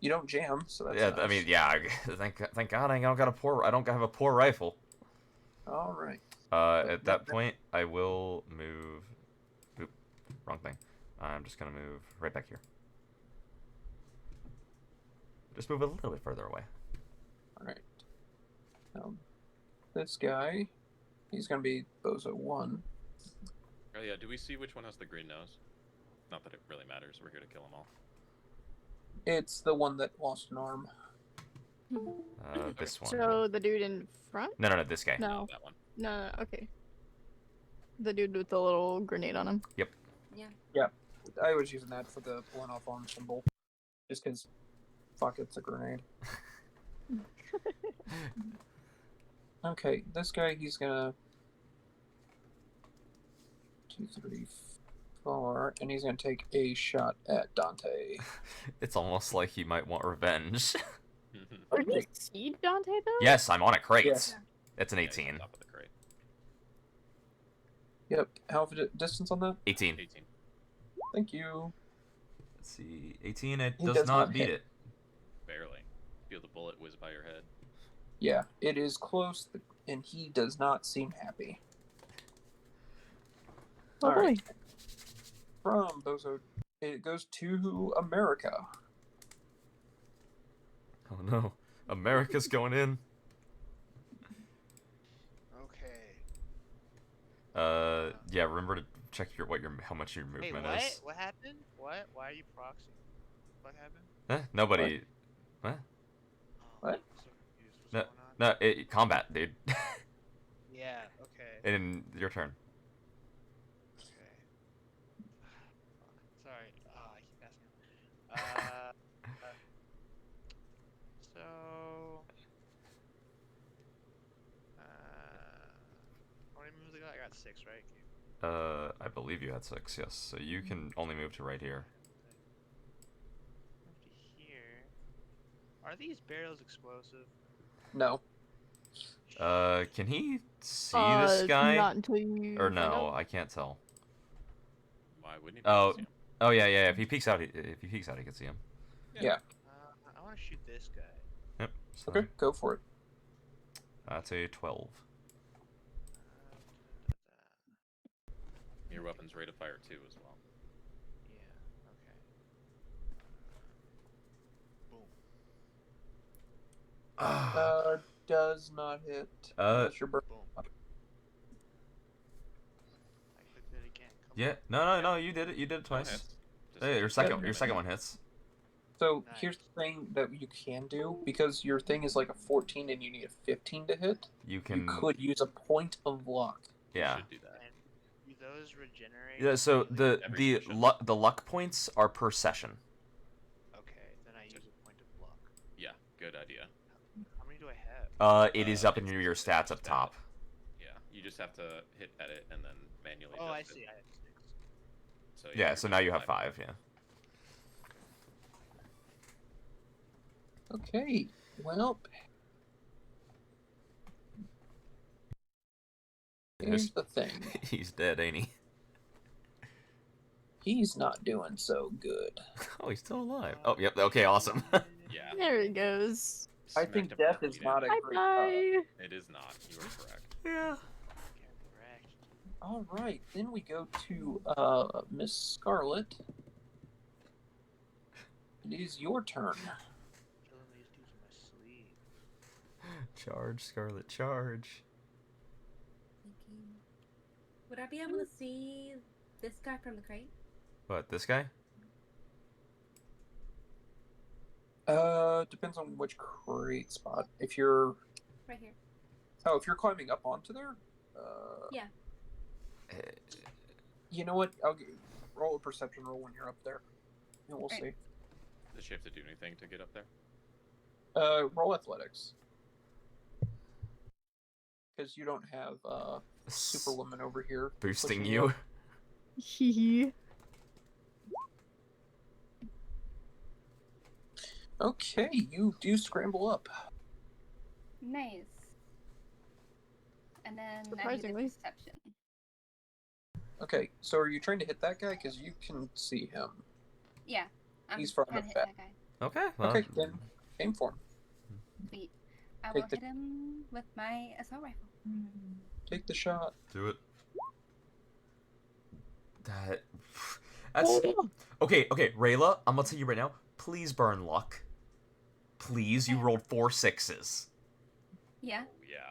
You don't jam, so that's Yeah, nice. I mean, yeah. Thank God I don't have a poor rifle. All right. At that point, I will move. Oop, wrong thing. I'm just gonna move right back here. Just move a little bit further away. All right. Now, this guy, he's gonna be Bozo 1. Oh yeah, do we see which one has the green nose? Not that it really matters. We're here to kill them all. It's the one that lost an arm. This one. So the dude in front? No, this guy. No. That one. No, okay. The dude with the little grenade on him. Yeah. I was using that for the one-off arm symbol, just because, fuck, it's a grenade. Okay, this guy, he's gonna 2, 3, 4, and he's gonna take a shot at Dante. It's almost like he might want revenge. Did you see Dante, though? Yes, I'm on a crate. Yes. It's an Yeah, he's on 18. top of the crate. Yep. How of a distance on that? 18. 18. Thank you. Let's see. 18. It He does does not not beat hit. it. Barely. feel the bullet whiz by your head. Yeah, it is close, and he does not seem happy. Oh All boy. right. From Bozo, it goes to America. Oh no, America's going in. Okay. Yeah. Remember to check how much your Hey, movement what? is. What happened? What? Why are you proxying? What happened? Nobody. What? Oh, What? I'm so confused. What's No, going on? no. Combat, dude. Yeah. Okay. And your turn. Okay. Fuck. Sorry. Oh, I keep asking. So. How many moves I got? I got 6, right? I believe you had 6. Yes. So you can only move to right here. Move to here. Are these barrels explosive? No. Can he see this guy? Not until you Or find no, out. I can't tell. Why wouldn't he be Oh, able to see him? oh yeah, yeah. If he peeks out, he can see him. Yeah. I want to shoot this guy. Yep. So Okay, go for it. that's a 12. Your weapon's rate of fire too, as well. Yeah. Okay. Boom. Does not hit. Unless you're Boom. I clicked it again. Come Yeah. No. You did it. You did it twice. Hits. Just Hey, your hit. second one hits. So Nice. here's the thing that you can do, because your thing is like a 14 and you need a 15 to hit. You can. You could use a point of luck. Yeah. You should do that. And do those regenerate? Yeah. So immediately? Every session. the luck points are per session. Okay, then I use a point of luck. Yeah, good idea. How many do I have? It is up in it's your just stats spend up top. Yeah, you just have to hit edit and then manually Oh, I adjust see. it. I have 6. So, Yeah. you're So down now to you have 5. Yeah. Okay, well, here's the thing. He's dead, ain't he? He's not doing so good. Oh, he's still alive. Oh, yep. Okay, awesome. Yeah. There he goes. I Smacked think him death for is bleeding. not a Bye great bye. It is not. You are correct. Yeah. Get wrecked. All right, then we go to Miss Scarlet. It is your turn. Killing these dudes in my sleep. Charge, Scarlet, charge. Thank you. Would I be able to see this guy from the crate? What, this guy? Depends on which crate spot. If you're Right here. if you're climbing up onto there, Yeah. you know what? Roll a perception roll when you're up there, and we'll Right. see. Does she have to do anything to get up there? Roll athletics, because you don't have Superwoman over here Boosting pushing you. Hee. Okay, you do scramble up. Nice. And then I need a Surprisingly. perception. Okay, so are you trying to hit that guy? Because you can see him. Yeah. I'm He's from trying the to hit back. that guy. Okay, well. Okay, then aim for him. Sweet. I Take will the- hit him with my assault rifle. Take the shot. Do it. That's okay. Rayla, I'm gonna tell you right now. Please burn luck. Please, you rolled 4 6s. Yeah.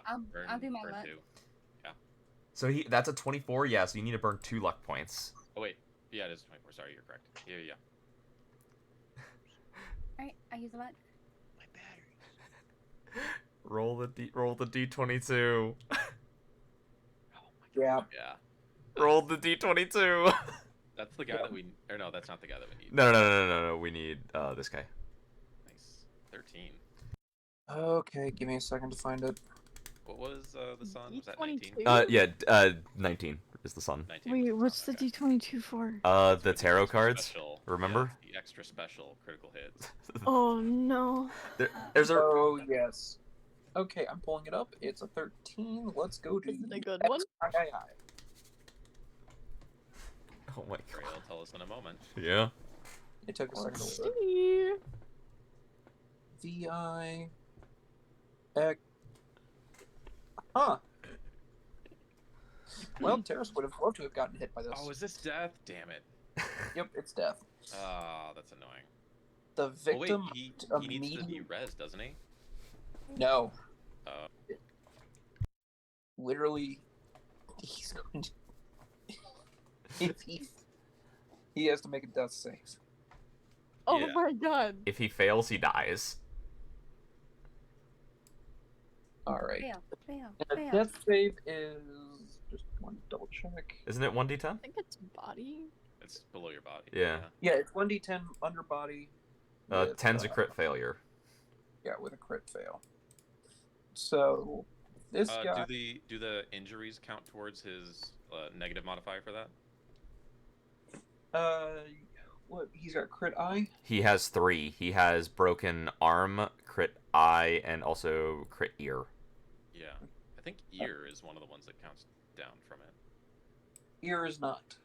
Oh, yeah. I'll do my burn luck. 2. So that's a 24. Yeah, so you need to burn 2 luck points. Oh, wait. Yeah, it is 24. Sorry, you're correct. Yeah. Alright, I use a luck. My batteries. Roll the d22. Yeah. Yeah. Roll the d22. That's the guy that we... Or no, that's not the guy that we need. No. We need this guy. Nice. 13. Okay, give me a second to find it. What was the sun? Was that 19? D22? 19 is the sun. 19 Wait, was what's the sun, okay. D22 for? That's The for tarot extra cards. special- Remember? yeah, the extra special critical hits. Oh no. There's a. Oh, yes. Okay, I'm pulling it up. It's a 13. Let's go to Is it a the good next one? guy. Oh my Ray will god. tell us in a moment. Yeah. It took a second to Let's load. see. VI. X. Huh. Well, Terrace would have loved to have gotten hit by this. Oh, is this death? Damn it. Yep, it's death. Ah, that's annoying. The Oh wait, victim he needs to be res, doesn't he? No. Oh. Literally, he's going to. If he has to make a death save. Oh Yeah. my god. If he fails, he dies. All right. Fail. And a death save is just one double check. Isn't it 1d10? I think it's body. It's below your body. Yeah. Yeah, it's 1d10 under body. with, 10's a crit failure. Yeah, with a crit fail. So this guy. Do the injuries count towards his negative modifier for that? What? He's got crit eye. He has 3. He has broken arm, crit eye, and also crit ear. Yeah. I think ear is one of the ones that counts down from it. Ear is not.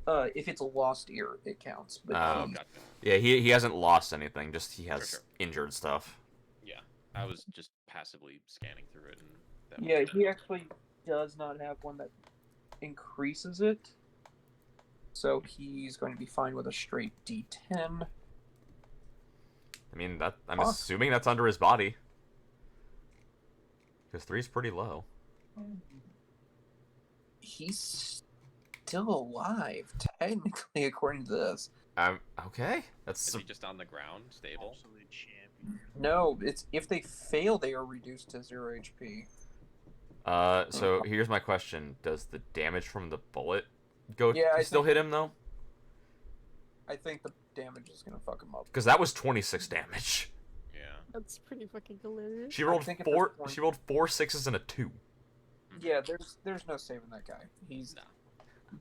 If it's a lost ear, it counts. But Oh, he- gotcha. Yeah, he hasn't lost anything, just he has Sure. injured stuff. Yeah. I was just passively scanning through it, and that yeah, was he dead. actually does not have one that increases it. So he's going to be fine with a straight D10. I mean, that I'm Huh. assuming that's under his body. Because 3's pretty low. He's still alive, technically, according to this. Okay. That's Is he just on the ground, stable? Absolute champion. No, it's if they fail, they are reduced to 0 HP. So here's my question. Does the damage from the bullet go Yeah, I still think- hit him though? I think the damage is going to fuck him up. Because that was 26 damage. Yeah. That's pretty fucking hilarious. She rolled think at this four point- she rolled 4 6s and a 2. Yeah, there's no saving that guy. He's. Nah.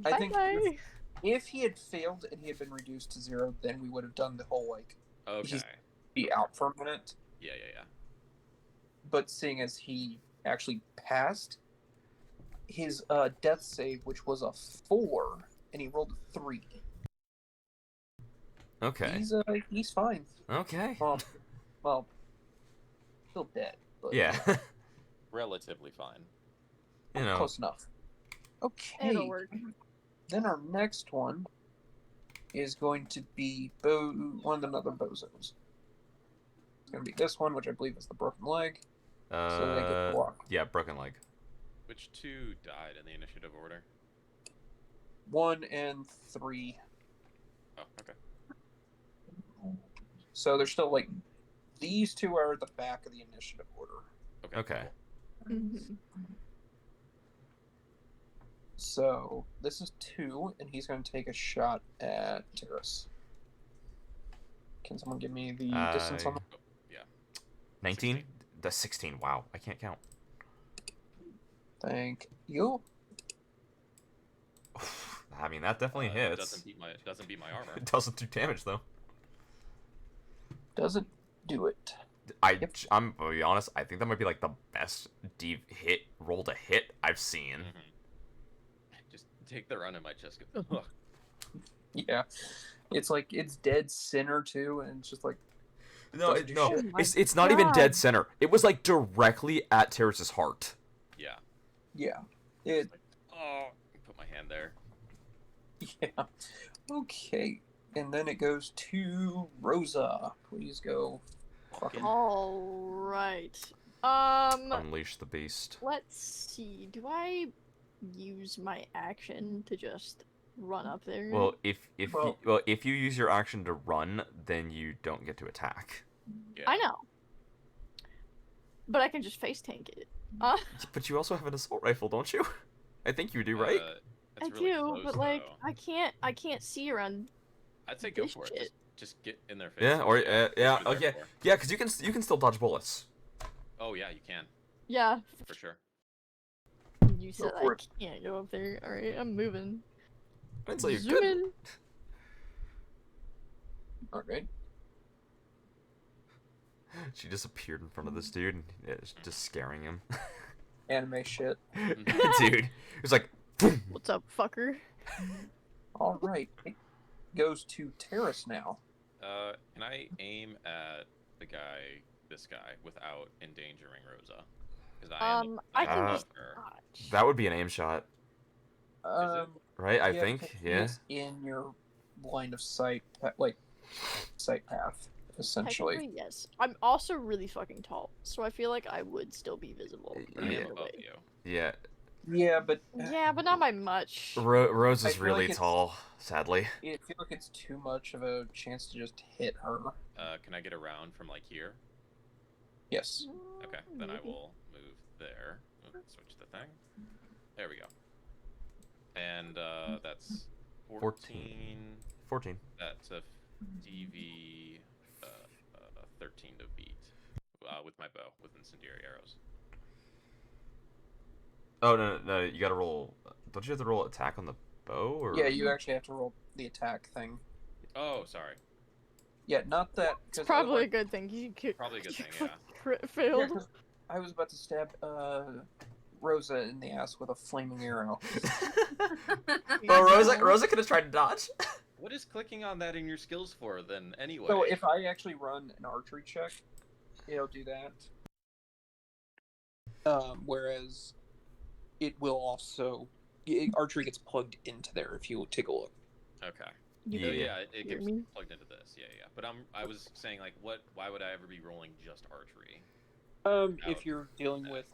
I think Bye-bye. if he had failed and he had been reduced to 0, then we would have done the whole like Okay. be out for a minute. Yeah. But seeing as he actually passed, his death save, which was a 4, and he rolled a 3. Okay. He's fine. Okay. Well, still dead. But Yeah. Relatively fine. You know. close enough. Okay. It'll work. Then our next one is going to be one of the other bozos. It's going to be this one, which I believe is the broken leg. So they get blocked. Yeah, broken leg. Which 2 died in the initiative order? 1 and 3. Oh, okay. So they're still like these 2 are at the back of the initiative order. Okay. Mhm. So this is 2, and he's going to take a shot at Terrace. Can someone give me the distance on that? 19? 16. The 16. Wow, I can't count. Thank you. I mean, that definitely It hits. doesn't beat my armor. It doesn't do damage though. Doesn't do it. Yep. I'm gonna be honest. I think that might be like the best roll to hit I've seen. Just take the run in my chest. Go, ugh. Yeah. It's like it's dead center too, and it's just like No, Doesn't do shit. Oh my it's not even dead God. center. It was like directly at Terrace's heart. Yeah. yeah. It Like, oh, put my hand there. yeah. Okay. And then it goes to Rosa. Please go. Fucking All right. Unleash the beast. Let's see. Do I use my action to just run up there? Well, Well- if you use your action to run, then you don't get to attack. Yeah. I know. But I can just face tank it. But you also have an assault rifle, don't you? I think you do, right? That's I really do, close, but like though. I can't see around. I'd say go this for it. shit. Just get in their face. Yeah, or and yeah, shoot oh there yeah, for. yeah, because you can still dodge bullets. Oh yeah, you can Yeah, for sure. you said for I it. can't go up there. All right, I'm moving. I'd say you Zoom could. in. Alright. She disappeared in front of this dude, and it's just scaring him. Anime shit. Dude, it was like, What's up, fucker? Alright. It goes to Terrace now. Can I aim at this guy, without endangering Rosa? Because I can Uh, just her. dodge. That would be an aim shot, right? I Yeah, think. because he Yeah. is in your line of sight, sight path, essentially. Technically, yes. I'm also really fucking tall, so I feel like I would still be visible. I am Yeah. above you. Yeah. Yeah, but Yeah, but not by much. Rose I is feel really like it's- tall, sadly. I feel like it's too much of a chance to just hit her. Can I get around from like here? Yes. Okay, then I Maybe. will move there. Switch the thing. There we go. And that's 14. 14. That's a DV 13 to beat with my bow with incendiary arrows. Oh no! You gotta roll. Don't you have to roll attack on the bow? Or Yeah, you actually have to roll the attack thing. Oh, sorry. Yeah, not that. It's probably a good thing. Probably a good thing, you yeah. crit Yeah, failed. 'cause I was about to stab Rosa in the ass with a flaming arrow. Well, Rosa could have tried to dodge. What is clicking on that in your skills for then, anyway? So if I actually run an archery check, it'll do that. Whereas it will also archery gets plugged into there if you take a look. Okay. You Yeah. It hear gets me? plugged into this. Yeah. But I was saying like, why would I ever be rolling just archery? If you're dealing with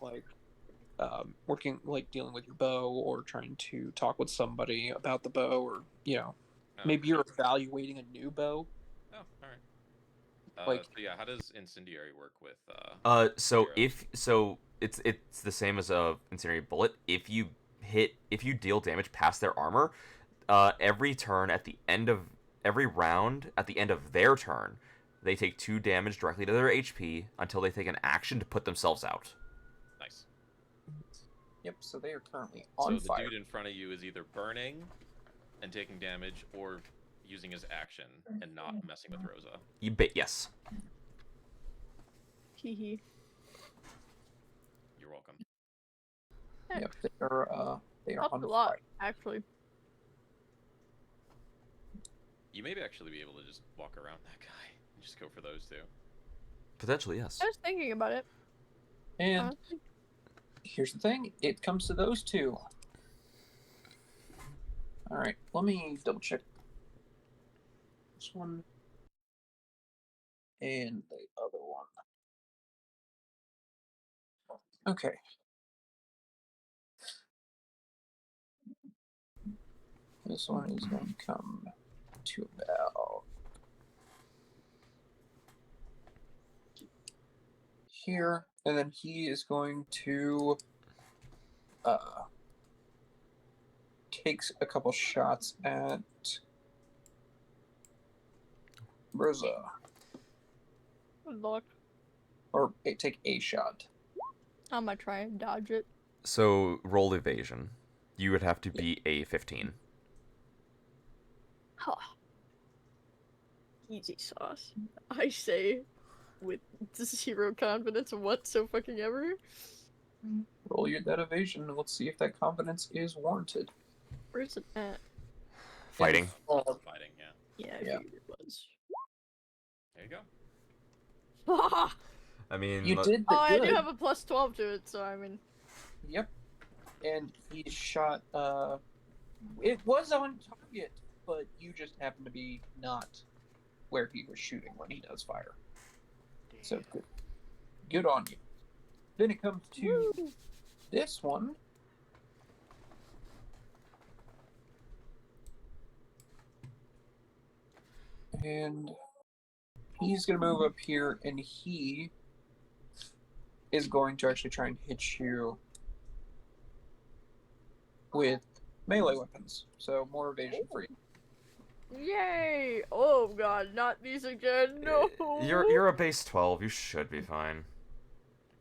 dealing with your bow or trying to talk with somebody about the bow, or maybe you're evaluating a new bow. Oh, all right. Like- so yeah, how does incendiary work with So arrows? it's the same as a incendiary bullet. If you deal damage past their armor, every turn at the end of every round at the end of their turn, they take 2 damage directly to their HP until they take an action to put themselves out. Nice. Yep. So they are currently on So the fire. dude in front of you is either burning and taking damage, or using his action and not messing with Rosa. Yes. Hee hee. You're welcome. Yep. They are Helped on a lot, fire. actually. You may actually be able to just walk around that guy and just go for those two. Potentially, yes. I was thinking about it. And honestly. here's the thing: it comes to those two. All right. Let me double check this one and the other one. Okay. This one is going to come to about here, and then he is going to takes a couple shots at Rosa, Good luck. or take a shot. I'm gonna try and dodge it. So roll evasion. You would have to be a 15. Huh. Easy sauce. I say with 0 confidence whatsoever. Roll that evasion, and let's see if that confidence is warranted. Where's it at? Fighting. Fighting, yeah. Yeah, I Yeah. figured it was. There you go. Oh, I mean, You did the I good. do have a plus 12 to it, so I mean. Yep. And he shot. It was on target, but you just happen to be not where he was shooting when he does fire. So good. Good on you. Then it comes to Woo. this one. And he's going to move up here, and he is going to actually try and hit you with melee weapons. So more evasion for you. Yay! Oh god, not these again. No. you're a base 12. You should be fine.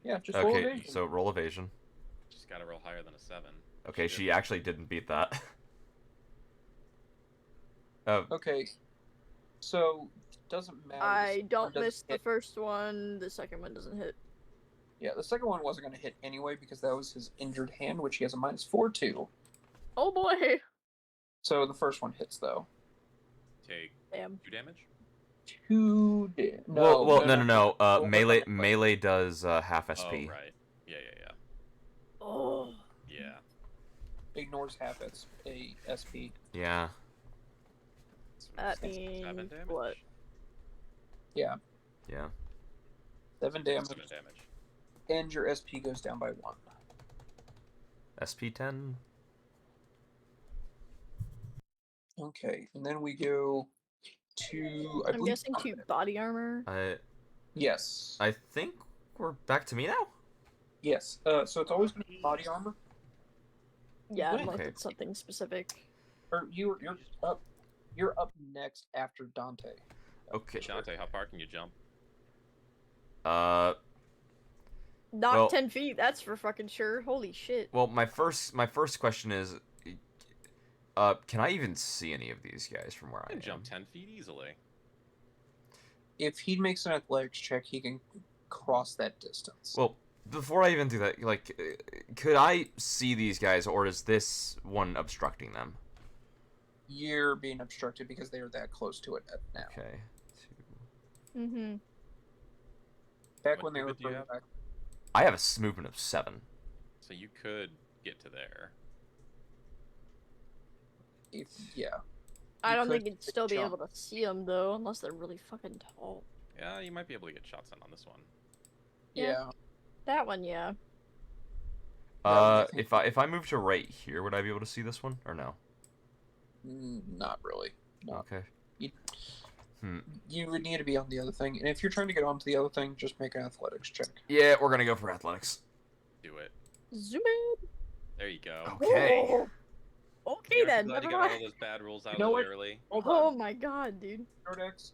Yeah, just roll Okay, evasion. so roll evasion. Just gotta roll higher than a 7. Okay, she actually didn't beat that. Okay, so it doesn't matter. The I second don't one doesn't miss the hit. first one. The second one doesn't hit. Yeah, the second one wasn't going to hit anyway because that was his injured hand, which he has a -4 to. Oh boy. So the first one hits though. Take Damn. 2 damage. 2 No. Roll Melee the- melee does half Oh, SP. right. Yeah. Oh. Yeah. Ignores half SP. Yeah. So That it's means 7 damage? what? Yeah, Yeah. 7 damage, 7 damage. and your SP goes down by 1. SP 10. Okay, and then we go to. I'm guessing to body armor. Yes. I think we're back to me now. Yes. So it's always going to be body armor. Yeah, Wait. unless Okay. it's something specific. Or you're up. You're up next after Dante. Okay. Dante, how far can you jump? Not Well- 10 feet, that's for fucking sure. Holy shit. Well, my first question is, can I even see any of these guys from where I I can am? jump 10 feet easily. If he makes an athletics check, he can cross that distance. Well, before I even do that, like, could I see these guys, or is this one obstructing them? You're being obstructed because they are that close to it now. Okay. Mm-hmm. Back What when they were movement do you further have? back. I have a movement of 7. So you could get to there. Yeah. I You don't could think you'd still be jump. able to see them, though, unless they're really fucking tall. Yeah, you might be able to get shots in on this one. Yeah. That one, yeah. I think- If I move to right here, would I be able to see this one, or no? Not really. No. Okay. You would need to be on the other thing, and if you're trying to get onto the other thing, just make an athletics check. Yeah, we're gonna go for athletics. Do it. Zoom in. There you go. Okay. Whoa. Okay Yeah, then, I'm glad never you got all mind. those bad rules out You know of what? the way early. Hold Oh on, my god, dude. Nordex,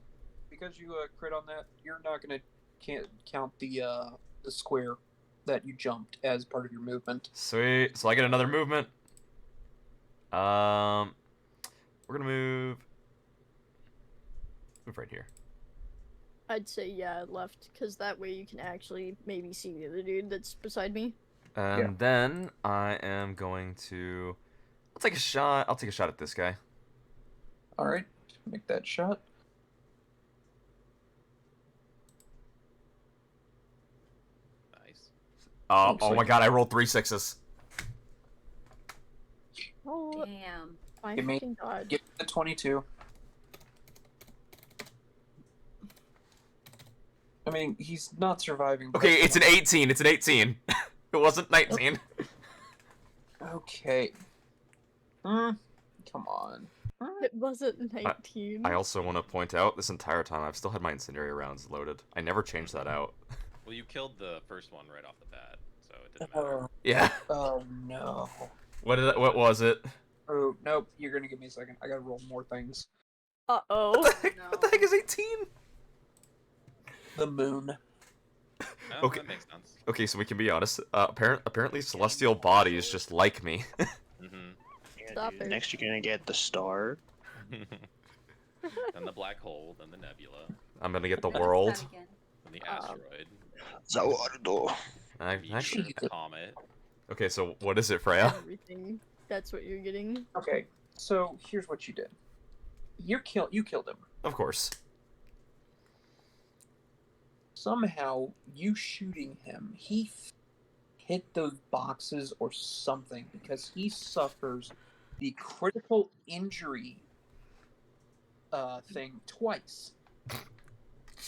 because you crit on that, you're not gonna count the square that you jumped as part of your movement. Sweet. So I get another movement. We're gonna move right here. I'd say, yeah, left, because that way you can actually maybe see the other dude that's beside me. And then I am going to. I'll take a shot. I'll take a shot at this guy. All right, make that shot. Nice. Oh my god! I rolled 3 6s. Oh Damn. my Give me- fucking god. Get the 22. I mean, he's not surviving. but- Okay, it's an 18. It's an 18. It wasn't 19. Okay. Come on. It wasn't 19. I also want to point out this entire time I've still had my incendiary rounds loaded. I never changed that out. Well, you killed the first one right off the bat, so it didn't matter. Oh, Yeah. oh no. What was it? Oh, nope. You're gonna give me a second. I gotta roll more things. Uh-oh. What the heck is 18? The moon. No, Okay. that makes sense. Okay, so we can be honest. Apparently celestial bodies just like me. Mm-hmm. Stop it. Next, you're gonna get the star. Then the black hole, then the nebula, I'm gonna get the Start world. again. then the asteroid, Zawardo. I the actually. comet. Okay, so what is it, Freya? Everything. That's what you're getting. Okay, so here's what you did. You killed him. Of course. Somehow, you shooting him, he hit those boxes or something because he suffers the critical injury thing twice.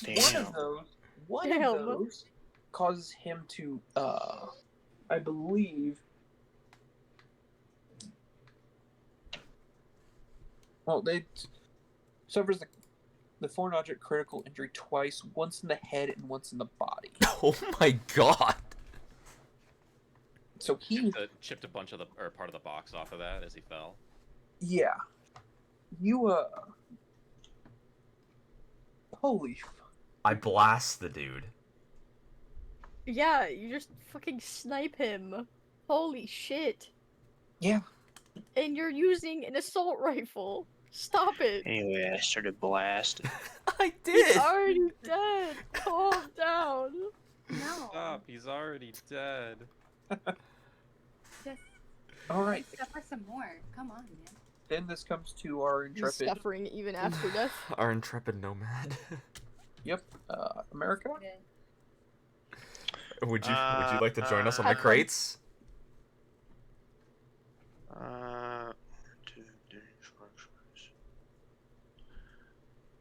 Damn. One Damn. of those causes him to, I believe. Well, they suffers the foreign object critical injury twice, once in the head and once in the body. Oh my god. So he, Chipped a bunch of the or part of the box off of that as he fell. yeah, you holy. I blast the dude. Yeah, you just fucking snipe him. Holy shit. Yeah. And you're using an assault rifle. Stop it. Anyway, I started blasting. I He's did. already dead. Calm down. No. Stop! He's already dead. Just All right. suffer some more. Come on, man. then this comes to our He's intrepid. suffering even after death. Our intrepid nomad. Yep, America. Would you like to join us on the Have fun. crates?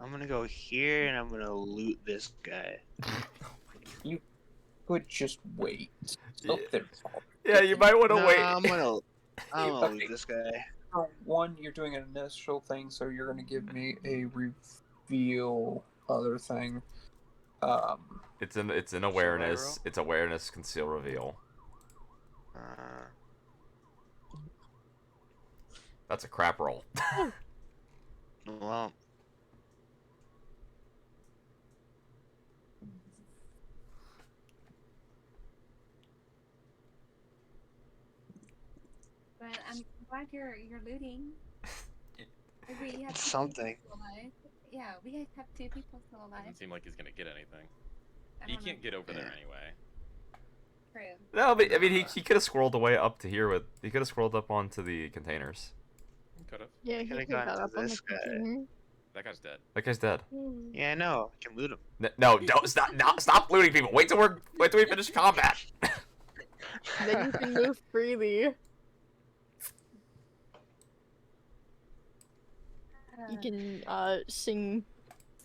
I'm gonna go here and I'm gonna loot this guy. You could just wait. Oh, Yeah. there. Yeah, you might want to Nah, wait. I'm gonna Okay. loot this guy. For one, you're doing an initial thing, so you're going to give me a reveal other thing. It's in roll? awareness. It's awareness, conceal, reveal. That's a crap roll. Well, But I'm glad you're looting. We have it's 2 something. people still alive. Yeah, we guys have 2 people still alive. Doesn't seem like he's gonna get anything. I He don't can't know. get over there Yeah. anyway. True. No, but I mean, he could have scrolled away up to here with. He could have scrolled up onto the containers. Could have. Yeah, he Could've could have gone got to up on the this guy. container. That guy's dead. That guy's dead. Yeah, I know. I can loot him. No, don't stop looting people. Wait till we finish combat. Then you can move freely. You can sing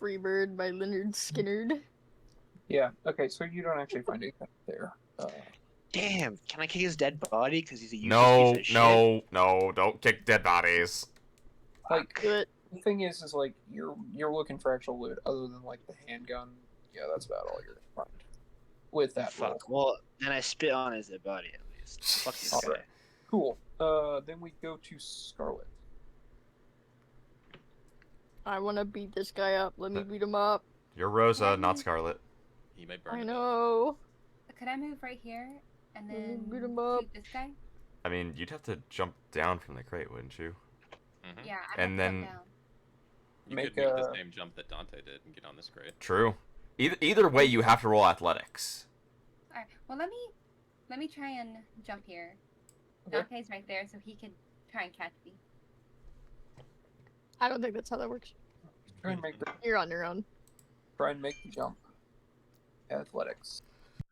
"Freebird" by Leonard Skinnerd. Yeah, okay, so you don't actually find anything there. Damn, can I kick his dead body? Because he's a useless No, piece of shit. no, don't kick dead bodies. Like, Do it. the thing is like, you're looking for actual loot other than, like, the handgun. Yeah, that's about all you're going to find. With that roll. Fuck. Well, then I spit on his dead body at least. Fuck this guy. Alright. Cool. Then we go to Scarlet. I want to beat this guy up. Let me beat him up. You're Rosa, not Scarlet. He may burn. I to death. know. Could I move right here and Let me then beat him up. shoot this guy? I mean, you'd have to jump down from the crate, wouldn't you? Mhm. Yeah, I And have to then- jump down. You Make could make a- the same jump that Dante did and get on this crate. True. Either way, you have to roll athletics. Alright, well let me try and jump here. Okay. Dante's right there, so he could try and catch me. I don't think that's how that works. Try and make the You're on your own. jump. Athletics.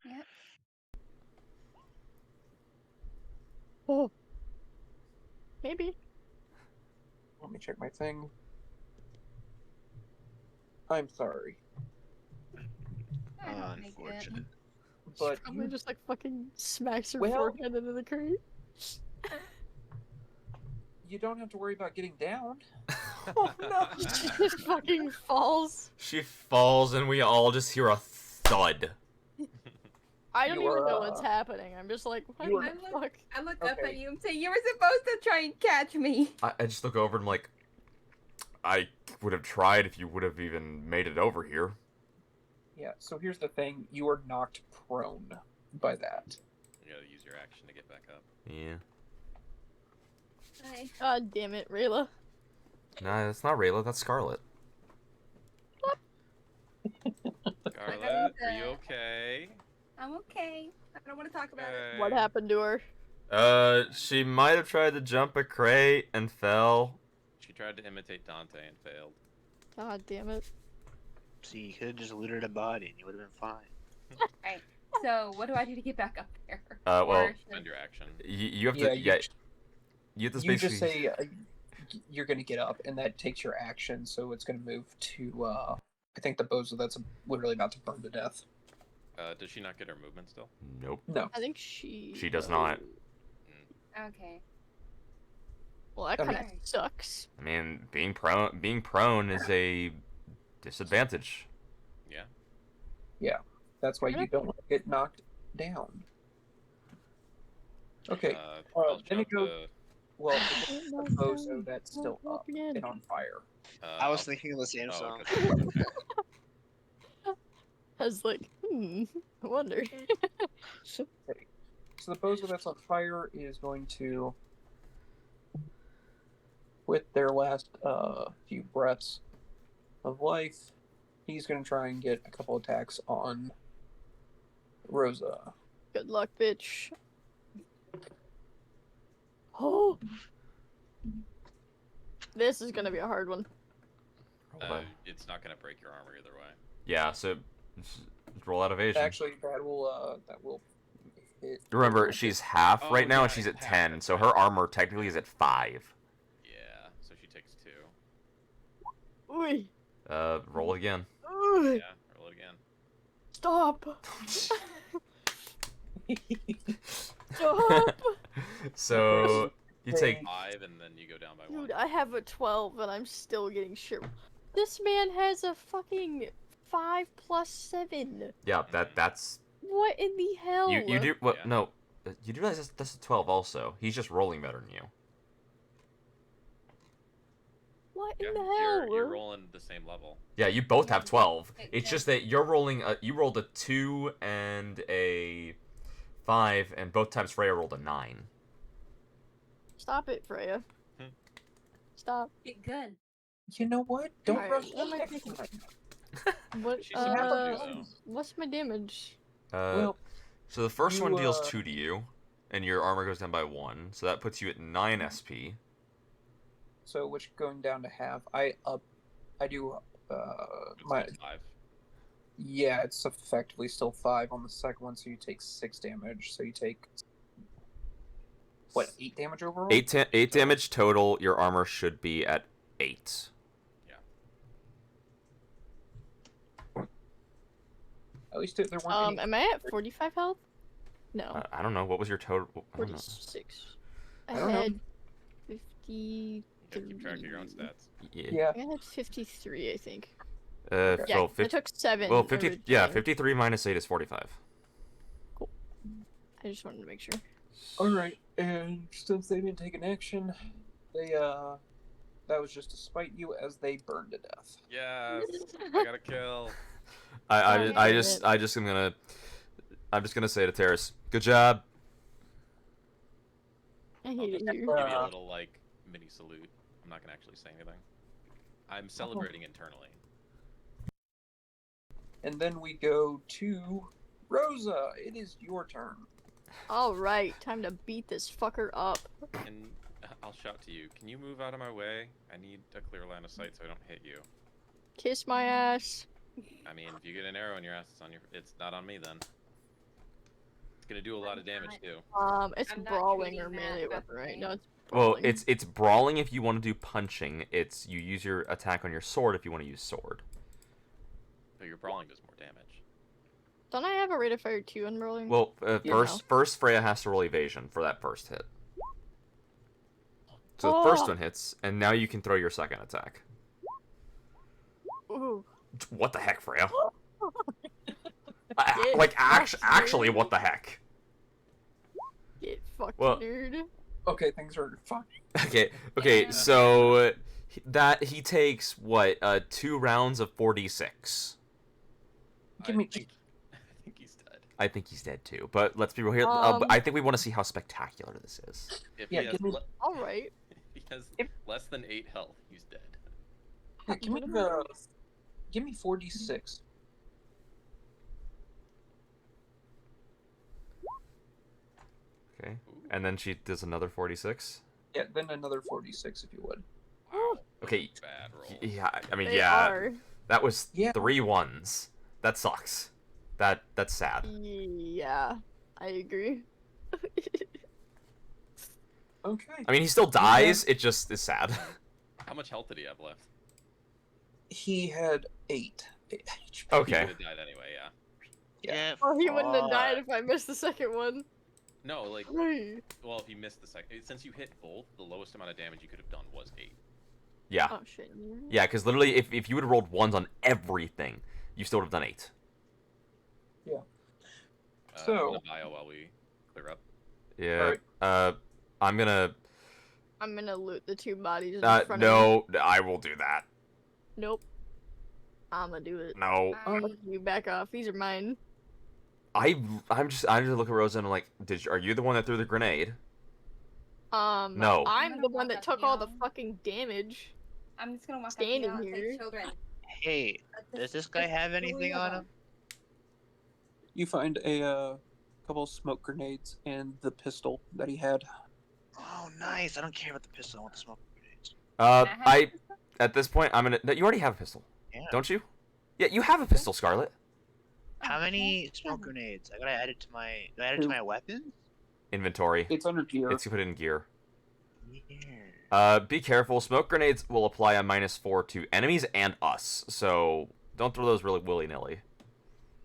Yep. Oh. Maybe. Let me check my thing. I'm sorry, I don't think it. Unfortunate. but Probably you, just like fucking smacks her Well- forehead into the crate. you don't have to worry about getting down. Oh no! She just fucking falls. She falls, and we all just hear a thud. I don't You even are, know what's happening. I'm just like, what you the are- fuck? I look up Okay. at you and say, you were supposed to try and catch me. I just look over and I'm like, I would have tried if you would have even made it over here. Yeah. So here's the thing: you are knocked prone by that. You gotta use your action to get back up. Yeah. Hi. God damn it, Rayla. Nah, that's not Rayla. That's Scarlet. Scarlet, are you okay? I'm okay. I don't want to talk about it. What happened to her? She might have tried to jump a crate and fell. She tried to imitate Dante and failed. God damn it. See, you could have just looted a body and you would have been fine. Alright, so what do I do to get back up there? Well, Or should- Spend your action. You have Yeah, to. you Yeah. You have to You just basically. say you're going to get up, and that takes your action, so it's going to move to, I think the bozo that's literally about to burn to death. Does she not get her movement still? Nope. No. I think she. She does not. Okay. Well, that Okay. kind of sucks. I mean, being prone is a disadvantage. Yeah. That's why you don't want to get knocked down. Okay, I'll then it jump goes- to, well, it's the bozo that's still up Again. and on fire. I was I'll- thinking of the same oh, song. okay. I was like, I wonder. So the bozo that's on fire is going to, with their last few breaths of life, he's going to try and get a couple attacks on Rosa. Good luck, bitch. Oh. This is gonna be a hard one. It's not gonna break your armor either way. Yeah, so just roll out evasion. Actually, that will hit. Remember, she's half Oh, right now, yeah, and she's at it's half, 10, that's so right. her armor technically is at 5. Yeah, so she takes 2. Ooh. Roll it again. Ooh. Yeah, roll it again. Stop. Stop. So you take 5, and then you go down by 1. Dude, I have a 12 and I'm still getting shit. This man has a fucking 5 plus 7. yeah. That's What in the hell? you do what? Yeah. No, you do realize that's a 12 also. He's just rolling better than you. What Yeah, in the hell? you're rolling the same level. Yeah, you both have 12. Okay, It's yeah. just that you're rolling. You rolled a 2 and a 5, and both times Freya rolled a 9. Stop it, Freya. Hmm. Stop. Get good. You know what? Don't Alright, rush what am I the thinking? next What? She's supposed to do, though. What's my damage? Well, So the first one you, deals 2 to you, and your armor goes down by 1. So that puts you at 9 SP. so which going down to half. I do It's my still 5. yeah. It's effectively still 5 on the second one, so you take 6 damage. So you take what 8 damage overall? 8 damage total. Your armor should be at 8. At least there weren't any. Am I at 45 health? No, I don't know. What was your total? I don't know. 46. I don't know. had 53. You gotta keep track of your own stats. Yeah. I had 53, I think. Yeah. Yeah, Well, I took 7. well, 50. Yeah, originally. 53 minus 8 is 45. I just wanted to make sure. All right, and since they didn't take an action, they that was just to spite you as they burned to death. Yes, I got a kill. I'm just gonna say to Terrace, good job. I I'll hate it just here. give you a little like mini salute. I'm not gonna actually say anything. I'm celebrating internally. And then we go to Rosa. It is your turn. Alright, time to beat this fucker up. And I'll shout to you. Can you move out of my way? I need a clear line of sight so I don't hit you. Kiss my ass. I mean, if you get an arrow in your ass, it's not on me then. It's gonna do a lot of damage too. It's I'm not brawling treating or that melee as weapon, right? pain. No, it's Well, brawling. it's brawling if you want to do punching. It's you use your attack on your sword if you want to use sword. So your brawling does more damage. Don't I have a rate of fire 2 on brawling? Well, Yeah. first Freya has to roll evasion for that first hit. So the first Oh. one hits, and now you can throw your second attack. Ooh. What the heck, Freya? Get Like, fucked, actually, dude. what the heck? Get fucked, Well- nerd. Okay, things are fine. Okay, Yeah. so that he takes what 2 rounds of 46. Give me- I think he's dead. I think he's dead too, but let's be real here. Um, I think we want to see how spectacular this is. If Yeah, he has, give me- Alright. if he has If- less than 8 health, he's dead. Yeah, give me 4d6. Okay, Ooh, and then she does another 46. Yeah, then another 4d6 if you would. wow. Okay, Bad roll. yeah, I mean, They yeah, are. that was Yeah. 3 1s. That sucks. That's sad. Yeah, I agree. Okay. I mean, he still dies. It just is sad. How much health did he have left? He had 8 HP. He Okay. would have died anyway, yeah. Yeah. Oh, he wouldn't have died fuck. if I missed the second one. No, like, Hey. well, if you missed the second, since you hit both, the lowest amount of damage you could have done was 8. Yeah, Oh shit. yeah, because literally, if you would have rolled 1s on everything, you still would have done 8. So- want a bio while we clear up. Yeah. Alright. I'm gonna. I'm gonna loot the 2 bodies in front of me. No, I will do that. Nope. I'm gonna do it. No. Fuck you, back off. These are mine. I'm just look at Rosa and I'm like, are you the one that threw the grenade? No. I'm the one that took all the Yeah. fucking damage. I'm just gonna walk Standing up to you and here. say, children. Hey, does this guy have anything on him? You find a couple of smoke grenades and the pistol that he had. Oh, nice. I don't care about the pistol. I want the smoke grenades. I at this point I'm gonna. No, you already have a pistol, Yeah. don't you? Yeah, you have a pistol, Scarlet. How many smoke grenades? I gotta add it to my weapons. Inventory. It's under gear. It's put in gear. Yeah. Be careful. Smoke grenades will apply a -4 to enemies and us, so don't throw those really willy-nilly.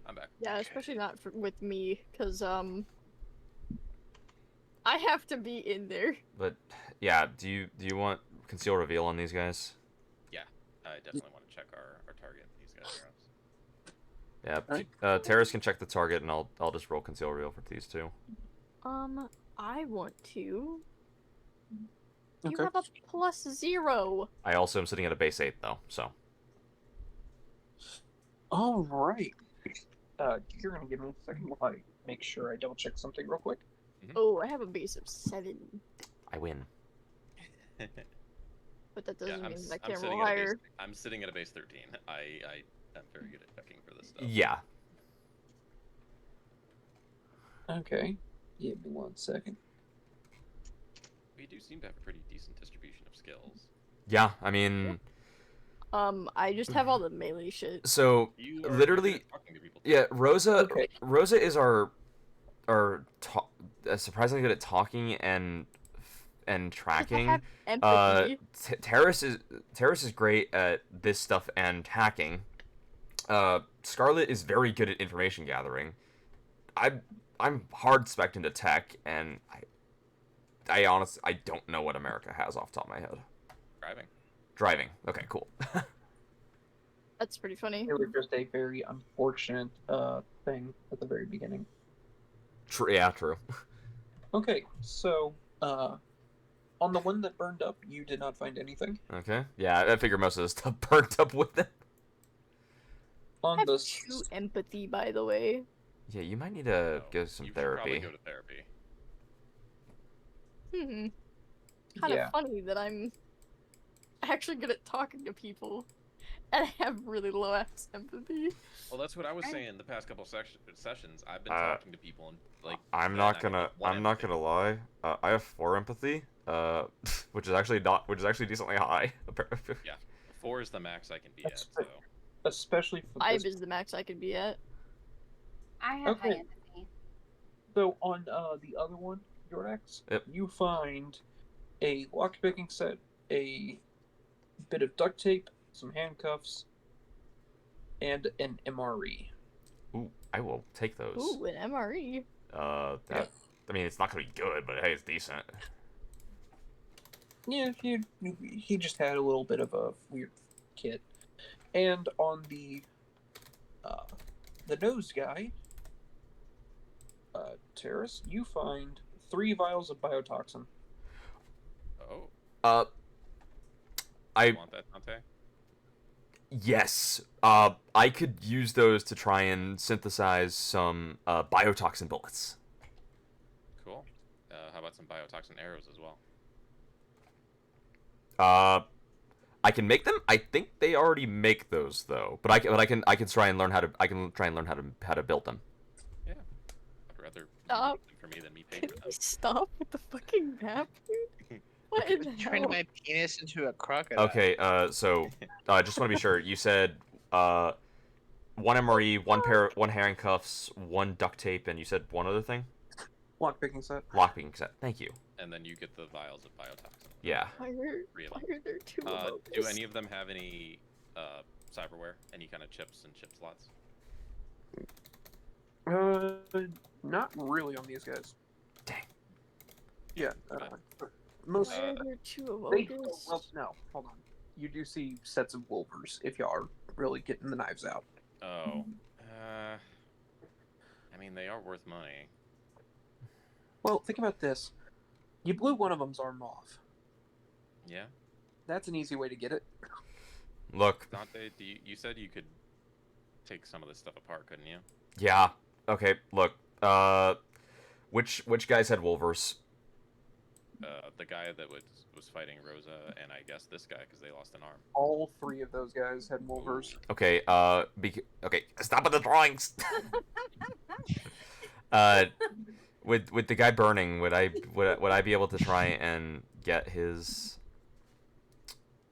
I'm back. Yeah, especially not with me, because I have to be in there. But yeah, do you want conceal reveal on these guys? I definitely want to check our target. These guys are us. Yeah. Alright. Terrace can check the target, and I'll just roll conceal reveal for these two. I want to. You Okay. have a +0. I also am sitting at a base 8 though, so. All right. You're gonna give me a second while I make sure I double check something real quick. Oh, I have a base of 7, I win. but that Yeah, doesn't I'm, mean s- I I'm can't sitting roll at a base. higher. I'm sitting at a base 13. I am very good at checking for this stuff. Yeah. Okay. Give me 1 second. We do seem to have a pretty decent distribution of skills. Yeah, I mean, I just have all the melee shit. so You are literally, good at talking to people. yeah, Rosa. Okay. Rosa is our surprisingly good at talking and tracking. I have empathy. Terrace is great at this stuff and hacking. Scarlet is very good at information gathering. I'm hard spec'd into tech, and I honestly don't know what America has off the top of my head. Driving. Okay, cool. That's pretty funny. It was just a very unfortunate thing at the very beginning. Yeah, true. Okay, so on the one that burned up, you did not find anything. Okay. Yeah, I figure most of the stuff burnt up with it. I On have the 2 empathy, by the way. Yeah, you might need to So, go some you should probably therapy. go to therapy. Kind of Yeah. funny that I'm actually good at talking to people, and I have really low ass empathy. Well, that's what I was saying the past couple sessions. I've been talking to people and like. I'm then not I gonna. have one I'm not empathy. gonna lie. I have 4 empathy. Which is actually decently high. 4 is the max I can be That's at. fair. So especially for 5 this. is the max I could be at. I have high Okay. empathy. So on the other one, Yordax, Yep. you find a lockpicking set, a bit of duct tape, some handcuffs, and an MRE. Ooh, I will take those. Ooh, an MRE. That. I mean, it's not gonna be good, but hey, it's decent. Yeah, he just had a little bit of a weird kit. And on the nose guy, Terrace, you find 3 vials of biotoxin. oh, I you want that, Dante? yes. I could use those to try and synthesize some biotoxin bullets. Cool. How about some biotoxin arrows as well? I can make them. I think they already make those though. But I can try and learn how to build them. Yeah. I'd rather you Stop. make them for me than me pay Can for we them. stop with the fucking map, dude? What in the Turning hell? my penis into a crocodile. Okay. So just want to be sure. You said 1 MRE, 1 handcuffs, 1 duct tape, and you said one other thing. Lockpicking set. Lockpicking set. Thank you. And then you get the vials of biotoxin. Yeah. Why are 3 of why them. are there 2 Do of any of them have any cyberware? Any kind of chips and chip slots? Not really on these guys. Dang. Yeah. Okay. Most. Why are there 2 of They, August? well, no, hold on. You do see sets of Wolvers if y'all are really getting the knives out. Oh. I mean, they are worth money. Well, think about this. You blew one of them's arm off. Yeah. That's an easy way to get it. Look. Dante, you said you could take some of this stuff apart, couldn't you? Yeah. Okay. Look. Which guys had Wolvers? The guy that was fighting Rosa, and I guess this guy because they lost an arm. All 3 of those guys had Wolvers. Okay. Okay. Stop with the drawings. With the guy burning, would I be able to try and get his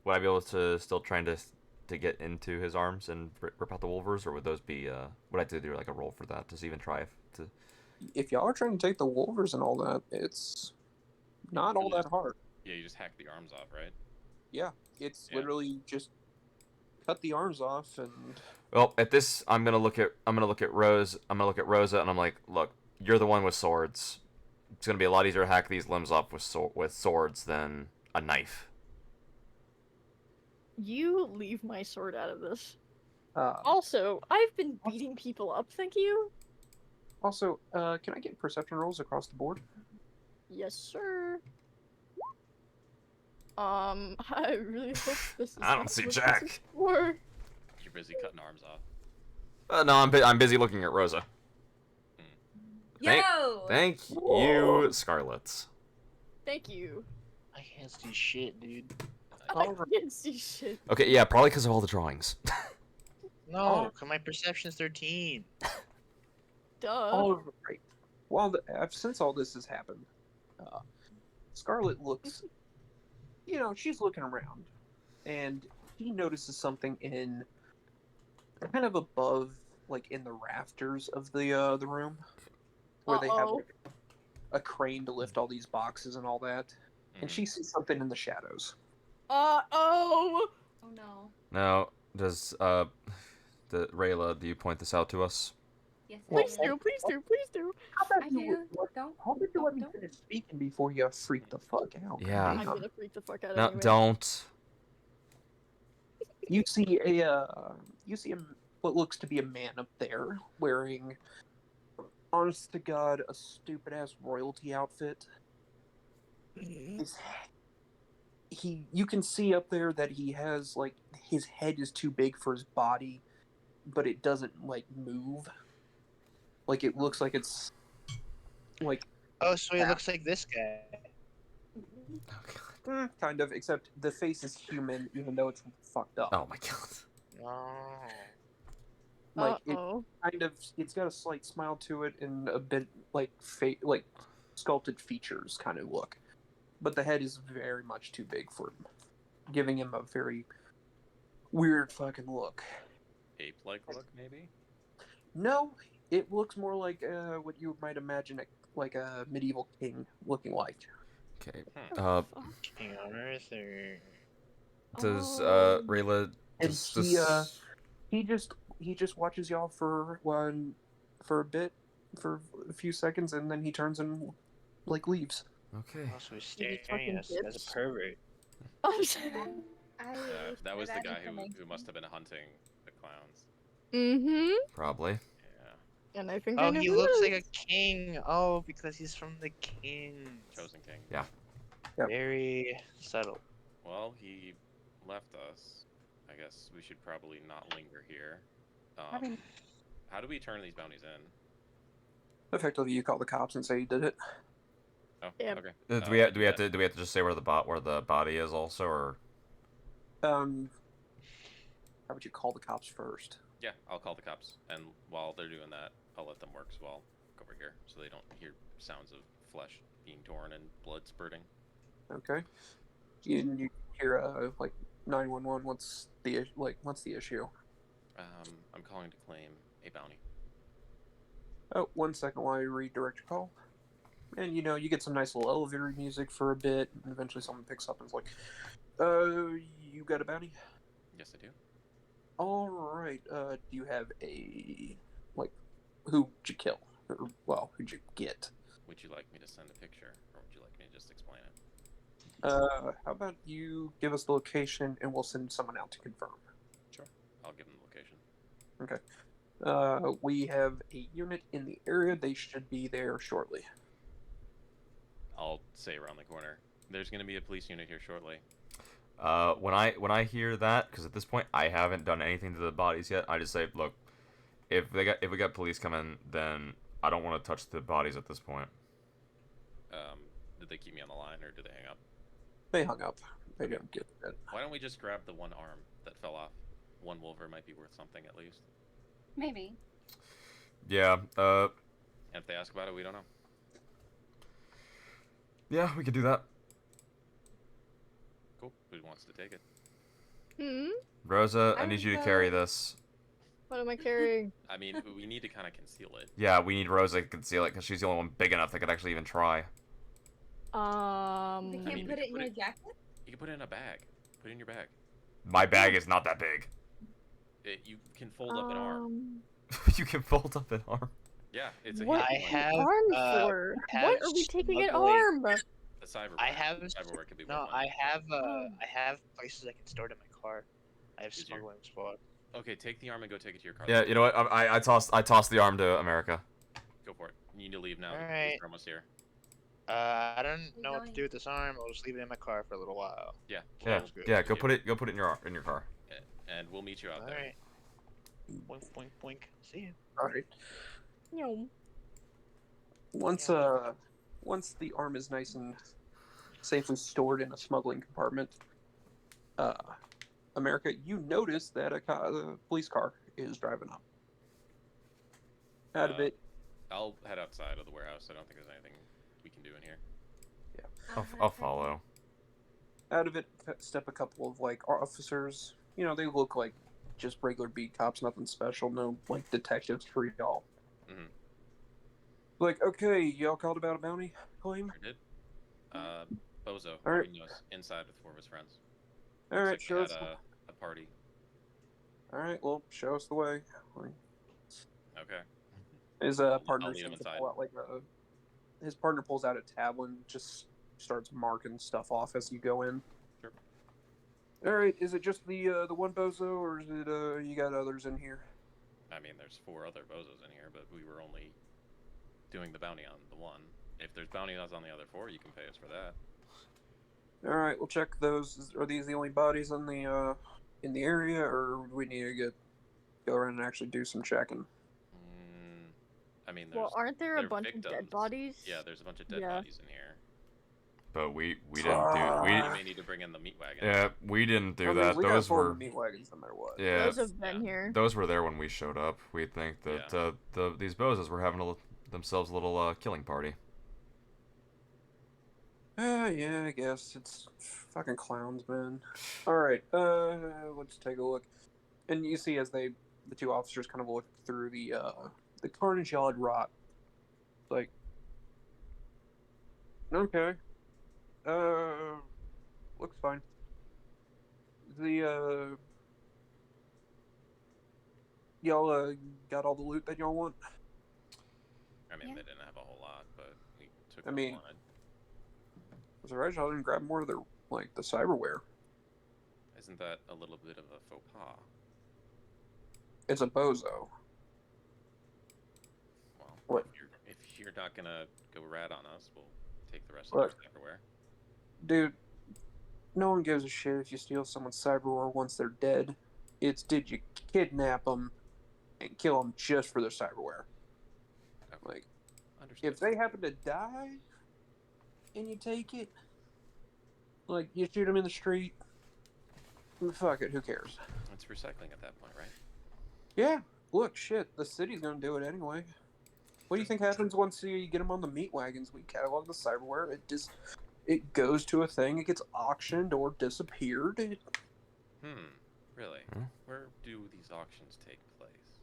would I be able to still trying to get into his arms and rip out the wolvers, or would those be would I have to do like a roll for that to even try to? If y'all are trying to take the wolvers and all that, it's not all that hard. Yeah, you just hack the arms off, right? Yeah, it's Yeah. literally just cut the arms off and. Well, at this, I'm gonna look at Rose. I'm gonna look at Rosa, and I'm like, look, you're the one with swords. It's gonna be a lot easier to hack these limbs off with swords than a knife. You leave my sword out of this. Uh, Also, I've been beating people up, thank you. Also, can I get perception rolls across the board? Yes, sir. I really hope this is I don't not see what this Jack. is for. You're busy cutting arms off. No, I'm busy looking at Rosa. Yo! Thank you, Scarlet. Thank you. I can't see shit, dude. I can't see shit. Okay, yeah, probably because of all the drawings. No, cause my perception's 13. Duh. All right. Well, since all this has happened, Scarlet looks. She's looking around, and she notices something in kind of above, like in the rafters of the room, where they have like, a crane to lift all these boxes and all that. And she sees something in the shadows. Oh no. Now, does Rayla, do you point this out to us? Yes, Please I do, please do, please do. How about I you? do. Don't. How about you let me finish speaking before you freak the fuck out? Yeah. I'm Damn. gonna freak the fuck out No, anyway. don't. You see what looks to be a man up there wearing, honest to God, a stupid ass royalty outfit. You can see up there that he has like his head is too big for his body, but it doesn't like move. Like it looks like it's like Oh, so he looks like this guy. kind of, except the face is human, even though it's fucked up. Oh my god. Oh. Like Uh-oh. it's got a slight smile to it and a bit like like sculpted features kind of look, but the head is very much too big for him, giving him a very weird fucking look. Ape-like look, maybe? No, it looks more like what you might imagine like a medieval king looking like. Okay. Fuck. King Arthur. Does Oh. Rayla And does he just watches y'all for a bit, for a few seconds, and then he turns and like leaves. Okay. Also, he's Maybe staring at us fucking as a bitch. pervert. I'm sorry. That was the guy who must have been hunting the clowns. Mm-hmm. Probably. Yeah. And I think I Oh, know he who looks it like a is. king. Oh, because he's from the king. Chosen King. Yeah. Yep. Very subtle. Well, he left us. I guess we should probably not linger here. mean- How do we turn these bounties in? Effectively, you call the cops and say you did it. Oh, Yeah. okay. Do we have to just say where the body is also, or? How would you call the cops first? Yeah, I'll call the cops, and while they're doing that, I'll let them work as well. Go over here, so they don't hear sounds of flesh being torn and blood spurting. Okay. You hear like 911. What's the issue? I'm calling to claim a bounty. Oh, 1 second while I redirect your call. And you get some nice little elevator music for a bit, and eventually someone picks up and is like, you got a bounty? Yes, I do. All right. Do you have a who'd you kill? Or, well, who'd you get? Would you like me to send a picture, or would you like me to just explain it? How about you give us the location and we'll send someone out to confirm. Sure. I'll give them the location. Okay. We have a unit in the area. They should be there shortly. I'll say around the corner. There's going to be a police unit here shortly. When I hear that, because at this point I haven't done anything to the bodies yet, I just say, look, if we got police coming, then I don't want to touch the bodies at this point. Did they keep me on the line, or did they hang up? They hung up. They didn't get it. Why don't we just grab the one arm that fell off? One wolver might be worth something at least. Maybe. Yeah. And if they ask about it, we don't know. Yeah, we could do that. Cool. Who wants to take it? Hmm? Rosa, I I need you to don't carry know. this. What am I carrying? I mean, we need to kind of conceal it. Yeah, we need Rosa to conceal it because she's the only one big enough that could actually even try. They I can't mean, we put could it in put your it- jacket? You can put it in a bag. Put it in your bag. My bag is not that big. You can fold up an arm. You can fold up an arm. Yeah, it's a What handy I one. have arm uh, for? have What are we taking an smuggling- arm? The cyberware. I have Cyberware could be no. worth I money. have Oh. I have places I can store it in my car. I have Is your- smuggling spots. Okay, take the arm and go take it to your car. Yeah, you know what? I tossed the arm to America. Go for it. You need to leave now. All The right. police are almost here. I don't know what to going? do with this arm. I'll just leave it in my car for a little while. Yeah. Yeah, Sounds good. yeah. Go put it in your car. And we'll meet you out All there. right. Boink boink boink. See you. All right. No. Once the arm is nice and safely stored in a smuggling compartment, America, you notice that a police car is driving up. Out of it, I'll head outside of the warehouse. I don't think there's anything we can do in here. I'll follow. out of it step a couple of like officers. You know, they look like just regular beat cops, nothing special, no like detectives for y'all. Mhm. Like, okay, y'all called about a bounty claim? Sure did. Bozo, All right. joining us inside with four of his friends. All Looks right, like they show us. had a party. All right, well, show us the way. Okay. His I'll partner lead him seems to inside. pull out like his partner pulls out a tablet and just starts marking stuff off as you go in. Sure. All right, is it just the one bozo, or is it you got others in here? I mean, there's four other bozos in here, but we were only doing the bounty on the one. If there's bounty on the other four, you can pay us for that. All right, we'll check those. Are these the only bodies in the area, or we need to go around and actually do some checking? I mean, there's Well, aren't there a they're bunch of dead victims. bodies? Yeah, there's a bunch of dead Yeah. bodies in here. But we didn't Ah. do You we may need to bring in the meat wagon. yeah we didn't do I mean, that. we Those got four were meat wagons no matter what. yeah Those have been Yeah. here. those were there when we showed up. We think that these bozos were having themselves a little killing party. Yeah, I guess it's fucking clowns, man. All right, let's take a look. And you see as the two officers kind of look through the carnage y'all had wrought. Like, okay, looks fine. The y'all got all the loot that y'all want? I mean, Yeah. they didn't have a whole lot, but we took I what mean- we wanted. Was it right? Y'all didn't grab more of the the cyberware. Isn't that a little bit of a faux pas? It's a bozo. Well, What? if you're not gonna go rat on us, we'll take the rest Look. of the cyberware. Dude, no one gives a shit if you steal someone's cyberware once they're dead. It's did you kidnap them and kill them just for their cyberware? Okay. Like, Understood. if they happen to die and you take it, like you shoot them in the street, fuck it, who cares? It's recycling at that point, right? Yeah, look, shit, the city's gonna do it anyway. What do you think happens once you get them on the meat wagons? We catalog the cyberware. It goes to a thing. It gets auctioned or disappeared. Really? Hmm? Where do these auctions take place?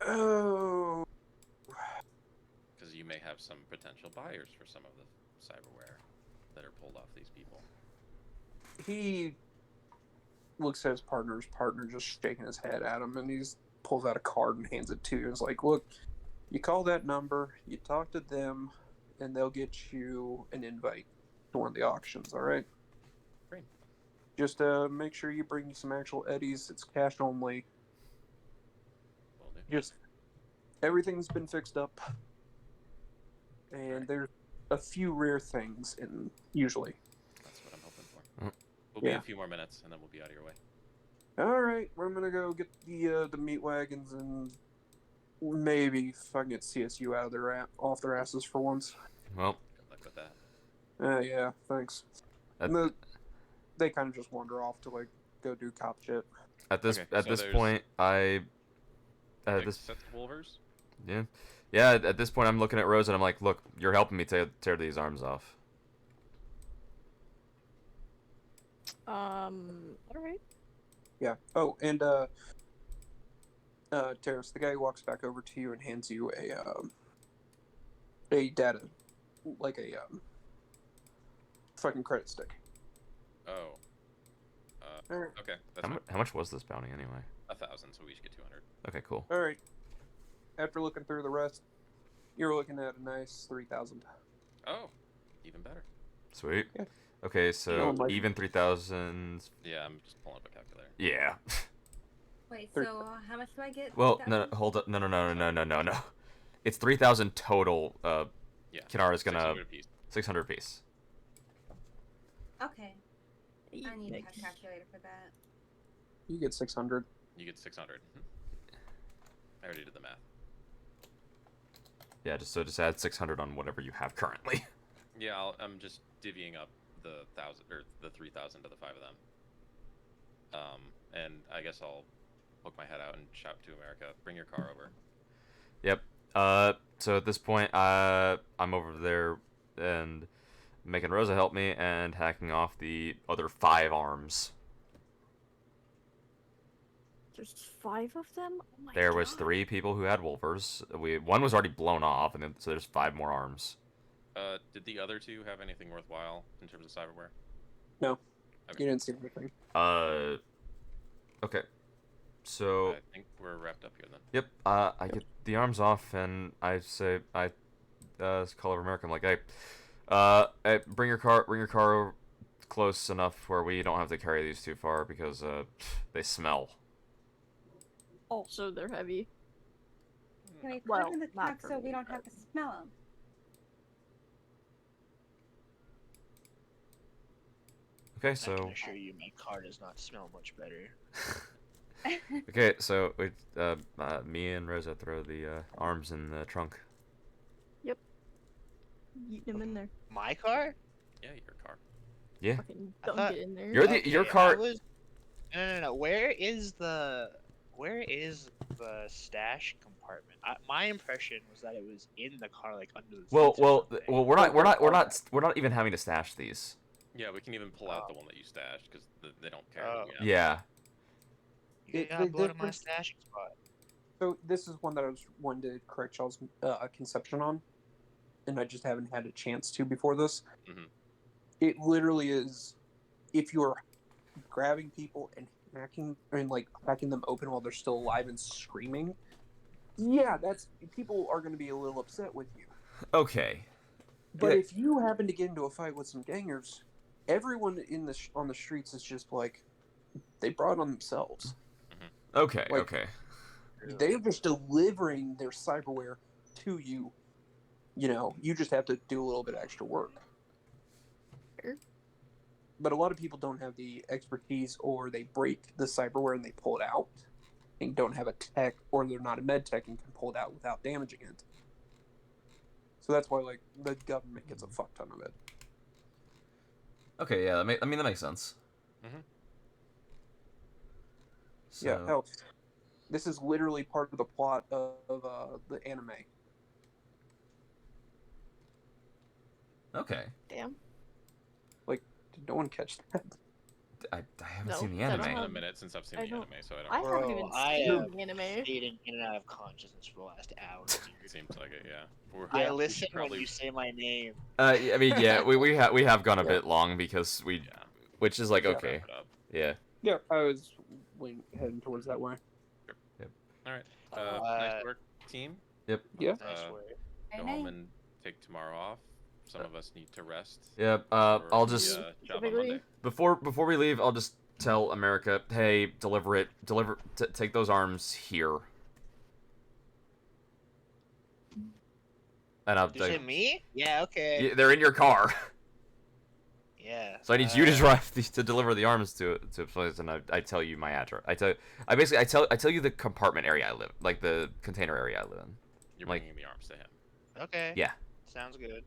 Oh, Because you may have some potential buyers for some of the cyberware that are pulled off these people. he looks at his partner's partner just shaking his head at him, and he pulls out a card and hands it to you. It's like, look, you call that number, you talk to them, and they'll get you an invite to one of the auctions. All right. Great. Just make sure you bring some actual eddies. It's cash only. Will do. Just everything's been fixed up, and Right. there's a few rare things in usually. That's what I'm hoping for. Mm. We'll be Yeah. a few more minutes, and then we'll be out of your way. All right, we're gonna go get the meat wagons and maybe if I can get CSU out of off their asses for once. Well, Good luck with that. Yeah, thanks. At- And they kind of just wander off to like go do cop shit. at this Okay, at so this there's- point, at Like, this set the Wolvers? yeah at this point I'm looking at Rose and I'm like, look, you're helping me tear these arms off. Alright. Yeah. Oh, and Terrace, the guy walks back over to you and hands you a data, like a fucking credit stick. Oh. Alright. Okay, that's How much was this bounty anyway? 1,000, so we should get 200. Okay, cool. All right. After looking through the rest, you're looking at a nice 3,000. Oh, even better. Sweet. Yeah. Okay, so Feeling like- even 3,000. Yeah, I'm just pulling up a calculator. Yeah. Wait, Thir- so how much do I get? Well, no, 3,000? hold up. No. It's 3,000 total. Yeah. Kinara's gonna 600 apiece. 600 piece. Okay. I need to have a calculator for that. You get 600. You get 600. I already did the math. Yeah, just add 600 on whatever you have currently. Yeah, I'm just divvying up the 1,000 or the 3,000 to the 5 of them. And I guess I'll poke my head out and shout to America, "Bring your car over." Yep. So at this point, I'm over there and making Rosa help me and hacking off the other 5 arms. There's 5 of them? Oh my There was God. 3 people who had wolvers. One was already blown off, and then so there's 5 more arms. Did the other 2 have anything worthwhile in terms of cyberware? No. Okay. You didn't see anything. Okay. So. I think we're wrapped up here then. Yep. I get the arms off, and I say, call over America. I'm like, hey, bring your car over close enough where we don't have to carry these too far because they smell. Also, they're heavy. Can we put Well, them in the not truck for so me, we don't but- have to smell them? Okay, I so. can assure you, my car does not smell much better. Okay, so we, me and Rosa throw the arms in the trunk. Yeet them in there. My car? Yeah, your car. Yeah. Fucking I dunk thought- it in there. Your Okay, car. I was... No. Where is the stash compartment? My impression was that it was in the car, like under the seats or something. We're not even having to stash these. Yeah, we can even pull out the one that you stashed because they don't care. what Oh. we have. Yeah. You The got blown to my difference- stashing spot. So this is one that I was wanting to correct y'all's conception on, and I just haven't had a chance to before this. Mhm. It literally is, if you're grabbing people and hacking them open while they're still alive and screaming, yeah, people are going to be a little upset with you. Okay. But Yeah. if you happen to get into a fight with some gangers, everyone on the streets is just like, they brought it on themselves. Okay. Like- Okay. They're just delivering their cyberware to you. You know, you just have to do a little bit of extra work. Sure. But a lot of people don't have the expertise, or they break the cyberware and they pull it out and don't have a tech, or they're not a med tech and can pull it out without damaging it. So that's why, like, the government gets a fuck ton of it. Okay. Yeah. I mean that makes sense. Mhm. So, Yeah, hell, this is literally part of the plot of the anime. Okay. Damn. Did no one catch that? I haven't No, seen the I don't It's been anime. a minute since I've seen I the don't- anime, so I don't. I know. haven't Bro, even I seen have the anime. Fading in and out of consciousness for the last hour. Dude. Seems like it, yeah. We're, I we should listen probably, when you say my name. I mean, yeah, we have gone a bit long because Yeah. which is like Yeah. okay. Wrap it up. Yeah. Yeah, I was heading towards that way. All right. Uh, Nice work, team. Yeah. Nice Go work. Very home nice. and take tomorrow off. Some of us need to rest. Yeah. for I'll the, just job on Specifically- Monday. before we leave, I'll just tell America, hey, take those arms here. And I'll Did you say me? Yeah, okay. yeah, they're in your car. Yeah. So I need you to drive to deliver the arms to a place, and I tell you my address. I tell you the compartment area I live, like the container area I live in. You're like- bringing the arms to him. Okay. Yeah. Sounds good.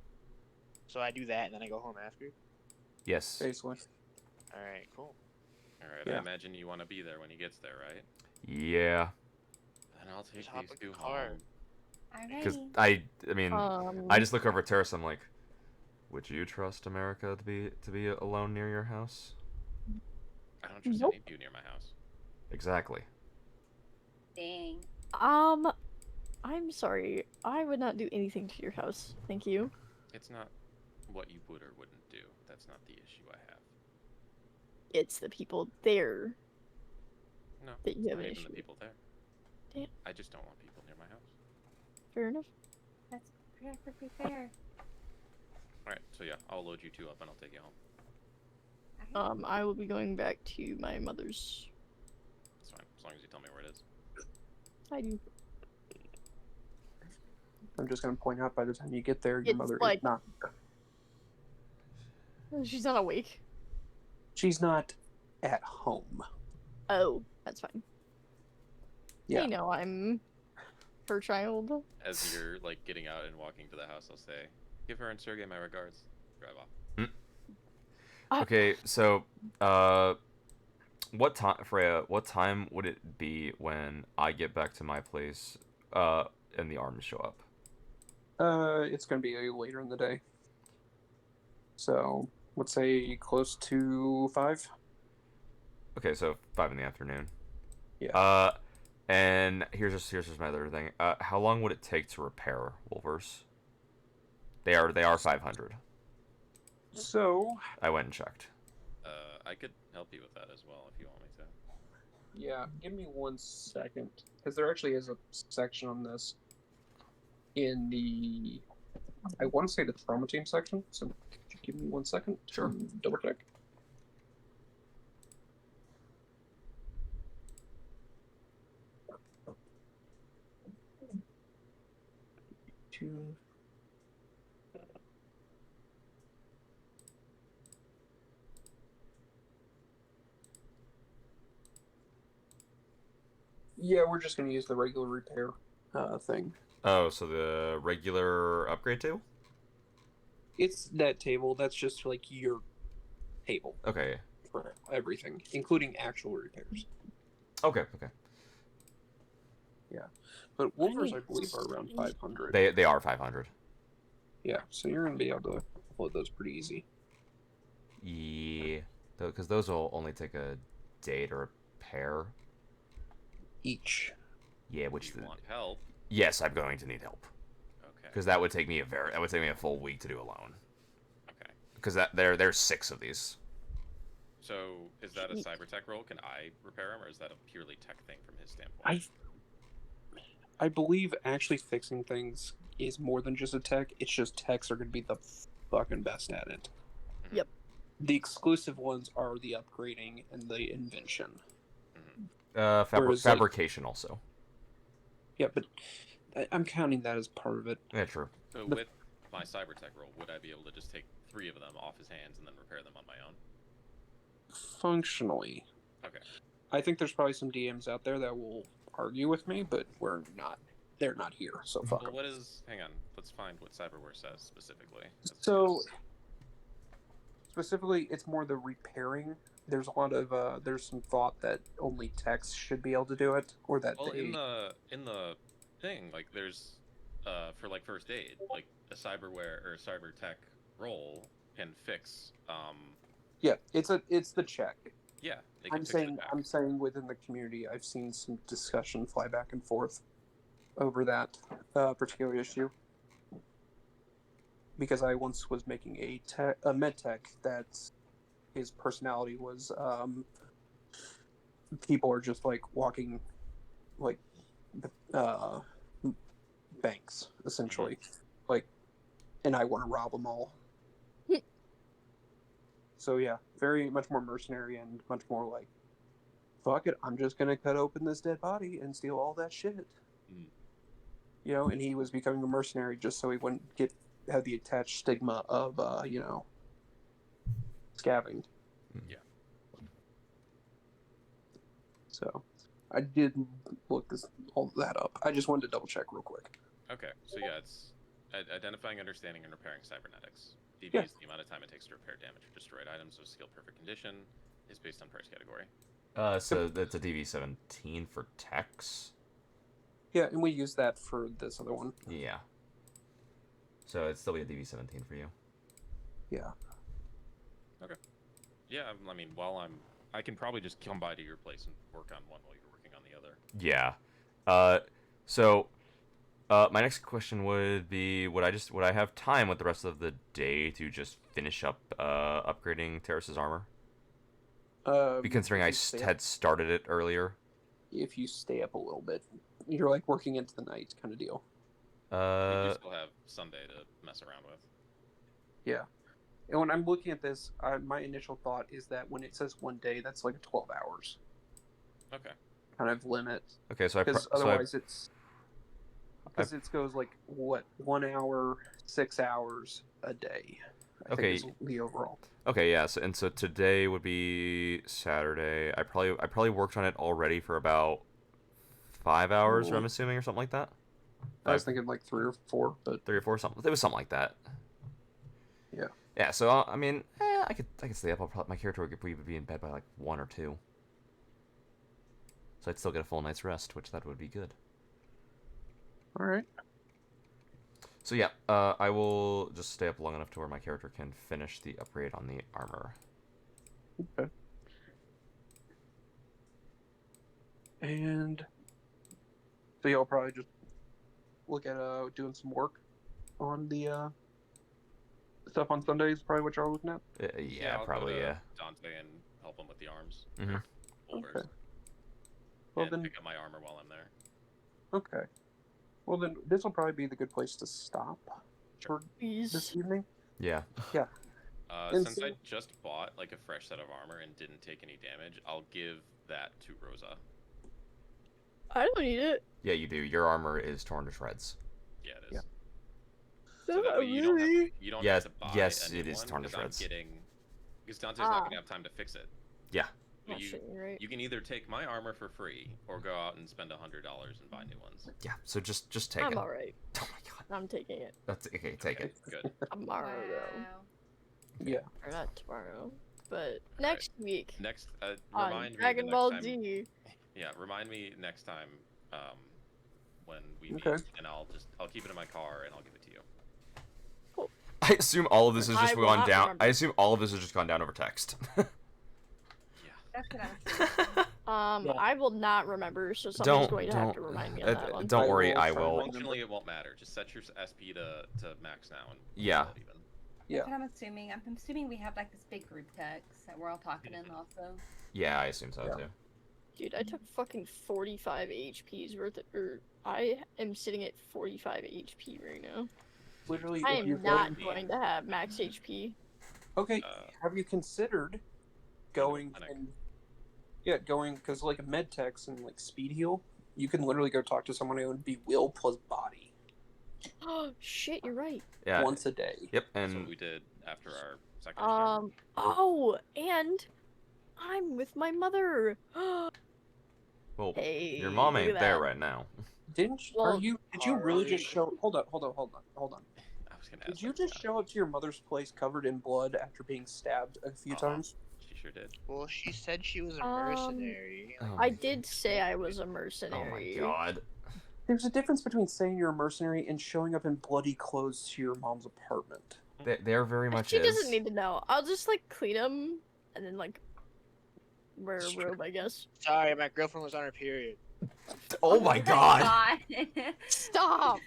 So I do that and then I go home after. Yes. Basically. All right. Cool. All right. Yeah. I imagine you want to be there when he gets there, right? Yeah. Then I'll take Just hop these in the two car. home. Because Alrighty. I mean, I just look over at Terrace. I'm like, would you trust America to be alone near your house? don't trust Nope. any of you near my house. Exactly. Dang. I'm sorry. I would not do anything to your house. Thank you. It's not what you would or wouldn't do. That's not the issue I have. It's the people there No, that you it's have not an even issue the with. people there. Damn. I just don't want people near my house. Fair enough. That's perfectly fair. Alright, so yeah, I'll load you two up and I'll take you home. Alright. I will be going back to my mother's. That's fine, as long as you tell me where it is. I do. I'm just gonna point out by the time you get there, your It's mother like- is not. She's not awake. She's not at home. Oh, that's fine. Yeah. They know I'm her child. As you're like getting out and walking to the house, I'll say, "Give her and Sergey my regards." Drive off. Okay, so what time, Freya? What time would it be when I get back to my place, and the arms show up? It's gonna be later in the day. So let's say close to 5. Okay, so 5 in the afternoon. Yeah. And here's just my other thing. How long would it take to repair Wolvers? They are 500. So I went and checked. I could help you with that as well if you want me to. yeah, give me 1 second, because there actually is a section on this in the, I want to say the trauma team section. So could you give me 1 second? Sure. Double check. Two. Yeah, we're just gonna use the regular repair thing. Oh, so the regular upgrade table? It's that table. That's just like your table Okay. for everything, including actual repairs. Okay. But Wolvers, I believe, are around 500. They are 500. Yeah, so you're gonna be able to upload those pretty easy. Yeah. Because those will only take a day to repair. Each. Yeah, If you want help, yes, I'm going to need help. okay. Because that would take me a full week to do alone. Okay. Because there's 6 of these. So is that a cyber tech role? Can I repair him, or is that a purely tech thing from his standpoint? I believe actually fixing things is more than just a tech. It's just techs are gonna be the fucking best at it. Yep. The exclusive ones are the upgrading and the invention. Fabrication Whereas, like- also. Yeah, but I'm counting that as part of it. Yeah, true. So with my cyber tech role, would I be able to just take 3 of them off his hands and then repair them on my own? Functionally. Okay. I think there's probably some DMs out there that will argue with me, but we're not. They're not here, so fuck Well, 'em. what is? Hang on. Let's find what cyberware says specifically. So, specifically, it's more the repairing. There's a lot of there's some thought that only techs should be able to do it, or that well, they. in the thing, like there's for like first aid, like a cyberware or cyber tech role can fix. Yeah, it's the check. Yeah, they can I'm fix the saying tech. within the community, I've seen some discussion fly back and forth over that particular issue. Because I once was making a med tech that his personality was people are just like walking like uh, banks essentially, like, and I want to rob them all. So yeah, very much more mercenary and much more like, fuck it, I'm just gonna cut open this dead body and steal all that shit. You know, and he was becoming a mercenary just so he wouldn't have the attached stigma of scabbing. Yeah. So I did look all that up. I just wanted to double check real quick. Okay, so yeah, it's identifying, understanding, and repairing cybernetics. DV Yeah. is the amount of time it takes to repair damaged or destroyed items of skill perfect condition. Is based on price category. So that's a DV17 for techs. Yeah, and we use that for this other one. Yeah. So it'd still be a DV17 for you. Yeah. Yeah, I mean, I can probably just come by to your place and work on one while you're working on the other. Yeah. So my next question would be, would I have time with the rest of the day to just finish up upgrading Terrace's armor? Considering I had started it earlier. If you stay up a little bit, you're like working into the night kind of deal. You do still have Sunday to mess around with. Yeah. And when I'm looking at this, my initial thought is that when it says 1 day, that's like 12 hours Okay. kind of limit. Okay, so Because otherwise it goes like, what, 1 hour, 6 hours a day. I think is the overall. Okay, yeah. So today would be Saturday. I probably worked on it already for about 5 hours, I'm assuming, or something like that. I was thinking like 3 or 4, but 3 or 4, something. It was something like that. Yeah. Yeah. So I mean, I could stay up. My character would be in bed by like 1 or 2. So I'd still get a full night's rest, which that would be good. All right. So yeah, I will just stay up long enough to where my character can finish the upgrade on the armor. Okay. And so y'all probably just look at doing some work on the stuff on Sundays. Probably what y'all are looking at. Yeah, I'll probably go to yeah. Dante and help him with the arms. Mhm. Holders. Okay. Well And then, pick up my armor while I'm there. okay. Well then, this will probably be the good place to stop for Please. this evening. Yeah. Yeah. Since I just bought like a fresh set of armor and didn't take any damage, I'll give that to Rosa. I don't need it. Yeah, you do. Your armor is torn to shreds. Yeah, it is. Yeah. So that way you don't Yes, have to buy yes, a new it is one, torn to 'cause I'm shreds. because Dante's not gonna have time to fix it. Yeah. But Oh, shit, you're right. you can either take my armor for free or go out and spend $100 and buy new ones. Yeah. So just take I'm it. alright. Oh my god. I'm taking it. That's okay. Take it. Good. Tomorrow, though. Wow. Yeah. Or not tomorrow, but next week. Next, On remind me Dragon the Ball next time, Z. Yeah, remind me next time when we meet, Okay. and I'll keep it in my car and I'll give it to you. I assume all of this has I just will gone not down. remember. I assume all of this has just gone down over text. Yeah. That's what I was thinking. Yeah. I will not remember, so someone's going to have to don't- remind me on that one. Don't I worry, will I try will. and Functionally, it won't matter. Just set your SP to max now and Yeah. call it even. Yeah. That's what I'm assuming. I'm assuming we have like this big group text that we're all talking in also. Yeah, I assume so Yeah. too. Dude, I took fucking 45 HP's worth of, I am sitting at 45 HP right now. Literally, I if you're am not going- going to have max HP. Okay. Uh, Have you considered going clinic. and going because like a med techs and like speed heal, you can literally go talk to someone who would be will plus body Oh shit, you're right. Yeah. once a day. Yep. That's what And we did after our second exam. Oh, and I'm with my mother. well, Hey, your mom look ain't at there that. right now. Didn't you, Well, did you really just Alright. show? Hold on. I was gonna ask Did you that, just yeah. show up to your mother's place covered in blood after being stabbed a few times? She sure did. Well, she said she was a Um, mercenary. Oh I my- did say I was a Oh mercenary. my god. There's a difference between saying you're a mercenary and showing up in bloody clothes to your mom's apartment. There very much She is. doesn't need to know. I'll just like clean them and then like wear a Sure. robe, I guess. Sorry, my girlfriend was on her period. Oh my god. God. Stop!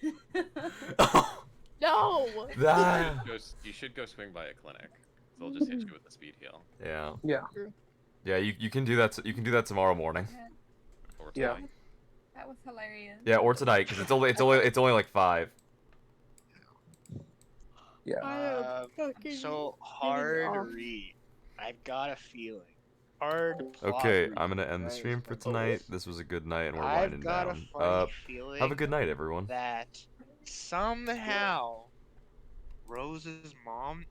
No! That. You should go swing by a clinic. They'll just hit you with a speed heal. Yeah. Yeah. Yeah. You can do that. You can do that tomorrow morning. Or Yeah. tonight. That was hilarious. Yeah, or tonight because it's only like 5. Yeah. I am fucking So off. hard to read. I've got a feeling. Hard. plot Okay, read, I'm gonna end the right? stream for tonight. This was a good night, and we're I've winding got down. a funny feeling Have a good night, everyone. that somehow Rose's mom